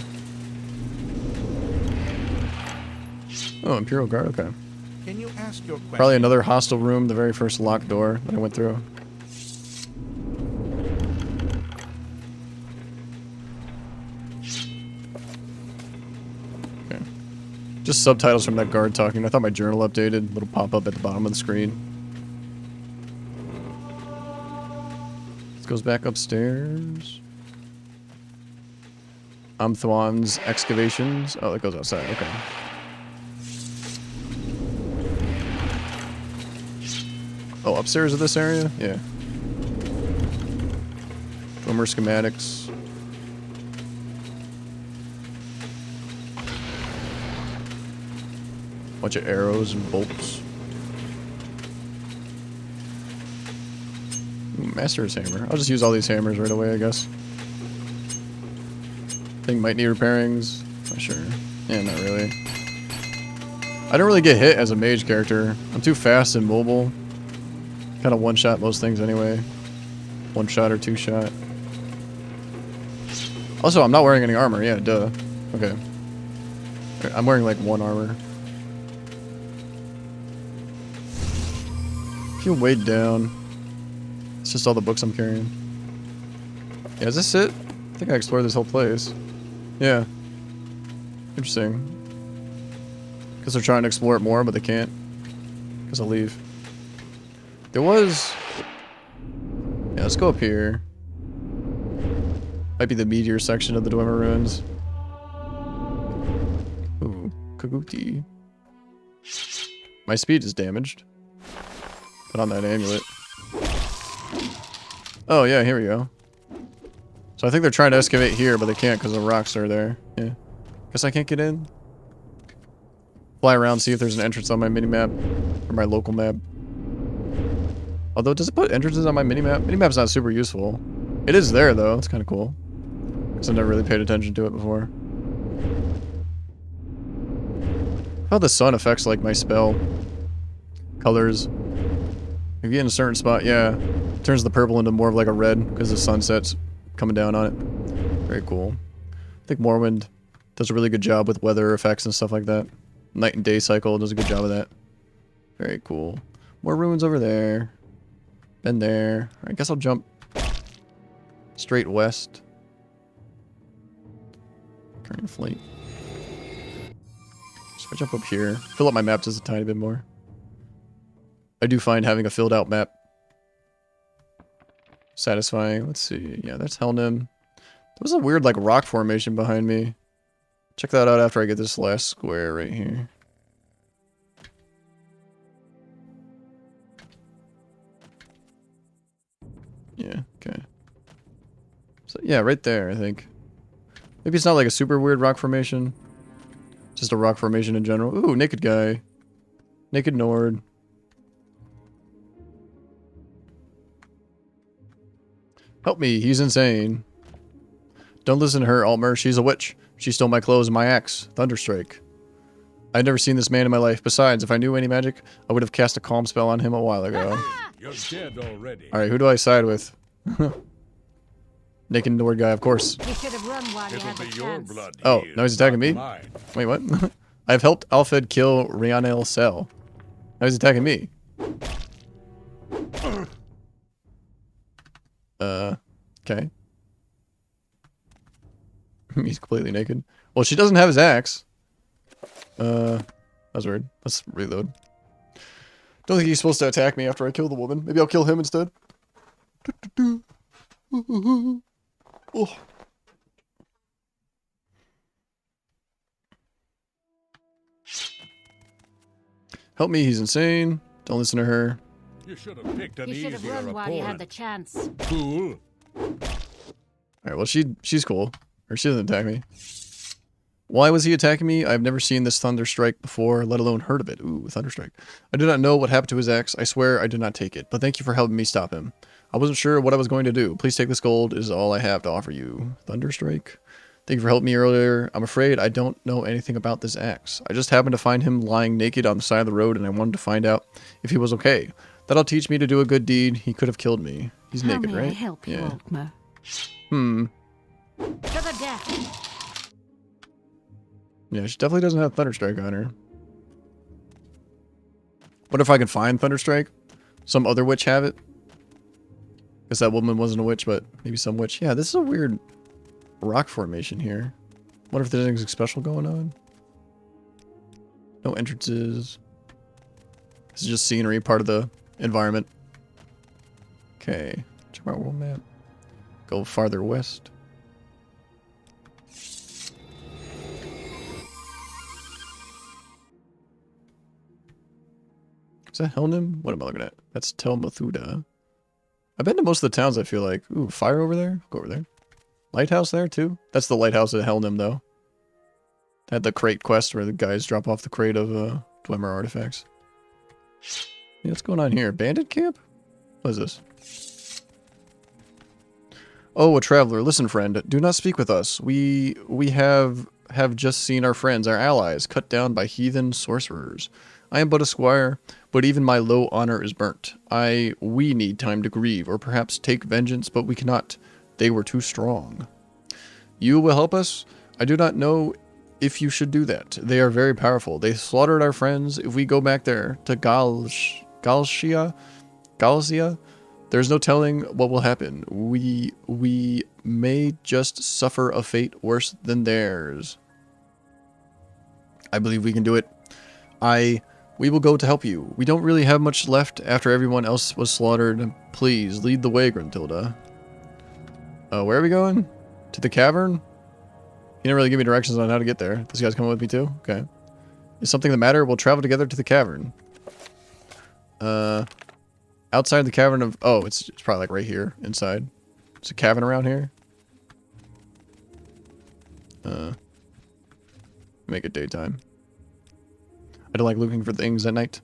Speaker 1: Oh, Imperial Guard, okay.
Speaker 2: Can you ask your question?
Speaker 1: Probably another hostile room, the very first locked door that I went through. Okay. Just subtitles from that guard talking. I thought my journal updated. Little pop-up at the bottom of the screen. This goes back upstairs. Thwan's excavations. Oh, that goes outside. Okay. Oh, upstairs of this area? Yeah. Boomer schematics. Bunch of arrows and bolts. Ooh, Master's hammer. I'll just use all these hammers right away, I guess. Thing might need repairings. Not sure. Yeah, not really. I don't really get hit as a mage character. I'm too fast and mobile. Kind of one-shot most things anyway. One-shot or two-shot. Also, I'm not wearing any armor. Yeah, duh. Okay. I'm wearing like one armor. I feel weighed down. It's just all the books I'm carrying. Yeah, is this it? I think I explored this whole place. Yeah. Interesting. Because they're trying to explore it more, but they can't. Because I'll leave. There was... Yeah, let's go up here. Might be the meteor section of the Dwemer Ruins. Ooh, Kaguti. My speed is damaged. Put on that amulet. Oh yeah, here we go. So I think they're trying to excavate here, but they can't because the rocks are there. Yeah. Guess I can't get in. Fly around, see if there's an entrance on my minimap. Or my local map. Although, does it put entrances on my minimap? Minimap's not super useful. It is there, though. It's kind of cool. Because I've never really paid attention to it before. How the sun affects, like, my spell colors. If you get in a certain spot, yeah. It turns the purple into more of, like, a red because the sunset's coming down on it. Very cool. I think Morrowind does a really good job with weather effects and stuff like that. Night and day cycle does a good job of that. Very cool. More ruins over there. Been there. I guess I'll jump straight west. Current flight. So if I jump up here, fill up my map just a tiny bit more. I do find having a filled out map satisfying. Let's see. Yeah, that's Helnim. There was a weird like rock formation behind me. Check that out after I get this last square right here. Yeah, okay. So, yeah, right there, I think. Maybe it's not like a super weird rock formation. Just a rock formation in general. Ooh, naked guy. Naked Nord. Help me, he's insane. Don't listen to her, Altmer. She's a witch. She stole my clothes and my axe. Thunderstrike. I'd never seen this man in my life. Besides, if I knew any magic, I would have cast a calm spell on him a while ago.
Speaker 10: You're dead already.
Speaker 1: Alright, who do I side with? Naked Nord guy, of course.
Speaker 5: You should have run while you
Speaker 10: It'll
Speaker 5: had the
Speaker 10: be your
Speaker 5: chance.
Speaker 10: blood.
Speaker 1: Oh,
Speaker 10: here,
Speaker 1: now he's attacking
Speaker 10: not
Speaker 1: me?
Speaker 10: mine.
Speaker 1: Wait, what? I've helped Alfred kill Rionel Cell. Now he's attacking me. Okay. He's completely naked. Well, she doesn't have his axe. That's weird. Let's reload. Don't think he's supposed to attack me after I kill the woman. Maybe I'll kill him instead. Oh. Help me, he's insane. Don't listen to her.
Speaker 10: You should have picked an
Speaker 5: You should have
Speaker 10: easier
Speaker 5: run while you had the
Speaker 10: opponent.
Speaker 5: chance.
Speaker 10: Fool.
Speaker 1: Alright, well she's cool. Or she doesn't attack me. Why was he attacking me? I've never seen this Thunderstrike before, let alone heard of it. Ooh, Thunderstrike. I do not know what happened to his axe. I swear I did not take it. But thank you for helping me stop him. I wasn't sure what I was going to do. Please take this gold. It is all I have to offer you. Thunderstrike. Thank you for helping me earlier. I'm afraid I don't know anything about this axe. I just happened to find him lying naked on the side of the road and I wanted to find out if he was okay. That'll teach me to do a good deed. He could have killed me. He's
Speaker 5: How
Speaker 1: naked,
Speaker 5: may
Speaker 1: right?
Speaker 5: I help you,
Speaker 1: Yeah.
Speaker 5: Altmer?
Speaker 1: To
Speaker 5: the death.
Speaker 1: Yeah, she definitely doesn't have Thunderstrike on her. What if I can find Thunderstrike? Some other witch have it? Guess that woman wasn't a witch, but maybe some witch. Yeah, this is a weird rock formation here. Wonder if there's anything special going on. No entrances. This is just scenery, part of the environment. Okay, check my world map. Go farther west. Is that Helnim? What am I looking at? That's Tel Mathuda. I've been to most of the towns, I feel like. Ooh, fire over there? Go over there. Lighthouse there, too? That's the lighthouse at Helnim, though. Had the crate quest where the guys drop off the crate of Dwemer artifacts. Yeah, what's going on here? Bandit camp? What is this? Oh, a traveler. Listen, friend. Do not speak with us. We have just seen our friends, our allies, cut down by heathen sorcerers. I am but a squire, but even my low honor is burnt. We need time to grieve, or perhaps take vengeance, but we cannot. They were too strong. You will help us? I do not know if you should do that. They are very powerful. They slaughtered our friends. If we go back there to Galcia, there's no telling what will happen. We may just suffer a fate worse than theirs. I believe we can do it. We will go to help you. We don't really have much left after everyone else was slaughtered. Please, lead the way, Gruntilda. Where are we going? To the cavern? He didn't really give me directions on how to get there. This guy's coming with me too? Okay. Is something the matter? We'll travel together to the cavern. Outside the cavern of... Oh, it's probably like right here, inside. There's a cavern around here. Make it daytime. I don't like looking for things at night.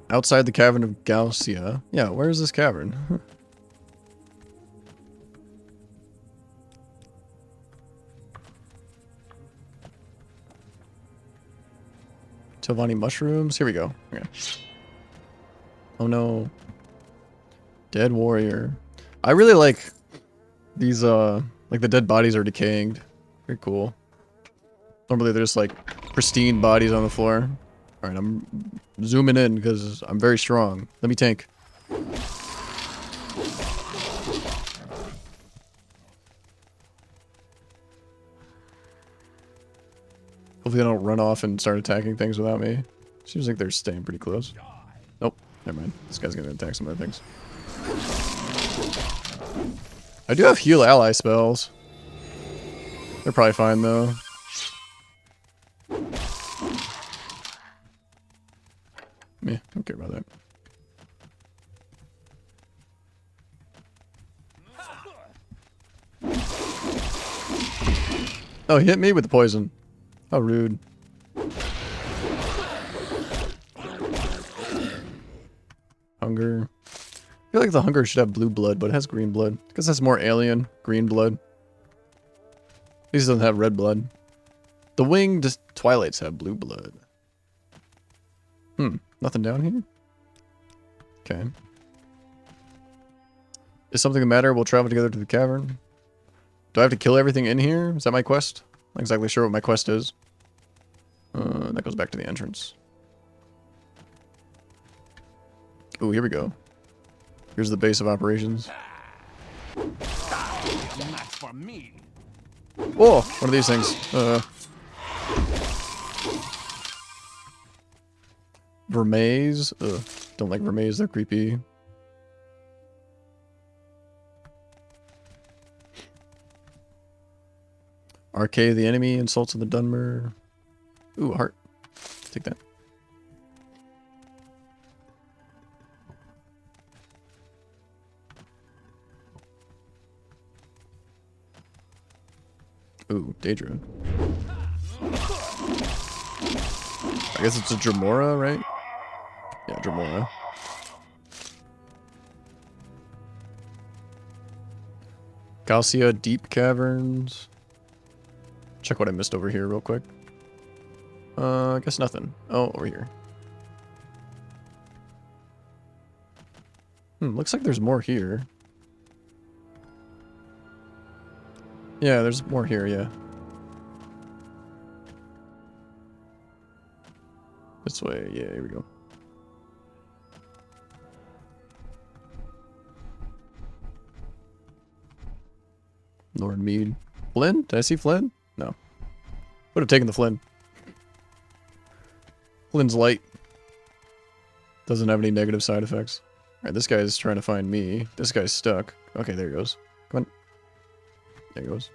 Speaker 1: Outside the cavern of Galcia. Yeah, where is this cavern? Talvani mushrooms. Here we go. Okay. Oh no. Dead warrior. I really like these, like the dead bodies are decaying. Very cool. Normally they're just like pristine bodies on the floor. Alright, I'm zooming in because I'm very strong. Let me tank. Hopefully they don't run off and start attacking things without me. Seems like they're staying pretty close. Nope, never mind. This guy's gonna attack some other things. I do have heal ally spells. They're probably fine though. Meh, don't care about that. Oh, he hit me with the poison. How rude. Hunger. I feel like the hunger should have blue blood, but it has green blood. Because that's more alien. Green blood. At least it doesn't have red blood. The winged twilights have blue blood. Nothing down here? Okay. Is something the matter? We'll travel together to the cavern. Do I have to kill everything in here? Is that my quest? Not exactly sure what my quest is. That goes back to the entrance. Ooh, here we go. Here's the base of operations. Oh, one of these things. Vermeys. Don't like Vermeys, they're creepy. Arcade the enemy, insults of the Dunmer. Ooh, a heart. Take that. Ooh, Daedra. I guess it's a Dremora, right? Yeah, Dremora. Calcia Deep Caverns. Check what I missed over here real quick. I guess nothing. Oh, over here. Looks like there's more here. Yeah, there's more here, yeah. This way, yeah, here we go. Lord Mead. Flynn? Did I see Flynn? No. Would have taken the Flynn. Flynn's light. Doesn't have any negative side effects. Alright, this guy's trying to find me. This guy's stuck. Okay, there he goes. Come on. There he goes.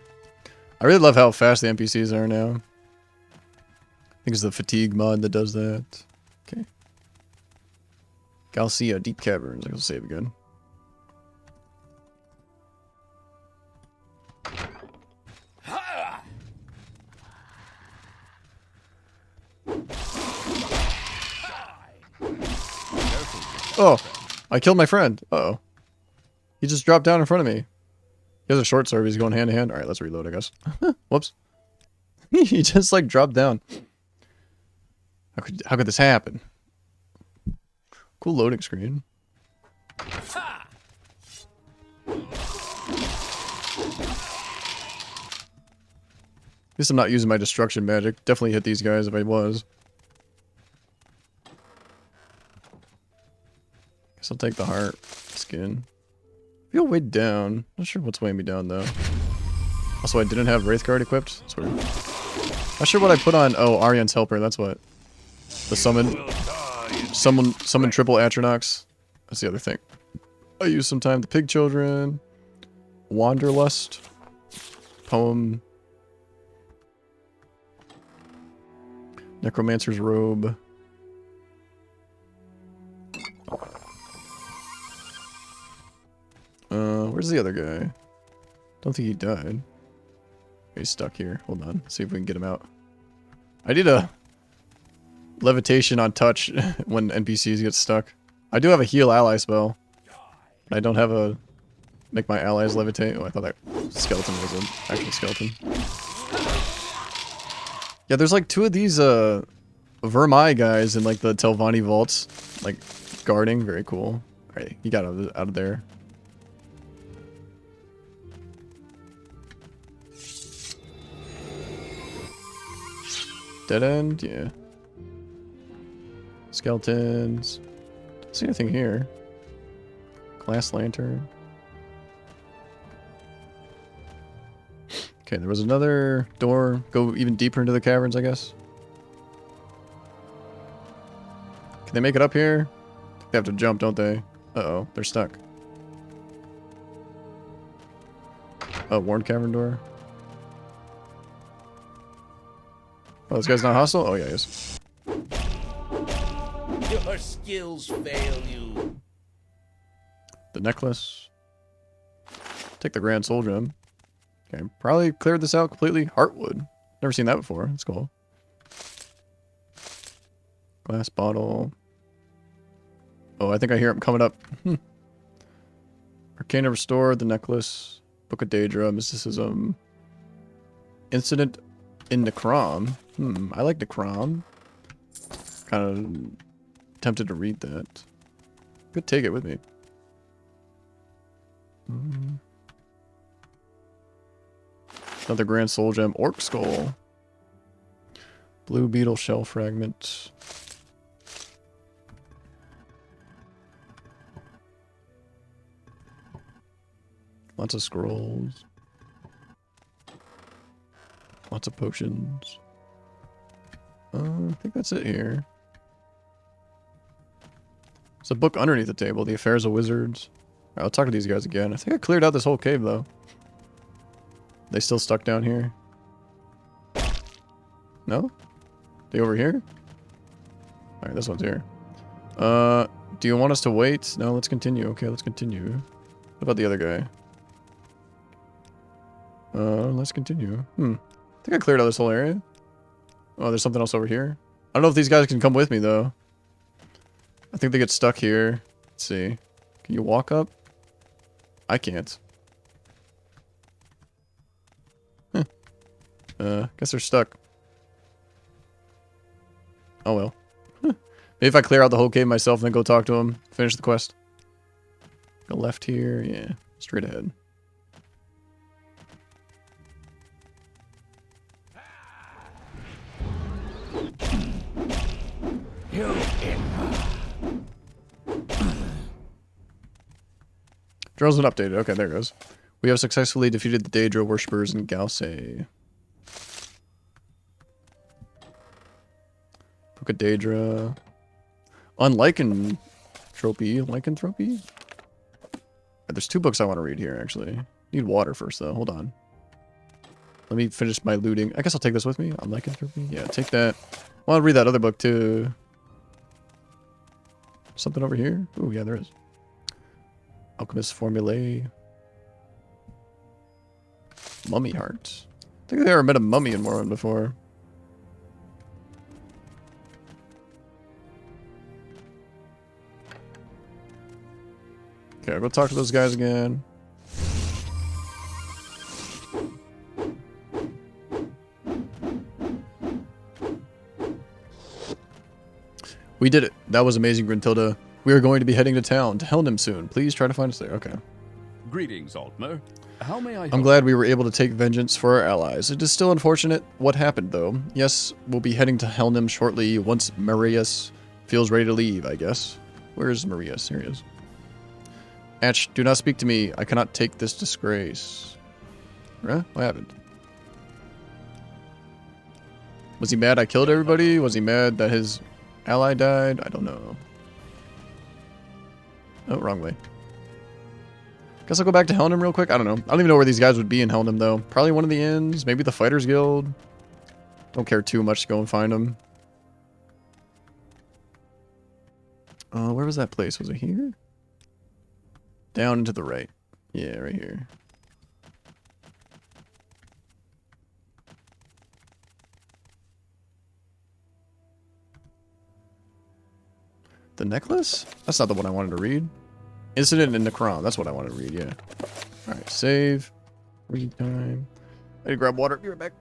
Speaker 1: I really love how fast the NPCs are now. I think it's the fatigue mod that does that. Okay. Calcia Deep Caverns. I'll save again. Oh, I killed my friend. Uh-oh. He just dropped down in front of me. He has a short sword. He's going hand to hand. All right, let's reload, I guess. Whoops. He just like dropped down. How could this happen? Cool loading screen. At least I'm not using my destruction magic. Definitely hit these guys if I was. Guess I'll take the heart. Skin. I feel weighed down. Not sure what's weighing me down though. Also, I didn't have Wraithguard equipped. That's weird. Not sure what I put on. Oh, Arian's Helper. That's what. The summon triple Atronox. That's the other thing. I used some time. The Pig Children. Wanderlust. Poem. Necromancer's Robe. Where's the other guy? Don't think he died. He's stuck here. Hold on. See if we can get him out. I need a levitation on touch when NPCs get stuck. I do have a heal ally spell. But I don't have a make my allies levitate. Oh, I thought that skeleton was an actual skeleton. Yeah, there's like 2 of these Vermai guys in like the Talvani vaults, like guarding. Very cool. Alright, he got out of there. Dead end? Yeah. Skeletons. Don't see anything here. Glass lantern. Okay, there was another door. Go even deeper into the caverns, I guess. Can they make it up here? They have to jump, don't they? Uh-oh, they're stuck. Oh, Warned Cavern door. Oh, this guy's not hostile? Oh, yeah, he is.
Speaker 2: Your skills fail you.
Speaker 1: The necklace. Take the Grand Soul Gem. Okay, probably cleared this out completely. Heartwood. Never seen that before. That's cool. Glass bottle. Oh, I think I hear him coming up. Arcana restored, the necklace, Book of Daedra, mysticism. Incident in Necrom. I like Necrom. Kind of tempted to read that. Could take it with me. Another Grand Soul Gem. Orc Skull. Blue Beetle Shell Fragment. Lots of scrolls. Lots of potions. I think that's it here. There's a book underneath the table. The Affairs of Wizards. Alright, I'll talk to these guys again. I think I cleared out this whole cave, though. They still stuck down here? No? They over here? Alright, this one's here. Do you want us to wait? No, let's continue. Okay, let's continue. What about the other guy? Let's continue. I think I cleared out this whole area. Oh, there's something else over here. I don't know if these guys can come with me, though. I think they get stuck here. Let's see. Can you walk up? I can't. Guess they're stuck. Oh well. Maybe if I clear out the whole cave myself and then go talk to them, finish the quest. Go left here, yeah. Straight ahead. Journal's been updated. Okay, there it goes. We have successfully defeated the Daedra worshippers in Galsay. Book of Daedra. Lycanthropy? There's 2 books I want to read here, actually. Need water first, though. Hold on. Let me finish my looting. I guess I'll take this with me. On Lycanthropy? Yeah, take that. I want to read that other book, too. Something over here? Oh, yeah, there is. Alchemist Formulae. Mummy Heart. I think I've never met a mummy in Morrowind before. Okay, I'll go talk to those guys again. We did it. That was amazing, Grintilda. We are going to be heading to town, to Helnham soon. Please try to find us there. Okay.
Speaker 4: Greetings, Altmer. How may I help?
Speaker 1: I'm glad we were able to take vengeance for our allies. It is still unfortunate what happened, though. Yes, we'll be heading to Helnham shortly once Marius feels ready to leave, I guess. Where is Marius? Here he is. Atch, do not speak to me. I cannot take this disgrace. Huh? What happened? Was he mad I killed everybody? Was he mad that his ally died? I don't know. Oh, wrong way. Guess I'll go back to Helnham real quick. I don't know. I don't even know where these guys would be in Helnham, though. Probably one of the inns. Maybe the Fighters Guild. Don't care too much to go and find them. Where was that place? Was it here? Down and to the right. Yeah, right here. The necklace? That's not the one I wanted to read. Incident in Necrom. That's what I wanted to read, yeah. Alright, save. Read time. I need to grab water. Be right back.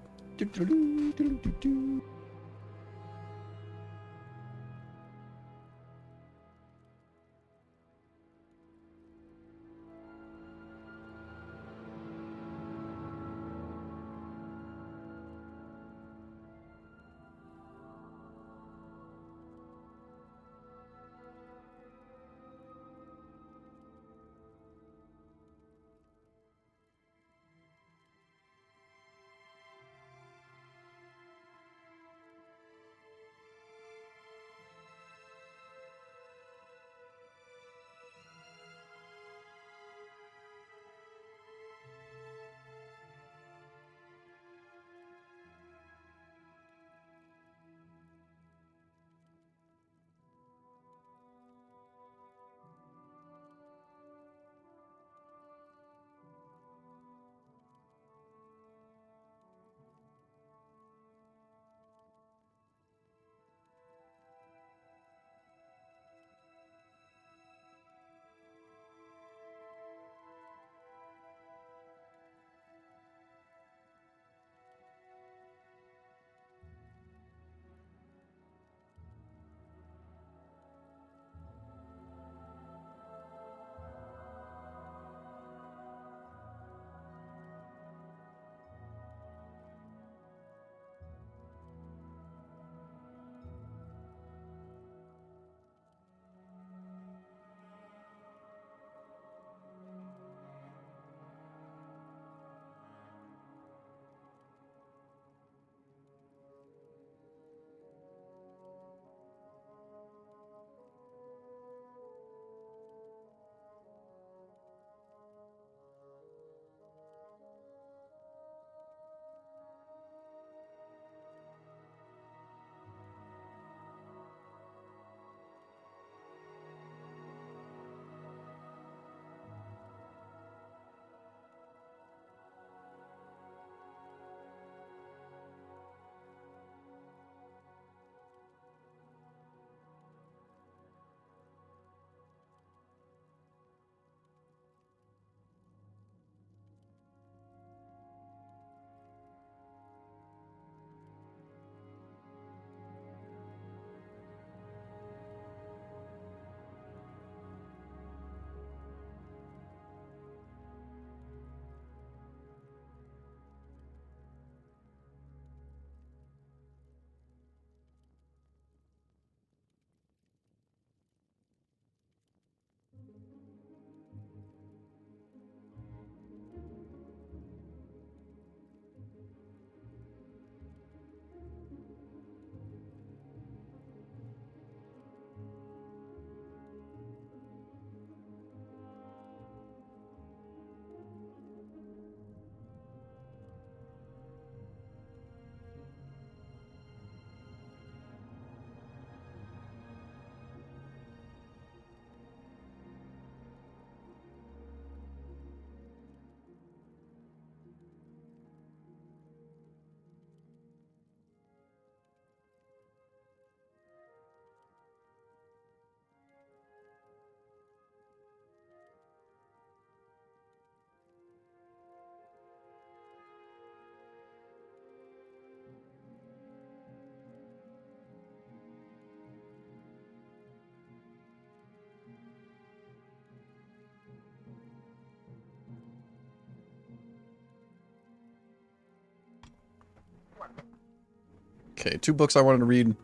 Speaker 1: Okay, 2 books I wanted to read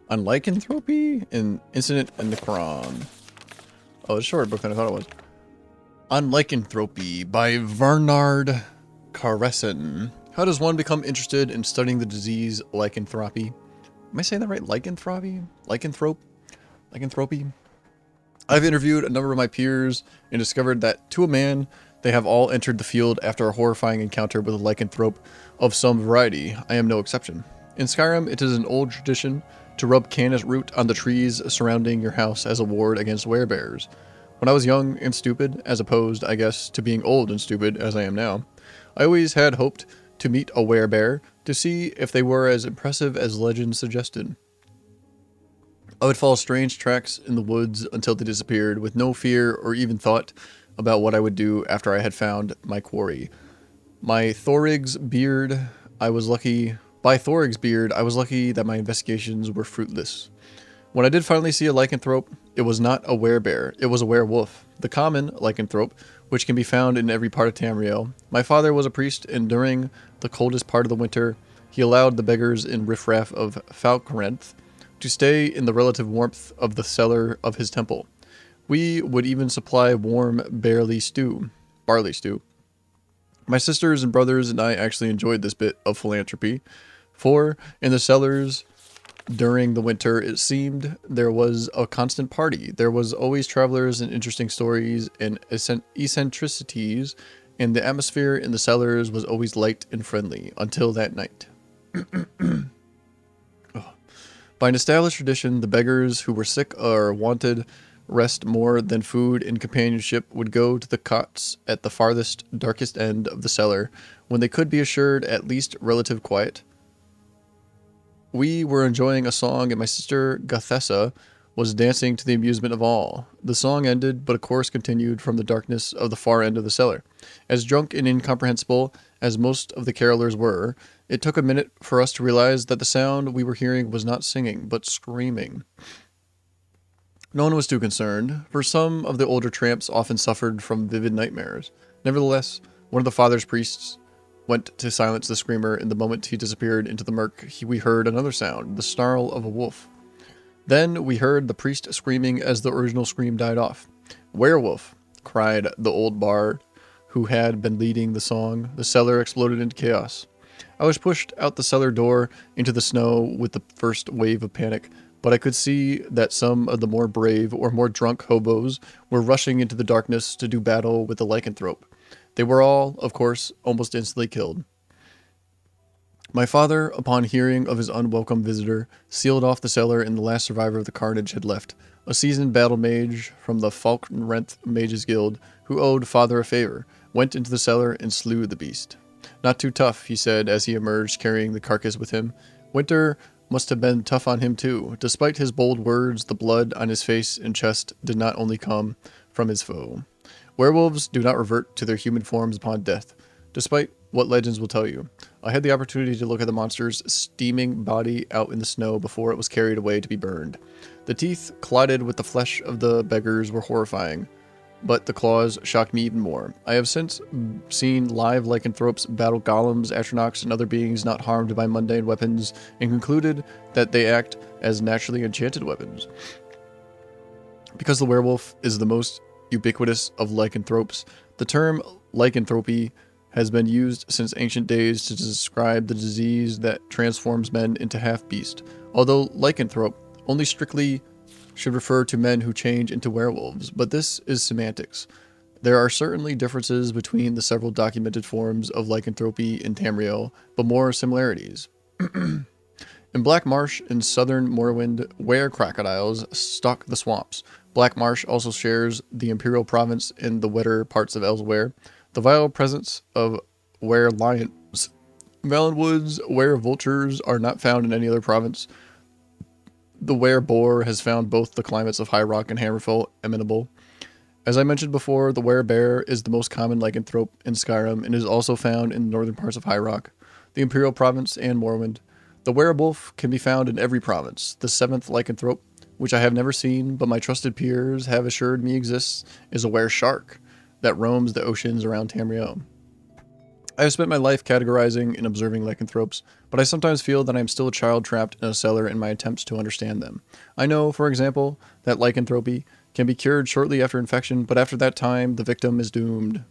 Speaker 1: on lycanthropy and Incident and Necron. Oh, it's a shorter book than I thought it was. On Lycanthropy by Bernard Caresson. How does one become interested in studying the disease lycanthropy? Am I saying that right? Lycanthropy? Lycanthropy? I've interviewed a number of my peers and discovered that, to a man, they have all entered the field after a horrifying encounter with a lycanthrope of some variety. I am no exception. In Skyrim, it is an old tradition to rub canis root on the trees surrounding your house as a ward against werebears. When I was young and stupid, as opposed, I guess, to being old and stupid as I am now, I always had hoped to meet a werebear to see if they were as impressive as legend suggested. I would follow strange tracks in the woods until they disappeared, with no fear or even thought about what I would do after I had found my quarry. By Thorig's beard, I was lucky that my investigations were fruitless. When I did finally see a lycanthrope, it was not a werebear, it was a werewolf, the common lycanthrope, which can be found in every part of Tamriel. My father was a priest, and during the coldest part of the winter, he allowed the beggars in riffraff of Falkrenth to stay in the relative warmth of the cellar of his temple. We would even supply warm barley stew. My sisters and brothers and I actually enjoyed this bit of philanthropy, for in the cellars during the winter, it seemed there was a constant party. There was always travelers and interesting stories and eccentricities, and the atmosphere in the cellars was always light and friendly, until that night. By an established tradition, the beggars who were sick or wanted rest more than food and companionship would go to the cots at the farthest, darkest end of the cellar, when they could be assured at least relative quiet. We were enjoying a song, and my sister Gathessa was dancing to the amusement of all. The song ended, but a chorus continued from the darkness of the far end of the cellar. As drunk and incomprehensible as most of the carolers were, it took a minute for us to realize that the sound we were hearing was not singing, but screaming. No one was too concerned, for some of the older tramps often suffered from vivid nightmares. Nevertheless, one of the father's priests went to silence the screamer, and the moment he disappeared into the murk, we heard another sound, the snarl of a wolf. Then we heard the priest screaming as the original scream died off. "Werewolf!" cried the old bard who had been leading the song. The cellar exploded into chaos. I was pushed out the cellar door into the snow with the first wave of panic, but I could see that some of the more brave or more drunk hobos were rushing into the darkness to do battle with the lycanthrope. They were all, of course, almost instantly killed. My father, upon hearing of his unwelcome visitor, sealed off the cellar, and the last survivor of the carnage had left. A seasoned battle mage from the Falkrenth Mages Guild, who owed father a favor, went into the cellar and slew the beast. "Not too tough," he said as he emerged carrying the carcass with him. Winter must have been tough on him too. Despite his bold words, the blood on his face and chest did not only come from his foe. Werewolves do not revert to their human forms upon death, despite what legends will tell you. I had the opportunity to look at the monster's steaming body out in the snow before it was carried away to be burned. The teeth clotted with the flesh of the beggars were horrifying, but the claws shocked me even more. I have since seen live lycanthropes battle golems, atronachs, and other beings not harmed by mundane weapons, and concluded that they act as naturally enchanted weapons. Because the werewolf is the most ubiquitous of lycanthropes, the term lycanthropy has been used since ancient days to describe the disease that transforms men into half-beast, although lycanthrope only strictly should refer to men who change into werewolves, but this is semantics. There are certainly differences between the several documented forms of lycanthropy in Tamriel, but more similarities. In Black Marsh in southern Morrowind, were-crocodiles stalk the swamps. Black Marsh also shares the Imperial Province in the wetter parts of Elsewhere. The vile presence of were-lions. Valenwood's were-vultures are not found in any other province. The were-boar has found both the climates of High Rock and Hammerfell amenable. As I mentioned before, the were-bear is the most common lycanthrope in Skyrim and is also found in the northern parts of High Rock, the Imperial Province, and Morrowind. The werewolf can be found in every province. The seventh lycanthrope, which I have never seen, but my trusted peers have assured me exists, is a were-shark that roams the oceans around Tamriel. I have spent my life categorizing and observing lycanthropes, but I sometimes feel that I am still a child trapped in a cellar in my attempts to understand them. I know, for example, that lycanthropy can be cured shortly after infection, but after that time, the victim is doomed.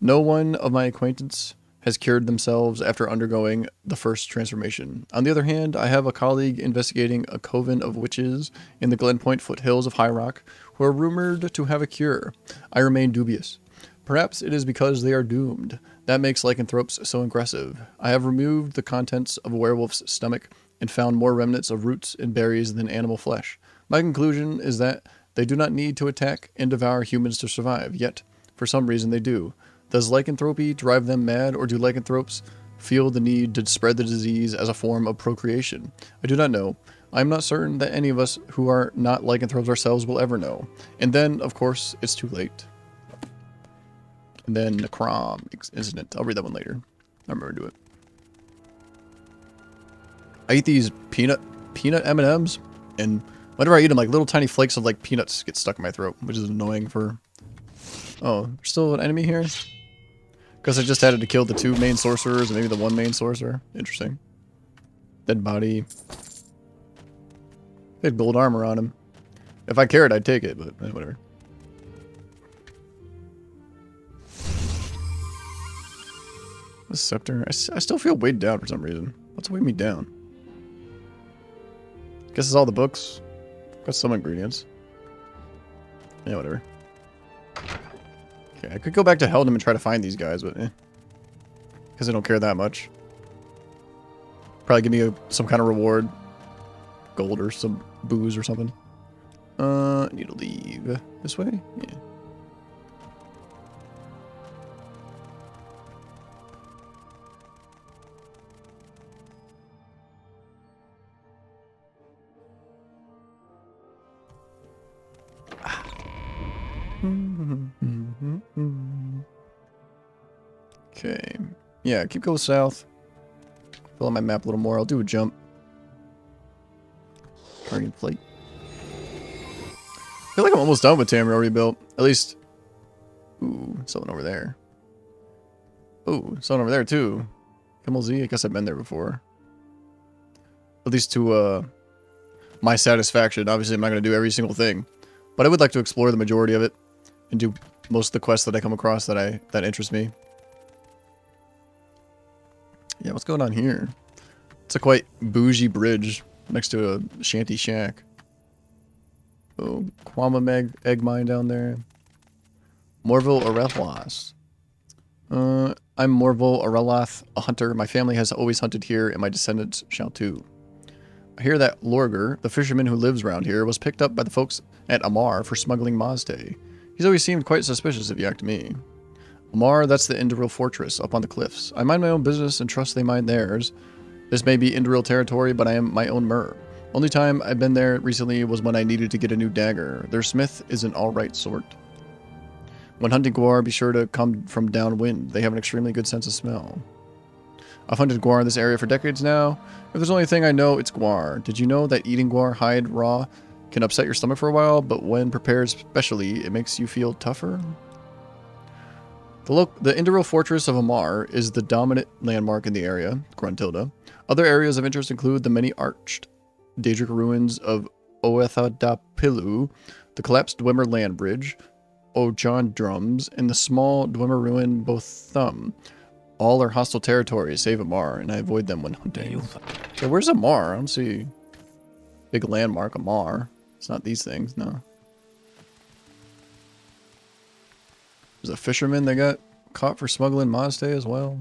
Speaker 1: No one of my acquaintance has cured themselves after undergoing the first transformation. On the other hand, I have a colleague investigating a coven of witches in the Glenpoint foothills of High Rock who are rumored to have a cure. I remain dubious. Perhaps it is because they are doomed. That makes lycanthropes so aggressive. I have removed the contents of a werewolf's stomach and found more remnants of roots and berries than animal flesh. My conclusion is that they do not need to attack and devour humans to survive, yet, for some reason, they do. Does lycanthropy drive them mad, or do lycanthropes feel the need to spread the disease as a form of procreation? I do not know. I am not certain that any of us who are not lycanthropes ourselves will ever know. And then, of course, it's too late. And then the Crom incident. I'll read that one later. I remember to do it. I eat these peanut M&Ms, and whenever I eat them, like little tiny flakes of like peanuts get stuck in my throat, which is annoying for... Oh, there's still an enemy here? Because I just had to kill the 2 main sorcerers and maybe the 1 main sorcerer. Interesting. Dead body. They had gold armor on him. If I cared, I'd take it, but whatever. The scepter. I still feel weighed down for some reason. What's weighing me down? Guess it's all the books. Got some ingredients. Yeah, whatever. Okay, I could go back to Heldam and try to find these guys, but because I don't care that much. Probably give me some kind of reward. Gold or some booze or something. I need to leave this way? Yeah. Okay. Yeah, keep going south. Fill out my map a little more. I'll do a jump. Target plate. I feel like I'm almost done with Tamriel rebuilt. At least. Ooh, something over there. Ooh, something over there too. Kimmel Z, I guess I've been there before. At least to my satisfaction. Obviously, I'm not going to do every single thing. But I would like to explore the majority of it. And do most of the quests that I come across that interest me. Yeah, what's going on here? It's a quite bougie bridge next to a shanty shack. Oh, Quamam egg mine down there. Morville Arelas. I'm Morville Areloth, a hunter. My family has always hunted here, and my descendants shall too. I hear that Lorger, the fisherman who lives around here, was picked up by the folks at Amar for smuggling Mazte. He's always seemed quite suspicious if you ask me. Amar, that's the Indoril fortress up on the cliffs. I mind my own business and trust they mind theirs. This may be Indoril territory, but I am my own mer. Only time I've been there recently was when I needed to get a new dagger. Their smith is an alright sort. When hunting Gwar, be sure to come from downwind. They have an extremely good sense of smell. I've hunted Gwar in this area for decades now. If there's only thing I know, it's Gwar. Did you know that eating Gwar hide raw can upset your stomach for a while, but when prepared specially, it makes you feel tougher? The Indoril Fortress of Amar is the dominant landmark in the area, Gruntilda. Other areas of interest include the many arched Daedric ruins of Oethadapilu, the collapsed Dwemer land bridge, Ojon Drums, and the small Dwemer ruin Bothum. All are hostile territories, save Amar, and I avoid them when hunting. Okay, where's Amar? I don't see big landmark Amar. It's not these things, no. There's a fisherman that got caught for smuggling Mazte as well.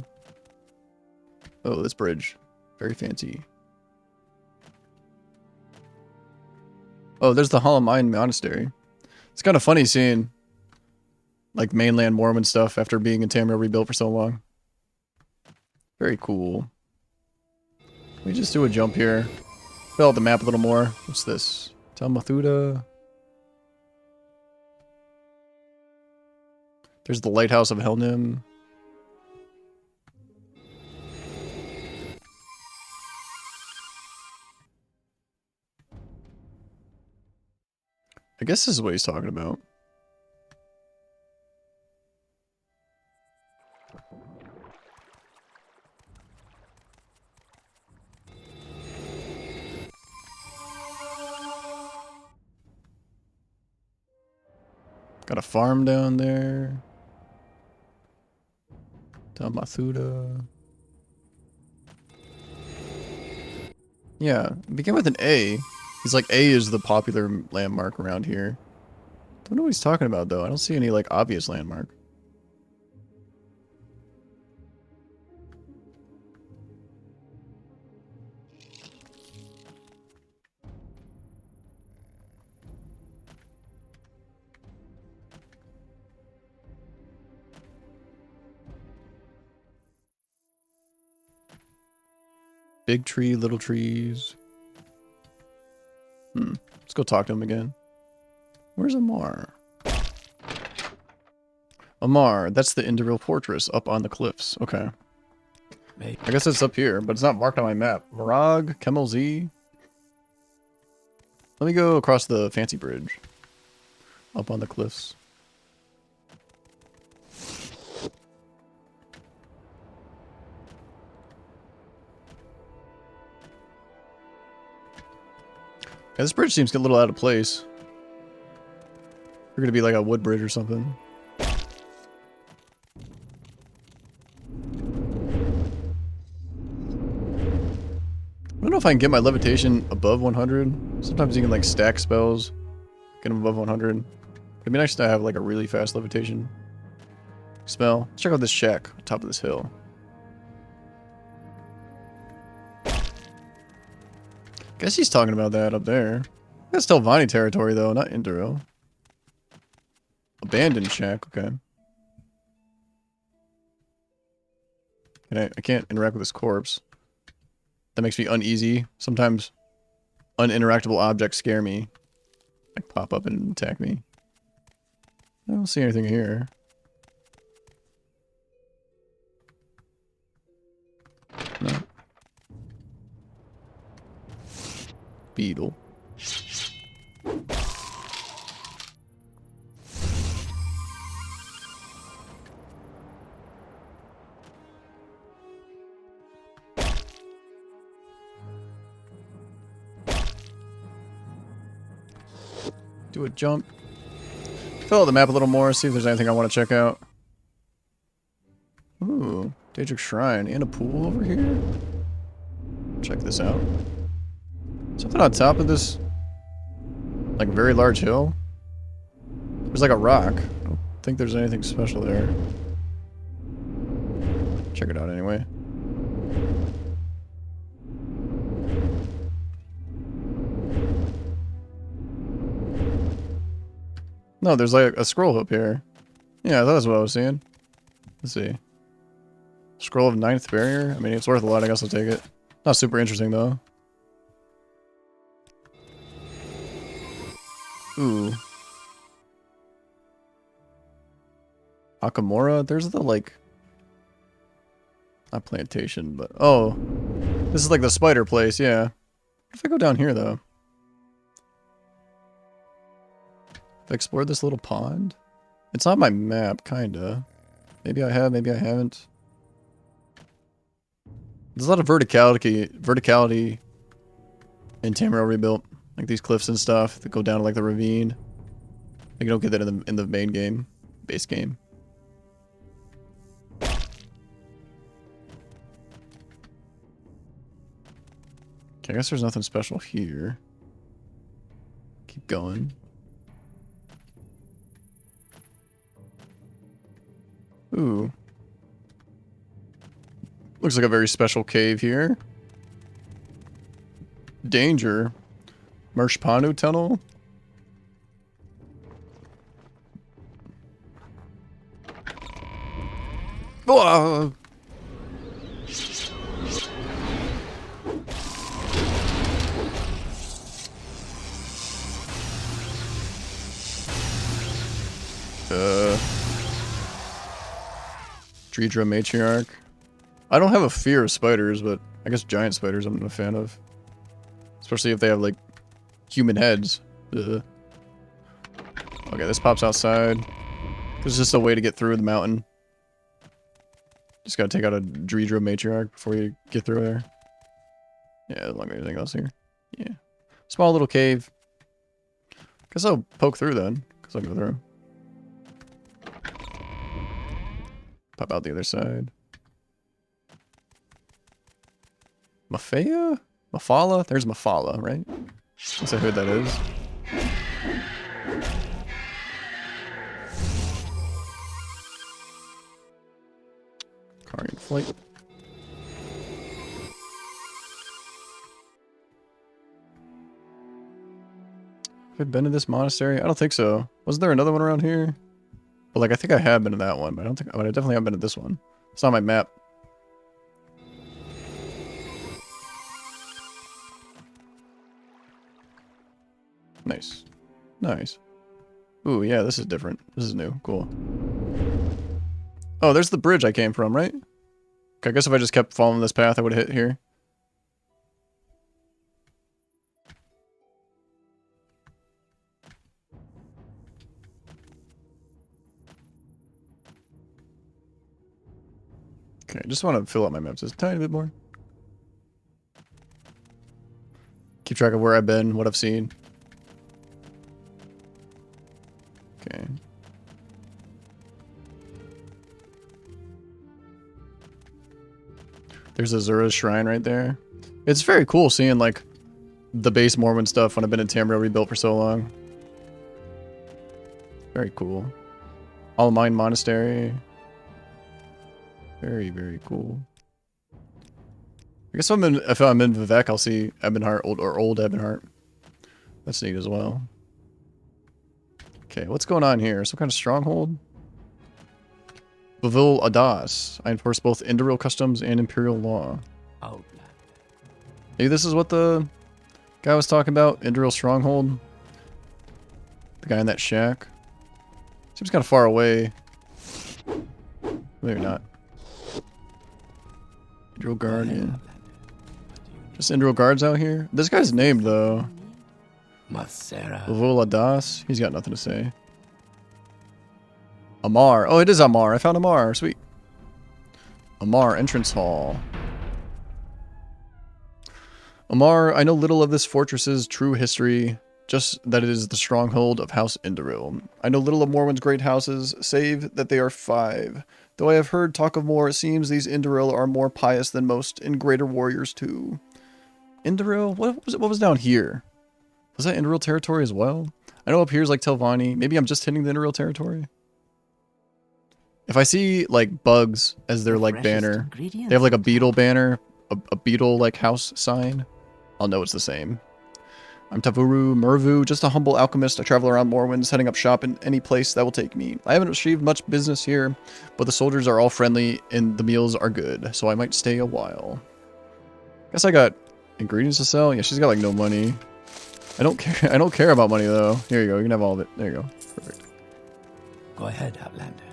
Speaker 1: Oh, this bridge. Very fancy. Oh, there's the Hollow-Mine Monastery. It's kind of funny seeing like mainland Morrowind stuff after being in Tamriel rebuilt for so long. Very cool. Let me just do a jump here. Fill out the map a little more. What's this? Talmathuda. There's the Lighthouse of Helnim. I guess this is what he's talking about. Got a farm down there. Tamathuda. Yeah, it began with an A. He's like, A is the popular landmark around here. Don't know what he's talking about, though. I don't see any, like, obvious landmark. Big tree, little trees. Let's go talk to him again. Where's Amar? Amar, that's the Imperial Fortress up on the cliffs. Okay. I guess it's up here, but it's not marked on my map. Marag, Kemel Z. Let me go across the fancy bridge. Up on the cliffs. Yeah, this bridge seems a little out of place. We're gonna be like a wood bridge or something. I don't know if I can get my levitation above 100. Sometimes you can like stack spells, get them above 100. It'd be nice to have like a really fast levitation spell. Let's check out this shack on top of this hill. Guess he's talking about that up there. That's Talvani territory though, not Induro. Abandoned shack, okay. And I can't interact with this corpse. That makes me uneasy. Sometimes uninteractable objects scare me. Like pop up and attack me. I don't see anything here. No. Beetle. Do a jump. Fill out the map a little more, see if there's anything I want to check out. Ooh, Daedric Shrine and a pool over here. Check this out. Something on top of this, like, very large hill. There's like a rock. I don't think there's anything special there. Check it out anyway. No, there's like a scroll up here. Yeah, that was what I was seeing. Let's see. Scroll of 9th barrier? I mean, it's worth a lot, I guess I'll take it. Not super interesting, though. Ooh. Akamora? There's the, like... Not plantation, but... Oh. This is like the spider place, yeah. What if I go down here, though? Have I explored this little pond? It's on my map, kinda. Maybe I have, maybe I haven't. There's a lot of verticality in Tamriel Rebuilt. Like these cliffs and stuff that go down to like the ravine. Like you don't get that in the main game, base game. Okay, I guess there's nothing special here. Keep going. Ooh. Looks like a very special cave here. Danger. Marshpanu Tunnel. Whoa! Dredra Matriarch. I don't have a fear of spiders, but I guess giant spiders I'm not a fan of. Especially if they have, like, human heads. Ugh. Okay, this pops outside. There's just a way to get through the mountain. Just gotta take out a Dredra Matriarch before you get through there. Yeah, there's not anything else here. Yeah. Small little cave. Guess I'll poke through then, because I'll go through. Pop out the other side. Mafea? Mafala? There's Mafala, right? Guess I heard that is. Carian flight. Have I been to this monastery? I don't think so. Wasn't there another one around here? But like I think I have been to that one, but I definitely haven't been to this one. It's on my map. Nice. Nice. Ooh, yeah, this is different. This is new. Cool. Oh, there's the bridge I came from, right? Okay, I guess if I just kept following this path, I would have hit here. Okay, I just want to fill out my maps just a tiny bit more. Keep track of where I've been, what I've seen. Okay. There's Azura's Shrine right there. It's very cool seeing, like, the base Morrowind stuff when I've been in Tamriel rebuilt for so long. Very cool. All Mine Monastery. Very, very cool. I guess if I'm in Vivek, I'll see Ebonheart, old Ebonheart. That's neat as well. Okay, what's going on here? Some kind of stronghold? Bavil Adas. I enforce both Indoril customs and Imperial law.
Speaker 9: Outland.
Speaker 1: Maybe this is what the guy was talking about? Indoril stronghold? The guy in that shack? Seems kind of far away. Maybe not. Indoril guard, yeah. Just Indoril guards out here? This guy's named, though. Bavil Adas. He's got nothing to say. Amar. Oh, it is Amar. I found Amar. Sweet. Amar Entrance Hall. Amar, I know little of this fortress's true history, just that it is the stronghold of House Indoril. I know little of Morrowind's great houses, save that they are 5. Though I have heard talk of more, it seems these Indoril are more pious than most, and greater warriors too. Indoril? What was down here? Was that Indoril territory as well? I know up here is like Talvani. Maybe I'm just hitting the Indoril territory. If I see, like, bugs as their, like, banner, they have, like, a beetle banner, a beetle, like, house sign, I'll know it's the same. I'm Tavuru Mervu, just a humble alchemist. I travel around Morrowind, setting up shop in any place that will take me. I haven't achieved much business here, but the soldiers are all friendly and the meals are good, so I might stay a while. Guess I got ingredients to sell? Yeah, she's got, like, no money. I don't care about money, though. Here you go, you can have all of it. There you go. Perfect.
Speaker 9: Go ahead, Outlander.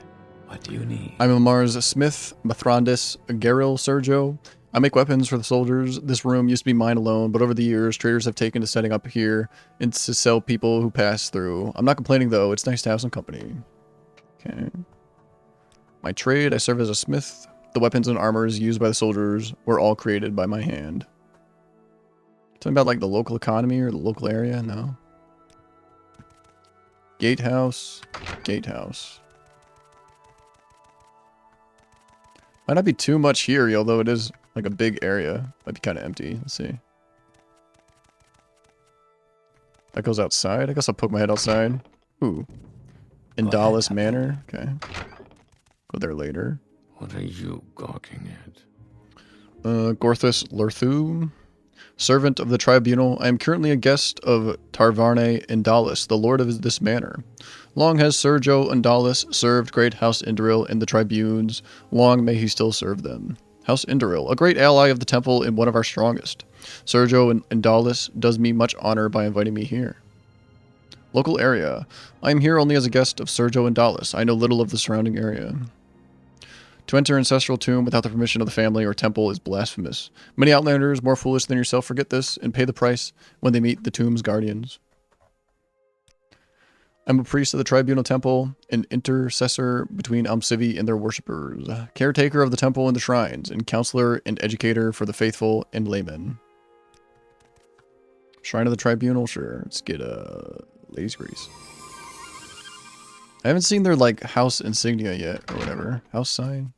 Speaker 9: What do you need?
Speaker 1: I'm Amar's smith, Mithrandis, Geril, Sergio. I make weapons for the soldiers. This room used to be mine alone, but over the years, traders have taken to setting up here and to sell people who pass through. I'm not complaining, though. It's nice to have some company. Okay. My trade, I serve as a smith. The weapons and armors used by the soldiers were all created by my hand. Something about, like, the local economy or the local area? No. Gatehouse. Gatehouse. Might not be too much here, although it is like a big area. Might be kind of empty. Let's see. That goes outside. I guess I'll poke my head outside. Ooh. Indalis Manor. Okay. Go there later.
Speaker 9: What are you gawking at?
Speaker 1: Gorthus Lurthu. Servant of the tribunal, I am currently a guest of Tarvarne Indalis, the lord of this manor. Long has Sergio Indalis served great House Indoril and the tribunes. Long may he still serve them. House Indoril, a great ally of the temple and one of our strongest. Sergio Indalis does me much honor by inviting me here. Local area. I am here only as a guest of Sergio Indalis. I know little of the surrounding area. To enter ancestral tomb without the permission of the family or temple is blasphemous. Many outlanders, more foolish than yourself, forget this and pay the price when they meet the tomb's guardians. I'm a priest of the Tribunal Temple, an intercessor between Almcivi and their worshippers, caretaker of the temple and the shrines, and counselor and educator for the faithful and laymen. Shrine of the Tribunal, sure. Let's get ladies' grease. I haven't seen their, like, house insignia yet, or whatever. House sign.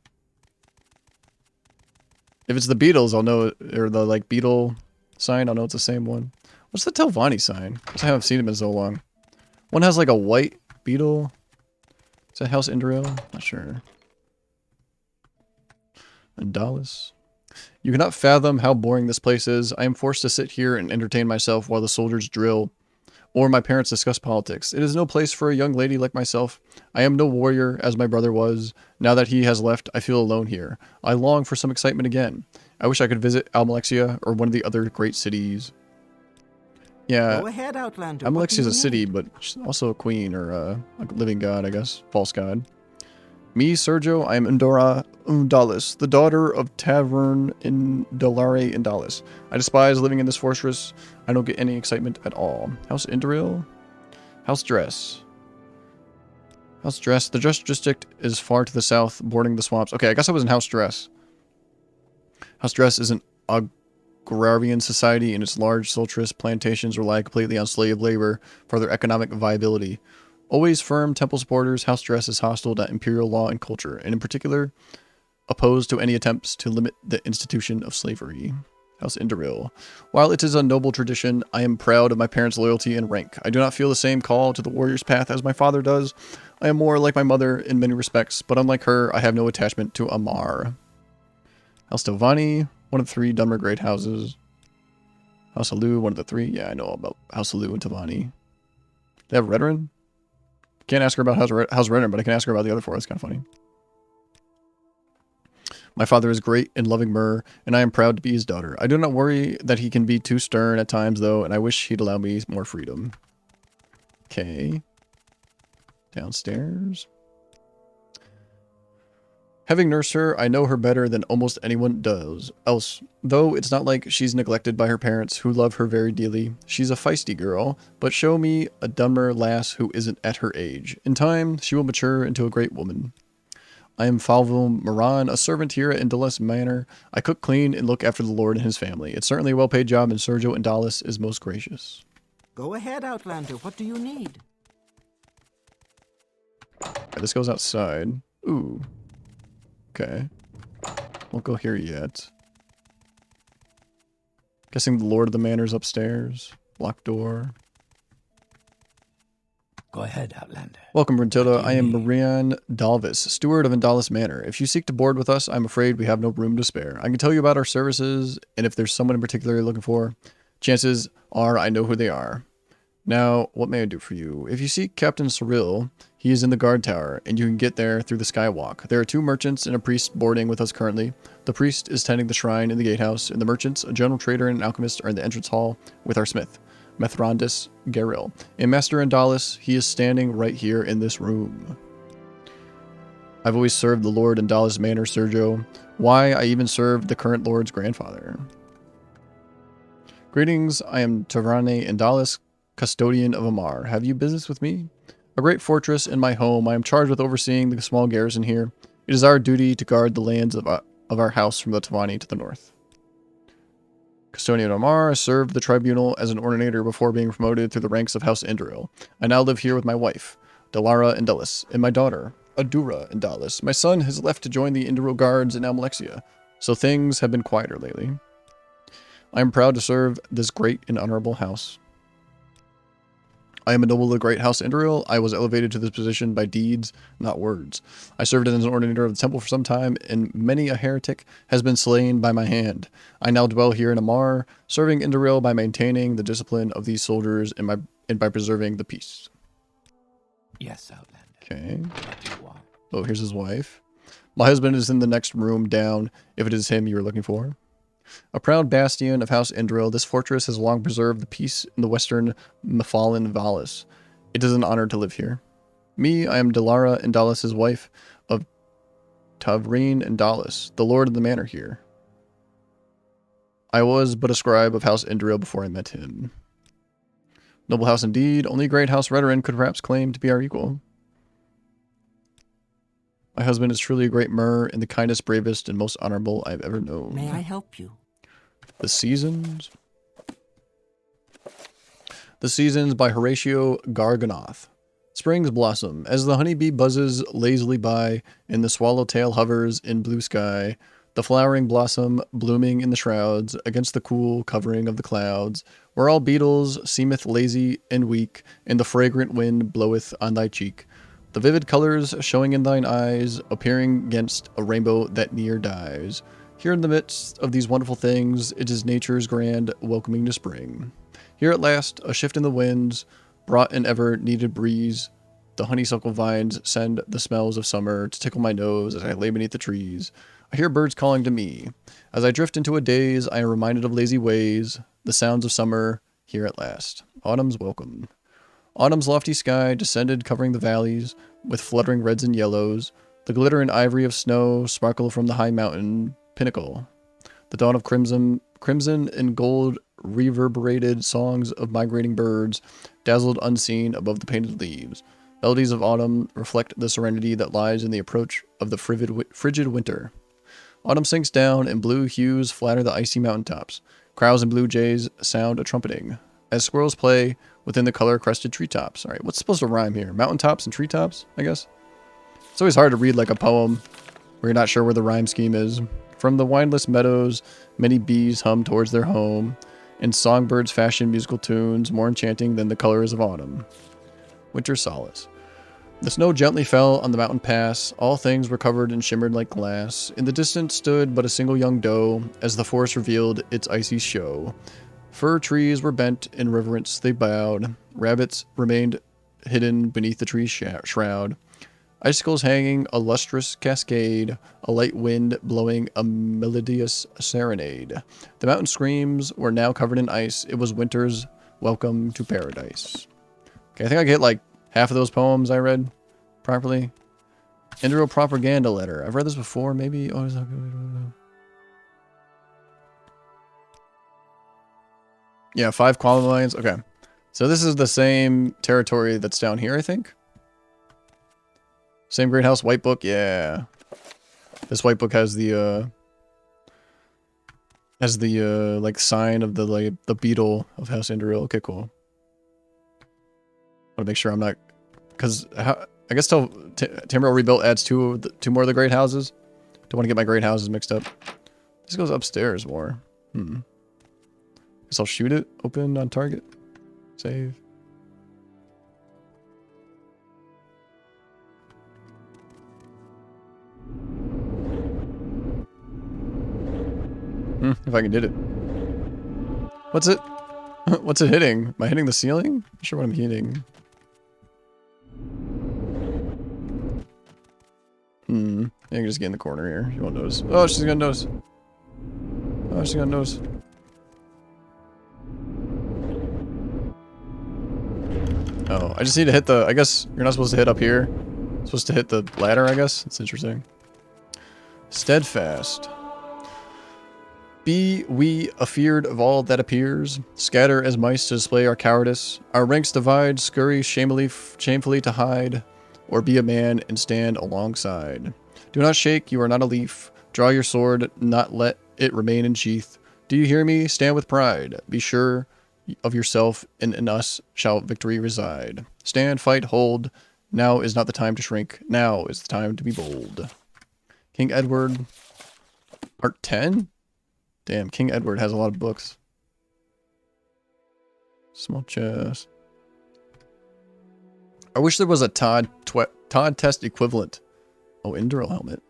Speaker 1: If it's the Beatles, I'll know, or the like beetle sign, I'll know it's the same one. What's the Talvani sign? I haven't seen him in so long. One has like a white beetle. Is that House Indriel? Not sure. Andalis. You cannot fathom how boring this place is. I am forced to sit here and entertain myself while the soldiers drill, or my parents discuss politics. It is no place for a young lady like myself. I am no warrior, as my brother was. Now that he has left, I feel alone here. I long for some excitement again. I wish I could visit Almalexia or one of the other great cities. Yeah,
Speaker 3: Go ahead, Outlander.
Speaker 1: Almalexia is a city, but she's also a queen, or a living god, I guess. False god. Me, Sergio, I am Undora Undalis, the daughter of Tavern in Dolare Indalis. I despise living in this fortress. I don't get any excitement at all. House Indril? House Dress. House Dress. The Dress District is far to the south, bordering the swamps. Okay, I guess I was in House Dress. House Dress is an agrarian society, and its large citrus plantations rely completely on slave labor for their economic viability. Always firm temple supporters, House Dress is hostile to imperial law and culture, and in particular, opposed to any attempts to limit the institution of slavery. House Indoril. While it is a noble tradition, I am proud of my parents' loyalty and rank. I do not feel the same call to the warrior's path as my father does. I am more like my mother in many respects, but unlike her, I have no attachment to Amar. House Talvani, one of the 3 Dunmer Great Houses. House Halu, one of the 3. Yeah, I know about House Halu and Talvani. They have Redrin? Can't ask her about House Redrin, but I can ask her about the other 4. That's kind of funny. My father is great and loving Myrrh, and I am proud to be his daughter. I do not worry that he can be too stern at times, though, and I wish he'd allow me more freedom. Okay. Downstairs. Having nursed her, I know her better than almost anyone else. Though it's not like she's neglected by her parents, who love her very dearly. She's a feisty girl, but show me a Dunmer lass who isn't at her age. In time, she will mature into a great woman. I am Falvo Moran, a servant here at Indalis Manor. I cook, clean, and look after the Lord and his family. It's certainly a well-paid job, and Sergio Indalis is most gracious.
Speaker 3: Go ahead, Outlander. What do you need?
Speaker 1: Okay, this goes outside. Ooh. Okay. Won't go here yet. Guessing the Lord of the Manor's upstairs. Locked door.
Speaker 7: Go ahead, Outlander.
Speaker 1: Welcome, Bruntilda. I am Marianne Dalvis, steward of Indalis Manor. If you seek to board with us, I'm afraid we have no room to spare. I can tell you about our services, and if there's someone in particular you're looking for, chances are I know who they are. Now, what may I do for you? If you seek Captain Cyril, he is in the guard tower, and you can get there through the skywalk. There are 2 merchants and a priest boarding with us currently. The priest is tending the shrine in the gatehouse, and the merchants, a general trader and an alchemist, are in the entrance hall with our smith, Methrondus Garil. And Master Indalis, he is standing right here in this room. I've always served the Lord Indalis Manor, Sergio. Why, I even served the current Lord's grandfather. Greetings, I am Tavrane Indalis, custodian of Amar. Have you business with me? A great fortress in my home. I am charged with overseeing the small garrison here. It is our duty to guard the lands of our house from the Talvani to the north. Custodian Amar, I served the tribunal as an ordinator before being promoted through the ranks of House Indril. I now live here with my wife, Delara Indalis, and my daughter, Adura Indalis. My son has left to join the Indril guards in Almalexia, so things have been quieter lately. I am proud to serve this great and honorable house. I am a noble of the great House Indril. I was elevated to this position by deeds, not words. I served as an ordinator of the temple for some time, and many a heretic has been slain by my hand. I now dwell here in Amar, serving Indril by maintaining the discipline of these soldiers and by preserving the peace.
Speaker 7: Yes, Outlander.
Speaker 1: Okay.
Speaker 7: What do you want?
Speaker 1: Oh, here's his wife. My husband is in the next room down, if it is him you are looking for. A proud bastion of House Indril, this fortress has long preserved the peace in the western Mephalin Vallis. It is an honor to live here. Me, I am Delara Indalis' wife of Tavrine Indalis, the lord of the manor here. I was but a scribe of House Indril before I met him. Noble house indeed, only great House Redoran could perhaps claim to be our equal. My husband is truly a great Myrrh and the kindest, bravest, and most honorable I've ever known.
Speaker 3: May I help you?
Speaker 1: The Seasons. The Seasons by Horatio Garganoth. Springs blossom. As the honeybee buzzes lazily by and the swallowtail hovers in blue sky, the flowering blossom blooming in the shrouds, against the cool covering of the clouds, where all beetles seemeth lazy and weak, and the fragrant wind bloweth on thy cheek. The vivid colours showing in thine eyes, appearing against a rainbow that near dies. Here in the midst of these wonderful things, it is nature's grand welcoming to spring. Here at last, a shift in the winds brought an ever-needed breeze. The honeysuckle vines send the smells of summer to tickle my nose as I lay beneath the trees. I hear birds calling to me. As I drift into a daze, I am reminded of lazy ways, the sounds of summer, here at last. Autumn's welcome. Autumn's lofty sky descended, covering the valleys with fluttering reds and yellows. The glitter and ivory of snow sparkle from the high mountain pinnacle. The dawn of crimson and gold reverberated songs of migrating birds, dazzled unseen above the painted leaves. Melodies of autumn reflect the serenity that lies in the approach of the frigid winter. Autumn sinks down, and blue hues flatter the icy mountaintops. Crows and blue jays sound a trumpeting, as squirrels play within the color-crested treetops. All right, what's supposed to rhyme here? Mountaintops and treetops, I guess? It's always hard to read like a poem where you're not sure where the rhyme scheme is. From the windless meadows, many bees hum towards their home, and songbirds fashion musical tunes more enchanting than the colors of autumn. Winter solace. The snow gently fell on the mountain pass. All things were covered and shimmered like glass. In the distance stood but a single young doe, as the forest revealed its icy show. Fir trees were bent, in reverence they bowed. Rabbits remained hidden beneath the tree's shroud. Icicles hanging a lustrous cascade, a light wind blowing a melodious serenade. The mountain streams were now covered in ice. It was winter's welcome to paradise. Okay, I think I get like half of those poems I read properly. Imperial propaganda letter. I've read this before, maybe. Oh, is that good? Yeah, 5 quality lines. Okay. So this is the same territory that's down here, I think. Same Great House, White Book. Yeah. This White Book has the like sign of the beetle of House Induril. Okay, cool. Want to make sure I'm not, because I guess till Tamriel Rebuilt adds two more of the great houses. Don't want to get my great houses mixed up. This goes upstairs more. Guess I'll shoot it. Open on target. Save. If I can did it. What's it? What's it hitting? Am I hitting the ceiling? Not sure what I'm hitting. I can just get in the corner here. You won't notice. Oh, she's gonna notice. Oh, she's gonna notice. Oh, I just need to hit the... I guess you're not supposed to hit up here. You're supposed to hit the ladder, I guess. That's interesting. Steadfast. Be we afeared of all that appears, scatter as mice to display our cowardice, our ranks divide, scurry shamefully to hide, or be a man and stand alongside. Do not shake, you are not a leaf. Draw your sword, not let it remain in sheath. Do you hear me? Stand with pride. Be sure of yourself, and in us shall victory reside. Stand, fight, hold. Now is not the time to shrink. Now is the time to be bold. King Edward, Part 10? Damn, King Edward has a lot of books. Small chest. I wish there was a Todd test equivalent. Oh, Induril helmet.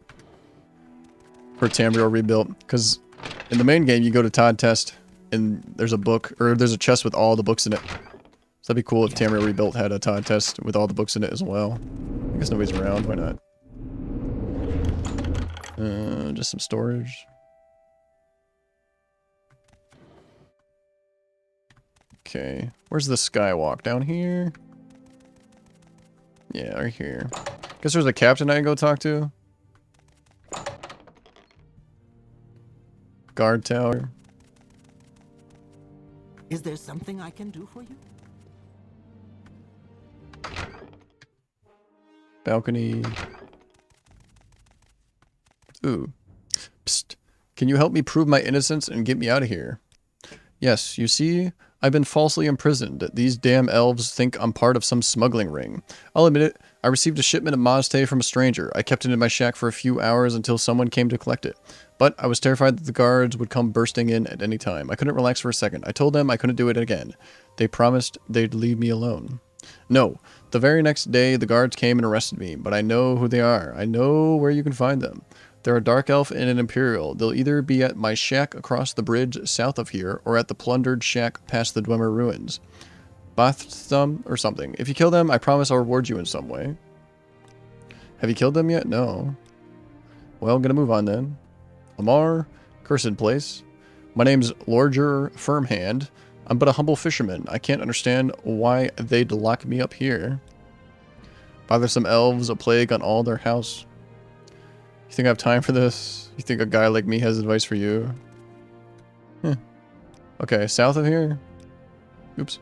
Speaker 1: For Tamriel Rebuilt. Because in the main game, you go to Todd test, and there's a book, or there's a chest with all the books in it. So that'd be cool if Tamriel Rebuilt had a Todd test with all the books in it as well. I guess nobody's around, why not? Just some storage. Okay, where's the skywalk? Down here? Yeah, right here. Guess there's a captain I can go talk to. Guard tower.
Speaker 3: Is there something I can do for you?
Speaker 1: Balcony. Ooh. Psst. Can you help me prove my innocence and get me out of here? Yes, you see, I've been falsely imprisoned. These damn elves think I'm part of some smuggling ring. I'll admit it, I received a shipment of Mazte from a stranger. I kept it in my shack for a few hours until someone came to collect it. But I was terrified that the guards would come bursting in at any time. I couldn't relax for a second. I told them I couldn't do it again. They promised they'd leave me alone. No. The very next day, the guards came and arrested me, but I know who they are. I know where you can find them. They're a Dark Elf and an Imperial. They'll either be at my shack across the bridge south of here, or at the plundered shack past the Dwemer ruins. Baththum or something. If you kill them, I promise I'll reward you in some way. Have you killed them yet? No. Well, I'm gonna move on then. Amar, cursed place. My name's Lorger Firmhand. I'm but a humble fisherman. I can't understand why they'd lock me up here. Bothersome elves, a plague on all their house. You think I have time for this? You think a guy like me has advice for you? Okay, south of here? Oops.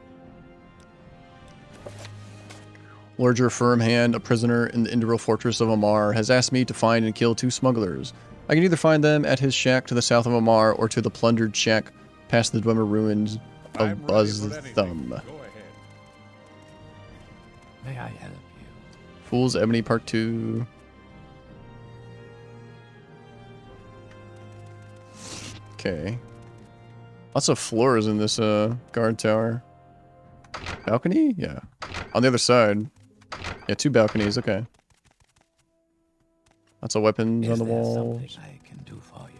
Speaker 1: Lorger Firmhand, a prisoner in the Indoril fortress of Amar, has asked me to find and kill 2 smugglers. I can either find them at his shack to the south of Amar, or to the plundered shack past the Dwemer ruins of Baththum.
Speaker 9: May I help you?
Speaker 1: Fool's Ebony Part 2. Okay. Lots of floors in this guard tower. Balcony? Yeah. On the other side. Yeah, 2 balconies, okay. Lots of weapons on the walls.
Speaker 9: Is there something I can do for you?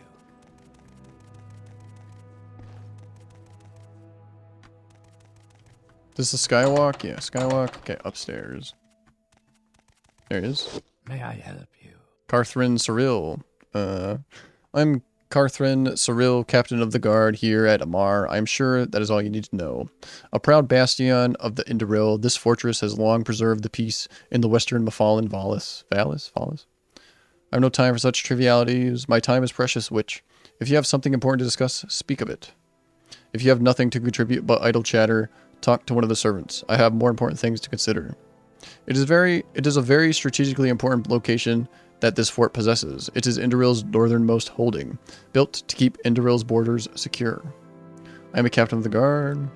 Speaker 1: This is Skywalk? Yeah, Skywalk. Okay, upstairs. There it is.
Speaker 9: May I help you?
Speaker 1: Carthrin Cyril. I'm Carthrin Cyril, captain of the guard here at Amar. I'm sure that is all you need to know. A proud bastion of the Indoril, this fortress has long preserved the peace in the western Mafallen Valis. Valis? I have no time for such trivialities. My time is precious, witch. If you have something important to discuss, speak of it. If you have nothing to contribute but idle chatter, talk to one of the servants. I have more important things to consider. It is a very strategically important location that this fort possesses. It is Indoril's northernmost holding, built to keep Indoril's borders secure. I am a captain of the guard.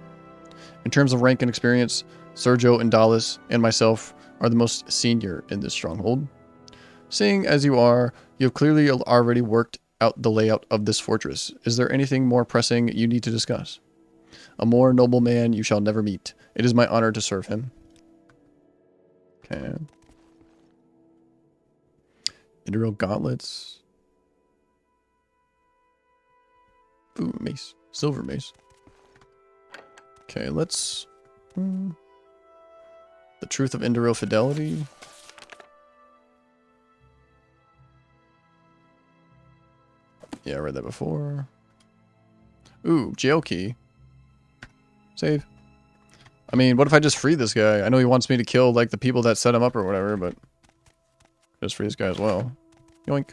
Speaker 1: In terms of rank and experience, Sergio Indalis and myself are the most senior in this stronghold. Seeing as you are, you have clearly already worked out the layout of this fortress. Is there anything more pressing you need to discuss? A more noble man you shall never meet. It is my honor to serve him. Okay. Indoril gauntlets. Ooh, mace. Silver mace. Okay, let's... The truth of Indoril fidelity. Yeah, I read that before. Ooh, jail key. Save. I mean, what if I just free this guy? I know he wants me to kill, like, the people that set him up or whatever, but... just free this guy as well. Yoink.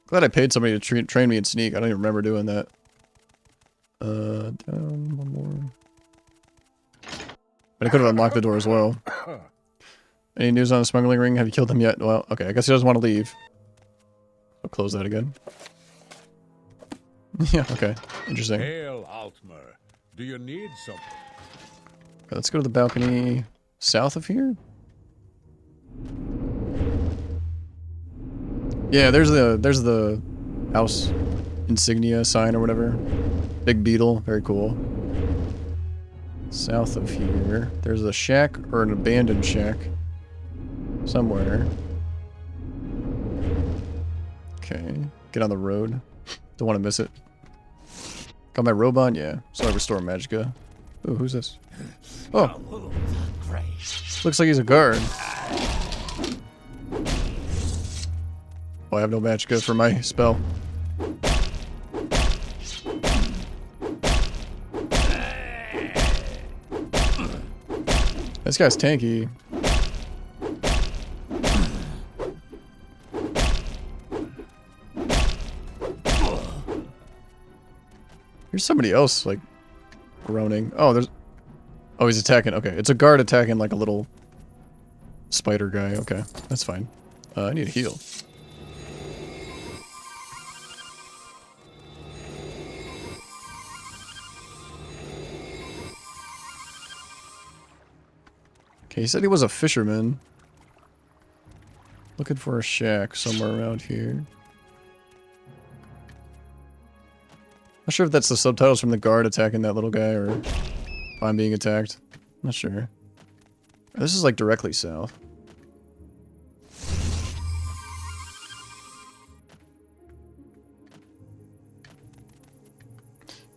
Speaker 1: Glad I paid somebody to train me in sneak. I don't even remember doing that. Down one more. But I could have unlocked the door as well. Any news on the smuggling ring? Have you killed them yet? Well, okay, I guess he doesn't want to leave. I'll close that again. Yeah, okay. Interesting.
Speaker 10: Hail, Altmer. Do you need something?
Speaker 1: Okay, let's go to the balcony south of here. Yeah, there's the house insignia sign or whatever. Big beetle, very cool. South of here, there's a shack or an abandoned shack somewhere. Okay, get on the road. Don't want to miss it. Got my robe on? Yeah. So I restore magicka. Ooh, who's this? Oh! Looks like he's a guard. Oh, I have no magicka for my spell. This guy's tanky. There's somebody else, like, groaning. Oh, there's... oh, he's attacking. Okay, it's a guard attacking, like, a little spider guy. Okay, that's fine. I need a heal. Okay, he said he was a fisherman. Looking for a shack somewhere around here. Not sure if that's the subtitles from the guard attacking that little guy or if I'm being attacked. Not sure. This is like directly south.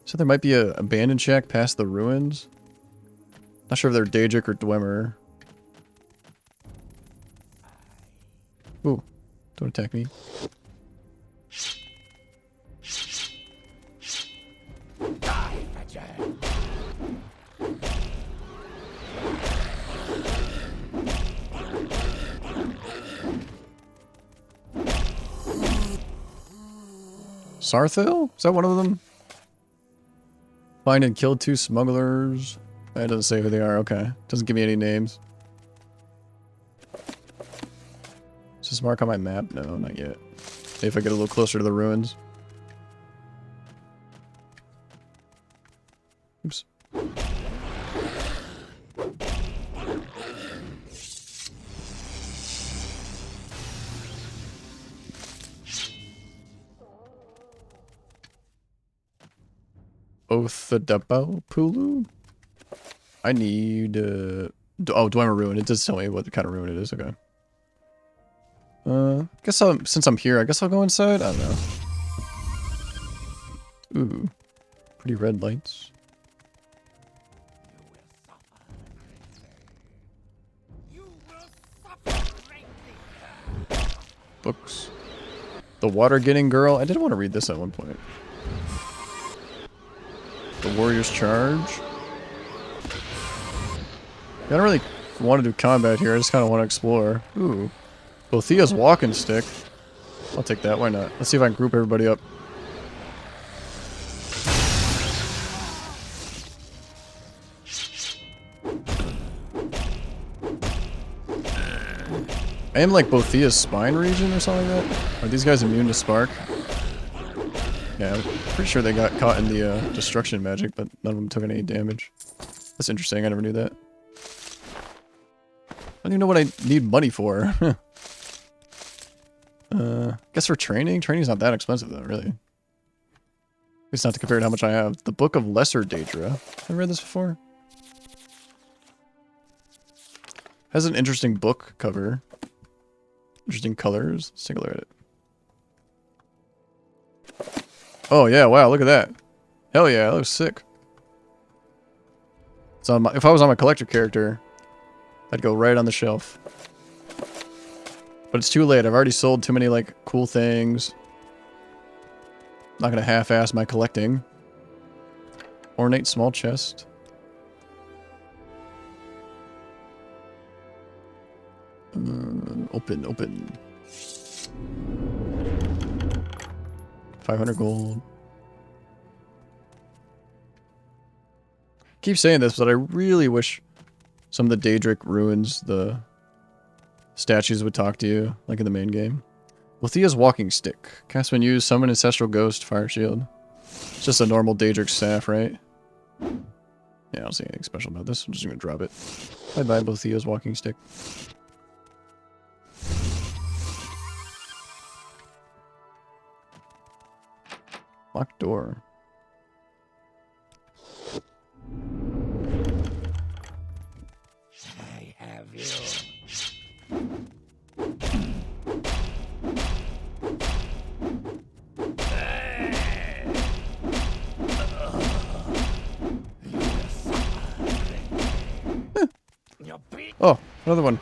Speaker 1: So there might be a abandoned shack past the ruins. Not sure if they're Daedric or Dwemer. Ooh, don't attack me. Sarthil? Is that one of them? Find and kill 2 smugglers. That doesn't say who they are. Okay. Doesn't give me any names. Is this mark on my map? No, not yet. Maybe if I get a little closer to the ruins. Oops. Othadapalpulu? I need, oh, Dwemer Ruin. It does tell me what kind of ruin it is. Okay. Guess since I'm here, I guess I'll go inside? I don't know. Ooh. Pretty red lights. Books. The Water Getting Girl. I did want to read this at one point. The Warrior's Charge. I don't really want to do combat here. I just kind of want to explore. Ooh. Bothea's walking stick. I'll take that. Why not? Let's see if I can group everybody up. I am like Bothea's spine region or something like that. Are these guys immune to spark? Yeah, I'm pretty sure they got caught in the destruction magic, but none of them took any damage. That's interesting. I never knew that. I don't even know what I need money for. Guess for training? Training's not that expensive though, really. It's not to compare to how much I have. The Book of Lesser Daedra. Have I read this before? Has an interesting book cover. Interesting colors. Let's take a look at it. Oh yeah, wow, look at that. Hell yeah, that looks sick. So if I was on my collector character, I'd go right on the shelf. But it's too late. I've already sold too many like cool things. Not gonna half-ass my collecting. Ornate small chest. Open. 500 gold. Keep saying this, but I really wish some of the Daedric ruins, the statues would talk to you, like in the main game. Bothea's walking stick. Cast when used, summon ancestral ghost, fire shield. It's just a normal Daedric staff, right? Yeah, I don't see anything special about this. I'm just gonna drop it. Bye-bye, Bothea's walking stick. Locked door.
Speaker 7: I have you.
Speaker 1: Oh, another one.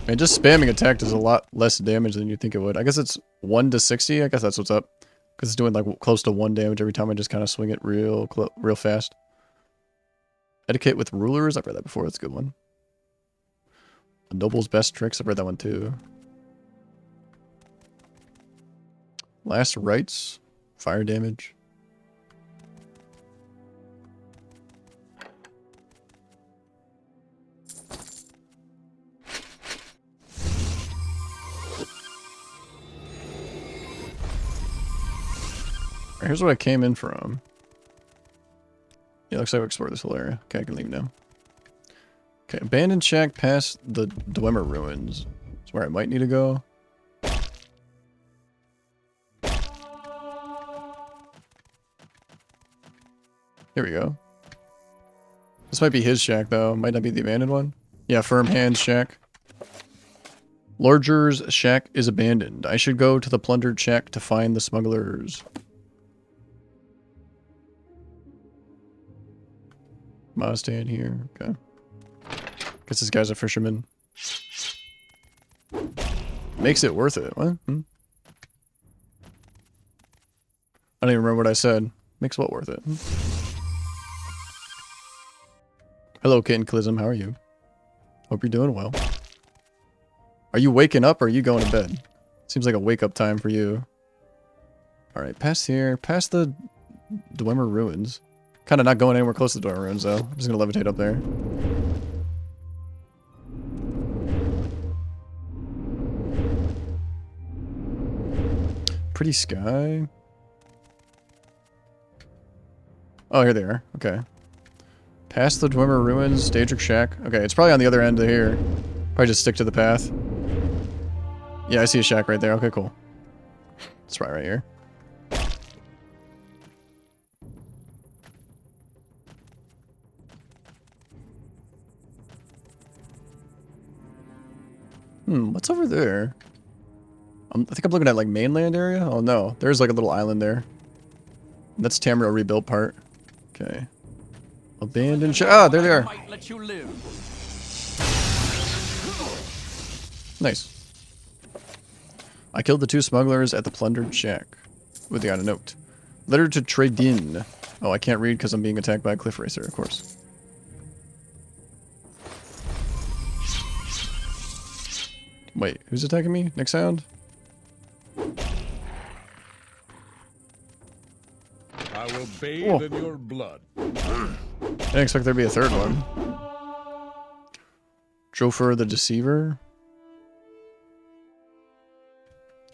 Speaker 1: Man, just spamming attack does a lot less damage than you think it would. I guess it's 1 to 60. I guess that's what's up. Because it's doing like close to 1 damage every time I just kind of swing it real fast. Etiquette with rulers. I've read that before. That's a good one. A noble's best tricks. I've read that one too. Last rites. Fire damage. Here's what I came in from. Yeah, looks like we explored this whole area. Okay, I can leave now. Okay, abandoned shack past the Dwemer ruins. That's where I might need to go. Here we go. This might be his shack, though. Might not be the abandoned one. Yeah, Firm Hands shack. Lorger's shack is abandoned. I should go to the plundered shack to find the smugglers. Ma stand here. Okay. Guess this guy's a fisherman. Makes it worth it. What? I don't even remember what I said. Makes what worth it? Hello, Kitten Clism. How are you? Hope you're doing well. Are you waking up or are you going to bed? Seems like a wake-up time for you. Alright, past here. Past the Dwemer Ruins. Kind of not going anywhere close to the Dwemer Ruins, though. I'm just going to levitate up there. Pretty sky. Oh, here they are. Okay. Past the Dwemer Ruins, Daedric Shack. Okay, it's probably on the other end of here. Probably just stick to the path. Yeah, I see a shack right there. Okay, cool. It's probably right here. What's over there? I think I'm looking at like mainland area. Oh no, there's like a little island there. That's Tamriel rebuilt part. Okay. Abandoned shack. Ah, there they are. Nice. I killed the 2 smugglers at the plundered shack. With the on a note. Letter to Tradin. Oh, I can't read because I'm being attacked by a cliff racer, of course. Wait, who's attacking me? Next sound?
Speaker 10: I will bathe in your blood.
Speaker 1: I didn't expect there to be a third one. Jofer the Deceiver.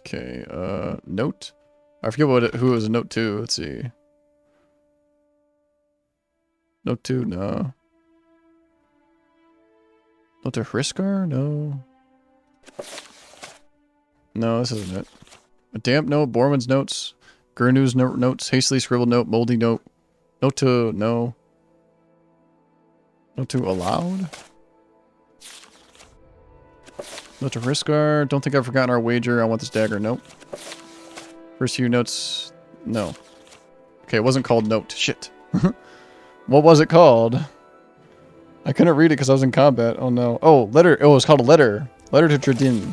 Speaker 1: Okay, note? I forget who it was a note to. Let's see. Note 2? No. Note to Hriskar? No. No, this isn't it. A damp note, Borman's notes, Gurnu's notes, hastily scribbled note, moldy note. Note to... no. Note to allowed? Note to Hriskar. Don't think I've forgotten our wager. I want this dagger. Nope. First few notes. No. Okay, it wasn't called note. Shit. What was it called? I couldn't read it because I was in combat. Oh no. Oh, letter. Oh, it's called a letter. Letter to Tradin.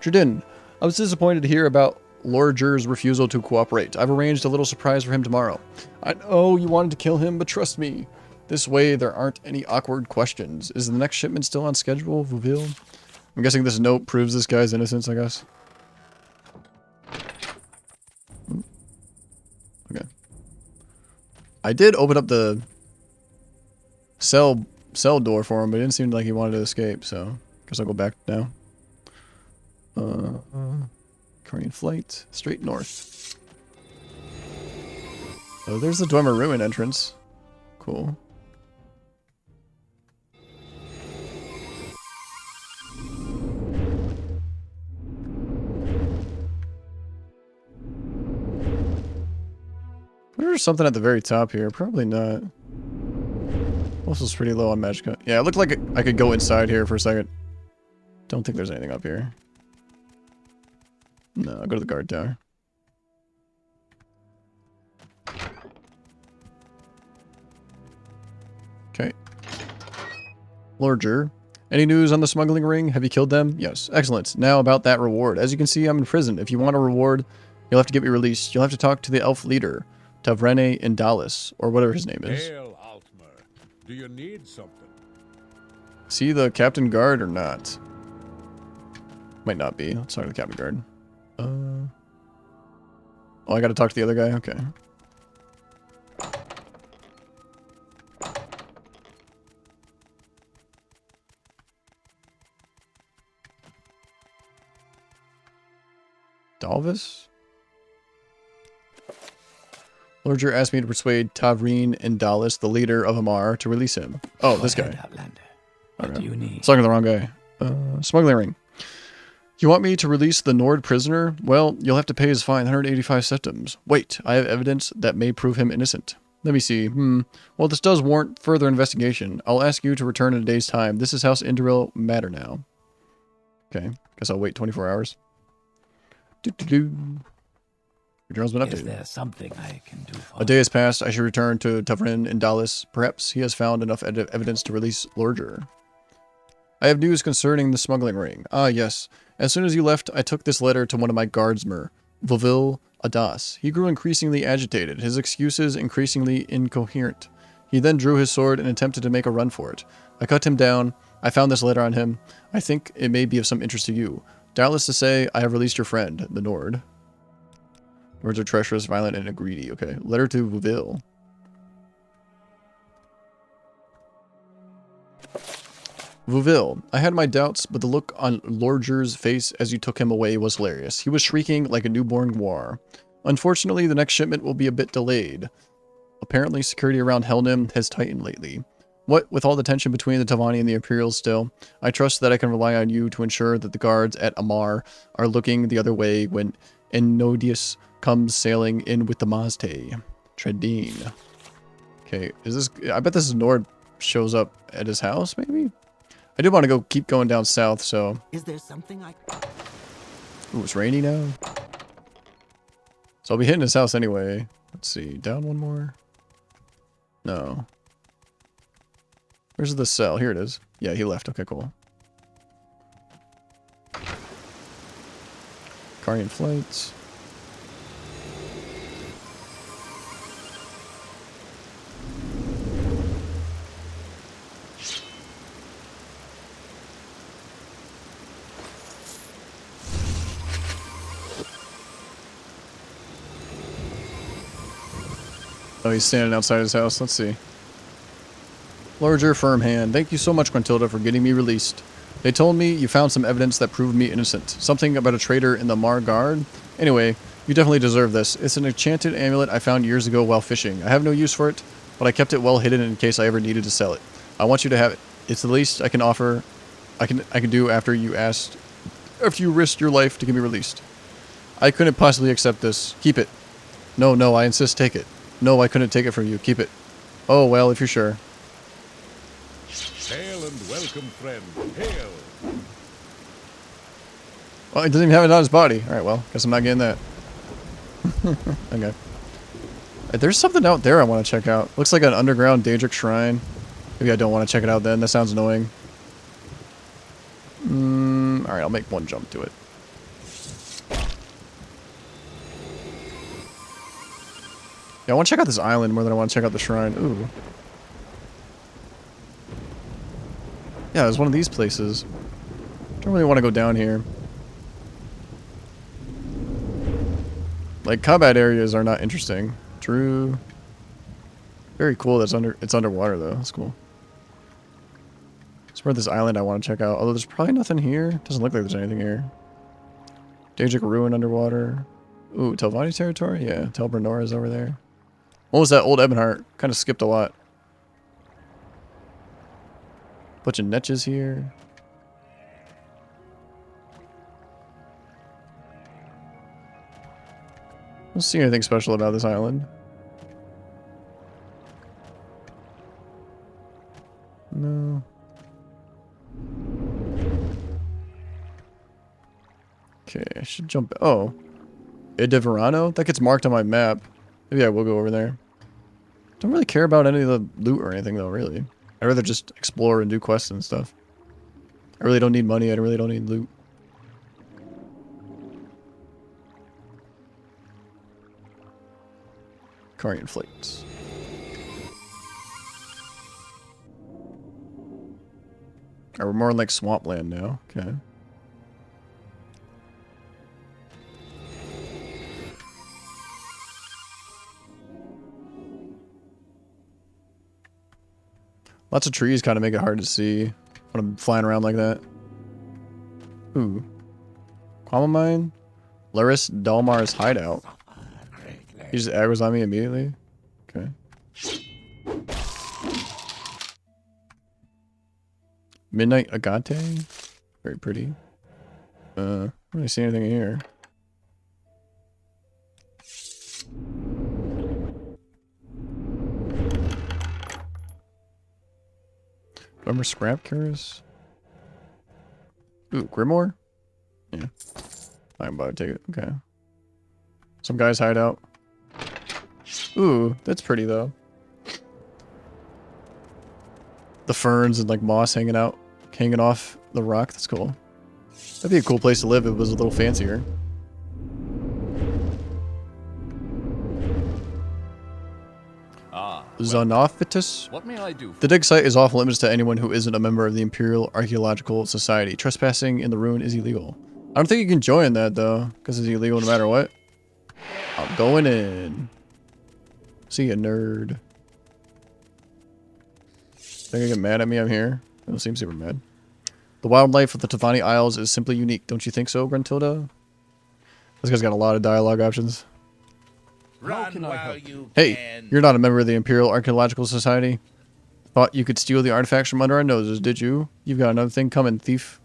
Speaker 1: Tradin, I was disappointed to hear about Lorger's refusal to cooperate. I've arranged a little surprise for him tomorrow. I know you wanted to kill him, but trust me. This way there aren't any awkward questions. Is the next shipment still on schedule, Vuvil? I'm guessing this note proves this guy's innocence, I guess. Okay. I did open up the cell door for him, but it didn't seem like he wanted to escape, so guess I'll go back now. Korean flight, straight north. Oh, there's the Dwemer Ruin entrance. Cool. There's something at the very top here. Probably not. Also, it's pretty low on magic. Yeah, it looked like I could go inside here for a second. Don't think there's anything up here. No, I'll go to the guard tower. Okay. Lorger. Any news on the smuggling ring? Have you killed them? Yes. Excellent. Now about that reward. As you can see, I'm in prison. If you want a reward, you'll have to get me released. You'll have to talk to the elf leader, Tavrene Indalis, or whatever his name is.
Speaker 10: Hail, Altmer. Do you need something?
Speaker 1: See the captain guard or not? Might not be. Let's talk to the captain guard. Oh, I gotta talk to the other guy? Okay. Dalvis? Lorger asked me to persuade Tavrene Indalis, the leader of Amar, to release him. Oh, this guy.
Speaker 7: What do you need?
Speaker 1: Talking to the wrong guy. Smuggling ring. You want me to release the Nord prisoner? Well, you'll have to pay his fine, 185 septims. Wait, I have evidence that may prove him innocent. Let me see. Well, this does warrant further investigation. I'll ask you to return in a day's time. This is House Induril Matter now. Okay. Guess I'll wait 24 hours. Your journal's been updated.
Speaker 7: Is there something I can do for
Speaker 1: A day has passed. I should return to Tavrin in Dallas. Perhaps he has found enough evidence to release Lorger. I have news concerning the smuggling ring. Ah, yes. As soon as you left, I took this letter to one of my guardsmen, Vovil Adas. He grew increasingly agitated, his excuses increasingly incoherent. He then drew his sword and attempted to make a run for it. I cut him down. I found this letter on him. I think it may be of some interest to you. Doubtless to say, I have released your friend, the Nord. Words are treacherous, violent, and greedy. Okay. Letter to Vovil. Vovil, I had my doubts, but the look on Lorger's face as you took him away was hilarious. He was shrieking like a newborn guar. Unfortunately, the next shipment will be a bit delayed. Apparently, security around Helnim has tightened lately. What with all the tension between the Talvani and the Imperials still, I trust that I can rely on you to ensure that the guards at Amar are looking the other way when Enodius comes sailing in with the Mazte. Tredine. Okay, is this... I bet this is Nord shows up at his house, maybe? I do want to keep going down south, so...
Speaker 3: Is there something I...
Speaker 1: Ooh, it's rainy now. So I'll be hitting his house anyway. Let's see, down one more? No. Where's the cell? Here it is. Yeah, he left. Okay, cool. Carnian flights. Oh, he's standing outside his house. Let's see. Larger, firm hand. Thank you so much, Quintilda, for getting me released. They told me you found some evidence that proved me innocent. Something about a traitor in the Mar Guard. Anyway, you definitely deserve this. It's an enchanted amulet I found years ago while fishing. I have no use for it, but I kept it well hidden in case I ever needed to sell it. I want you to have it. It's the least I can offer. I can do after you risked your life to get me released. I couldn't possibly accept this. Keep it. No, I insist. Take it. No, I couldn't take it from you. Keep it. Oh, well, if you're sure.
Speaker 10: Hail and welcome, friend. Hail.
Speaker 1: Well, he doesn't even have it on his body. Alright, well, guess I'm not getting that. Okay. There's something out there I want to check out. Looks like an underground Daedric Shrine. Maybe I don't want to check it out then. That sounds annoying. Alright, I'll make one jump to it. Yeah, I want to check out this island more than I want to check out the shrine. Ooh. Yeah, there's one of these places. Don't really want to go down here. Like, combat areas are not interesting. True. Very cool that it's underwater, though. That's cool. It's where this island I want to check out. Although there's probably nothing here. Doesn't look like there's anything here. Daedric Ruin underwater. Ooh, Talvani territory? Yeah, Tel Brenor is over there. What was that? Old Ebonheart. Kind of skipped a lot. Bunch of netches here. Don't see anything special about this island. No. Okay, I should jump. Oh. Edeverano? That gets marked on my map. Maybe I will go over there. Don't really care about any of the loot or anything, though, really. I'd rather just explore and do quests and stuff. I really don't need money. I really don't need loot. Carnian flights. We're more like swampland now. Okay. Lots of trees kind of make it hard to see when I'm flying around like that. Ooh. Quamamine? Laris Dalmar's hideout. He just aggroes on me immediately? Okay. Midnight Agate? Very pretty. I don't really see anything here. Remember scrap curious? Ooh, Grimoire? Yeah. I'm about to take it. Okay. Some guys hide out. Ooh, that's pretty though. The ferns and like moss hanging out, hanging off the rock. That's cool. That'd be a cool place to live if it was a little fancier. Zonophytus?
Speaker 4: What may I do?
Speaker 1: The dig site is off limits to anyone who isn't a member of the Imperial Archaeological Society. Trespassing in the ruin is illegal. I don't think you can join that though, because it's illegal no matter what. I'm going in. See ya, nerd. Think I get mad at me? I'm here. I don't seem super mad. The wildlife of the Talvani Isles is simply unique. Don't you think so, Gruntilda? This guy's got a lot of dialogue options.
Speaker 2: Run while you
Speaker 1: Hey,
Speaker 2: can.
Speaker 1: you're not a member of the Imperial Archaeological Society. Thought you could steal the artifacts from under our noses, did you? You've got another thing coming, thief.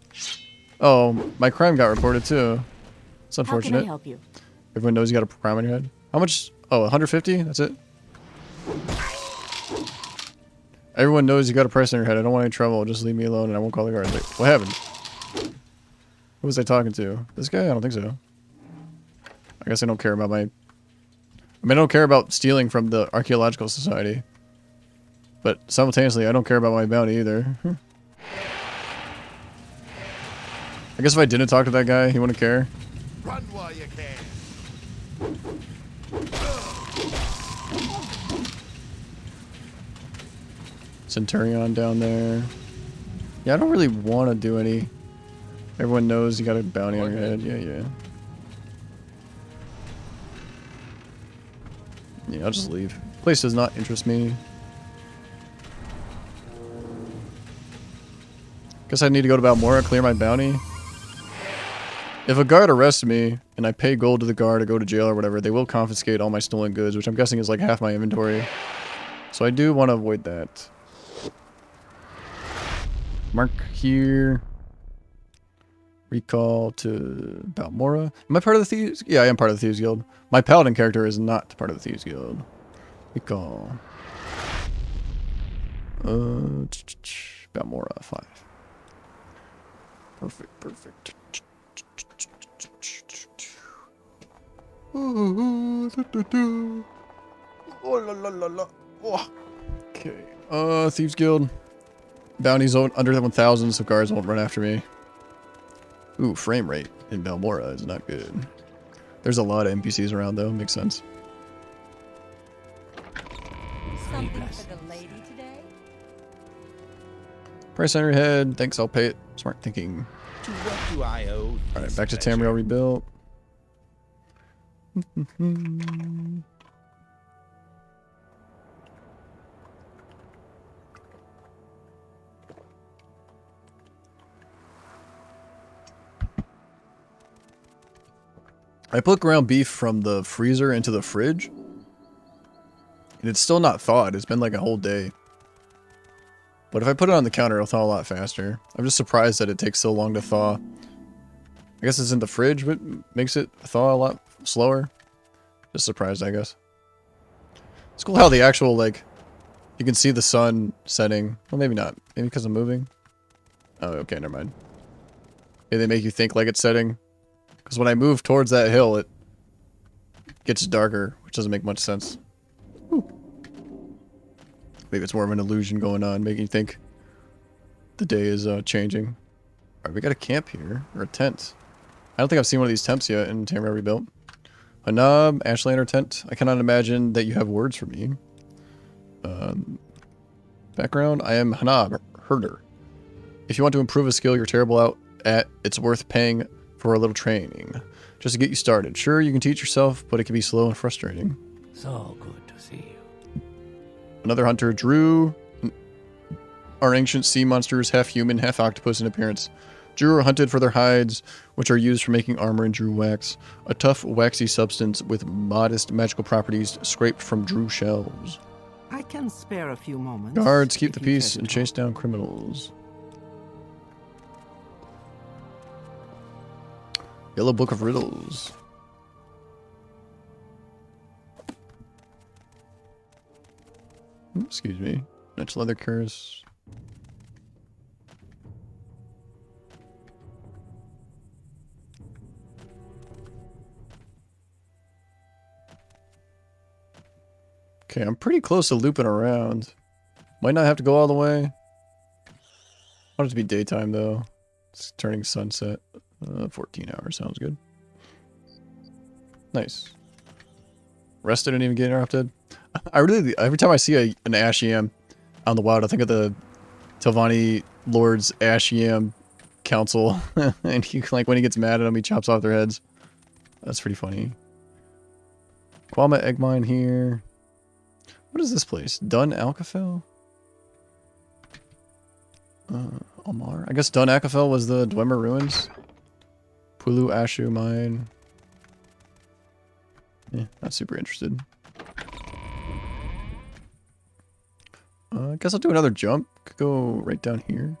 Speaker 1: Oh, my crime got reported too. It's unfortunate.
Speaker 6: How can I help you?
Speaker 1: Everyone knows you got a crime on your head. How much? Oh, 150? That's it? Everyone knows you got a price on your head. I don't want any trouble. Just leave me alone and I won't call the guards. Like, what happened? Who was I talking to? This guy? I don't think so. I guess I don't care about my... I mean, I don't care about stealing from the Archaeological Society. But simultaneously, I don't care about my bounty either. I guess if I didn't talk to that guy, he wouldn't care.
Speaker 8: Run while you can.
Speaker 1: Centurion down there. Yeah, I don't really want to do any. Everyone knows you got a bounty on your head. Yeah, yeah. Yeah, I'll just leave. Place does not interest me. Guess I need to go to Balmora, clear my bounty. If a guard arrests me, and I pay gold to the guard to go to jail or whatever, they will confiscate all my stolen goods, which I'm guessing is like half my inventory. So I do want to avoid that. Mark here. Recall to Balmora. Am I part of the Thieves? Yeah, I am part of the Thieves Guild. My Paladin character is not part of the Thieves Guild. Recall. Balmora 5. Perfect, perfect. Okay. Thieves Guild. Bounties under 1,000, so guards won't run after me. Ooh, frame rate in Balmora is not good. There's a lot of NPCs around though, makes sense.
Speaker 6: Something for the lady today?
Speaker 1: Price on your head, thanks, I'll pay it. Smart thinking.
Speaker 2: To what do I owe?
Speaker 1: Alright, back to Tamriel rebuilt. I put ground beef from the freezer into the fridge, and it's still not thawed. It's been like a whole day. But if I put it on the counter, it'll thaw a lot faster. I'm just surprised that it takes so long to thaw. I guess it's in the fridge, but makes it thaw a lot slower. Just surprised, I guess. It's cool how the actual, like, you can see the sun setting. Well, maybe not. Maybe because I'm moving. Oh, okay, never mind. Maybe they make you think like it's setting. Because when I move towards that hill, it gets darker, which doesn't make much sense. Ooh. Maybe it's more of an illusion going on, making you think the day is changing. Alright, we got a camp here, or a tent. I don't think I've seen one of these tents yet in Tamriel Rebuilt. Hanab, Ashlander tent. I cannot imagine that you have words for me. Background, I am Hanab, herder. If you want to improve a skill you're terrible at, it's worth paying for a little training, just to get you started. Sure, you can teach yourself, but it can be slow and frustrating.
Speaker 7: So good to see you.
Speaker 1: Another hunter, Drew, are ancient sea monsters, half human, half octopus in appearance. Drew are hunted for their hides, which are used for making armor and Drew wax, a tough, waxy substance with modest magical properties scraped from Drew shells.
Speaker 3: I can spare a few moments.
Speaker 1: Guards, keep
Speaker 3: if
Speaker 1: the
Speaker 3: you care
Speaker 1: peace
Speaker 3: to
Speaker 1: and
Speaker 3: talk.
Speaker 1: chase down criminals. Yellow Book of Riddles. Excuse me. Next leather curse. Okay, I'm pretty close to looping around. Might not have to go all the way. I want it to be daytime though. It's turning sunset. 14 hours sounds good. Nice. Rest didn't even get interrupted. Every time I see an ash yam on the wild, I think of the Talvani Lord's ash yam council. And he, like, when he gets mad at them, he chops off their heads. That's pretty funny. Qualma egg mine here. What is this place? Dun Alcafel? Omar? I guess Dun Alcafel was the Dwemer ruins. Pulu Ashu mine. Yeah, not super interested. I guess I'll do another jump. Could go right down here.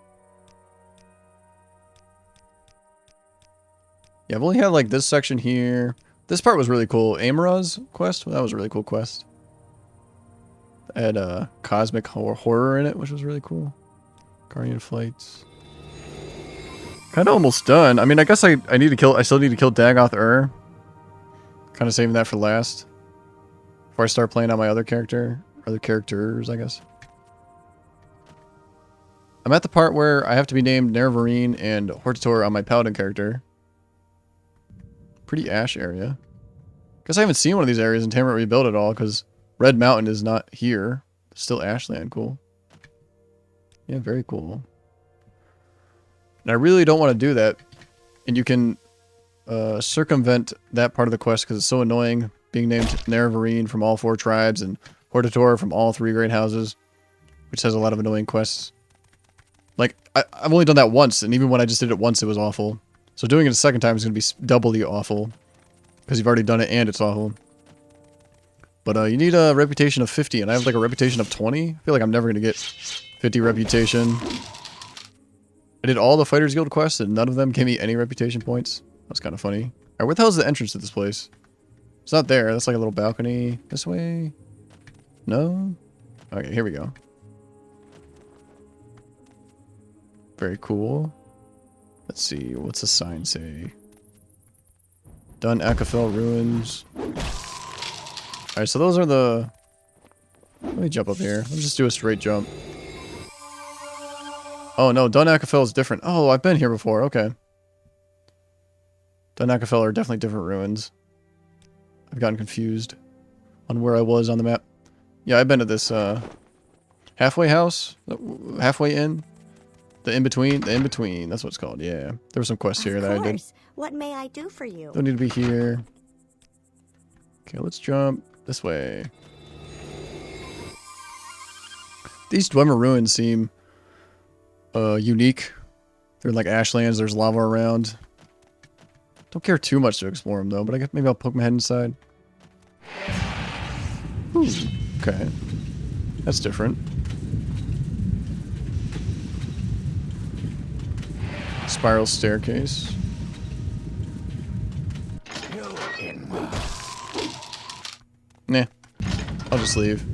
Speaker 1: Yeah, I've only had like this section here. This part was really cool. Amara's quest? Well, that was a really cool quest. It had cosmic horror in it, which was really cool. Guardian flights. Kind of almost done. I mean, I guess I need to kill. I still need to kill Dagoth Ur. Kind of saving that for last. Before I start playing on my other character. Other characters, I guess. I'm at the part where I have to be named Nervarine and Hortator on my Paladin character. Pretty ash area. Guess I haven't seen one of these areas in Tamriel Rebuild at all, because Red Mountain is not here. It's still Ashland. Cool. Yeah, very cool. And I really don't want to do that. And you can circumvent that part of the quest because it's so annoying being named Nervarine from all 4 tribes and Hortator from all 3 great houses, which has a lot of annoying quests. Like, I've only done that once, and even when I just did it once, it was awful. So doing it a second time is going to be doubly awful. Because you've already done it and it's awful. But you need a reputation of 50, and I have like a reputation of 20. I feel like I'm never going to get 50 reputation. I did all the Fighters Guild quests, and none of them gave me any reputation points. That's kind of funny. Alright, where the hell is the entrance to this place? It's not there. That's like a little balcony. This way? No? Okay, here we go. Very cool. Let's see. What's the sign say? Dun Akafel Ruins. Alright, so those are the... Let me jump up here. Let me just do a straight jump. Oh no, Dun Akafel is different. Oh, I've been here before. Okay. Dun Akafel are definitely different ruins. I've gotten confused on where I was on the map. Yeah, I've been to this halfway house. Halfway in. The in-between. The in-between. That's what it's called. Yeah. There were some quests here that I did.
Speaker 6: What may I do for you?
Speaker 1: Don't need to be here. Okay, let's jump this way. These Dwemer ruins seem unique. They're like ashlands. There's lava around. Don't care too much to explore them though, but I guess maybe I'll poke my head inside. Ooh, okay. That's different. Spiral staircase. Nah. I'll just leave.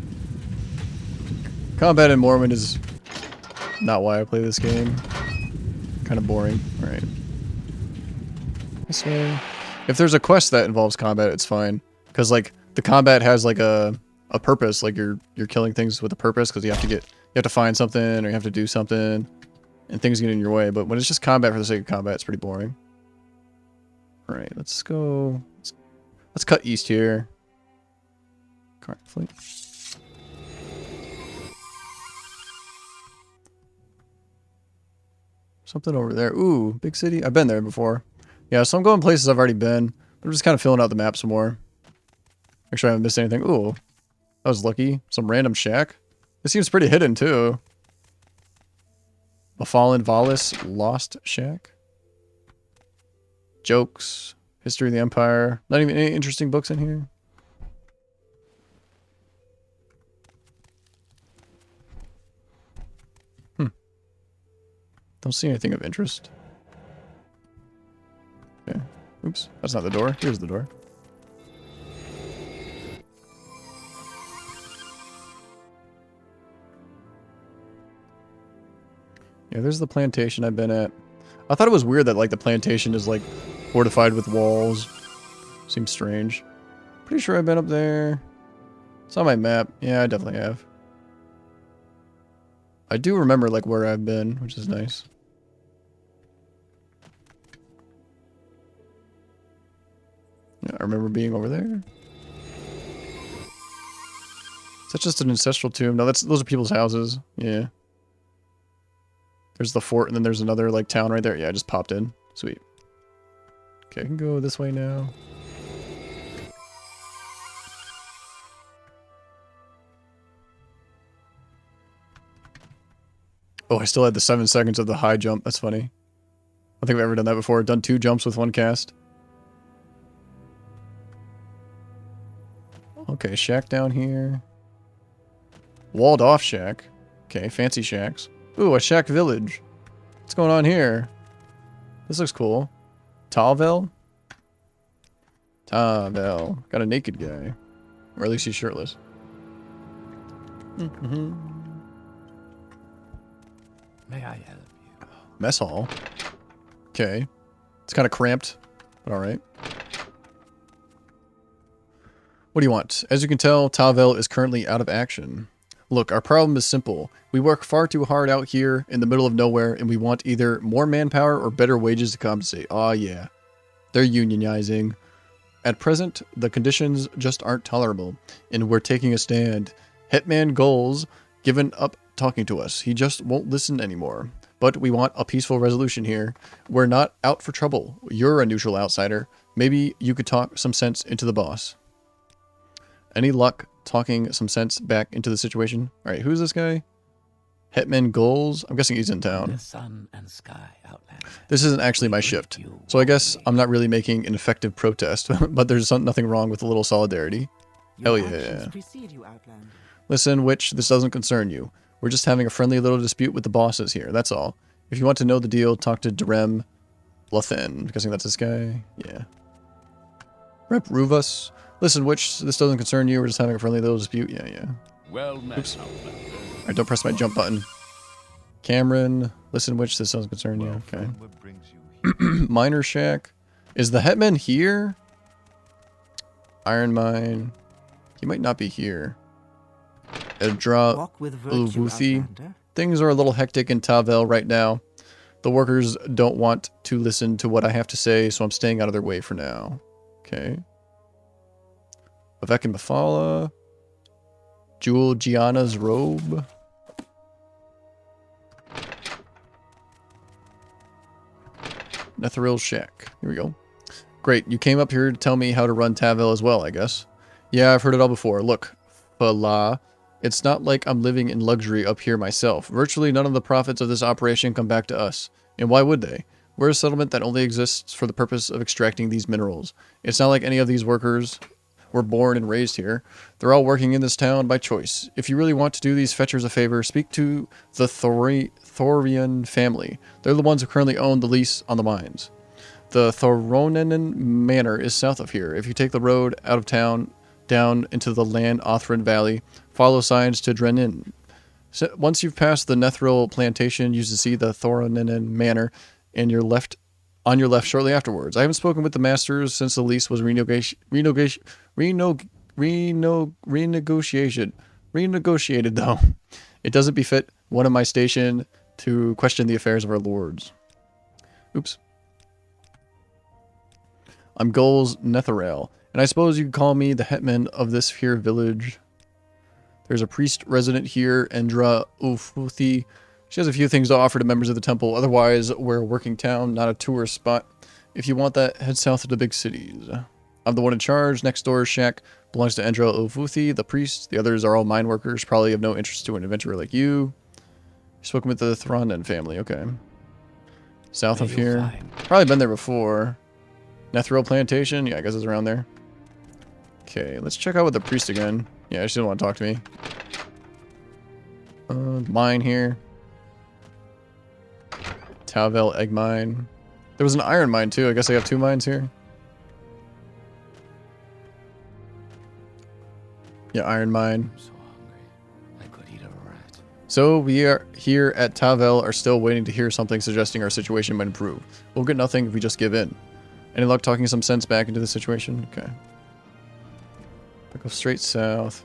Speaker 1: Combat in Morrowind is not why I play this game. Kind of boring. Alright. This way. If there's a quest that involves combat, it's fine. Because, like, the combat has, like, a purpose. Like, you're killing things with a purpose because you have to find something or you have to do something. And things get in your way. But when it's just combat for the sake of combat, it's pretty boring. Alright, let's go... Let's cut east here. Current fleet. Something over there. Ooh, big city. I've been there before. Yeah, so I'm going places I've already been. I'm just kind of filling out the map some more. Make sure I haven't missed anything. Ooh, that was lucky. Some random shack. It seems pretty hidden, too. A Fallen Valis Lost Shack. Jokes. History of the Empire. Not even any interesting books in here. Don't see anything of interest. Okay. Oops. That's not the door. Here's the door. Yeah, there's the plantation I've been at. I thought it was weird that, like, the plantation is, like, fortified with walls. Seems strange. Pretty sure I've been up there. It's on my map. Yeah, I definitely have. I do remember like where I've been, which is nice. Yeah, I remember being over there. Is that just an ancestral tomb? No, those are people's houses. Yeah. There's the fort, and then there's another like town right there. Yeah, I just popped in. Sweet. Okay, I can go this way now. Oh, I still had the 7 seconds of the high jump. That's funny. I don't think I've ever done that before. Done 2 jumps with 1 cast. Okay, shack down here. Walled off shack. Okay, fancy shacks. Ooh, a shack village. What's going on here? This looks cool. Talvel? Talvel. Got a naked guy. Or at least he's shirtless.
Speaker 9: May I help you?
Speaker 1: Mess hall. Okay. It's kind of cramped, but alright. What do you want? As you can tell, Talvel is currently out of action. Look, our problem is simple. We work far too hard out here in the middle of nowhere, and we want either more manpower or better wages to compensate. Aw, yeah. They're unionizing. At present, the conditions just aren't tolerable, and we're taking a stand. Hetman Goals given up talking to us. He just won't listen anymore. But we want a peaceful resolution here. We're not out for trouble. You're a neutral outsider. Maybe you could talk some sense into the boss. Any luck talking some sense back into the situation? Alright, who's this guy? Hetman Goals? I'm guessing he's in town.
Speaker 9: The sun and sky outland.
Speaker 1: This isn't actually my shift. So I guess I'm not really making an effective protest, but there's nothing wrong with a little solidarity. Hell yeah. Listen, Witch, this doesn't concern you. We're just having a friendly little dispute with the bosses here, that's all. If you want to know the deal, talk to Durem Lothen. I'm guessing that's this guy? Yeah. Rep Ruvus. Listen, Witch, this doesn't concern you. We're just having a friendly little dispute. Yeah, yeah.
Speaker 4: Well met.
Speaker 1: Oops. Alright, don't press my jump button. Cameron. Listen, Witch, this doesn't concern you. Okay. Miner Shack. Is the Hetman here? Iron Mine. He might not be here. Edra Uluvuthi. Things are a little hectic in Talvel right now. The workers don't want to listen to what I have to say, so I'm staying out of their way for now. Okay. Vivek and Bafala. Jewel Gianna's robe. Netheril Shack. Here we go. Great, you came up here to tell me how to run Talvel as well, I guess. Yeah, I've heard it all before. Look, Fala, it's not like I'm living in luxury up here myself. Virtually none of the profits of this operation come back to us. And why would they? We're a settlement that only exists for the purpose of extracting these minerals. It's not like any of these workers were born and raised here. They're all working in this town by choice. If you really want to do these fetchers a favor, speak to the Thorian family. They're the ones who currently own the lease on the mines. The Thoronen Manor is south of here. If you take the road out of town, down into the Land Othran Valley, follow signs to Drenin. So once you've passed the Nethril plantation, you should see the Thoronen Manor and on your left shortly afterwards. I haven't spoken with the masters since the lease was renegotiated though. It doesn't befit one of my station to question the affairs of our lords. Oops. I'm Goals Netherel, and I suppose you could call me the hetman of this here village. There's a priest resident here, Endra Ufuthi. She has a few things to offer to members of the temple. Otherwise, we're a working town, not a tourist spot. If you want that, head south to the big cities. I'm the one in charge. Next door's shack belongs to Endra Ufuthi, the priest. The others are all mine workers, probably of no interest to an adventurer like you. Spoken with the Thronden family, okay. South of here. Probably been there before. Nethril plantation? Yeah, I guess it's around there. Okay, let's check out with the priest again. Yeah, she doesn't want to talk to me. Mine here. Talvel egg mine. There was an iron mine too. I guess I have 2 mines here. Yeah, iron mine.
Speaker 9: I'm so hungry. I could eat a rat.
Speaker 1: So we are here at Talvel are still waiting to hear something suggesting our situation might improve. We'll get nothing if we just give in. Any luck talking some sense back into the situation? Okay. I go straight south.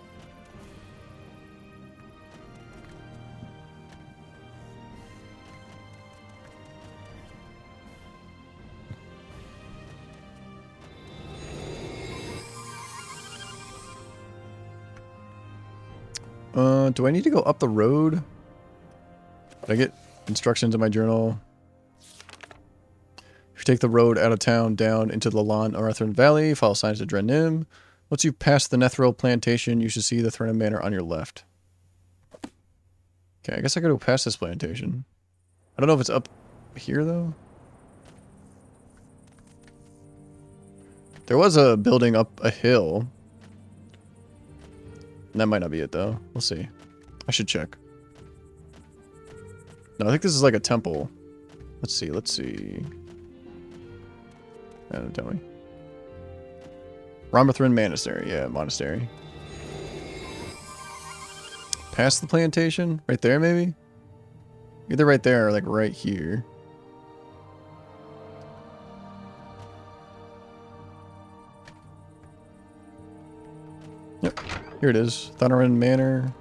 Speaker 1: Do I need to go up the road? Did I get instructions in my journal? If you take the road out of town down into the Lan Arathrin Valley, follow signs to Drenim. Once you pass the Nethril plantation, you should see the Threnham Manor on your left. Okay, I guess I gotta go past this plantation. I don't know if it's up here, though. There was a building up a hill. That might not be it, though. We'll see. I should check. No, I think this is like a temple. Let's see, let's see. Don't tell me. Ramathrin Monastery. Yeah, monastery. Past the plantation? Right there, maybe? Either right there or like right here. Yep, here it is. Thunderin Manor.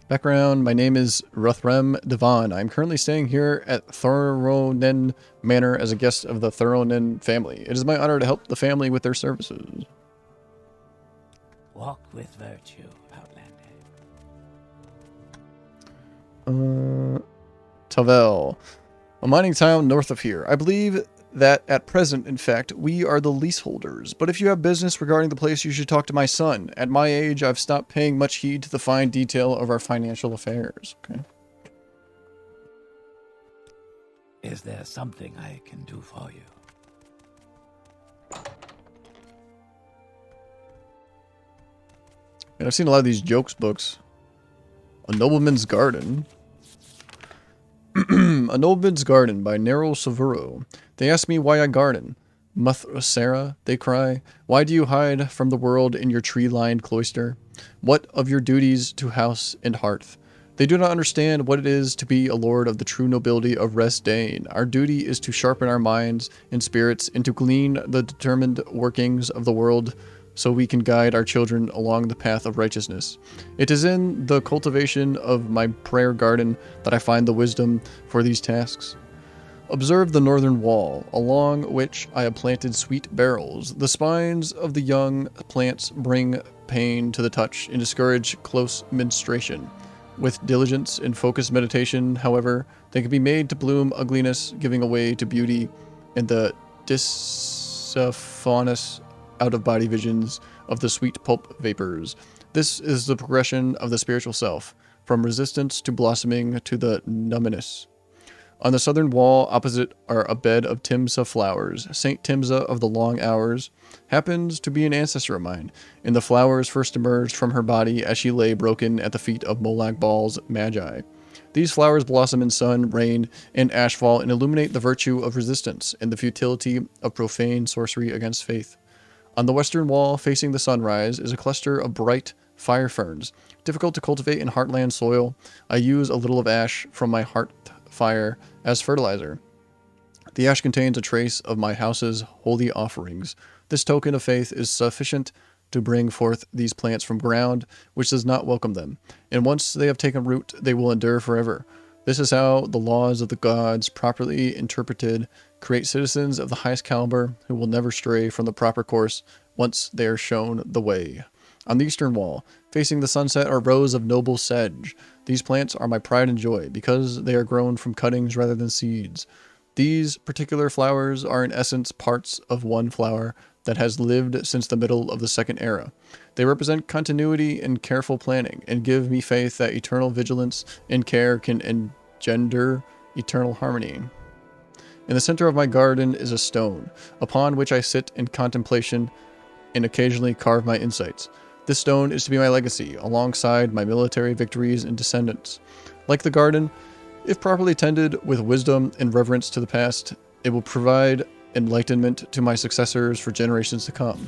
Speaker 1: Background, my name is Ruthrem Devon. I'm currently staying here at Thoronen Manor as a guest of the Thoronen family. It is my honor to help the family with their services.
Speaker 7: Walk with virtue, Outlander.
Speaker 1: Tavel, a mining town north of here. I believe that at present, in fact, we are the leaseholders. But if you have business regarding the place, you should talk to my son. At my age, I've stopped paying much heed to the fine detail of our financial affairs. Okay.
Speaker 7: Is there something I can do for you?
Speaker 1: And I've seen a lot of these jokes books. A Nobleman's Garden. A Nobleman's Garden by Nero Savuro. They ask me why I garden. Sarah, they cry. Why do you hide from the world in your tree-lined cloister? What of your duties to house and hearth? They do not understand what it is to be a lord of the true nobility of Resdain. Our duty is to sharpen our minds and spirits and to glean the determined workings of the world so we can guide our children along the path of righteousness. It is in the cultivation of my prayer garden that I find the wisdom for these tasks. Observe the northern wall, along which I have planted sweet barrels. The spines of the young plants bring pain to the touch and discourage close menstruation. With diligence and focused meditation, however, they can be made to bloom ugliness, giving away to beauty and the disaphonous out-of-body visions of the sweet pulp vapors. This is the progression of the spiritual self, from resistance to blossoming to the numinous. On the southern wall, opposite are a bed of Timsa flowers. Saint Timsa of the Long Hours happens to be an ancestor of mine, and the flowers first emerged from her body as she lay broken at the feet of Molag Bal's Magi. These flowers blossom in sun, rain, and ashfall and illuminate the virtue of resistance and the futility of profane sorcery against faith. On the western wall, facing the sunrise, is a cluster of bright fire ferns. Difficult to cultivate in heartland soil, I use a little of ash from my hearth fire as fertilizer. The ash contains a trace of my house's holy offerings. This token of faith is sufficient to bring forth these plants from ground which does not welcome them, and once they have taken root, they will endure forever. This is how the laws of the gods, properly interpreted, create citizens of the highest caliber who will never stray from the proper course once they are shown the way. On the eastern wall, facing the sunset, are rows of noble sedge. These plants are my pride and joy, because they are grown from cuttings rather than seeds. These particular flowers are in essence parts of one flower that has lived since the middle of the Second Era. They represent continuity and careful planning, and give me faith that eternal vigilance and care can engender eternal harmony. In the center of my garden is a stone, upon which I sit in contemplation and occasionally carve my insights. This stone is to be my legacy, alongside my military victories and descendants. Like the garden, if properly tended with wisdom and reverence to the past, it will provide enlightenment to my successors for generations to come.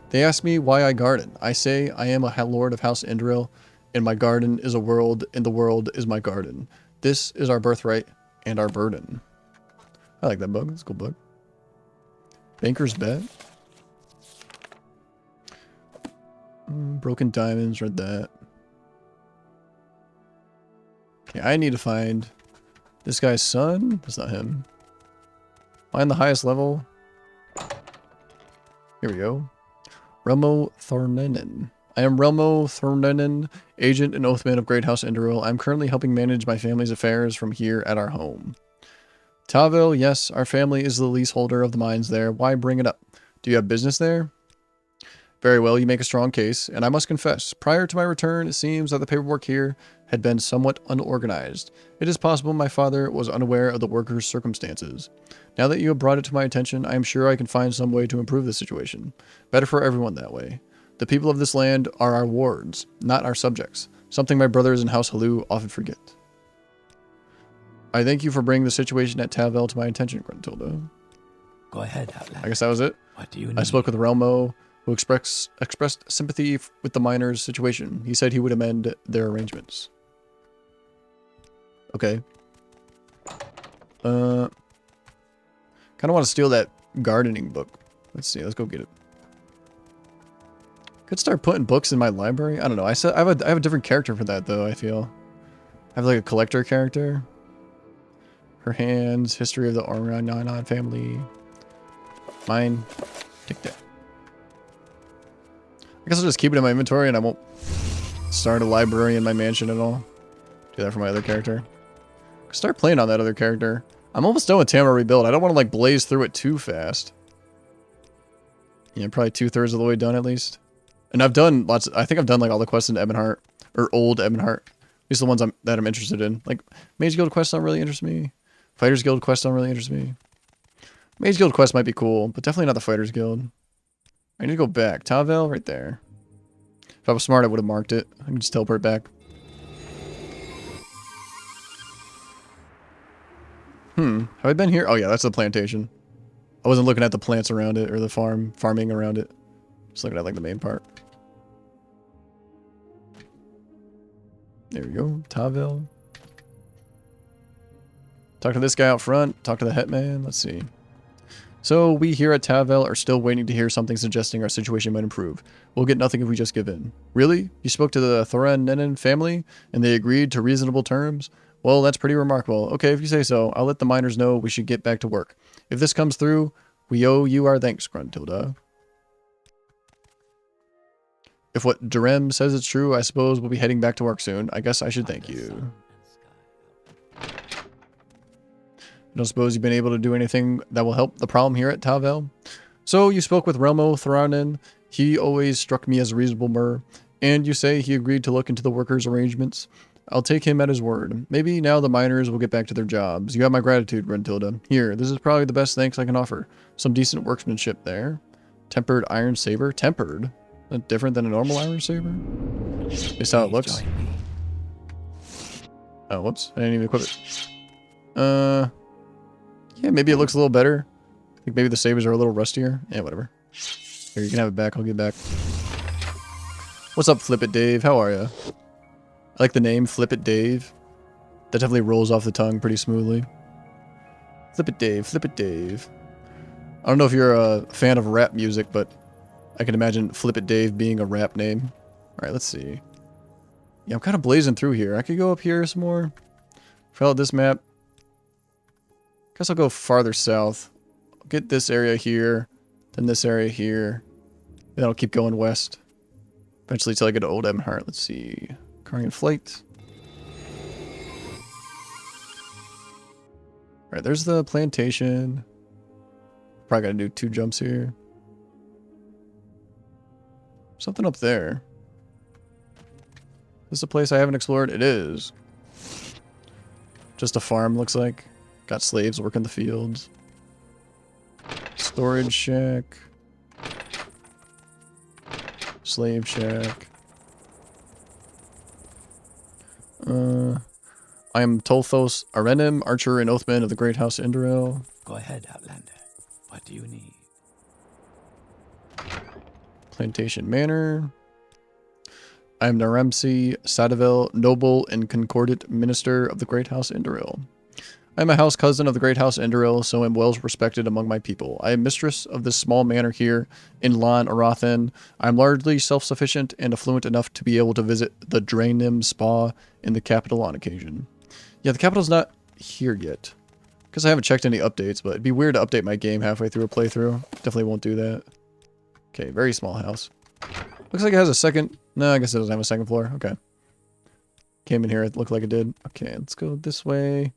Speaker 1: They ask me why I garden. I say I am a lord of House Indril, and my garden is a world, and the world is my garden. This is our birthright and our burden. I like that book. It's a cool book. Banker's Bet. Broken Diamonds, read that. Okay, I need to find this guy's son. That's not him. Am I on the highest level? Here we go. Relmo Thornenen. I am Relmo Thornenen, agent and oathman of Great House Enderil. I'm currently helping manage my family's affairs from here at our home. Tavel, yes, our family is the leaseholder of the mines there. Why bring it up? Do you have business there? Very well, you make a strong case, and I must confess, prior to my return, it seems that the paperwork here had been somewhat unorganized. It is possible my father was unaware of the workers' circumstances. Now that you have brought it to my attention, I am sure I can find some way to improve the situation. Better for everyone that way. The people of this land are our wards, not our subjects, something my brothers in House Halu often forget. I thank you for bringing the situation at Tavel to my attention, Gruntilda.
Speaker 7: Go ahead, Outlander.
Speaker 1: I guess that was it.
Speaker 7: What do you need?
Speaker 1: I spoke with Relmo, who expressed sympathy with the miners' situation. He said he would amend their arrangements. Okay. Kind of want to steal that gardening book. Let's see. Let's go get it. Could start putting books in my library. I don't know. I have a different character for that though. I feel I have like a collector character. Her hands, history of the Organon family. Mine. Take that. I guess I'll just keep it in my inventory and I won't start a library in my mansion at all. Do that for my other character. Start playing on that other character. I'm almost done with Tamara Rebuild. I don't want to like blaze through it too fast. Yeah, probably 2/3 of the way done at least. And I've done lots. I think I've done like all the quests in Ebonheart or old Ebonheart. At least the ones that I'm interested in. Like Mage Guild quests don't really interest me. Fighters Guild quests don't really interest me. Mage Guild quest might be cool, but definitely not the Fighters Guild. I need to go back. Tavel, right there. If I was smart, I would have marked it. I can just teleport back. Have I been here? Oh yeah, that's the plantation. I wasn't looking at the plants around it or the farming around it. Just looking at like the main part. There we go. Tavel. Talk to this guy out front. Talk to the Hetman. Let's see. So we here at Tavel are still waiting to hear something suggesting our situation might improve. We'll get nothing if we just give in. Really? You spoke to the Thoran family and they agreed to reasonable terms? Well, that's pretty remarkable. Okay, if you say so, I'll let the miners know we should get back to work. If this comes through, we owe you our thanks, Gruntilda. If what Durem says is true, I suppose we'll be heading back to work soon. I guess I should thank you. I don't suppose you've been able to do anything that will help the problem here at Tavel? So you spoke with Relmo Thranen. He always struck me as a reasonable mer. And you say he agreed to look into the workers' arrangements. I'll take him at his word. Maybe now the miners will get back to their jobs. You have my gratitude, Gruntilda. Here, this is probably the best thanks I can offer. Some decent workmanship there. Tempered iron saber? Tempered? That different than a normal iron saber? Is how it looks. Oh, whoops. I didn't even equip it. Yeah, maybe it looks a little better. I think maybe the sabers are a little rustier. Yeah, whatever. Here, you can have it back. I'll get back. What's up, Flip It Dave? How are ya? I like the name, Flip It Dave. That definitely rolls off the tongue pretty smoothly. Flip It Dave, Flip It Dave. I don't know if you're a fan of rap music, but I can imagine Flip It Dave being a rap name. Alright, let's see. Yeah, I'm kind of blazing through here. I could go up here some more. Fill out this map. Guess I'll go farther south. I'll get this area here, then this area here. Then I'll keep going west. Eventually till I get to Old Ebonheart. Let's see. Carian Flight. Alright, there's the plantation. Probably gotta do 2 jumps here. Something up there. Is this a place I haven't explored? It is. Just a farm, looks like. Got slaves working the fields. Storage shack. Slave shack. I am Tolthos Arenim, archer and oathman of the Great House Enderil.
Speaker 7: Go ahead, Outlander. What do you need?
Speaker 1: Plantation Manor. I am Naremsi Sadavel, noble and concordant minister of the Great House Enderil. I am a house cousin of the Great House Enderil, so am well respected among my people. I am mistress of this small manor here in Lan Arathan. I am largely self-sufficient and affluent enough to be able to visit the Drainim Spa in the capital on occasion. Yeah, the capital's not here yet. Because I haven't checked any updates, but it'd be weird to update my game halfway through a playthrough. Definitely won't do that. Okay, very small house. Looks like it has a second... No, I guess it doesn't have a second floor. Okay. Came in here, it looked like it did. Okay, let's go this way.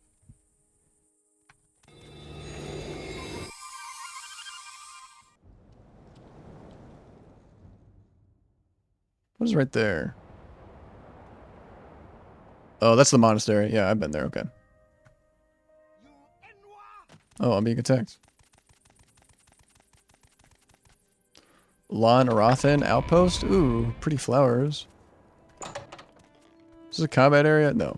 Speaker 1: What is right there? Oh, that's the monastery. Yeah, I've been there. Okay. Oh, I'm being attacked. Lon Arathan outpost? Ooh, pretty flowers. Is this a combat area? No.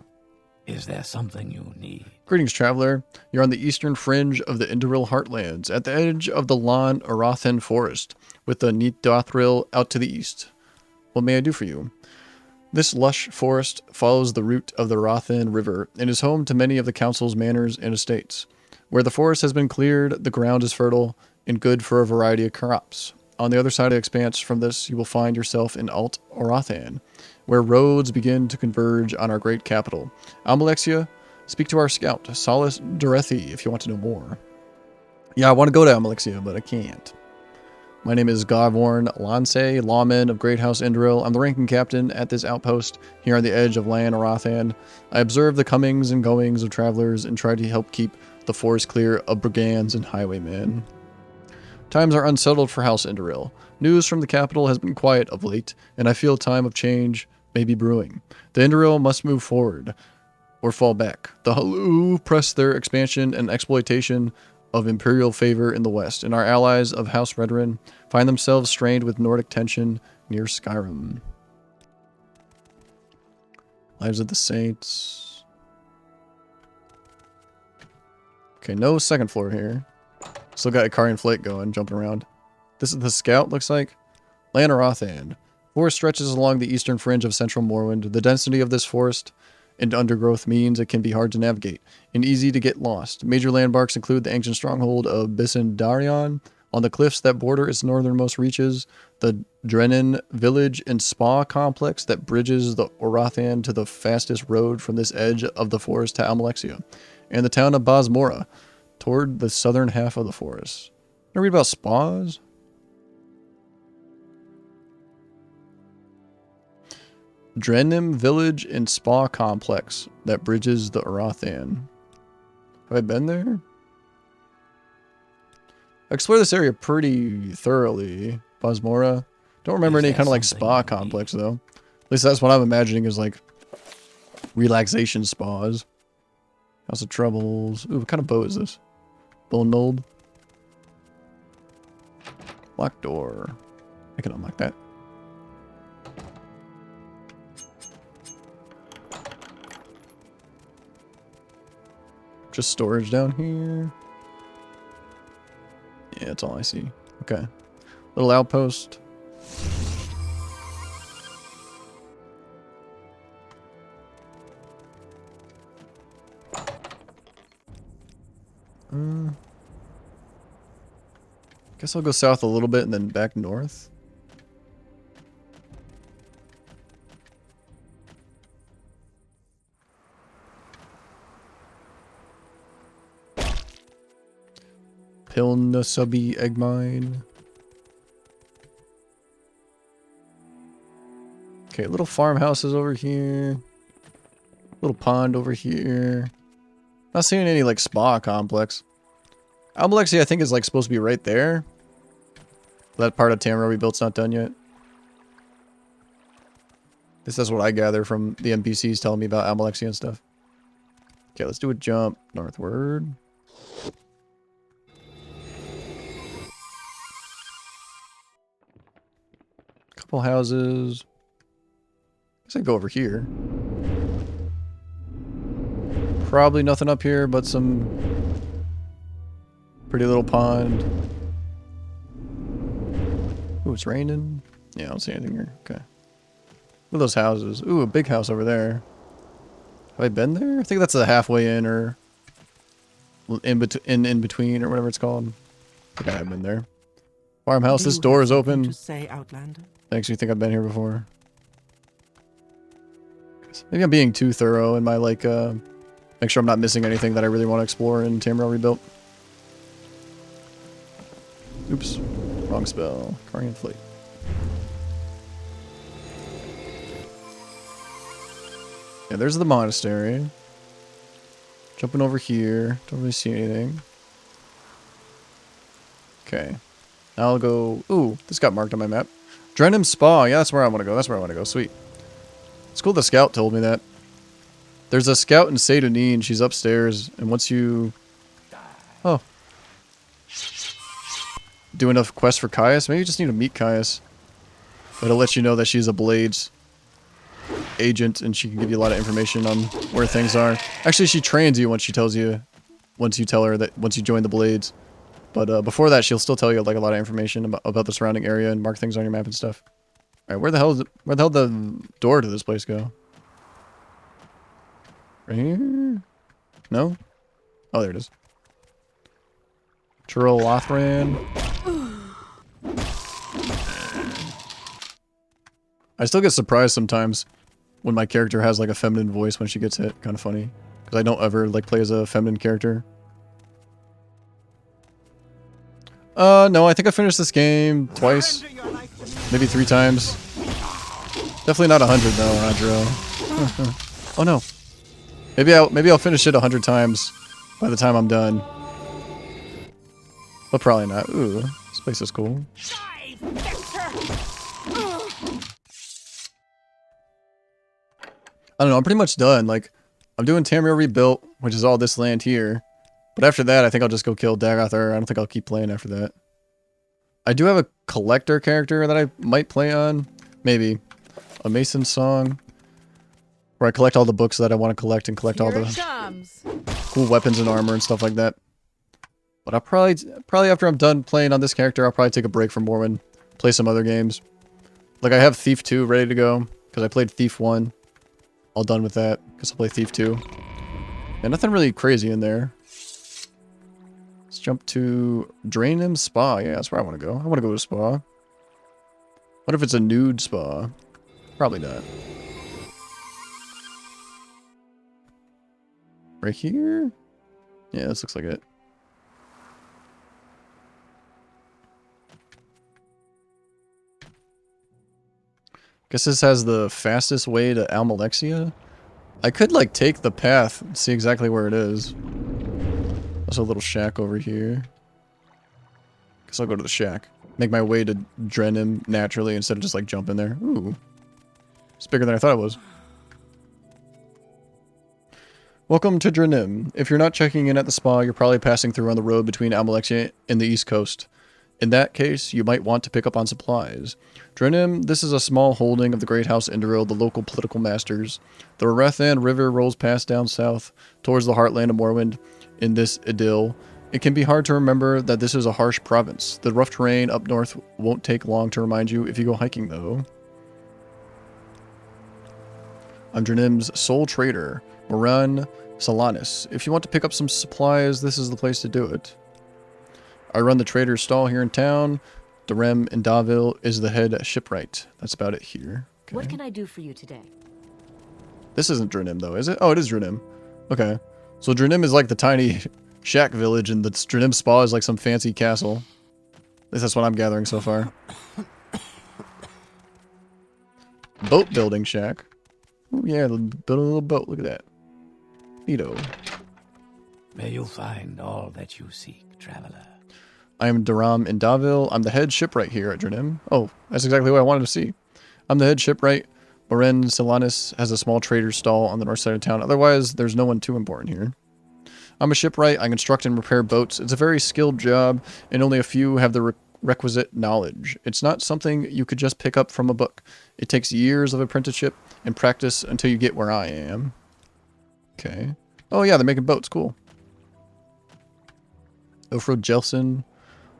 Speaker 7: Is there something you need?
Speaker 1: Greetings, traveler. You're on the eastern fringe of the Indoril Heartlands, at the edge of the Lon Arathan forest, with the Neatdothril out to the east. What may I do for you? This lush forest follows the route of the Arathan River and is home to many of the council's manors and estates. Where the forest has been cleared, the ground is fertile and good for a variety of crops. On the other side of the expanse from this, you will find yourself in Alt Arathan, where roads begin to converge on our great capital. Almalexia, speak to our scout, Solus Dorethi, if you want to know more. Yeah, I want to go to Almalexia, but I can't. My name is Godworn Lance, lawman of Great House Indoril. I'm the ranking captain at this outpost here on the edge of Lan Arathan. I observe the comings and goings of travelers and try to help keep the forest clear of brigands and highwaymen. Times are unsettled for House Indoril. News from the capital has been quiet of late, and I feel a time of change may be brewing. The Indoril must move forward, or fall back. The Halu press their expansion and exploitation of imperial favor in the west, and our allies of House Redrin find themselves strained with Nordic tension near Skyrim. Lives of the Saints. Okay, no second floor here. Still got Ikarian Flake going, jumping around. This is the scout, looks like. Lan Arathan. Forest stretches along the eastern fringe of central Morrowind. The density of this forest and undergrowth means it can be hard to navigate and easy to get lost. Major landmarks include the ancient stronghold of Bisendarion on the cliffs that border its northernmost reaches, the Drennan village and spa complex that bridges the Arathan to the fastest road from this edge of the forest to Almalexia, and the town of Bosmora, toward the southern half of the forest. Can I read about spas? Drennan village and spa complex that bridges the Arathan. Have I been there? I explored this area pretty thoroughly. Bosmora. Don't remember any kind of like spa complex though. At least that's what I'm imagining is like relaxation spas. House of Troubles. Ooh, what kind of bow is this? Bone mold. Locked door. I can unlock that. Just storage down here. Yeah, that's all I see. Okay. Little outpost. Guess I'll go south a little bit and then back north. Pilnasubi egg mine. Okay, little farmhouses over here. Little pond over here. Not seeing any like spa complex. Almalexia I think is like supposed to be right there. That part of Tamriel we built's not done yet. This is what I gather from the NPCs telling me about Almalexia and stuff. Okay, let's do a jump northward. Couple houses. Guess I go over here. Probably nothing up here but some pretty little pond. Ooh, it's raining. Yeah, I don't see anything here. Okay. Look at those houses. Ooh, a big house over there. Have I been there? I think that's the halfway in or in between or whatever it's called. I think I have been there. Farmhouse, this door is open.
Speaker 3: To say, Outlander?
Speaker 1: Thanks, you think I've been here before? Maybe I'm being too thorough in my like make sure I'm not missing anything that I really want to explore in Tamriel Rebuilt. Oops. Wrong spell. Carian Fleet. Yeah, there's the monastery. Jumping over here. Don't really see anything. Okay. Now I'll go... Ooh, this got marked on my map. Drenham Spa. Yeah, that's where I want to go. That's where I want to go. Sweet. It's cool the scout told me that. There's a scout in Saint-Denis, and she's upstairs. And once you... Oh. Do enough quests for Caius? Maybe you just need to meet Caius. But it'll let you know that she's a Blades agent, and she can give you a lot of information on where things are. Actually, she trains you once she tells you... Once you tell her that... Once you join the Blades. But before that, she'll still tell you like a lot of information about the surrounding area and mark things on your map and stuff. All right, where the hell did the door to this place go? Right here? No? Oh, there it is. Churl Lothran. I still get surprised sometimes when my character has like a feminine voice when she gets hit. Kind of funny, because I don't ever like play as a feminine character. No, I think I finished this game twice. Maybe 3 times. Definitely not 100 though, Adro. Oh no. Maybe I'll finish it 100 times by the time I'm done. But probably not. Ooh, this place is cool. I don't know, I'm pretty much done. Like, I'm doing Tamriel Rebuilt, which is all this land here. But after that, I think I'll just go kill Daggothar. I don't think I'll keep playing after that. I do have a collector character that I might play on. Maybe. A Mason Song. Where I collect all the books that I want to collect and collect all the cool weapons and armor and stuff like that. But I'll probably after I'm done playing on this character, I'll probably take a break from Morrowind. Play some other games. Like I have Thief 2 ready to go. Because I played Thief 1. All done with that. Because I'll play Thief 2. And nothing really crazy in there. Let's jump to Drenham Spa. Yeah, that's where I want to go. I want to go to a spa. What if it's a nude spa? Probably not. Right here? Yeah, this looks like it. Guess this has the fastest way to Almalexia? I could, like, take the path and see exactly where it is. There's a little shack over here. Guess I'll go to the shack. Make my way to Drenham naturally instead of just, like, jumping there. Ooh. It's bigger than I thought it was. Welcome to Drenham. If you're not checking in at the spa, you're probably passing through on the road between Almalexia and the East Coast. In that case, you might want to pick up on supplies. Drenham, this is a small holding of the Great House Indoril, the local political masters. The Rethan River rolls past down south, towards the heartland of Morrowind. In this idyll, it can be hard to remember that this is a harsh province. The rough terrain up north won't take long to remind you if you go hiking, though. I'm Drenham's sole trader, Moran Salanis. If you want to pick up some supplies, this is the place to do it. I run the trader's stall here in town. Durem in Davil is the head shipwright. That's about it here. Okay.
Speaker 11: What can I do for you today?
Speaker 1: This isn't Drenham, though, is it? Oh, it is Drenham. Okay. So Drenham is like the tiny shack village, and the Drenham Spa is like some fancy castle. At least that's what I'm gathering so far. Boat building shack. Oh yeah, build a little boat. Look at that. Neato.
Speaker 7: May you find all that you seek, traveler.
Speaker 1: I am Duram in Davil. I'm the head shipwright here at Drenham. Oh, that's exactly what I wanted to see. I'm the head shipwright. Moren Selanis has a small trader's stall on the north side of town. Otherwise, there's no one too important here. I'm a shipwright. I construct and repair boats. It's a very skilled job, and only a few have the requisite knowledge. It's not something you could just pick up from a book. It takes years of apprenticeship and practice until you get where I am. Okay. Oh yeah, they're making boats. Cool. Ilfrid Jelson.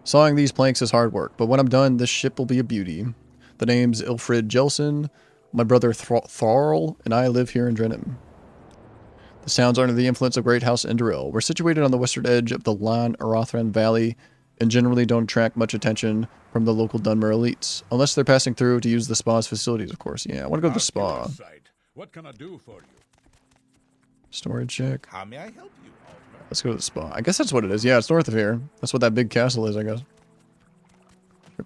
Speaker 1: Sawing these planks is hard work, but when I'm done, this ship will be a beauty. The name's Ilfrid Jelson. My brother Tharl and I live here in Drenham. The towns are under the influence of Great House Indoril. We're situated on the western edge of the Lan Arathran Valley and generally don't attract much attention from the local Dunmer elites, unless they're passing through to use the spa's facilities, of course. Yeah, I want to go to the spa.
Speaker 10: What can I do for you?
Speaker 1: Storage check.
Speaker 2: How may I help you?
Speaker 1: Let's go to the spa. I guess that's what it is. Yeah, it's north of here. That's what that big castle is, I guess.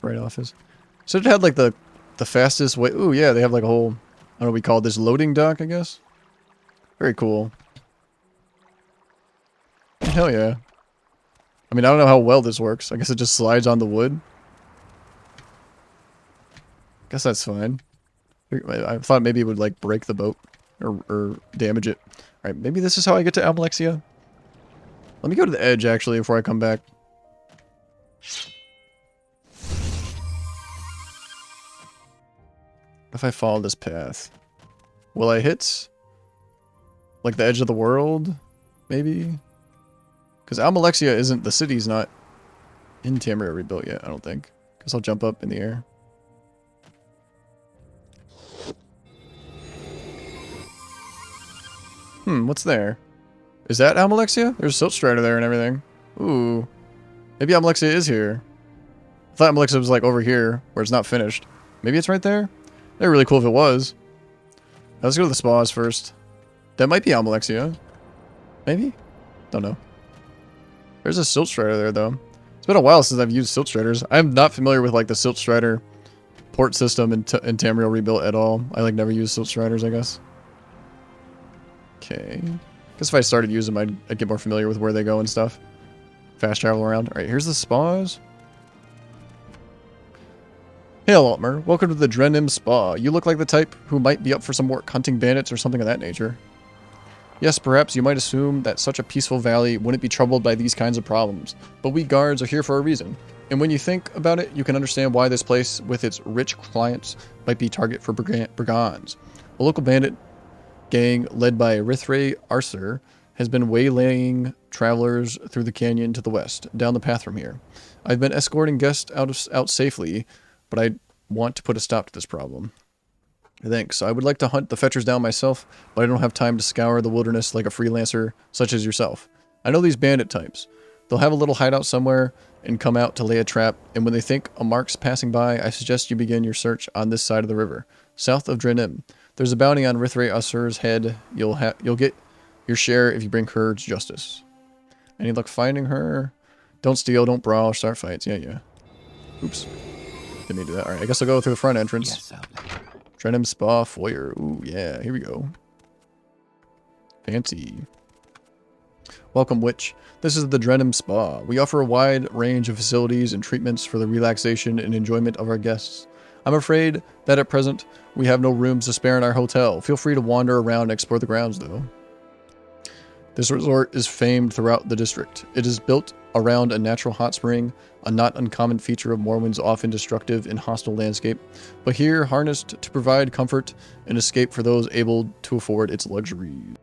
Speaker 1: Right office. So it had like the fastest way. Ooh, yeah, they have like a whole, I don't know what we call this, loading dock, I guess. Very cool. Hell yeah. I mean, I don't know how well this works. I guess it just slides on the wood. Guess that's fine. I thought maybe it would like break the boat or damage it. Alright, maybe this is how I get to Almalexia. Let me go to the edge actually before I come back. What if I follow this path? Will I hit like the edge of the world? Maybe? Because Almalexia isn't, the city's not in Tamriel rebuilt yet, I don't think. Guess I'll jump up in the air. What's there? Is that Almalexia? There's Silt Strider there and everything. Ooh. Maybe Almalexia is here. I thought Almalexia was like over here, where it's not finished. Maybe it's right there? That'd be really cool if it was. Let's go to the spas first. That might be Almalexia. Maybe? Don't know. There's a Silt Strider there, though. It's been a while since I've used Silt Striders. I'm not familiar with, like, the Silt Strider port system in Tamriel Rebuilt at all. I, like, never used Silt Striders, I guess. Okay. Guess if I started using them, I'd get more familiar with where they go and stuff. Fast travel around. Alright, here's the spas. Hail, Altmer. Welcome to the Drenim Spa. You look like the type who might be up for some work hunting bandits or something of that nature. Yes, perhaps you might assume that such a peaceful valley wouldn't be troubled by these kinds of problems, but we guards are here for a reason. And when you think about it, you can understand why this place, with its rich clients, might be target for brigands. A local bandit gang led by Rithray Arcer has been waylaying travelers through the canyon to the west, down the path from here. I've been escorting guests out safely, but I want to put a stop to this problem. Thanks. I would like to hunt the fetchers down myself, but I don't have time to scour the wilderness like a freelancer such as yourself. I know these bandit types. They'll have a little hideout somewhere and come out to lay a trap, and when they think a mark's passing by, I suggest you begin your search on this side of the river, south of Drenim. There's a bounty on Rithray Usser's head. You'll get your share if you bring her to justice. Any luck finding her? Don't steal, don't brawl, start fights. Yeah. Oops. Didn't need to do that. Alright, I guess I'll go through the front entrance.
Speaker 9: Yes,
Speaker 1: Drenim Spa Foyer. Ooh, yeah, here we go. Fancy. Welcome, Witch. This is the Drenim Spa. We offer a wide range of facilities and treatments for the relaxation and enjoyment of our guests. I'm afraid that at present, we have no rooms to spare in our hotel. Feel free to wander around and explore the grounds, though. This resort is famed throughout the district. It is built around a natural hot spring, a not uncommon feature of Morrowind's often destructive and hostile landscape, but here harnessed to provide comfort and escape for those able to afford its luxuries.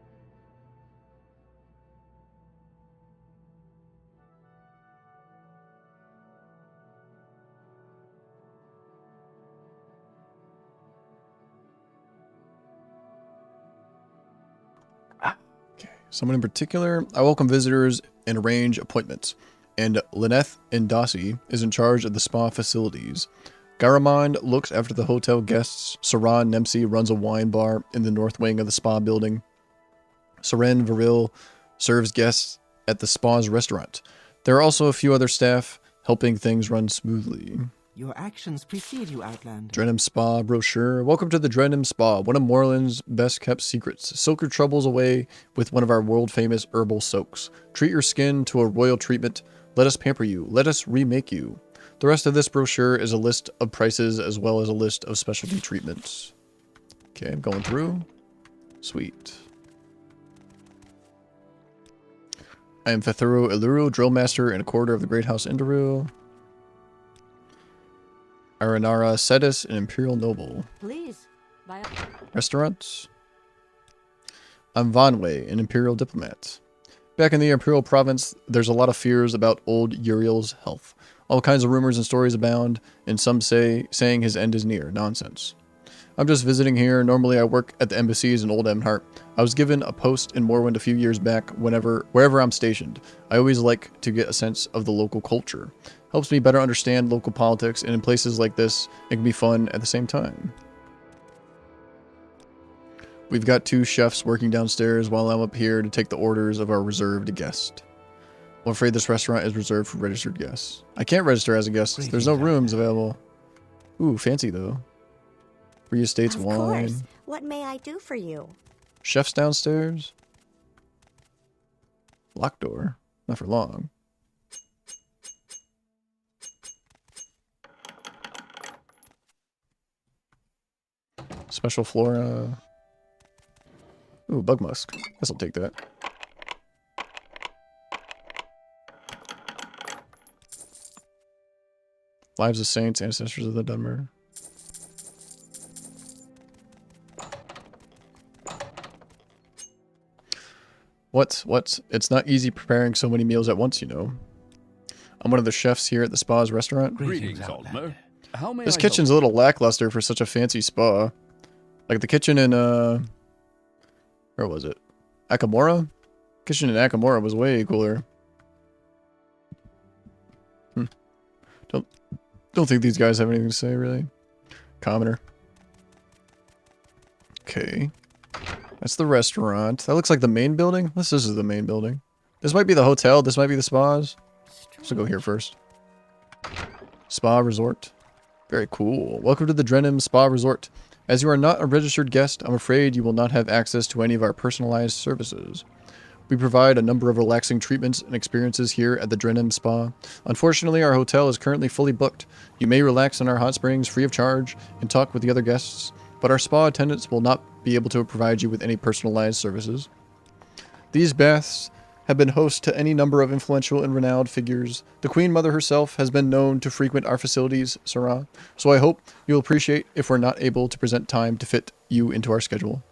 Speaker 1: Someone in particular, I welcome visitors and arrange appointments, and Lyneth Indasi is in charge of the spa facilities. Garamond looks after the hotel guests. Saran Nemsi runs a wine bar in the north wing of the spa building. Seren Viril serves guests at the spa's restaurant. There are also a few other staff helping things run smoothly.
Speaker 3: Your actions precede you, Outland.
Speaker 1: Drenim Spa brochure. Welcome to the Drenim Spa, one of Morland's best-kept secrets. Soak your troubles away with one of our world-famous herbal soaks. Treat your skin to a royal treatment. Let us pamper you. Let us remake you. The rest of this brochure is a list of prices as well as a list of specialty treatments. Okay, I'm going through. Sweet. I am Fethuru Iluru, drill master and a quarter of the Great House Indaru. Aranara Sedis, an Imperial Noble.
Speaker 5: Please. By
Speaker 1: Restaurants. I'm Vanway, an Imperial Diplomat. Back in the Imperial Province, there's a lot of fears about old Uriel's health. All kinds of rumors and stories abound, and some saying his end is near. Nonsense. I'm just visiting here. Normally I work at the embassies in Old Emhart. I was given a post in Morrowind a few years back wherever I'm stationed. I always like to get a sense of the local culture. Helps me better understand local politics, and in places like this, it can be fun at the same time. We've got 2 chefs working downstairs while I'm up here to take the orders of our reserved guest. I'm afraid this restaurant is reserved for registered guests. I can't register as a guest. There's no rooms available. Ooh, fancy though. Free estates
Speaker 6: Of
Speaker 1: wine.
Speaker 6: course. What may I do for you?
Speaker 1: Chef's downstairs. Locked door. Not for long. Special flora. Ooh, bug musk. Guess I'll take that. Lives of saints, ancestors of the Dunmer. What? It's not easy preparing so many meals at once, you know. I'm one of the chefs here at the spa's restaurant.
Speaker 4: Greetings, Aldmer. How may
Speaker 1: This
Speaker 4: I
Speaker 1: kitchen's a
Speaker 4: help?
Speaker 1: little lackluster for such a fancy spa. Like the kitchen in, where was it? Akamora? Kitchen in Akamora was way cooler. Don't think these guys have anything to say, really. Commoner. Okay. That's the restaurant. That looks like the main building. This is the main building. This might be the hotel. This might be the spas. So go here first. Spa Resort. Very cool. Welcome to the Drenham Spa Resort. As you are not a registered guest, I'm afraid you will not have access to any of our personalized services. We provide a number of relaxing treatments and experiences here at the Drenham Spa. Unfortunately, our hotel is currently fully booked. You may relax in our hot springs free of charge and talk with the other guests, but our spa attendants will not be able to provide you with any personalized services. These baths have been host to any number of influential and renowned figures. The Queen Mother herself has been known to frequent our facilities, Sarah, so I hope you'll appreciate if we're not able to present time to fit you into our schedule.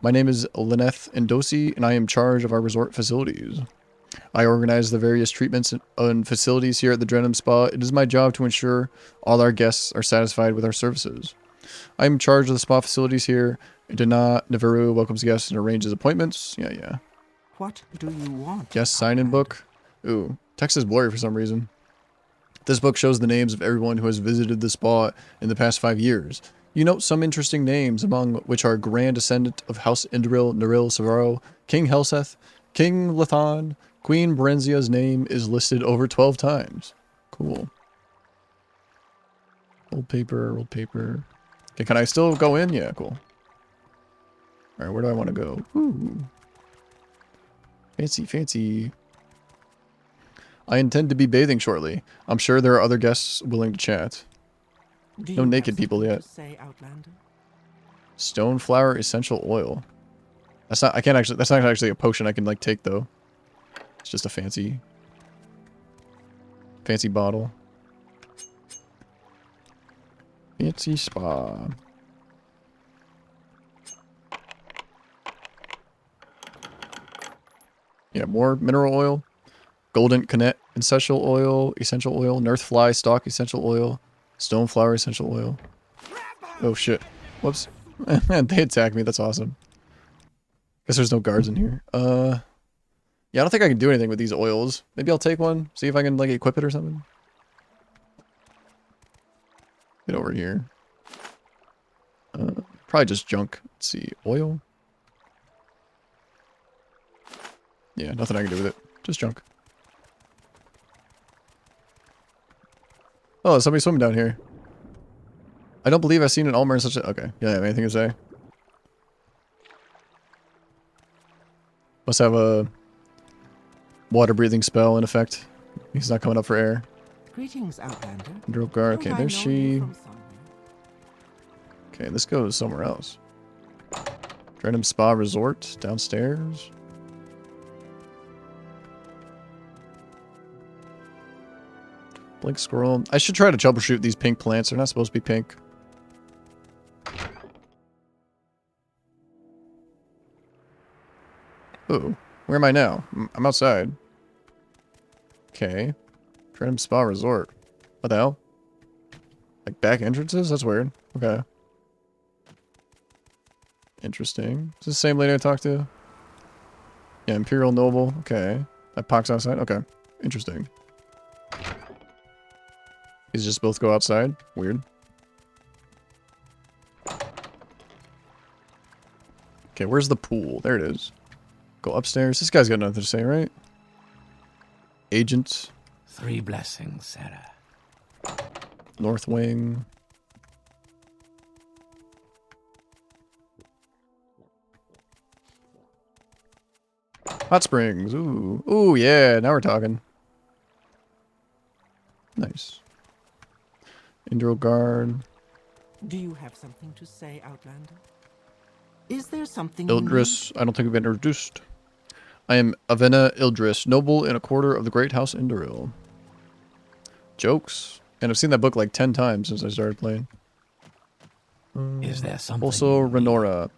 Speaker 1: My name is Lyneth Ndosi, and I am in charge of our resort facilities. I organize the various treatments and facilities here at the Drenham Spa. It is my job to ensure all our guests are satisfied with our services. I am in charge of the spa facilities here. Dana Navarro welcomes guests and arranges appointments. Yeah.
Speaker 3: What do you want?
Speaker 1: Guest sign-in book. Ooh, text is blurry for some reason. This book shows the names of everyone who has visited the spa in the past 5 years. You note some interesting names, among which are Grand Descendant of House Indril Neril Savaro, King Helseth, King Lathan, Queen Berenzia's name is listed over 12 times. Cool. Old paper. Okay, can I still go in? Yeah, cool. Alright, where do I want to go? Ooh. Fancy. I intend to be bathing shortly. I'm sure there are other guests willing to chat. No naked people yet.
Speaker 3: Say, Outlander?
Speaker 1: Stoneflower essential oil. That's not actually a potion I can like take though. It's just a fancy bottle. Fancy spa. Yeah, more mineral oil. Golden Canet essential oil, Nerthfly stock essential oil, Stoneflower essential oil. Oh shit. Whoops. They attacked me, that's awesome. Guess there's no guards in here. Yeah, I don't think I can do anything with these oils. Maybe I'll take one, see if I can like equip it or something. Get over here. Probably just junk. Let's see. Oil? Yeah, nothing I can do with it. Just junk. Oh, somebody's swimming down here. I don't believe I've seen an Ulmer in such a... Okay. Yeah, have anything to say? Must have a water-breathing spell in effect. He's not coming up for air.
Speaker 3: Greetings, Outlander.
Speaker 1: Drogar. Okay,
Speaker 3: Don't I
Speaker 1: there's
Speaker 3: know
Speaker 1: she.
Speaker 3: you from somewhere?
Speaker 1: Okay, this goes somewhere else. Drenham Spa Resort downstairs. Blink squirrel. I should try to troubleshoot these pink plants. They're not supposed to be pink. Ooh, where am I now? I'm outside. Okay. Drenham Spa Resort. What the hell? Like back entrances? That's weird. Okay. Interesting. Is this the same lady I talked to? Yeah, Imperial Noble. Okay. That pox outside? Okay. Interesting. These just both go outside? Weird. Okay, where's the pool? There it is. Go upstairs. This guy's got nothing to say, right? Agent.
Speaker 9: 3 blessings, Sarah.
Speaker 1: North Wing. Hot Springs. Ooh. Ooh, yeah. Now we're talking. Nice. Indral Guard.
Speaker 3: Do you have something to say, Outlander? Is there something
Speaker 1: Ildris. I don't think we've been introduced. I am Avena Ildris, noble in a quarter of the great house Indoril. Jokes. And I've seen that book like 10 times since I started playing.
Speaker 9: Is there something?
Speaker 1: Also, Renora.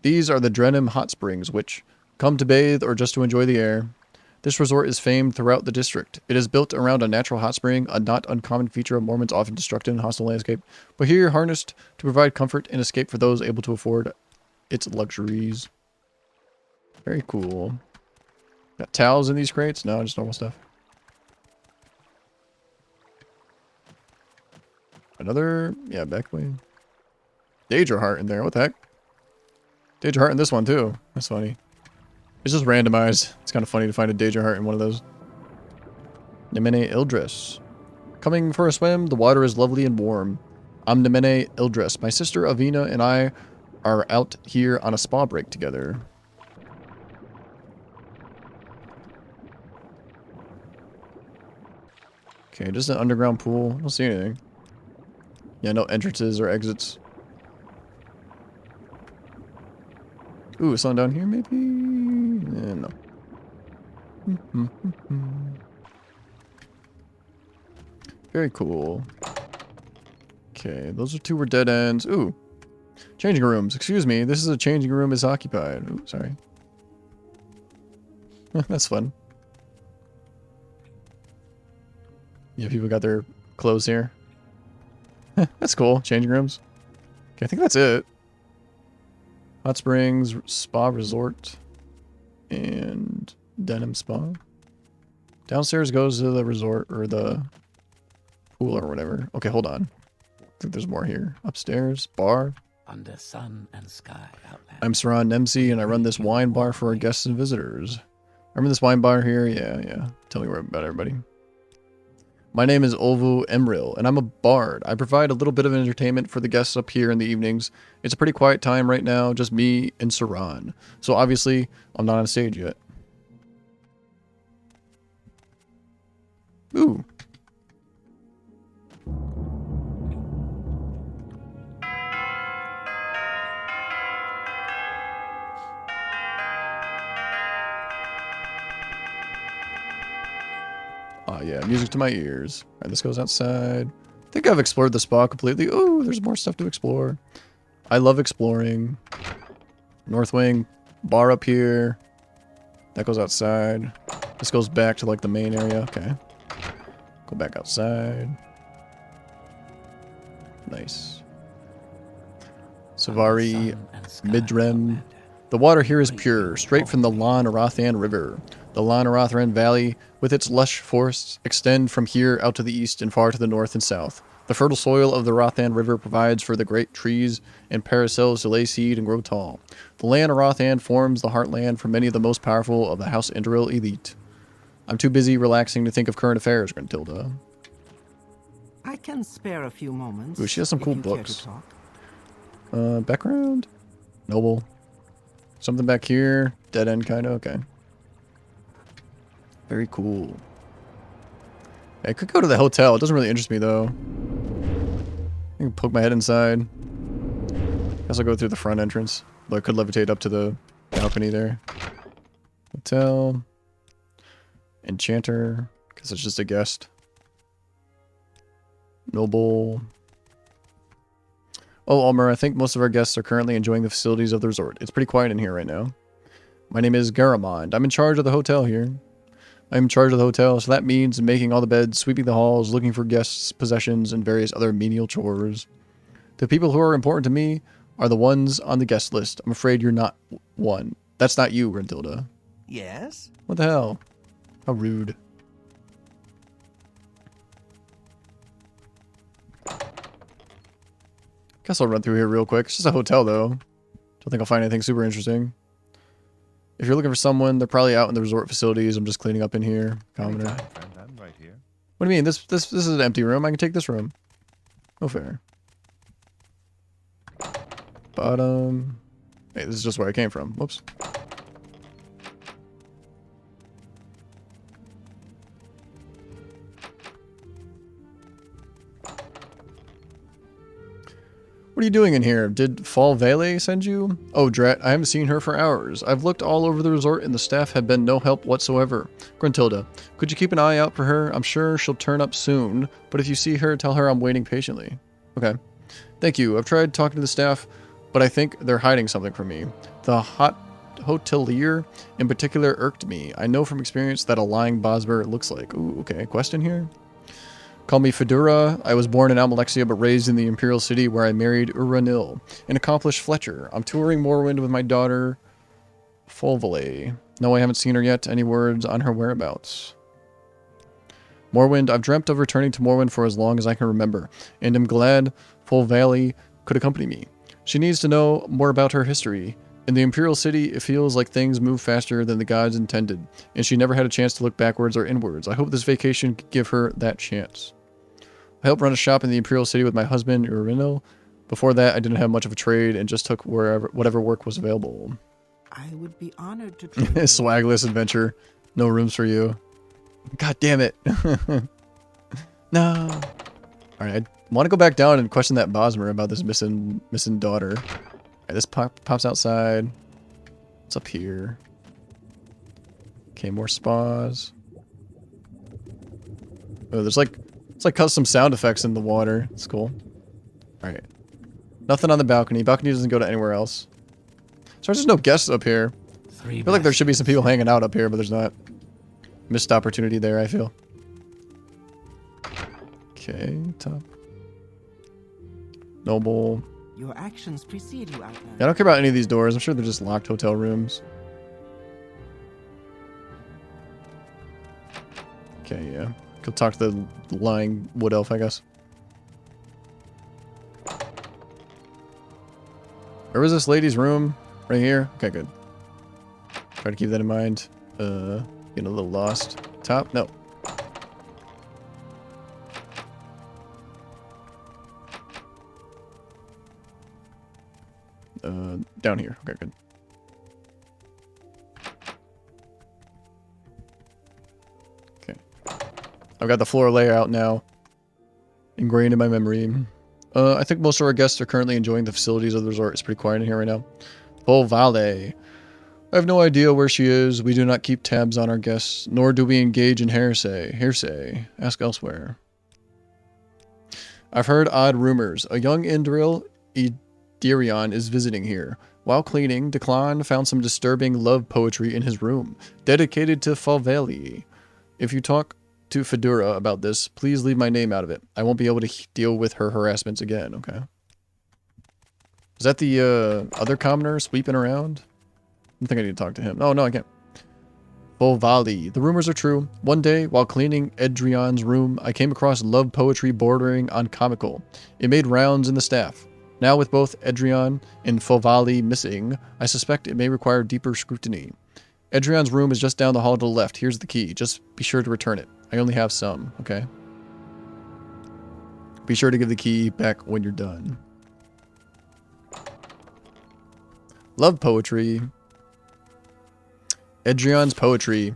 Speaker 1: These are the Drenham Hot Springs, which come to bathe or just to enjoy the air. This resort is famed throughout the district. It is built around a natural hot spring, a not uncommon feature of Mormon's often destructive and hostile landscape, but here harnessed to provide comfort and escape for those able to afford its luxuries. Very cool. Got towels in these crates? No, just normal stuff. Another, yeah, backway. Daedra Heart in there. What the heck? Daedra Heart in this one too. That's funny. It's just randomized. It's kind of funny to find a Daedra Heart in one of those. Nemene Ildris. Coming for a swim, the water is lovely and warm. I'm Nemene Ildris. My sister Avina and I are out here on a spa break together. Okay, just an underground pool. I don't see anything. Yeah, no entrances or exits. Ooh, something down here maybe? No. Very cool. Okay, those are 2 were dead ends. Ooh. Changing rooms. Excuse me, this is a changing room is occupied. Ooh, sorry. That's fun. Yeah, people got their clothes here. That's cool. Changing rooms. Okay, I think that's it. Hot Springs, Spa Resort, and Denim Spa. Downstairs goes to the resort, or the pool, or whatever. Okay, hold on. I think there's more here. Upstairs, bar.
Speaker 9: Under sun and sky, Outlander.
Speaker 1: I'm Saran Nemsi, and I run this wine bar for our guests and visitors. Remember this wine bar here? Yeah. Tell me about everybody. My name is Olvu Emril, and I'm a bard. I provide a little bit of entertainment for the guests up here in the evenings. It's a pretty quiet time right now, just me and Saran. So obviously, I'm not on stage yet. Ooh. Oh yeah, music to my ears. Alright, this goes outside. I think I've explored the spa completely. Oh, there's more stuff to explore. I love exploring. North Wing, bar up here. That goes outside. This goes back to like the main area. Okay. Go back outside. Nice. Savari, Midrem. The water here is pure, straight from the Lan Arathan River. The Lan Arathan Valley, with its lush forests, extend from here out to the east and far to the north and south. The fertile soil of the Arathan River provides for the great trees and paracels to lay seed and grow tall. The Lan Arathan forms the heartland for many of the most powerful of the House Indoril elite. I'm too busy relaxing to think of current affairs, Gruntilda.
Speaker 3: I can spare a few moments.
Speaker 1: Ooh, she has some cool
Speaker 3: if you care
Speaker 1: books.
Speaker 3: to talk.
Speaker 1: Background? Noble. Something back here. Dead end, kind of. Okay. Very cool. I could go to the hotel. It doesn't really interest me, though. I can poke my head inside. Guess I'll go through the front entrance. But I could levitate up to the balcony there. Hotel. Enchanter. Guess it's just a guest. Noble. Oh, Ulmer, I think most of our guests are currently enjoying the facilities of the resort. It's pretty quiet in here right now. My name is Garamond. I'm in charge of the hotel here. I'm in charge of the hotel, so that means making all the beds, sweeping the halls, looking for guests' possessions, and various other menial chores. The people who are important to me are the ones on the guest list. I'm afraid you're not one. That's not you, Rentilda.
Speaker 3: Yes?
Speaker 1: What the hell? How rude. Guess I'll run through here real quick. It's just a hotel, though. Don't think I'll find anything super interesting. If you're looking for someone, they're probably out in the resort facilities. I'm just cleaning up in here. Commoner.
Speaker 8: Anytime, friend. I'm right here.
Speaker 1: What do you mean? This is an empty room. I can take this room. No fair. Bottom. Hey, this is just where I came from. Whoops. What are you doing in here? Did Fall Vale send you? Oh, drat, I haven't seen her for hours. I've looked all over the resort and the staff have been no help whatsoever. Gruntilda, could you keep an eye out for her? I'm sure she'll turn up soon, but if you see her, tell her I'm waiting patiently. Okay. Thank you. I've tried talking to the staff, but I think they're hiding something from me. The hotelier in particular irked me. I know from experience that a lying Bosmer looks like. Ooh, okay. Question here? Call me Fedora. I was born in Almalexia but raised in the Imperial City where I married Uranil, an accomplished Fletcher. I'm touring Morrowind with my daughter, Folvale. No, I haven't seen her yet. Any words on her whereabouts? Morrowind. I've dreamt of returning to Morrowind for as long as I can remember, and am glad Folvale could accompany me. She needs to know more about her history. In the Imperial City, it feels like things move faster than the gods intended, and she never had a chance to look backwards or inwards. I hope this vacation can give her that chance. I helped run a shop in the Imperial City with my husband, Urino. Before that, I didn't have much of a trade and just took whatever work was available.
Speaker 3: I would be honored to
Speaker 1: Swagless adventure. No rooms for you. God damn it. No. Alright, I want to go back down and question that Bosmer about this missing daughter. Alright, this pops outside. What's up here? Okay, more spas. Oh, there's like... It's like custom sound effects in the water. It's cool. Alright. Nothing on the balcony. Balcony doesn't go to anywhere else. So there's no guests up here. I feel like there should be some people hanging out up here, but there's not. Missed opportunity there, I feel. Okay, top. Noble.
Speaker 3: Your actions precede you, Outlander.
Speaker 1: Yeah, I don't care about any of these doors. I'm sure they're just locked hotel rooms. Okay, yeah. Go talk to the lying wood elf, I guess. Where was this lady's room? Right here? Okay, good. Try to keep that in mind. Getting a little lost. Top? No. Down here. Okay, good. I've got the floor layout now ingrained in my memory. I think most of our guests are currently enjoying the facilities of the resort. It's pretty quiet in here right now. Folvale. I have no idea where she is. We do not keep tabs on our guests, nor do we engage in hearsay. Ask elsewhere. I've heard odd rumors. A young Indril Idirion is visiting here. While cleaning, Declan found some disturbing love poetry in his room, dedicated to Folvale. If you talk to Fedora about this, please leave my name out of it. I won't be able to deal with her harassments again, okay? Is that the other commoner sweeping around? I don't think I need to talk to him. Oh, no, I can't. Folvale. The rumors are true. One day, while cleaning Edrion's room, I came across love poetry bordering on comical. It made rounds in the staff. Now with both Edrion and Folvale missing, I suspect it may require deeper scrutiny. Edrion's room is just down the hall to the left. Here's the key. Just be sure to return it. I only have some, okay? Be sure to give the key back when you're done. Love poetry. Edrion's poetry.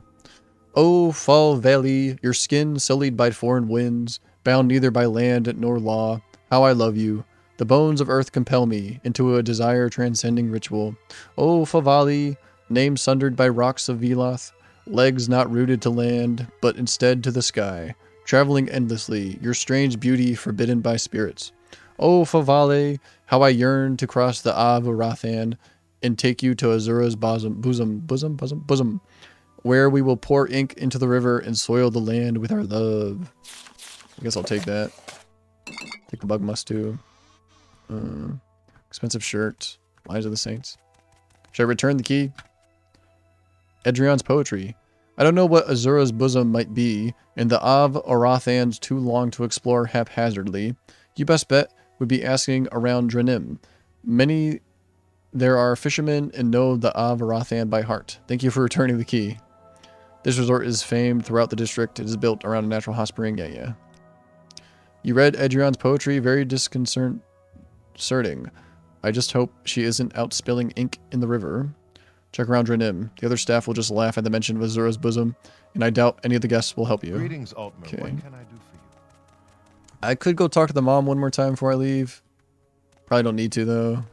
Speaker 1: O Folvale, your skin sullied by foreign winds, bound neither by land nor law. How I love you. The bones of earth compel me into a desire transcending ritual. O Folvale, name sundered by rocks of Veloth, legs not rooted to land, but instead to the sky, traveling endlessly, your strange beauty forbidden by spirits. O Folvale, how I yearn to cross the Ave Rathan and take you to Azura's bosom, where we will pour ink into the river and soil the land with our love. I guess I'll take that. Take the bug musk too. Expensive shirt. Lives of the Saints. Should I return the key? Edrion's poetry. I don't know what Azura's bosom might be, and the Ave Arathan's too long to explore haphazardly. You best bet would be asking around Drenim. Many there are fishermen and know the Av Arathan by heart. Thank you for returning the key. This resort is famed throughout the district. It is built around a natural hot spring. Yeah. You read Edrion's poetry? Very disconcerting. I just hope she isn't out spilling ink in the river. Check around Drenim. The other staff will just laugh at the mention of Azura's bosom, and I doubt any of the guests will help you.
Speaker 8: Greetings, Altman. What can I do for you?
Speaker 1: I could go talk to the mom one more time before I leave. Probably don't need to, though.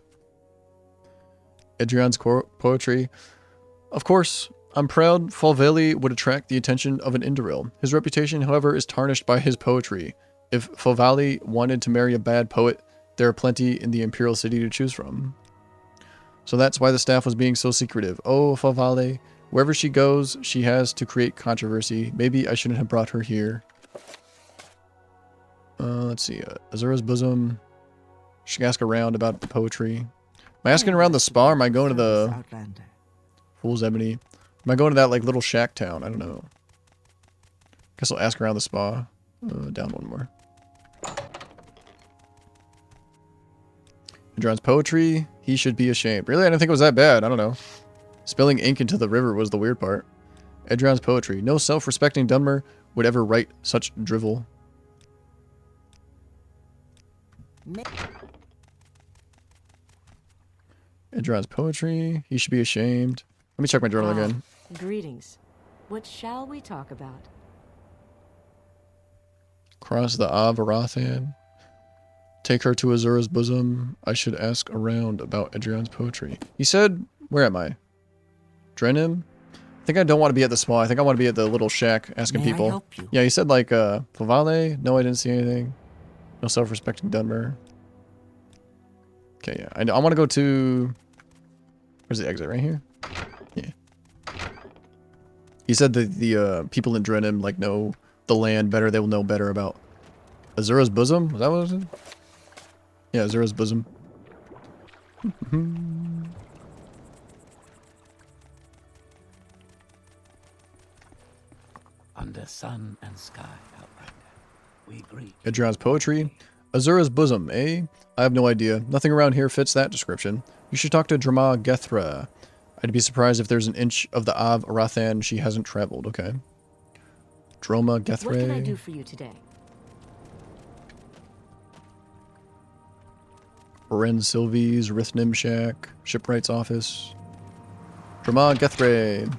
Speaker 1: Edrion's poetry. Of course, I'm proud Falveli would attract the attention of an Indoril. His reputation, however, is tarnished by his poetry. If Falvali wanted to marry a bad poet, there are plenty in the Imperial City to choose from. So that's why the staff was being so secretive. Oh, Falvali. Wherever she goes, she has to create controversy. Maybe I shouldn't have brought her here. Let's see. Azura's bosom. She can ask around about the poetry. Am I asking around the spa, or am I going to the Fool's Ebony? Am I going to that like little shack town? I don't know. Guess I'll ask around the spa. Down one more. Adron's poetry. He should be ashamed. Really? I didn't think it was that bad. I don't know. Spilling ink into the river was the weird part. Edron's poetry. No self-respecting Dunmer would ever write such drivel. Edron's poetry. He should be ashamed. Let me check my journal again.
Speaker 11: Greetings. What shall we talk about?
Speaker 1: Cross the Av Arathan. Take her to Azura's bosom. I should ask around about Edrion's poetry. He said, where am I? Drenim? I think I don't want to be at the spa. I think I want to be at the little shack asking people.
Speaker 3: I help you?
Speaker 1: Yeah, he said like, Favale? No, I didn't see anything. No self-respecting Dunmer. Okay, yeah. I want to go to... Where's the exit? Right here? Yeah. He said that the people in Drenim like know the land better. They will know better about Azura's bosom? Was that what it was? Yeah, Azura's bosom.
Speaker 7: Under sun and sky, Outrider, we greet.
Speaker 1: Edrion's poetry. Azura's bosom, eh? I have no idea. Nothing around here fits that description. You should talk to Drama Gethra. I'd be surprised if there's an inch of the Av Arathan she hasn't traveled. Okay. Droma Gethra.
Speaker 11: What can I do for you today?
Speaker 1: Oren Sylvie's Rithnim Shack. Shipwright's office. Drama Gethra.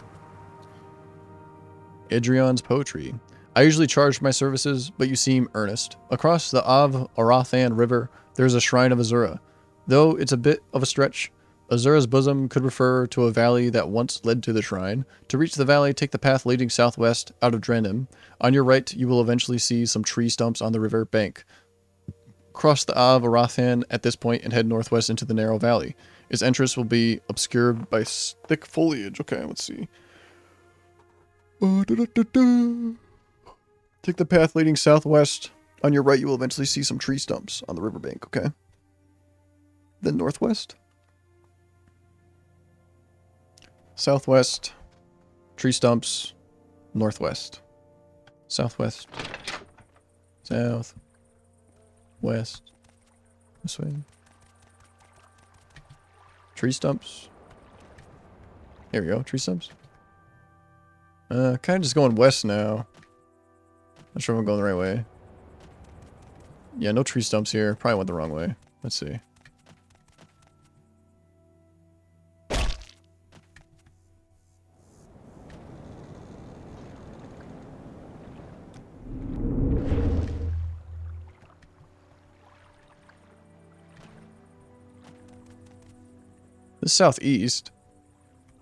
Speaker 1: Edrion's poetry. I usually charge for my services, but you seem earnest. Across the Av Arathan River, there's a shrine of Azura. Though it's a bit of a stretch, Azura's bosom could refer to a valley that once led to the shrine. To reach the valley, take the path leading southwest out of Drenim. On your right, you will eventually see some tree stumps on the river bank. Cross the Av Arathan at this point and head northwest into the narrow valley. Its entrance will be obscured by thick foliage. Okay, let's see. Take the path leading southwest. On your right, you will eventually see some tree stumps on the riverbank, okay? Then northwest. Southwest. Tree stumps. Northwest. Southwest. South. West. This way. Tree stumps. Here we go, tree stumps. Kind of just going west now. Not sure if I'm going the right way. Yeah, no tree stumps here. Probably went the wrong way. Let's see. This is southeast.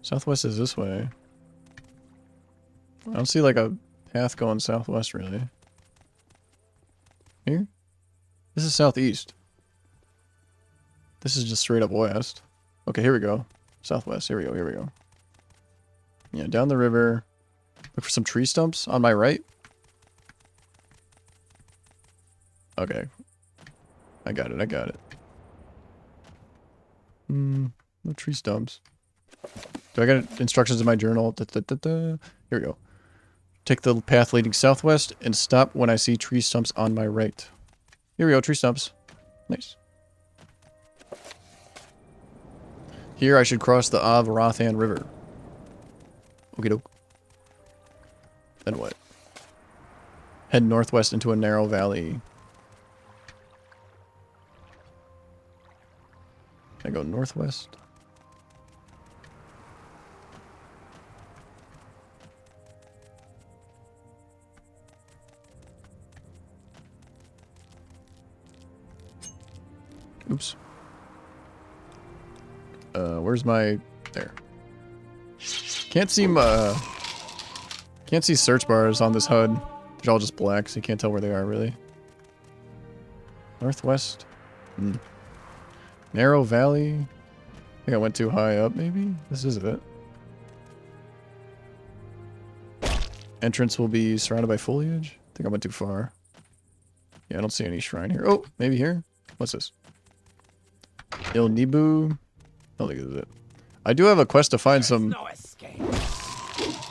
Speaker 1: Southwest is this way. I don't see like a path going southwest really. Here? This is southeast. This is just straight up west. Okay, here we go. Southwest. Here we go. Here we go. Yeah, down the river. Look for some tree stumps on my right. Okay. I got it. I got it. No tree stumps. Do I got instructions in my journal? Here we go. Take the path leading southwest and stop when I see tree stumps on my right. Here we go, tree stumps. Nice. Here I should cross the Rothan River. Okie doke. Then what? Head northwest into a narrow valley. Can I go northwest? Oops. Where's my... There. Can't see search bars on this HUD. They're all just black, so you can't tell where they are, really. Northwest? Narrow valley? I think I went too high up, maybe? This is it. Entrance will be surrounded by foliage? I think I went too far. Yeah, I don't see any shrine here. Oh, maybe here? What's this? Il Nibu? I don't think this is it. I do have a quest to find some...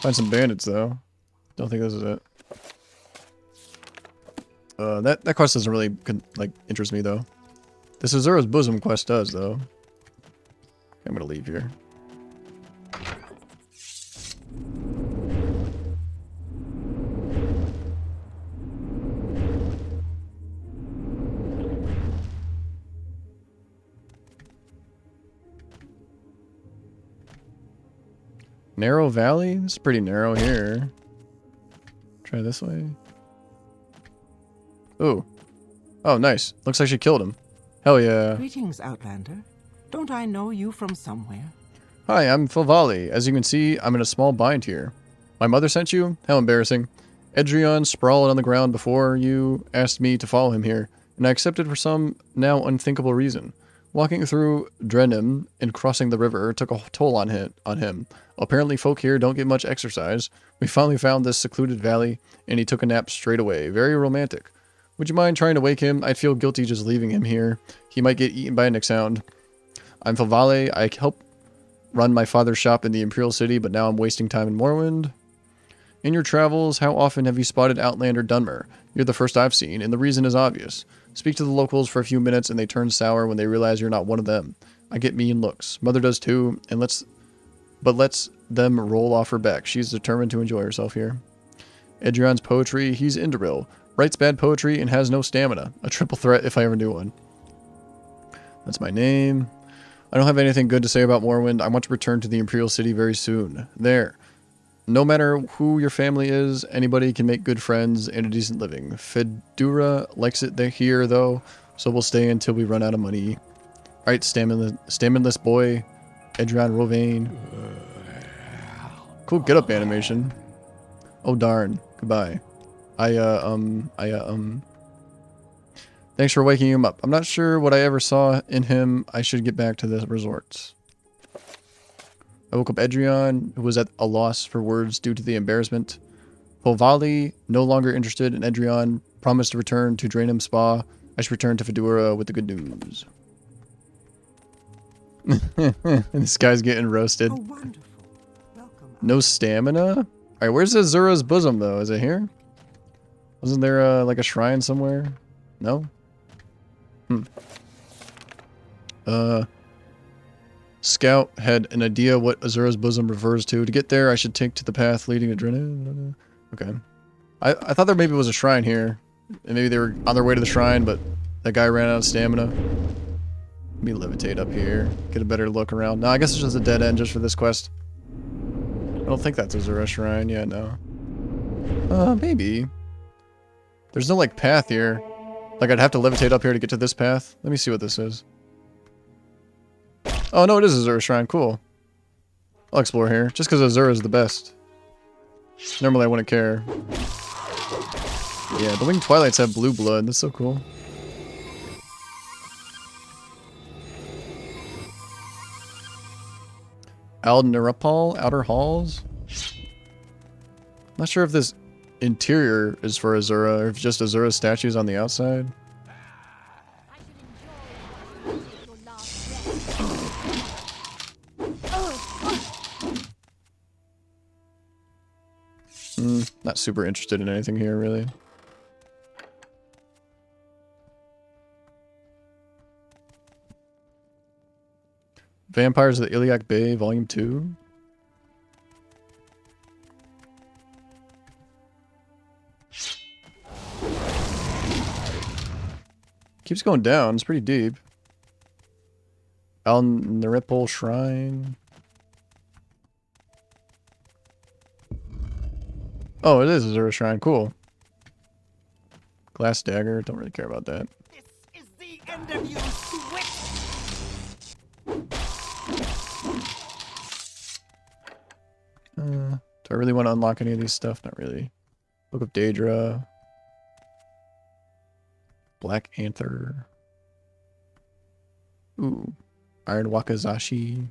Speaker 1: Find some bandits, though. Don't think this is it. That quest doesn't really, like, interest me, though. This Azura's Bosom quest does, though. I'm gonna leave here. Narrow valley? It's pretty narrow here. Try this way. Ooh. Oh, nice. Looks like she killed him. Hell yeah.
Speaker 3: Greetings, Outlander. Don't I know you from somewhere?
Speaker 1: Hi, I'm Filvali. As you can see, I'm in a small bind here. My mother sent you? How embarrassing. Edrion sprawled on the ground before you asked me to follow him here, and I accepted for some now unthinkable reason. Walking through Drenim and crossing the river took a toll on him. Apparently folk here don't get much exercise. We finally found this secluded valley, and he took a nap straight away. Very romantic. Would you mind trying to wake him? I'd feel guilty just leaving him here. He might get eaten by a Nixhound. I'm Filvale. I help run my father's shop in the Imperial City, but now I'm wasting time in Morrowind. In your travels, how often have you spotted Outlander Dunmer? You're the first I've seen, and the reason is obvious. Speak to the locals for a few minutes, and they turn sour when they realize you're not one of them. I get mean looks. Mother does too, and lets them roll off her back. She's determined to enjoy herself here. Edrion's poetry, he's Indoril. Writes bad poetry and has no stamina. A triple threat if I ever knew one. That's my name. I don't have anything good to say about Morrowind. I want to return to the Imperial City very soon. There. No matter who your family is, anybody can make good friends and a decent living. Fedura likes it here, though, so we'll stay until we run out of money. Alright, staminless boy. Edrion Rovane. Cool get-up animation. Oh, darn. Goodbye. Thanks for waking him up. I'm not sure what I ever saw in him. I should get back to the resorts. I woke up Edrion, who was at a loss for words due to the embarrassment. Povali, no longer interested in Edrion, promised to return to Draenum Spa. I should return to Fedora with the good news. This guy's getting roasted.
Speaker 3: Oh, wonderful. Welcome.
Speaker 1: No stamina? Alright, where's Azura's Bosom, though? Is it here? Wasn't there, like, a shrine somewhere? No? Scout had an idea what Azura's Bosom refers to. To get there, I should take to the path leading to Drenna. Okay. I thought there maybe was a shrine here. And maybe they were on their way to the shrine, but that guy ran out of stamina. Let me levitate up here. Get a better look around. No, I guess it's just a dead end just for this quest. I don't think that's Azura Shrine. Yeah, no. Maybe. There's no, like, path here. Like, I'd have to levitate up here to get to this path. Let me see what this is. Oh, no, it is Azura Shrine. Cool. I'll explore here. Just because Azura is the best. Normally, I wouldn't care. Yeah, the Winged Twilights have blue blood. That's so cool. Aldnerapal? Outer Halls? Not sure if this interior is for Azura, or if just Azura statues on the outside. Not super interested in anything here, really. Vampires of the Iliac Bay, Volume 2. Keeps going down. It's pretty deep. Imperial Shrine. Oh, it is Azura Shrine. Cool. Glass dagger. Don't really care about that.
Speaker 3: This is the end of you, switch!
Speaker 1: Do I really want to unlock any of these stuff? Not really. Book of Daedra. Black Anther. Ooh. Iron Wakazashi.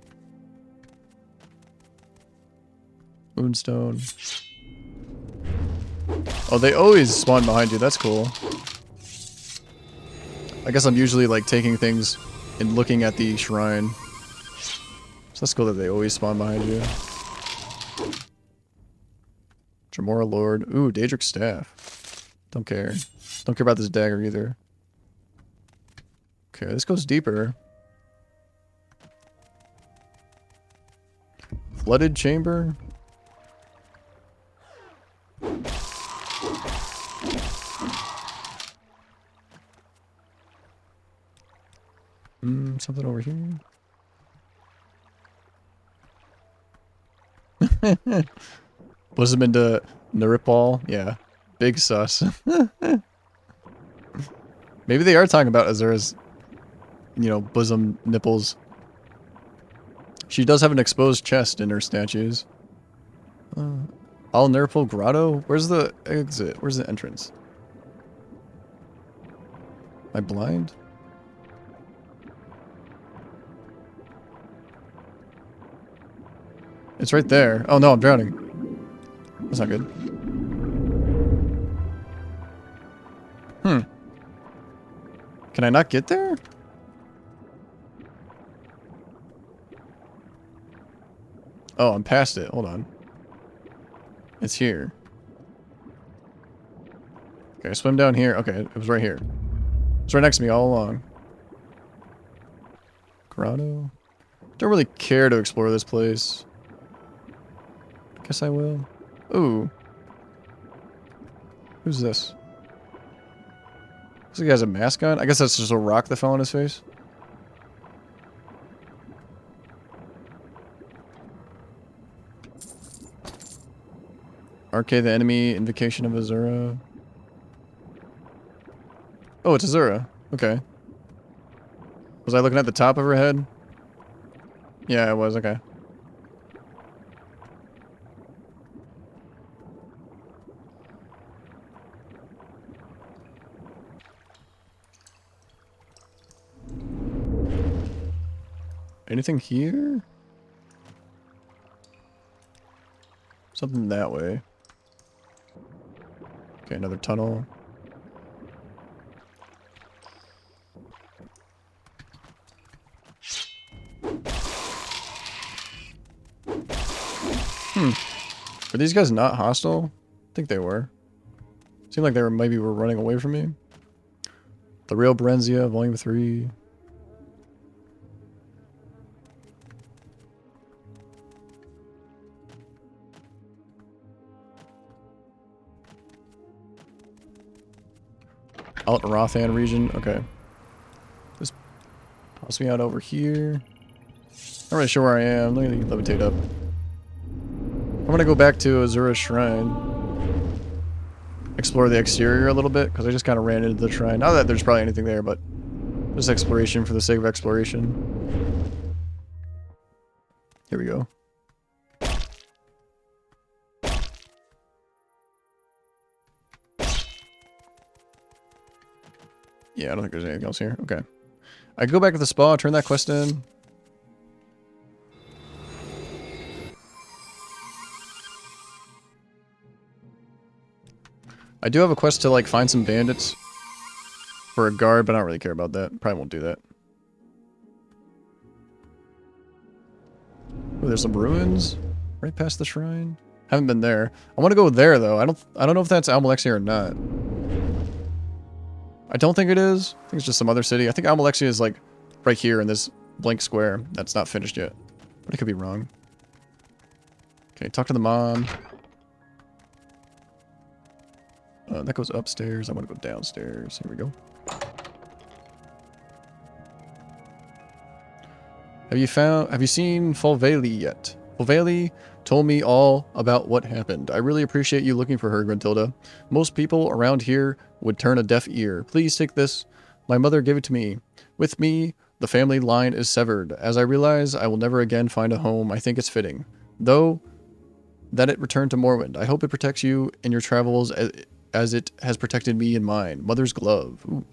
Speaker 1: Moonstone. Oh, they always spawn behind you. That's cool. I guess I'm usually like taking things and looking at the shrine. So that's cool that they always spawn behind you. Tremora Lord. Ooh, Daedric Staff. Don't care. Don't care about this dagger either. Okay, this goes deeper. Flooded Chamber. Something over here. Bosom into Niripal. Yeah. Big sus. Maybe they are talking about Azura's, you know, bosom nipples. She does have an exposed chest in her statues. Al Niripal Grotto? Where's the exit? Where's the entrance? Am I blind? It's right there. Oh no, I'm drowning. That's not good. Can I not get there? Oh, I'm past it. Hold on. It's here. Okay, swim down here. Okay, it was right here. It's right next to me all along. Grotto. Don't really care to explore this place. Guess I will. Ooh. Who's this? This guy has a mask on? I guess that's just a rock that fell on his face. Arcade the enemy, invocation of Azura. Oh, it's Azura. Okay. Was I looking at the top of her head? Yeah, I was. Okay. Anything here? Something that way. Okay, another tunnel. Were these guys not hostile? I think they were. Seemed like they were maybe were running away from me. The Real Brenzia, Volume 3. Out in Rothan region. Okay. This pops me out over here. Not really sure where I am. Let me levitate up. I'm gonna go back to Azura Shrine. Explore the exterior a little bit, because I just kind of ran into the shrine. Not that there's probably anything there, but just exploration for the sake of exploration. Here we go. Yeah, I don't think there's anything else here. Okay. I go back to the spa, turn that quest in. I do have a quest to, like, find some bandits for a guard, but I don't really care about that. Probably won't do that. Oh, there's some ruins right past the shrine. Haven't been there. I want to go there, though. I don't know if that's Almalexia or not. I don't think it is. I think it's just some other city. I think Almalexia is like right here in this blank square that's not finished yet. But I could be wrong. Okay, talk to the mom. That goes upstairs. I want to go downstairs. Here we go. Have you seen Fulveli yet? Fulveli told me all about what happened. I really appreciate you looking for her, Gruntilda. Most people around here would turn a deaf ear. Please take this. My mother gave it to me. With me, the family line is severed. As I realize I will never again find a home, I think it's fitting. Though, that it returned to Morrowind. I hope it protects you in your travels as it has protected me in mine. Mother's glove. Ooh.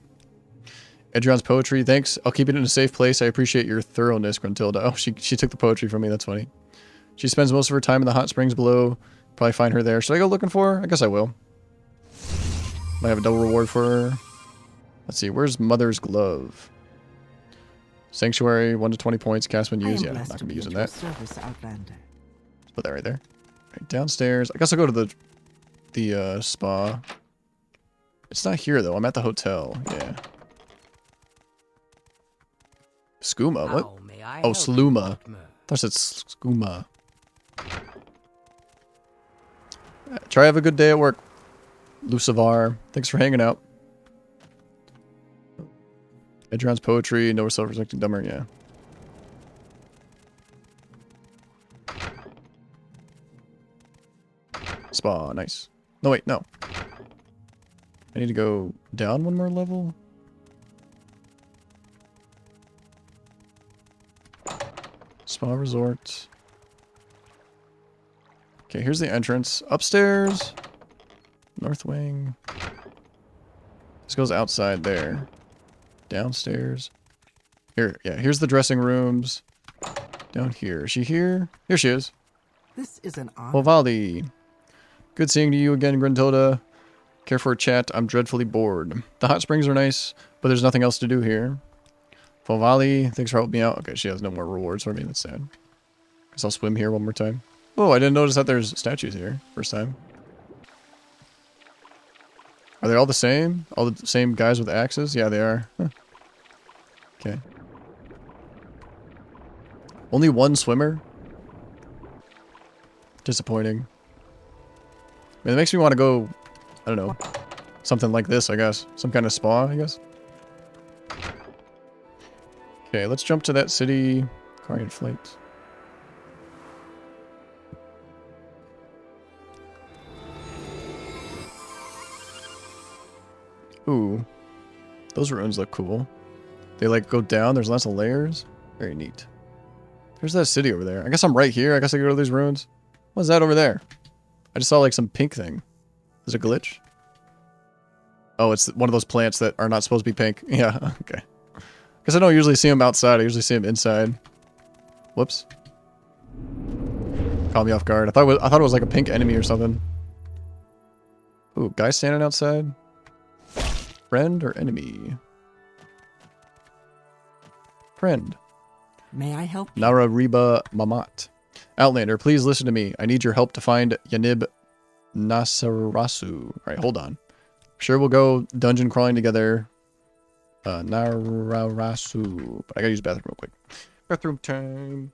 Speaker 1: Edrion's poetry. Thanks. I'll keep it in a safe place. I appreciate your thoroughness, Gruntilda. Oh, she took the poetry from me. That's funny. She spends most of her time in the hot springs below. Probably find her there. Should I go looking for her? I guess I will. Might have a double reward for her. Let's see. Where's Mother's glove? Sanctuary, 1 to 20 points. Cast when used. Yeah, I'm not going to be using that. Put that right there. Right, downstairs. I guess I'll go to the spa. It's not here, though. I'm at the hotel. Yeah. Skooma? What? Oh, Sluma. I thought it said Skooma. Try to have a good day at work. Lucivar. Thanks for hanging out. Edrion's poetry. No self-respecting dumber. Yeah. Spa. Nice. No, wait. No. I need to go down one more level. Spa resort. Okay, here's the entrance. Upstairs. North wing. This goes outside there. Downstairs. Here, yeah, here's the dressing rooms. Down here. Is she here? Here she is.
Speaker 3: This is an honor.
Speaker 1: Fulveli. Good seeing you again, Gruntilda. Care for a chat? I'm dreadfully bored. The hot springs are nice, but there's nothing else to do here. Fulveli, thanks for helping me out. Okay, she has no more rewards for me. That's sad. Guess I'll swim here one more time. Oh, I didn't notice that there's statues here. First time. Are they all the same? All the same guys with axes? Yeah, they are. Huh. Okay. Only one swimmer? Disappointing. I mean, it makes me want to go, I don't know, something like this, I guess. Some kind of spa, I guess. Okay, let's jump to that city. Carian flight. Ooh. Those ruins look cool. They like go down, there's lots of layers. Very neat. There's that city over there. I guess I'm right here. I guess I can go to these ruins. What's that over there? I just saw like some pink thing. Is it a glitch? Oh, it's one of those plants that are not supposed to be pink. Yeah, okay. Because I don't usually see them outside. I usually see them inside. Whoops. Caught me off guard. I thought it was like a pink enemy or something. Ooh, guy standing outside. Friend or enemy? Friend.
Speaker 3: May I help you?
Speaker 1: Nara Reba Mamat. Outlander, please listen to me. I need your help to find Yanib Nasarasu. Alright, hold on. Sure, we'll go dungeon crawling together. Nararasu. But I gotta use the bathroom real quick. Bathroom time.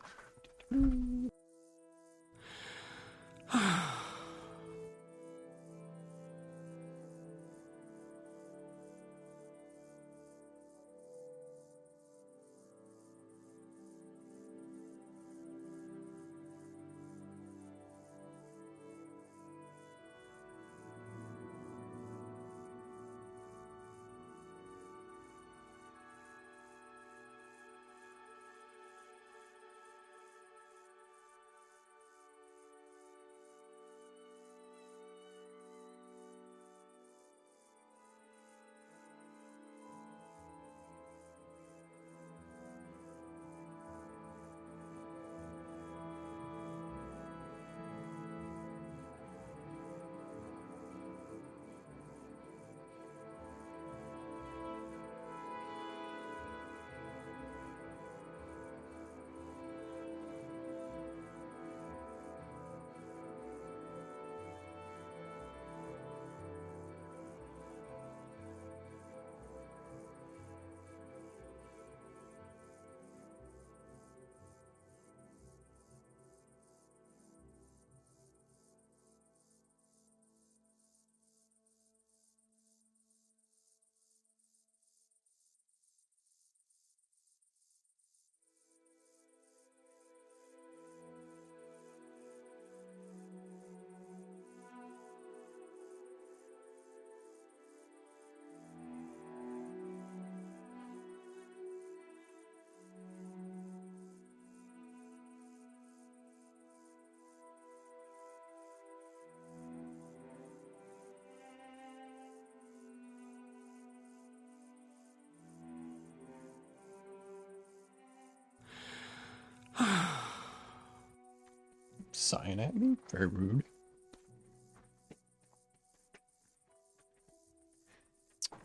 Speaker 1: sighing at me? Very rude.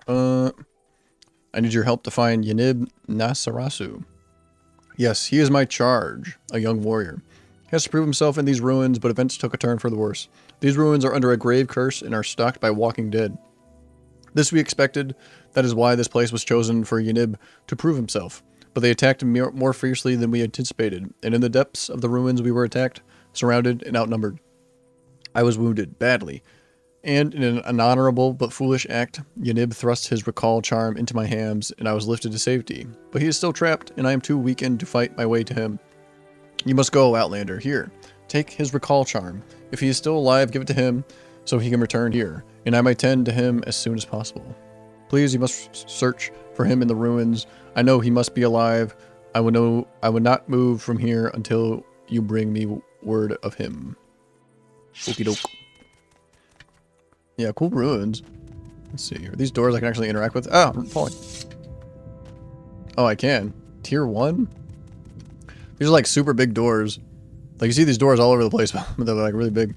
Speaker 1: I need your help to find Yanib Nasarasu. Yes, he is my charge, a young warrior. He has to prove himself in these ruins, but events took a turn for the worse. These ruins are under a grave curse and are stalked by walking dead. This we expected. That is why this place was chosen for Yanib to prove himself. But they attacked him more fiercely than we anticipated, and in the depths of the ruins we were attacked, surrounded, and outnumbered. I was wounded, badly. And in an honorable but foolish act, Yanib thrust his recall charm into my hams, and I was lifted to safety. But he is still trapped, and I am too weakened to fight my way to him. You must go, Outlander. Here, take his recall charm. If he is still alive, give it to him, so he can return here, and I might tend to him as soon as possible. Please, you must search for him in the ruins. I know he must be alive. I would not move from here until you bring me word of him. Okie doke. Yeah, cool ruins. Let's see. Are these doors I can actually interact with? Oh, I'm falling. Oh, I can. Tier 1? These are like super big doors. Like you see these doors all over the place, but they're like really big.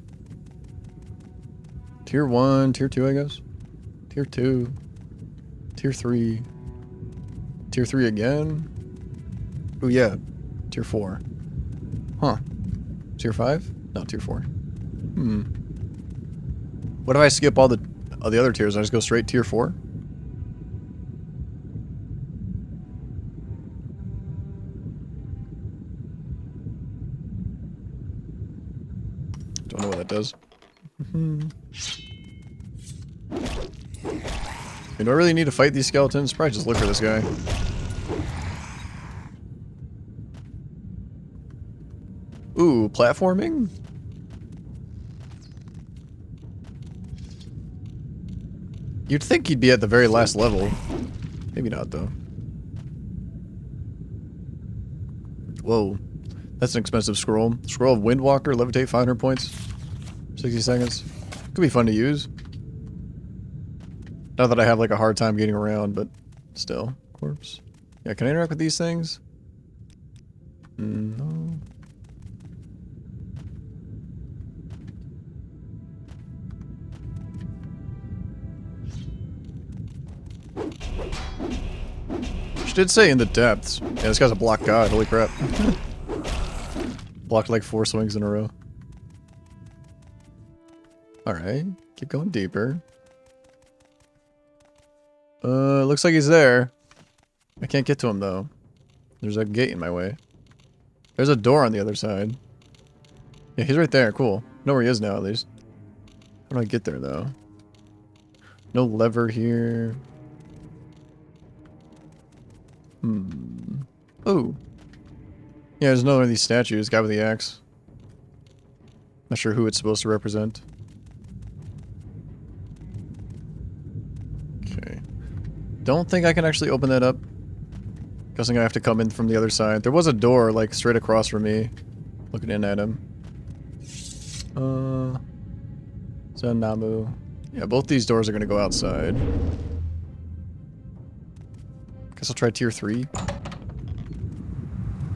Speaker 1: Tier 1, Tier 2, I guess. Tier 2. Tier 3. Tier 3 again. Oh yeah. Tier 4. Huh. Tier 5? No, Tier 4. What if I skip all the other tiers and I just go straight Tier 4? Don't know what that does. Do I really need to fight these skeletons? Probably just look for this guy. Ooh, platforming? You'd think he'd be at the very last level. Maybe not, though. Whoa. That's an expensive scroll. Scroll of Windwalker, levitate 500 points. 60 seconds. Could be fun to use. Not that I have like a hard time getting around, but still. Corpse. Yeah, can I interact with these things? No. She did say in the depths. Yeah, this guy's a block god. Holy crap. Blocked like 4 swings in a row. Alright. Keep going deeper. Looks like he's there. I can't get to him though. There's a gate in my way. There's a door on the other side. Yeah, he's right there. Cool. I know where he is now at least. How do I get there though? No lever here. Oh. Yeah, there's another one of these statues. Guy with the axe. Not sure who it's supposed to represent. Okay. Don't think I can actually open that up. Guessing I have to come in from the other side. There was a door, like, straight across from me. Looking in at him. Zanamu. Yeah, both these doors are gonna go outside. Guess I'll try tier 3.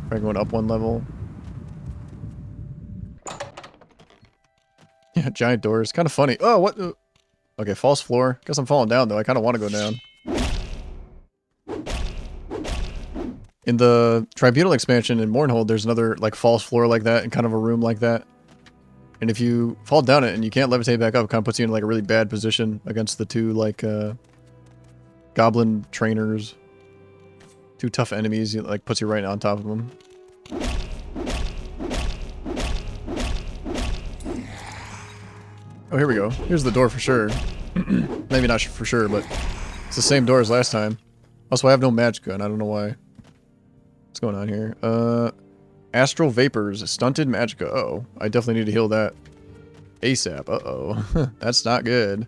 Speaker 1: Try going up 1 level. Yeah, giant doors. Kind of funny. Oh, what? Okay, false floor. Guess I'm falling down, though. I kind of want to go down. In the Tribunal expansion in Morrowind, there's another, like, false floor like that and kind of a room like that. And if you fall down it and you can't levitate back up, it kind of puts you in, like, a really bad position against the two, like, goblin trainers. 2 tough enemies, it, like, puts you right on top of them. Oh, here we go. Here's the door for sure. Maybe not for sure, but it's the same door as last time. Also, I have no magic gun. I don't know why. What's going on here? Astral Vapors. Stunted Magicka. Uh-oh. I definitely need to heal that. ASAP. Uh-oh. That's not good.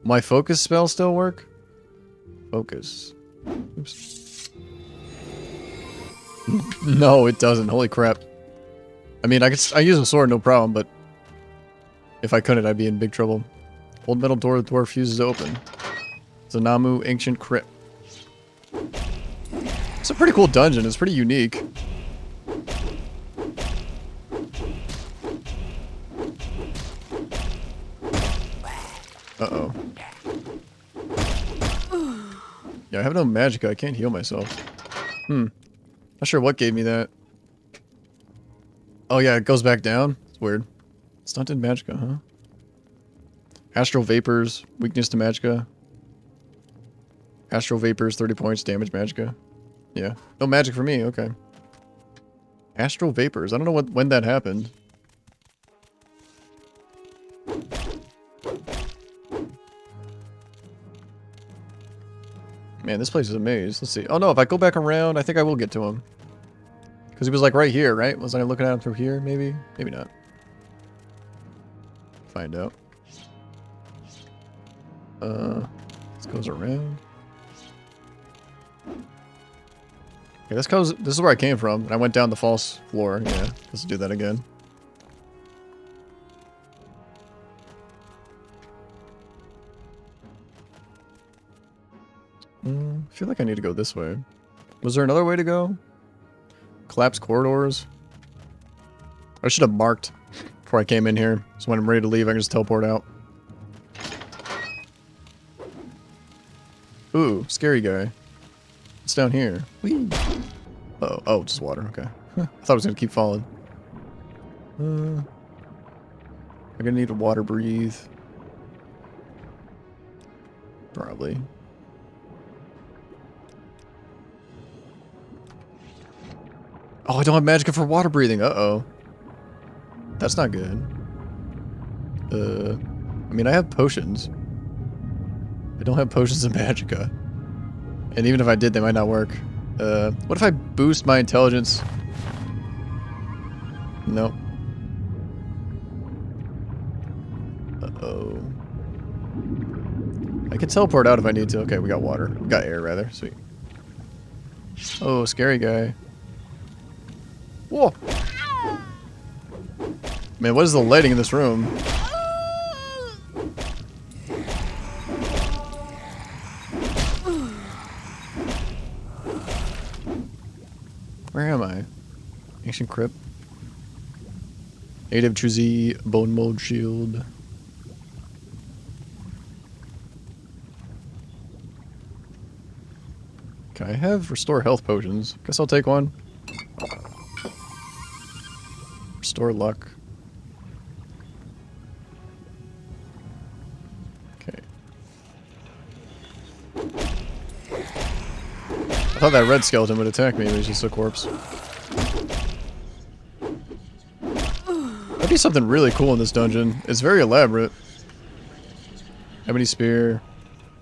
Speaker 1: My focus spell still work? Focus. Oops. No, it doesn't. Holy crap. I mean, I use a sword, no problem, but if I couldn't, I'd be in big trouble. Old metal door, the door fuses open. Zanamu, Ancient Crypt. It's a pretty cool dungeon. It's pretty unique. have no magicka. I can't heal myself. Not sure what gave me that. Oh yeah, it goes back down. It's weird. Stunted magicka, huh? Astral Vapors, weakness to magicka. Astral Vapors, 30 points, damage magicka. Yeah. No magic for me, okay. Astral Vapors, I don't know when that happened. Man, this place is a maze. Let's see. Oh no, if I go back around, I think I will get to him. Because he was like right here, right? Was I looking at him through here, maybe? Maybe not. Find out. This goes around. Okay, this is where I came from, and I went down the false floor. Yeah, let's do that again. I feel like I need to go this way. Was there another way to go? Collapse corridors? I should have marked before I came in here, so when I'm ready to leave, I can just teleport out. Ooh, scary guy. It's down here. Whee! Oh, just water. Okay. I thought it was gonna keep falling. I'm gonna need a water breathe. Probably. Oh, I don't have magicka for water breathing. Uh-oh. That's not good. I mean, I have potions. I don't have potions of magicka. And even if I did, they might not work. What if I boost my intelligence? No. Uh-oh. I can teleport out if I need to. Okay, we got water. We got air, rather. Sweet. Oh, scary guy. Whoa! Man, what is the lighting in this room? Where am I? Ancient Crypt. Native Chuzi Bone Mold Shield. Can I have Restore Health Potions? Guess I'll take one. Restore Luck. Okay. I thought that red skeleton would attack me, but he's just a corpse. That'd be something really cool in this dungeon. It's very elaborate. Ebony Spear.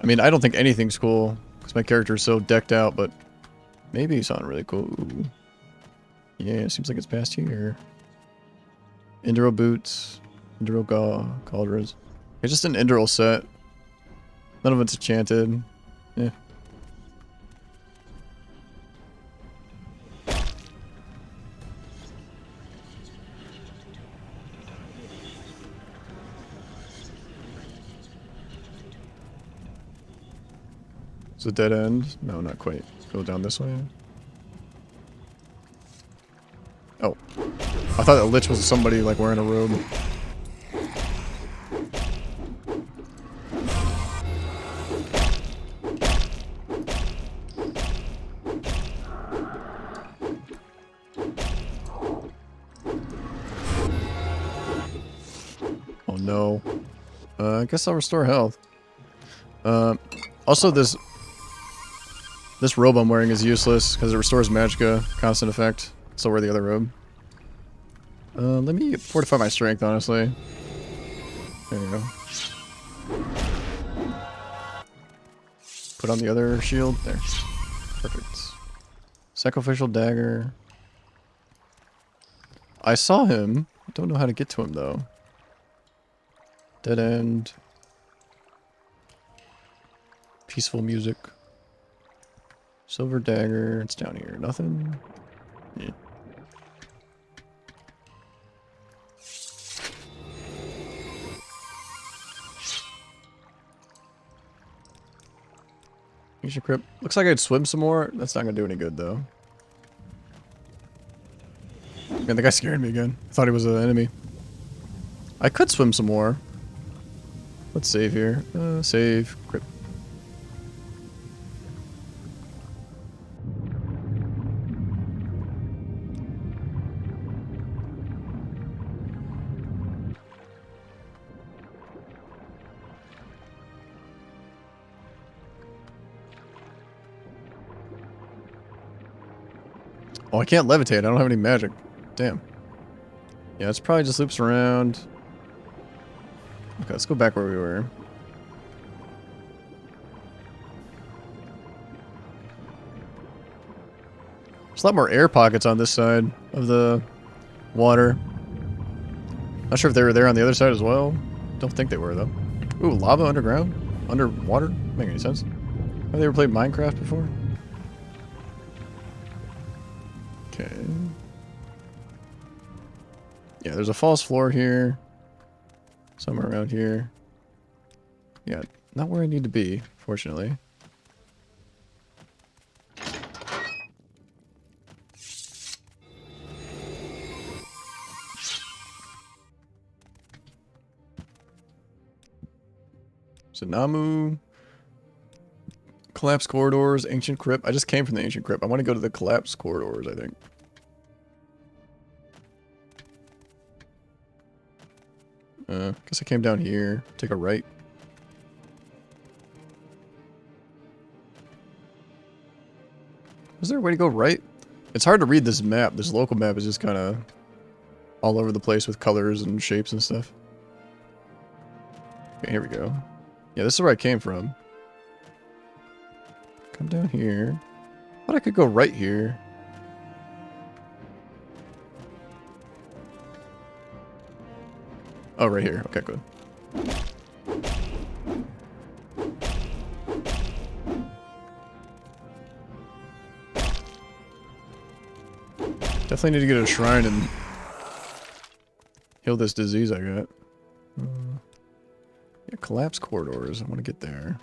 Speaker 1: I mean, I don't think anything's cool, because my character is so decked out, but maybe something really cool. Ooh. Yeah, it seems like it's past here. Indral Boots. Indral Cauldrons. It's just an Indral set. None of it's enchanted. Yeah. It's a dead end? No, not quite. Go down this way. Oh. I thought that Lich was somebody like wearing a robe. Oh no. I guess I'll restore health. Also this robe I'm wearing is useless because it restores magicka, constant effect. So wear the other robe. Let me fortify my strength, honestly. There you go. Put on the other shield. There. Perfect. Sacrificial dagger. I saw him. I don't know how to get to him, though. Dead end. Peaceful music. Silver dagger. It's down here. Nothing. Yeah. Ancient Crypt. Looks like I'd swim some more. That's not gonna do any good, though. Man, the guy scared me again. I thought he was an enemy. I could swim some more. Let's save here. Save. Crypt. Oh, I can't levitate. I don't have any magic. Damn. Yeah, it's probably just loops around. Okay, let's go back where we were. There's a lot more air pockets on this side of the water. Not sure if they were there on the other side as well. Don't think they were, though. Ooh, lava underground? Underwater? Doesn't make any sense. Have they ever played Minecraft before? Okay. Yeah, there's a false floor here. Somewhere around here. Yeah, not where I need to be, fortunately. Sanamu. Collapsed corridors, ancient crypt. I just came from the ancient crypt. I want to go to the collapsed corridors, I think. Guess I came down here. Take a right. Is there a way to go right? It's hard to read this map. This local map is just kind of all over the place with colors and shapes and stuff. Okay, here we go. Yeah, this is where I came from. Come down here. Thought I could go right here. Oh, right here. Okay, good. Definitely need to get a shrine and heal this disease I got. Yeah, collapse corridors. I want to get there.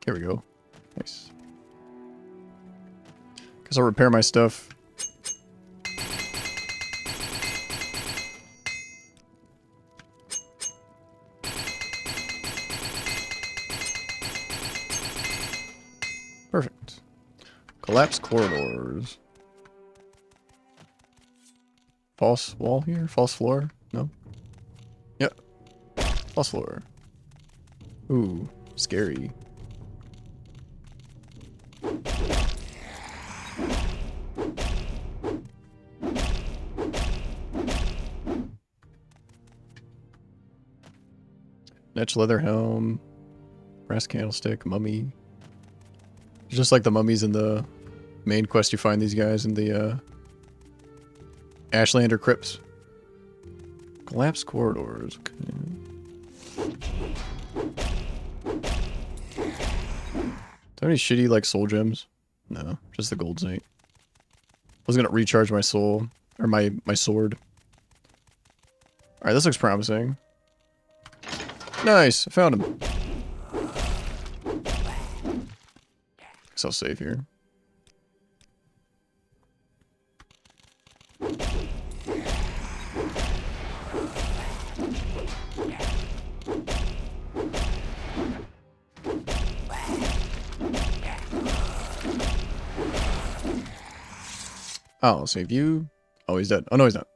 Speaker 1: Here we go. Nice. Guess I'll repair my stuff. Perfect. Collapse corridors. False wall here? False floor? No? Yep. False floor. Ooh, scary. Netch leather helm. Brass candlestick. Mummy. Just like the mummies in the main quest, you find these guys in the Ashlander crypts. Collapsed corridors. Okay. Do I have any shitty like soul gems? No, just the gold zinc. I was gonna recharge my soul or my sword. All right, this looks promising. Nice, I found him. Guess I'll save here. I'll save you. Oh, he's dead. Oh, no, he's not.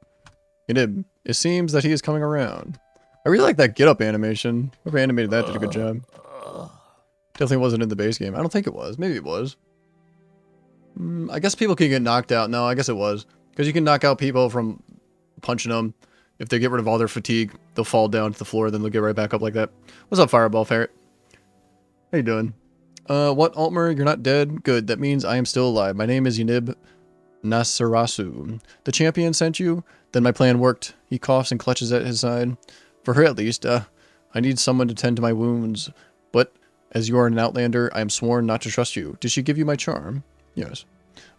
Speaker 1: He did. It seems that he is coming around. I really like that get-up animation. Whoever animated that did a good job. Definitely wasn't in the base game. I don't think it was. Maybe it was. I guess people can get knocked out. No, I guess it was. Because you can knock out people from punching them. If they get rid of all their fatigue, they'll fall down to the floor, then they'll get right back up like that. What's up, Fireball Ferret? How you doing? What, Altmer? You're not dead? Good. That means I am still alive. My name is Unib Nasarasu. The champion sent you? Then my plan worked. He coughs and clutches at his side. For her, at least. I need someone to tend to my wounds. But as you are an outlander, I am sworn not to trust you. Did she give you my charm? Yes.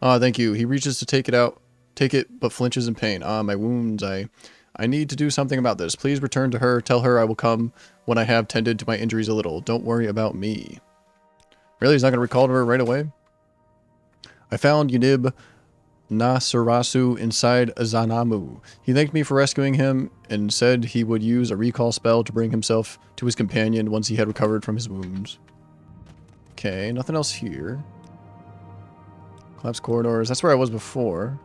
Speaker 1: Ah, thank you. He reaches to take it, but flinches in pain. Ah, my wounds. I need to do something about this. Please return to her. Tell her I will come when I have tended to my injuries a little. Don't worry about me. Really? He's not going to recall to her right away? I found Unib Nasarasu inside Azanamu. He thanked me for rescuing him and said he would use a recall spell to bring himself to his companion once he had recovered from his wounds. Okay, nothing else here. Collapse corridors. That's where I was before.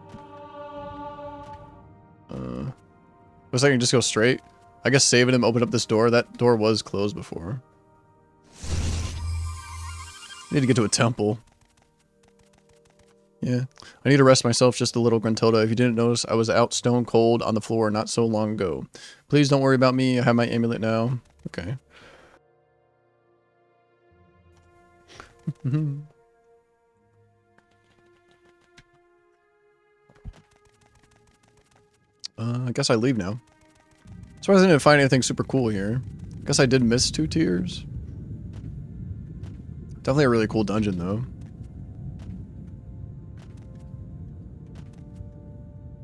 Speaker 1: Looks like I can just go straight. I guess saving him opened up this door. That door was closed before. Need to get to a temple. Yeah. I need to rest myself just a little, Gruntilda. If you didn't notice, I was out stone cold on the floor not so long ago. Please don't worry about me. I have my amulet now. Okay. I guess I leave now. Surprised I didn't find anything super cool here. Guess I did miss 2 tiers. Definitely a really cool dungeon, though.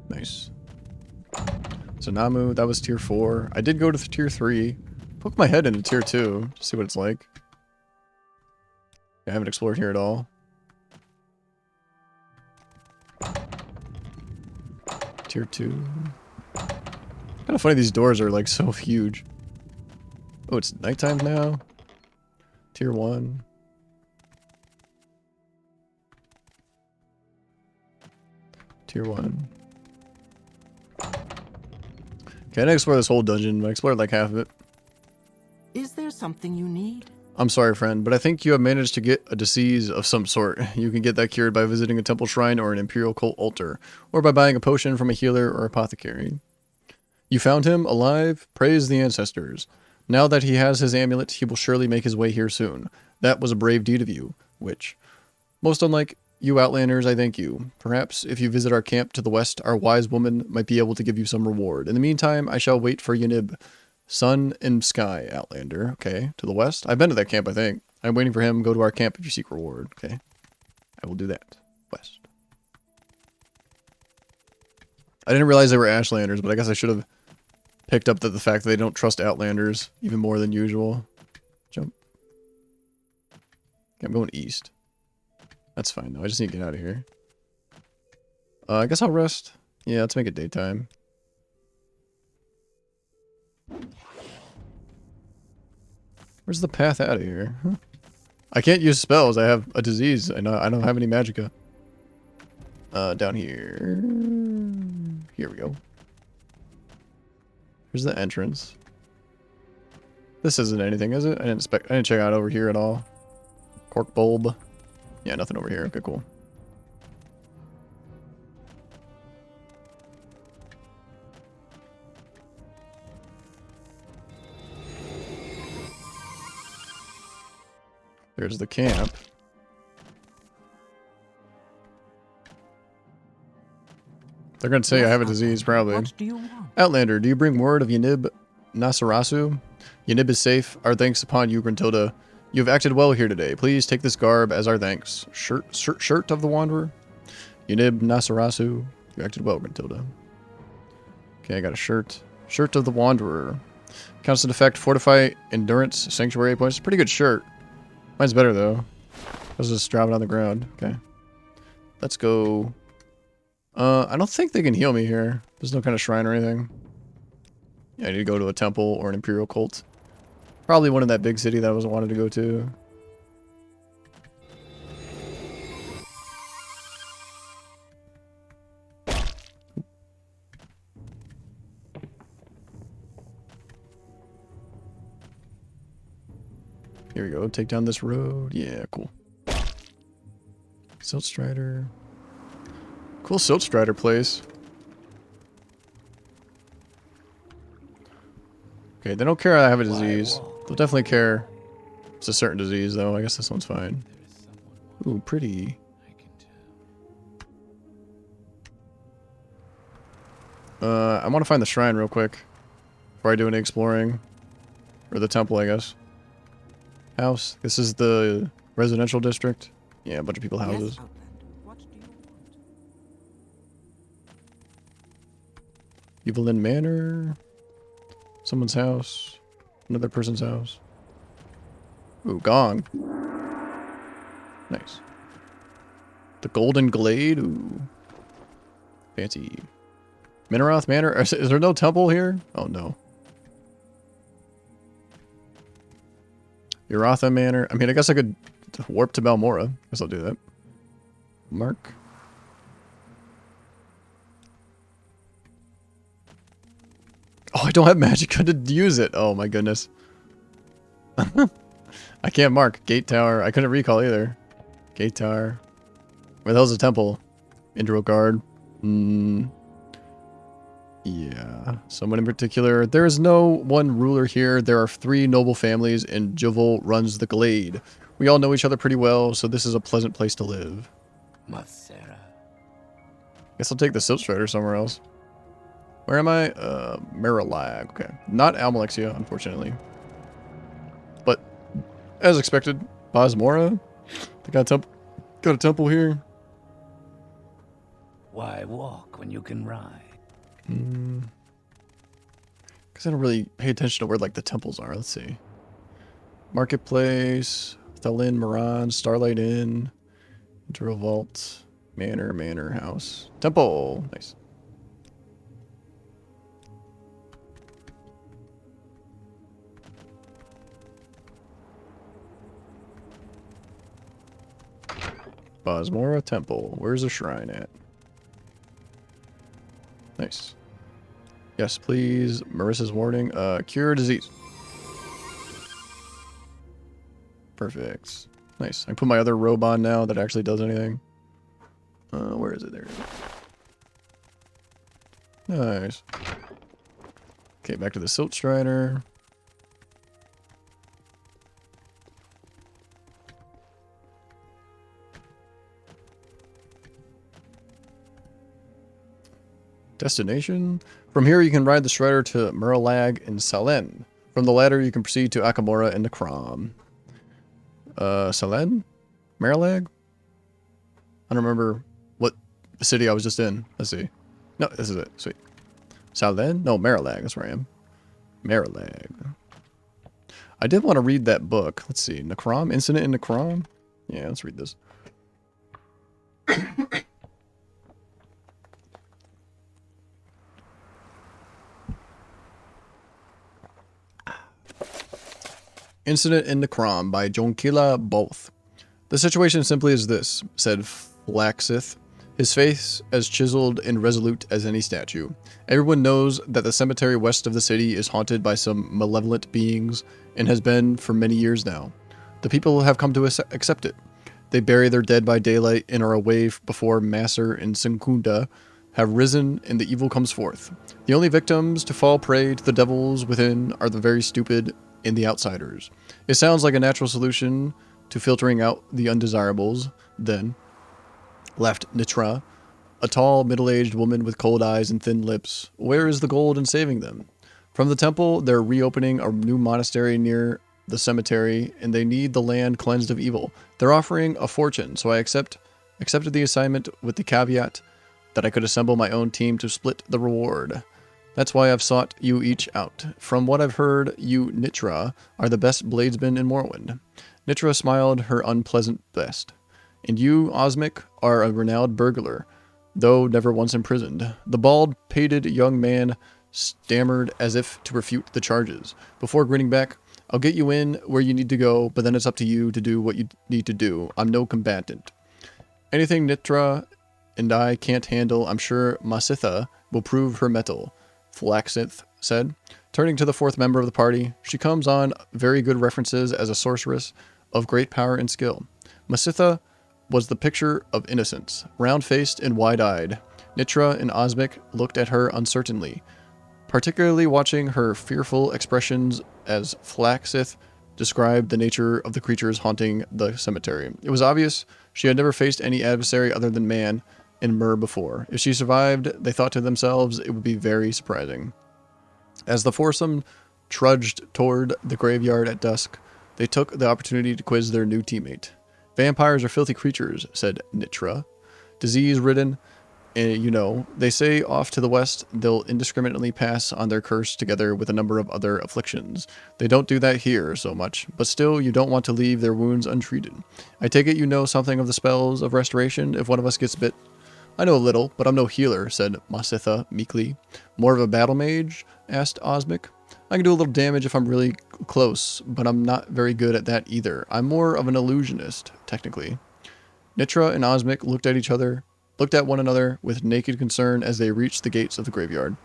Speaker 1: Nice. So Namu, that was tier 4. I did go to tier 3. Poke my head into tier 2 to see what it's like. I haven't explored here at all. Tier 2. Kind of funny these doors are like so huge. Oh, it's nighttime now. Tier 1. Tier 1. Okay, I didn't explore this whole dungeon. I explored like half of it.
Speaker 3: Is there something you need?
Speaker 1: I'm sorry, friend, but I think you have managed to get a disease of some sort. You can get that cured by visiting a temple shrine or an imperial cult altar, or by buying a potion from a healer or apothecary. You found him alive? Praise the ancestors. Now that he has his amulet, he will surely make his way here soon. That was a brave deed of you, which, most unlike you outlanders, I thank you. Perhaps if you visit our camp to the west, our wise woman might be able to give you some reward. In the meantime, I shall wait for Yanib. Sun and Sky, Outlander. Okay, to the west. I've been to that camp, I think. I'm waiting for him. Go to our camp if you seek reward. Okay, I will do that. West. I didn't realize they were Ashlanders, but I guess I should have picked up that the fact that they don't trust Outlanders even more than usual. Jump. Okay, I'm going east. That's fine, though. I just need to get out of here. I guess I'll rest. Yeah, let's make it daytime. Where's the path out of here? Huh? I can't use spells. I have a disease. I don't have any magicka. Down here. Here we go. Here's the entrance. This isn't anything, is it? I didn't check out over here at all. Cork bulb. Yeah, nothing over here. Okay, cool. There's the camp. They're going to say I have a disease, probably.
Speaker 3: What do you want?
Speaker 1: Outlander, do you bring word of Yanib Nasarasu? Yanib is safe. Our thanks upon you, Gruntilda. You have acted well here today. Please take this garb as our thanks. Shirt of the Wanderer? Yanib Nasarasu. You acted well, Gruntilda. Okay, I got a shirt. Shirt of the Wanderer. Constant effect, fortify, endurance, sanctuary points. Pretty good shirt. Mine's better, though. I was just dropping on the ground. Okay. Let's go. I don't think they can heal me here. There's no kind of shrine or anything. Yeah, I need to go to a temple or an imperial cult. Probably one in that big city that I was wanted to go to. Here we go. Take down this road. Yeah, cool. Silt Strider. Cool Silt Strider place. Okay, they don't care I have a disease. They'll definitely care it's a certain disease, though. I guess this one's fine. Ooh, pretty. I want to find the shrine real quick before I do any exploring. Or the temple, I guess. House. This is the residential district. Yeah, a bunch of people houses.
Speaker 3: Yes, Outlander. What do you want?
Speaker 1: Evelyn Manor. Someone's house. Another person's house. Ooh, gong. Nice. The Golden Glade. Ooh. Fancy. Minaroth Manor. Is there no temple here? Oh, no. Uratha Manor. I mean, I guess I could warp to Balmora. Guess I'll do that. Mark. Oh, I don't have magic to use it. Oh my goodness. I can't mark. Gate Tower. I couldn't recall either. Gate Tower. Where the hell's the temple? Indro guard. Yeah, someone in particular. There is no one ruler here. There are 3 noble families, and Jovel runs the glade. We all know each other pretty well, so this is a pleasant place to live.
Speaker 9: Masera.
Speaker 1: Guess I'll take the Silt Strider somewhere else. Where am I? Marilag. Okay. Not Almalexia, unfortunately. But, as expected, Bosmora. They got a temple here.
Speaker 7: Why walk when you can ride?
Speaker 1: Because I don't really pay attention to where, like, the temples are. Let's see. Marketplace. Thelin, Moran, Starlight Inn. Drill Vault. Manor House. Temple. Nice. Bosmora Temple. Where's the shrine at? Nice. Yes, please. Marissa's warning. Cure disease. Perfect. Nice. I can put my other robe on now that actually does anything. Where is it? There it is. Nice. Okay, back to the Silt Strider. Destination? From here you can ride the Strider to Muralag and Salen. From the latter you can proceed to Akamora and Nakram. Salen? Muralag? I don't remember what city I was just in. Let's see. No, this is it. Sweet. Salen? No, Muralag. That's where I am. Muralag. I did want to read that book. Let's see. Nakram? Incident in Nakram? Yeah, let's read this. Incident in Nakram by Jonkila Both. The situation simply is this, said Flaxith, his face as chiseled and resolute as any statue. Everyone knows that the cemetery west of the city is haunted by some malevolent beings and has been for many years now. The people have come to accept it. They bury their dead by daylight and are away before Masser and Sinkunda have risen and the evil comes forth. The only victims to fall prey to the devils within are the very stupid and the outsiders. It sounds like a natural solution to filtering out the undesirables. Then, left Nitra, a tall, middle-aged woman with cold eyes and thin lips. Where is the gold in saving them? From the temple, they're reopening a new monastery near the cemetery, and they need the land cleansed of evil. They're offering a fortune, so I accepted the assignment with the caveat that I could assemble my own team to split the reward. That's why I've sought you each out. From what I've heard, you, Nitra, are the best bladesmen in Morrowind. Nitra smiled her unpleasant best. And you, Osmic, are a renowned burglar, though never once imprisoned. The bald, pated young man stammered as if to refute the charges. Before grinning back, I'll get you in where you need to go, but then it's up to you to do what you need to do. I'm no combatant. Anything Nitra and I can't handle, I'm sure Masitha will prove her mettle. Flaxith said, turning to the 4th member of the party. She comes on very good references as a sorceress of great power and skill. Masitha was the picture of innocence, round-faced and wide-eyed. Nitra and Osmic looked at her uncertainly, particularly watching her fearful expressions as Flaxith described the nature of the creatures haunting the cemetery. It was obvious she had never faced any adversary other than man in Mur before. If she survived, they thought to themselves, it would be very surprising. As the foursome trudged toward the graveyard at dusk, they took the opportunity to quiz their new teammate. Vampires are filthy creatures, said Nitra. Disease-ridden, they say off to the west, they'll indiscriminately pass on their curse together with a number of other afflictions. They don't do that here so much, but still you don't want to leave their wounds untreated. I take it you know something of the spells of restoration if one of us gets bit? I know a little, but I'm no healer, said Masitha meekly. More of a battle mage? Asked Osmic. I can do a little damage if I'm really close, but I'm not very good at that either. I'm more of an illusionist, technically. Nitra and Osmic looked at one another with naked concern as they reached the gates of the graveyard.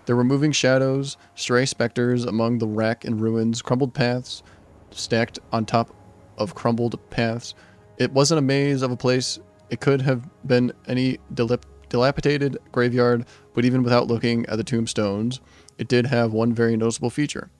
Speaker 1: There were moving shadows, stray specters among the wreck and ruins, crumbled paths stacked on top of crumbled paths. It wasn't a maze of a place It could have been any dilapidated graveyard, but even without looking at the tombstones, it did have one very noticeable feature.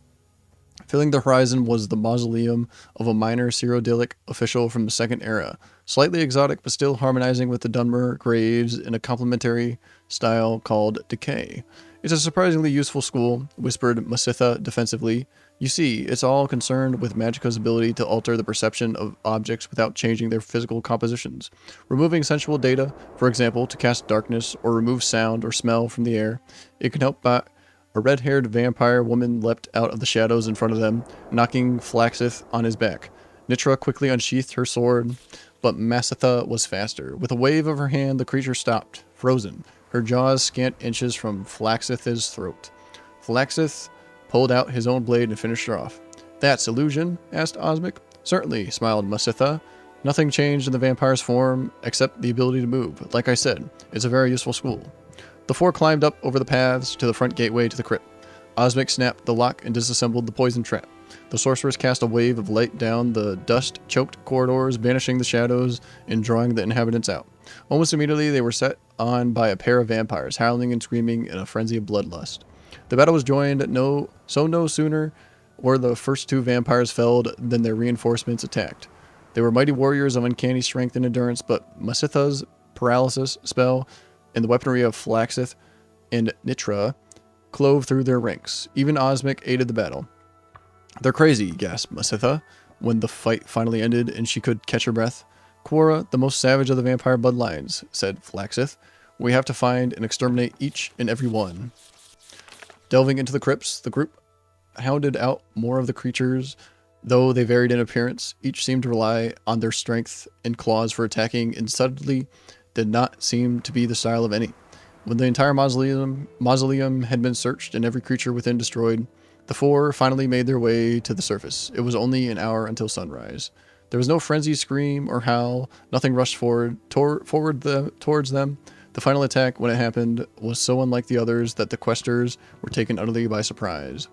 Speaker 1: Filling the horizon was the mausoleum of a minor Cyrodiilic official from the Second Era, slightly exotic but still harmonizing with the Dunmer graves in a complementary style called Decay. It's a surprisingly useful school, whispered Masitha defensively. You see, it's all concerned with Magicka's ability to alter the perception of objects without changing their physical compositions. Removing sensual data, for example, to cast darkness or remove sound or smell from the air, it can help by a red-haired vampire woman leapt out of the shadows in front of them, knocking Flaxith on his back. Nitra quickly unsheathed her sword, but Masitha was faster. With a wave of her hand, the creature stopped, frozen, her jaws scant inches from Flaxith's throat. Flaxith pulled out his own blade and finished her off. That's illusion? Asked Osmic. Certainly, smiled Masitha. Nothing changed in the vampire's form, except the ability to move. Like I said, it's a very useful school. The four climbed up over the paths to the front gateway to the crypt. Osmic snapped the lock and disassembled the poison trap. The sorceress cast a wave of light down the dust-choked corridors, banishing the shadows and drawing the inhabitants out. Almost immediately, they were set on by a pair of vampires, howling and screaming in a frenzy of bloodlust. The battle was joined no sooner were the first two vampires felled than their reinforcements attacked. They were mighty warriors of uncanny strength and endurance, but Masitha's paralysis spell and the weaponry of Flaxith and Nitra clove through their ranks. Even Osmic aided the battle. They're crazy, gasped Masitha, when the fight finally ended and she could catch her breath. Quora, the most savage of the vampire bloodlines, said Flaxith. We have to find and exterminate each and every one. Delving into the crypts, the group hounded out more of the creatures. Though they varied in appearance, each seemed to rely on their strength and claws for attacking, and suddenly did not seem to be the style of any. When the entire mausoleum had been searched and every creature within destroyed, the four finally made their way to the surface. It was only an hour until sunrise. There was no frenzied scream or howl, nothing rushed towards them. The final attack, when it happened, was so unlike the others that the questers were taken utterly by surprise.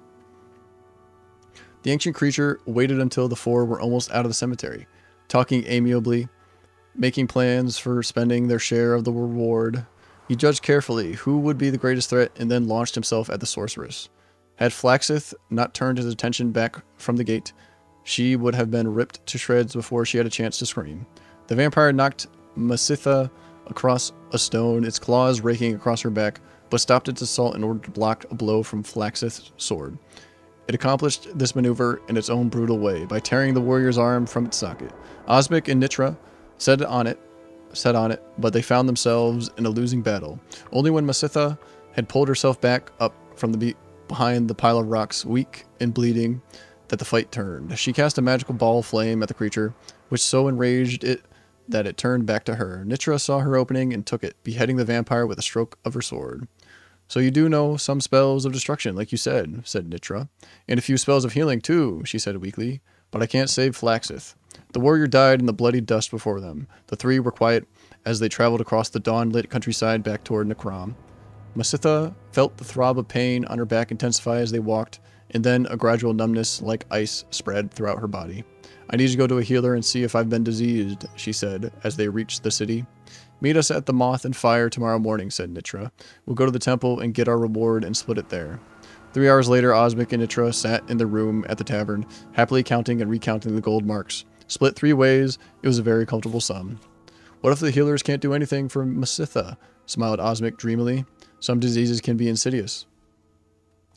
Speaker 1: The ancient creature waited until the four were almost out of the cemetery, talking amiably, making plans for spending their share of the reward. He judged carefully who would be the greatest threat and then launched himself at the sorceress. Had Flaxith not turned his attention back from the gate, she would have been ripped to shreds before she had a chance to scream. The vampire knocked Masitha across a stone, its claws raking across her back, but stopped its assault in order to block a blow from Flaxith's sword. It accomplished this maneuver in its own brutal way, by tearing the warrior's arm from its socket. Osmic and Nitra set on it, but they found themselves in a losing battle. Only when Masitha had pulled herself back up from behind the pile of rocks, weak and bleeding, that the fight turned. She cast a magical ball of flame at the creature, which so enraged it that it turned back to her. Nitra saw her opening and took it, beheading the vampire with a stroke of her sword. So you do know some spells of destruction, like you said Nitra. And a few spells of healing, too, she said weakly. But I can't save Flaxith. The warrior died in the bloody dust before them. The three were quiet as they traveled across the dawn-lit countryside back toward Necrom. Masitha felt the throb of pain on her back intensify as they walked, and then a gradual numbness like ice spread throughout her body. I need to go to a healer and see if I've been diseased, she said as they reached the city. Meet us at the Moth and Fire tomorrow morning, said Nitra. We'll go to the temple and get our reward and split it there. 3 hours later, Osmic and Nitra sat in the room at the tavern, happily counting and recounting the gold marks. Split 3 ways, it was a very comfortable sum. What if the healers can't do anything for Masitha? Smiled Osmic dreamily. Some diseases can be insidious.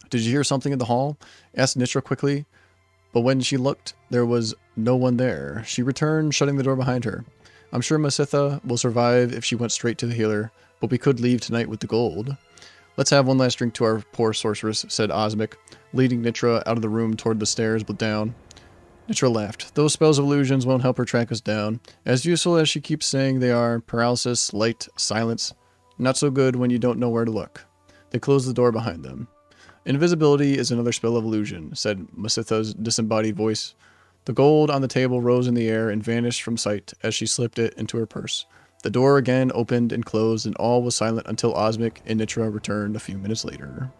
Speaker 1: Did you hear something in the hall? Asked Nitra quickly. But when she looked, there was no one there. She returned, shutting the door behind her. I'm sure Masitha will survive if she went straight to the healer, but we could leave tonight with the gold. Let's have one last drink to our poor sorceress, said Osmic, leading Nitra out of the room toward the stairs but down. Nitra laughed. Those spells of illusions won't help her track us down. As useful as she keeps saying they are, paralysis, light, silence, not so good when you don't know where to look. They closed the door behind them. Invisibility is another spell of illusion, said Masitha's disembodied voice. The gold on the table rose in the air and vanished from sight as she slipped it into her purse. The door again opened and closed, and all was silent until Osmic and Nitra returned a few minutes later.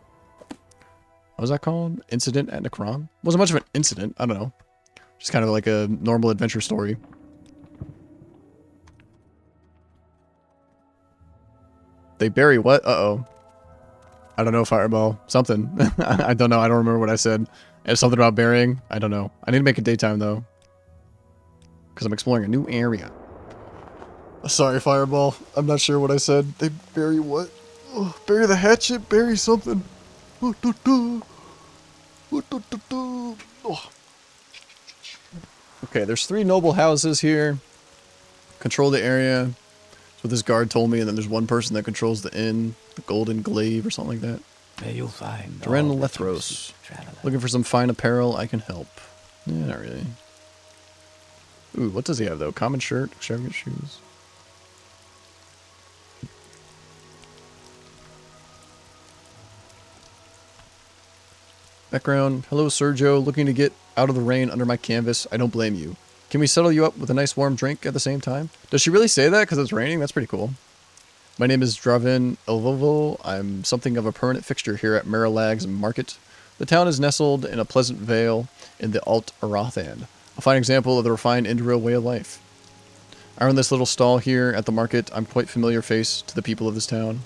Speaker 1: What was that called? Incident at Necrom? Wasn't much of an incident. I don't know. Just kind of like a normal adventure story. They bury what? Uh-oh. I don't know, Fireball. Something. I don't know. I don't remember what I said. It's something about burying. I don't know. I need to make it daytime, though. Because I'm exploring a new area. Sorry, Fireball. I'm not sure what I said. They bury what? Oh, bury the hatchet? Bury something. Oh. Okay, there's 3 noble houses here. Control the area. That's what this guard told me. And then there's one person that controls the inn. The Golden Glaive or something like that.
Speaker 7: May you find
Speaker 1: Duran
Speaker 7: all that you
Speaker 1: Lethros.
Speaker 7: seek, traveler.
Speaker 1: Looking for some fine apparel. I can help. Yeah, not really. Ooh, what does he have, though? Common shirt, extravagant shoes. Background. Hello, Sergio. Looking to get out of the rain under my canvas. I don't blame you. Can we settle you up with a nice warm drink at the same time? Does she really say that because it's raining? That's pretty cool. My name is Dravin Elvovo. I'm something of a permanent fixture here at Marilag's Market. The town is nestled in a pleasant vale in the Alt Arathan, a fine example of the refined Indoril way of life. I run this little stall here at the market. I'm quite familiar face to the people of this town.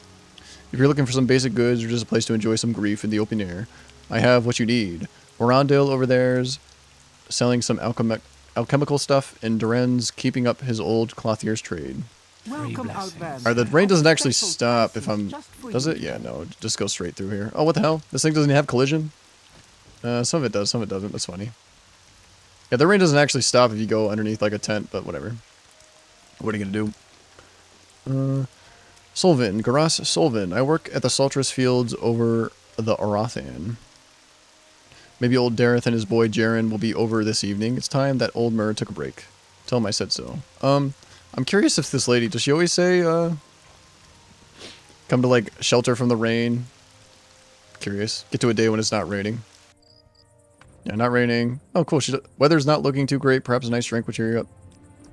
Speaker 1: If you're looking for some basic goods or just a place to enjoy some grief in the open air, I have what you need. Morrowind over there's selling some alchemical stuff, and Duran's keeping up his old clothier's trade.
Speaker 3: Welcome, Outlander.
Speaker 1: Alright, the rain doesn't actually stop if I'm... Does it? Yeah, no, it just goes straight through here. Oh, what the hell? This thing doesn't have collision? Some of it does, some of it doesn't. That's funny. Yeah, the rain doesn't actually stop if you go underneath like a tent, but whatever. What are you gonna do? Solvin, Garas Solvin. I work at the Saltress Fields over the Arathan. Maybe old Dareth and his boy Jaren will be over this evening. It's time that old Mur took a break. Tell him I said so. I'm curious if this lady, does she always say, come to, like, shelter from the rain? Curious. Get to a day when it's not raining. Yeah, not raining. Oh, cool. Weather's not looking too great. Perhaps a nice drink would cheer you up.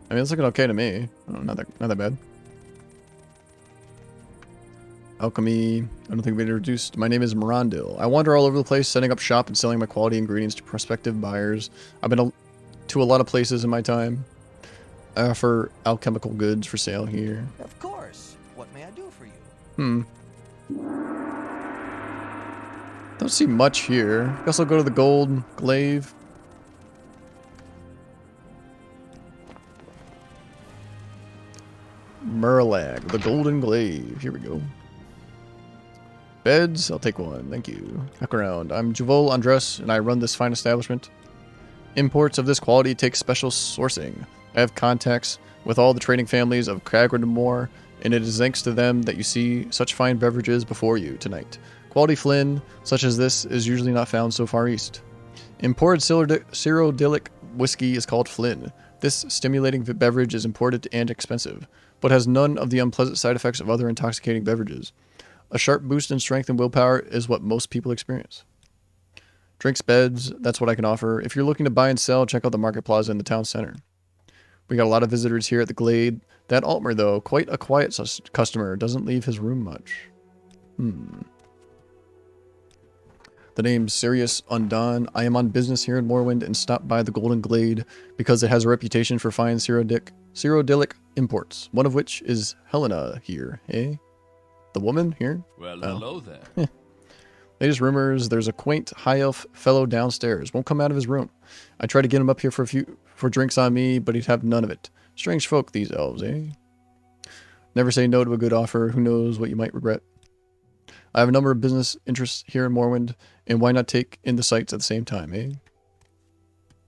Speaker 1: I mean, it's looking okay to me. Oh, not that bad. Alchemy. I don't think we've been introduced. My name is Morandil. I wander all over the place, setting up shop and selling my quality ingredients to prospective buyers. I've been to a lot of places in my time. I offer alchemical goods for sale here.
Speaker 12: Of course. What may I do for you?
Speaker 1: Don't see much here. Guess I'll go to the Gold Glaive. Murlag, the Golden Glaive. Here we go. Beds, I'll take one. Thank you. Back around. I'm Javol Andres, and I run this fine establishment. Imports of this quality take special sourcing. I have contacts with all the trading families of Cagrid and more, and it is thanks to them that you see such fine beverages before you tonight. Quality Flynn, such as this, is usually not found so far east. Imported Cyrodiilic whiskey is called Flynn. This stimulating beverage is imported and expensive, but has none of the unpleasant side effects of other intoxicating beverages. A sharp boost in strength and willpower is what most people experience. Drinks, beds, that's what I can offer. If you're looking to buy and sell, check out the Market Plaza in the town center. We got a lot of visitors here at the Glade. That Altmer, though, quite a quiet customer, doesn't leave his room much. The name's Sirius Undone. I am on business here in Morrowind and stopped by the Golden Glade because it has a reputation for fine Cyrodiilic imports, one of which is Helena here, eh? The woman here?
Speaker 4: Well, hello there.
Speaker 1: Latest rumors, there's a quaint high elf fellow downstairs. Won't come out of his room. I tried to get him up here for drinks on me, but he'd have none of it. Strange folk, these elves, eh? Never say no to a good offer. Who knows what you might regret. I have a number of business interests here in Morrowind, and why not take in the sights at the same time, eh?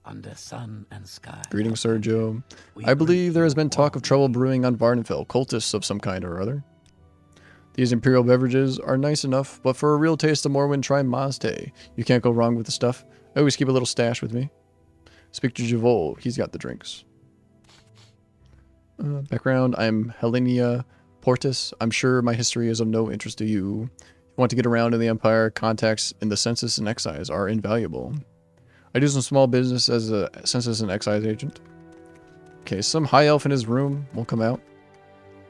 Speaker 7: Under sun and sky.
Speaker 1: Greetings, Sergio. I believe there has been talk of trouble brewing on Vardenfell, cultists of some kind or other. These Imperial beverages are nice enough, but for a real taste of Morrowind, try Mazte. You can't go wrong with the stuff. I always keep a little stash with me. Speak to Javol. He's got the drinks. Background, I'm Helenia Portis. I'm sure my history is of no interest to you. If you want to get around in the Empire, contacts in the Census and Excise are invaluable. I do some small business as a Census and Excise agent. Okay, some high elf in his room won't come out.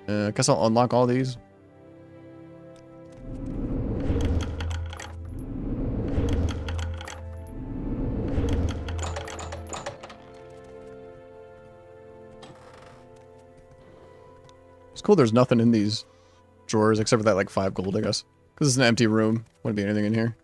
Speaker 1: Guess I'll unlock all these. It's cool there's nothing in these drawers, except for that like 5 gold, I guess. Because it's an empty room. Wouldn't be anything in here.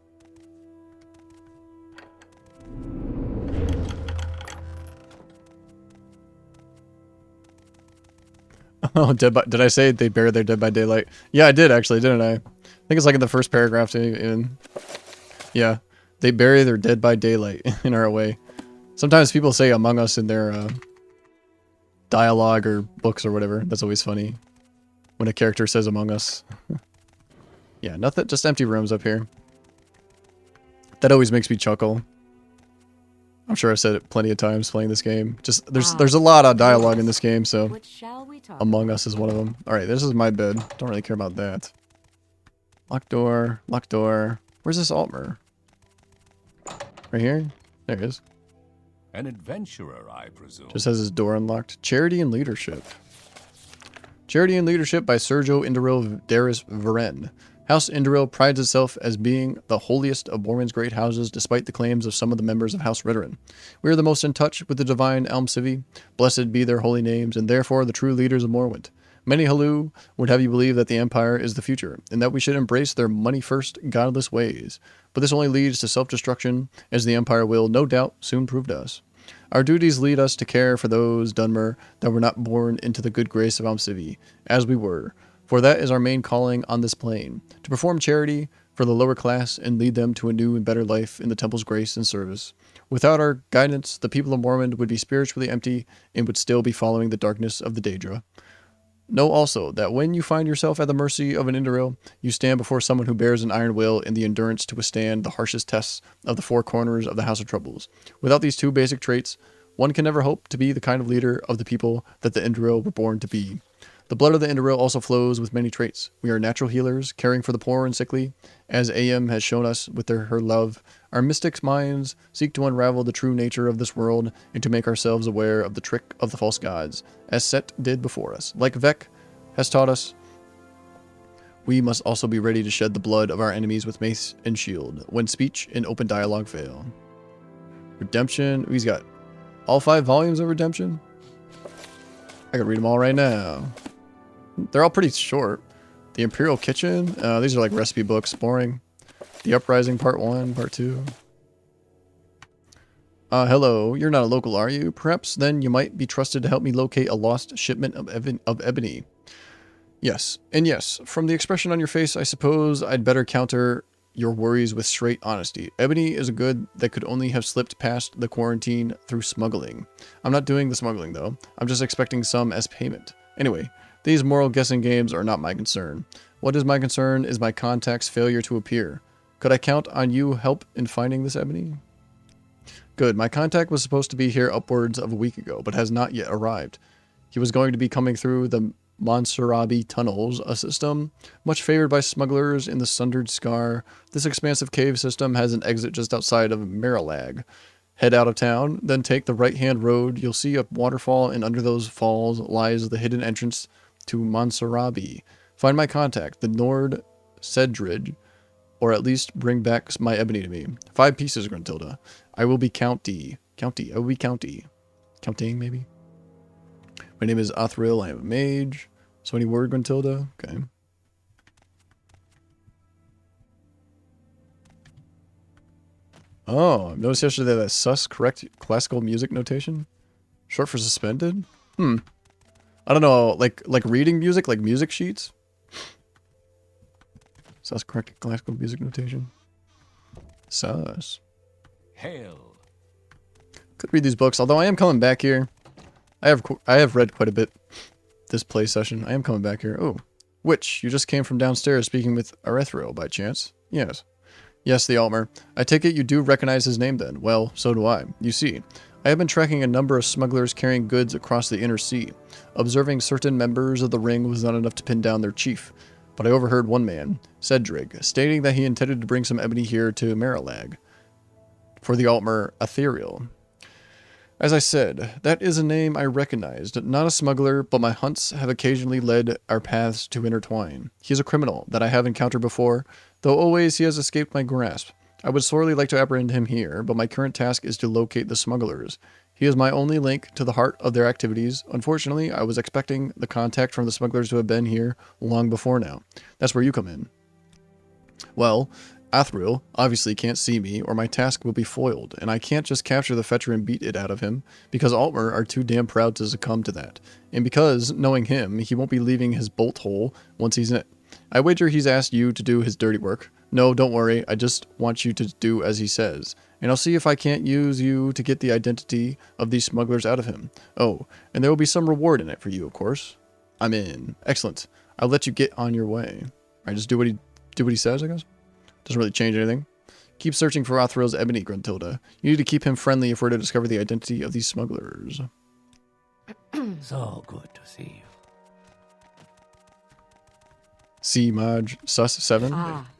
Speaker 1: Oh, did I say they bury their dead by daylight? Yeah, I did actually, didn't I? I think it's like in the first paragraph too, even. Yeah, they bury their dead by daylight in our way. Sometimes people say Among Us in their dialogue or books or whatever. That's always funny when a character says Among Us. Yeah, nothing, just empty rooms up here. That always makes me chuckle. I'm sure I've said it plenty of times playing this game. Just there's a lot of dialogue in this game, so Among Us is one of them. All right, this is my bed. Don't really care about that. Locked door, locked door. Where's this Altmer? Right here? There it is.
Speaker 10: An adventurer, I presume.
Speaker 1: Just has his door unlocked. Charity and Leadership. Charity and Leadership by Sergio Induril Daris Varen. House Induril prides itself as being the holiest of Morrowind's great houses, despite the claims of some of the members of House Ridderin. We are the most in touch with the divine Almsivi. Blessed be their holy names, and therefore the true leaders of Morrowind. Many Halu would have you believe that the Empire is the future, and that we should embrace their money-first, godless ways. But this only leads to self-destruction, as the Empire will, no doubt, soon prove to us. Our duties lead us to care for those, Dunmer, that were not born into the good grace of Almsivi, as we were. For that is our main calling on this plane, to perform charity for the lower class and lead them to a new and better life in the Temple's grace and service. Without our guidance, the people of Morrowind would be spiritually empty and would still be following the darkness of the Daedra. Know also that when you find yourself at the mercy of an Induril, you stand before someone who bears an iron will and the endurance to withstand the harshest tests of the 4 corners of the House of Troubles. Without these 2 basic traits, one can never hope to be the kind of leader of the people that the Induril were born to be. The blood of the Induril also flows with many traits. We are natural healers, caring for the poor and sickly, as AM has shown us with her love. Our mystic minds seek to unravel the true nature of this world and to make ourselves aware of the trick of the false gods, as Set did before us. Like Vec has taught us, we must also be ready to shed the blood of our enemies with mace and shield, when speech and open dialogue fail. Redemption. He's got all 5 volumes of Redemption. I can read them all right now. They're all pretty short. The Imperial Kitchen. These are like recipe books. Boring. The Uprising Part 1, Part 2. Hello. You're not a local, are you? Perhaps then you might be trusted to help me locate a lost shipment of ebony. Yes. And yes, from the expression on your face, I suppose I'd better counter your worries with straight honesty. Ebony is a good that could only have slipped past the quarantine through smuggling. I'm not doing the smuggling, though. I'm just expecting some as payment. Anyway, these moral guessing games are not my concern. What is my concern is my contact's failure to appear. Could I count on you help in finding this ebony? Good. My contact was supposed to be here upwards of a week ago, but has not yet arrived. He was going to be coming through the Monsarabi tunnels, a system much favored by smugglers in the Sundered Scar. This expansive cave system has an exit just outside of Marilag. Head out of town, then take the right-hand road. You'll see a waterfall, and under those falls lies the hidden entrance to Monsarabi. Find my contact, the Nord Cedrid, or at least bring back my ebony to me. 5 pieces, Gruntilda. I will be County. I will be County. Counting, maybe? My name is Othril. I am a mage. So any word, Gruntilda? Okay. Oh, I've noticed yesterday that sus correct classical music notation. Short for suspended? I don't know, like reading music, like music sheets? Sus correct classical music notation. Sus.
Speaker 10: Hail.
Speaker 1: Could read these books, although I am coming back here. I have read quite a bit this play session. I am coming back here. Oh, Witch, you just came from downstairs speaking with Arethriel by chance? Yes. Yes, the Altmer. I take it you do recognize his name then. Well, so do I. You see, I have been tracking a number of smugglers carrying goods across the inner sea. Observing certain members of the ring was not enough to pin down their chief. But I overheard one man, Cedrig, stating that he intended to bring some ebony here to Marilag. For the Altmer, Ethereal. As I said, that is a name I recognized. Not a smuggler, but my hunts have occasionally led our paths to intertwine. He is a criminal that I have encountered before, though always he has escaped my grasp. I would sorely like to apprehend him here, but my current task is to locate the smugglers. He is my only link to the heart of their activities. Unfortunately, I was expecting the contact from the smugglers to have been here long before now. That's where you come in. Well, Athril obviously can't see me, or my task will be foiled, and I can't just capture the fetcher and beat it out of him, because Altmer are too damn proud to succumb to that. And because, knowing him, he won't be leaving his bolt hole once he's in it. I wager he's asked you to do his dirty work. No, don't worry, I just want you to do as he says. And I'll see if I can't use you to get the identity of these smugglers out of him. Oh, and there will be some reward in it for you, of course. I'm in. Excellent. I'll let you get on your way. I just do what he says, I guess. Doesn't really change anything. Keep searching for Athril's ebony, Gruntilda. You need to keep him friendly if we're to discover the identity of these smugglers.
Speaker 7: So good to see you.
Speaker 1: C Maj Sus 7.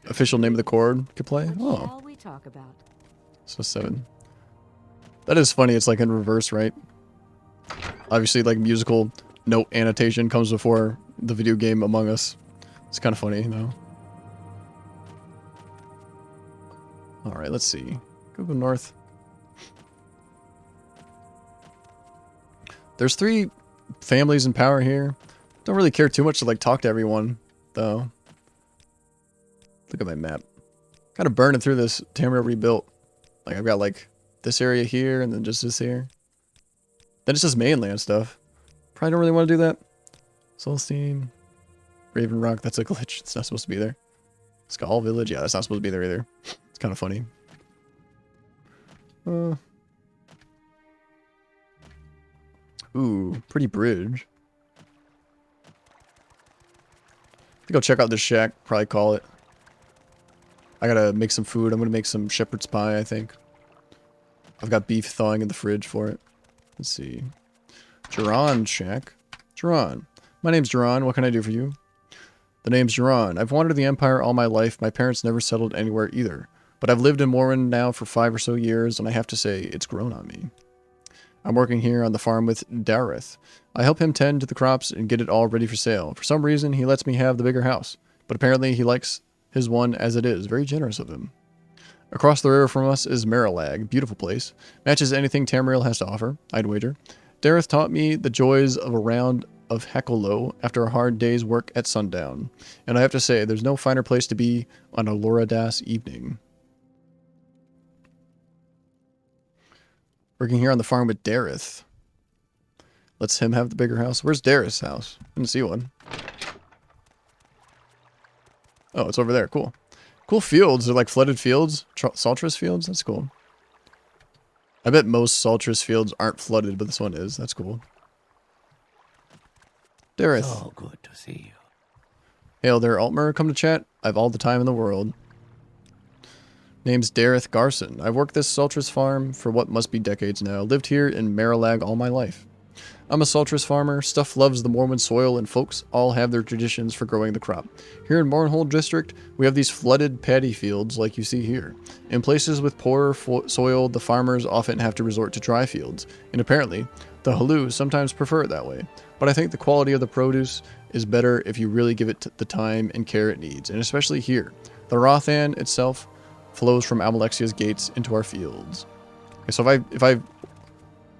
Speaker 1: Official name of the chord could play.
Speaker 11: What shall we talk about?
Speaker 1: Sus 7. That is funny. It's like in reverse, right? Obviously, like musical note annotation comes before the video game Among Us. It's kind of funny, you know. All right, let's see. Go north. There's 3 families in power here. Don't really care too much to like talk to everyone, though. Look at my map. Kind of burning through this Tamriel rebuilt. Like I've got like this area here and then just this here. Then it's just mainland stuff. Probably don't really want to do that. Solstein. Raven Rock, that's a glitch. It's not supposed to be there. Skull Village, yeah, that's not supposed to be there either. It's kind of funny. Ooh, pretty bridge. I think I'll check out this shack, probably call it. I gotta make some food. I'm gonna make some shepherd's pie, I think. I've got beef thawing in the fridge for it. Let's see. Jiran shack. Jiran. My name's Jiran. What can I do for you? The name's Jiran. I've wandered the Empire all my life. My parents never settled anywhere either. But I've lived in Morrowind now for 5 or so years, and I have to say, it's grown on me. I'm working here on the farm with Dareth. I help him tend to the crops and get it all ready for sale. For some reason, he lets me have the bigger house. But apparently, he likes his one as it is. Very generous of him. Across the river from us is Marilag. Beautiful place. Matches anything Tamriel has to offer, I'd wager. Dareth taught me the joys of a round of Hekolo after a hard day's work at sundown. And I have to say, there's no finer place to be on a Loradas evening. Working here on the farm with Dareth. Lets him have the bigger house. Where's Dareth's house? I didn't see one. Oh, it's over there. Cool. Cool fields. They're like flooded fields. Saltress fields. That's cool. I bet most Saltress fields aren't flooded, but this one is. That's cool. Dareth.
Speaker 7: So good to see you.
Speaker 1: Hail there, Altmer. Come to chat. I've all the time in the world. Name's Dareth Garson. I've worked this Saltress farm for what must be decades now. Lived here in Marilag all my life. I'm a Saltress farmer. Stuff loves the Morrowind soil, and folks all have their traditions for growing the crop. Here in Morrowind District, we have these flooded paddy fields like you see here. In places with poorer soil, the farmers often have to resort to dry fields, and apparently, the Halus sometimes prefer it that way. But I think the quality of the produce is better if you really give it the time and care it needs, and especially here. The Rothan itself flows from Amalexia's gates into our fields. Okay, so if I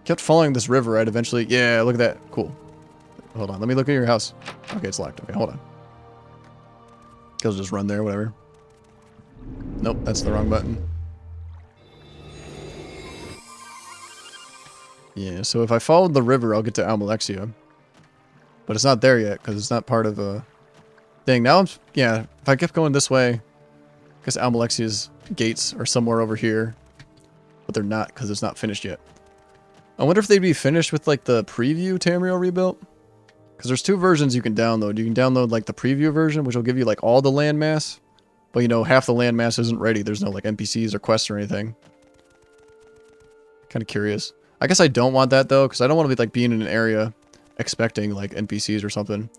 Speaker 1: kept following this river, I'd eventually... Yeah, look at that. Cool. Hold on. Let me look at your house. Okay, it's locked. Okay, hold on. I'll just run there, whatever. Nope, that's the wrong button. Yeah, so if I followed the river, I'll get to Amalexia. But it's not there yet, because it's not part of a thing. Now I'm... Yeah, if I kept going this way, I guess Amalexia's gates are somewhere over here. But they're not, because it's not finished yet. I wonder if they'd be finished with, like, the preview Tamriel rebuilt. Because there's 2 versions you can download. You can download, like, the preview version, which will give you, like, all the landmass. But, you know, half the landmass isn't ready. There's no, like, NPCs or quests or anything. Kind of curious. I guess I don't want that, though, because I don't want to be, like, being in an area expecting, like, NPCs or something.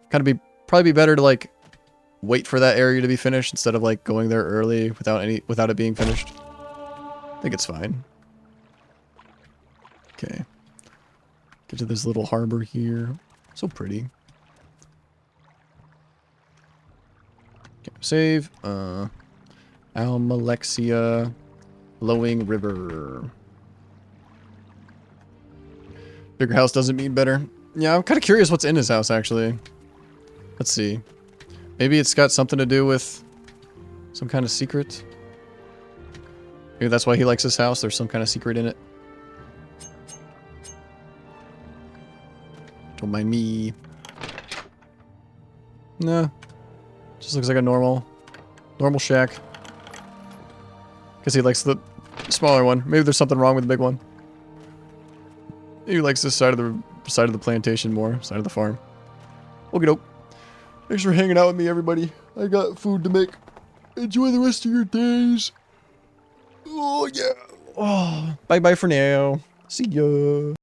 Speaker 1: Probably be better to, like, wait for that area to be finished instead of, like, going there early without it being finished. I think it's fine. Okay. Get to this little harbor here. So pretty. Okay, save. Almalexia. Flowing River. Bigger house doesn't mean better. Yeah, I'm kind of curious what's in his house, actually. Let's see. Maybe it's got something to do with some kind of secret. Maybe that's why he likes his house. There's some kind of secret in it. Don't mind me. Nah. Just looks like a normal shack. Guess he likes the smaller one. Maybe there's something wrong with the big one. He likes this side of the plantation more, side of the farm. Okie doke. Thanks for hanging out with me, everybody. I got food to make. Enjoy the rest of your days. Oh yeah. Oh, bye bye for now. See ya.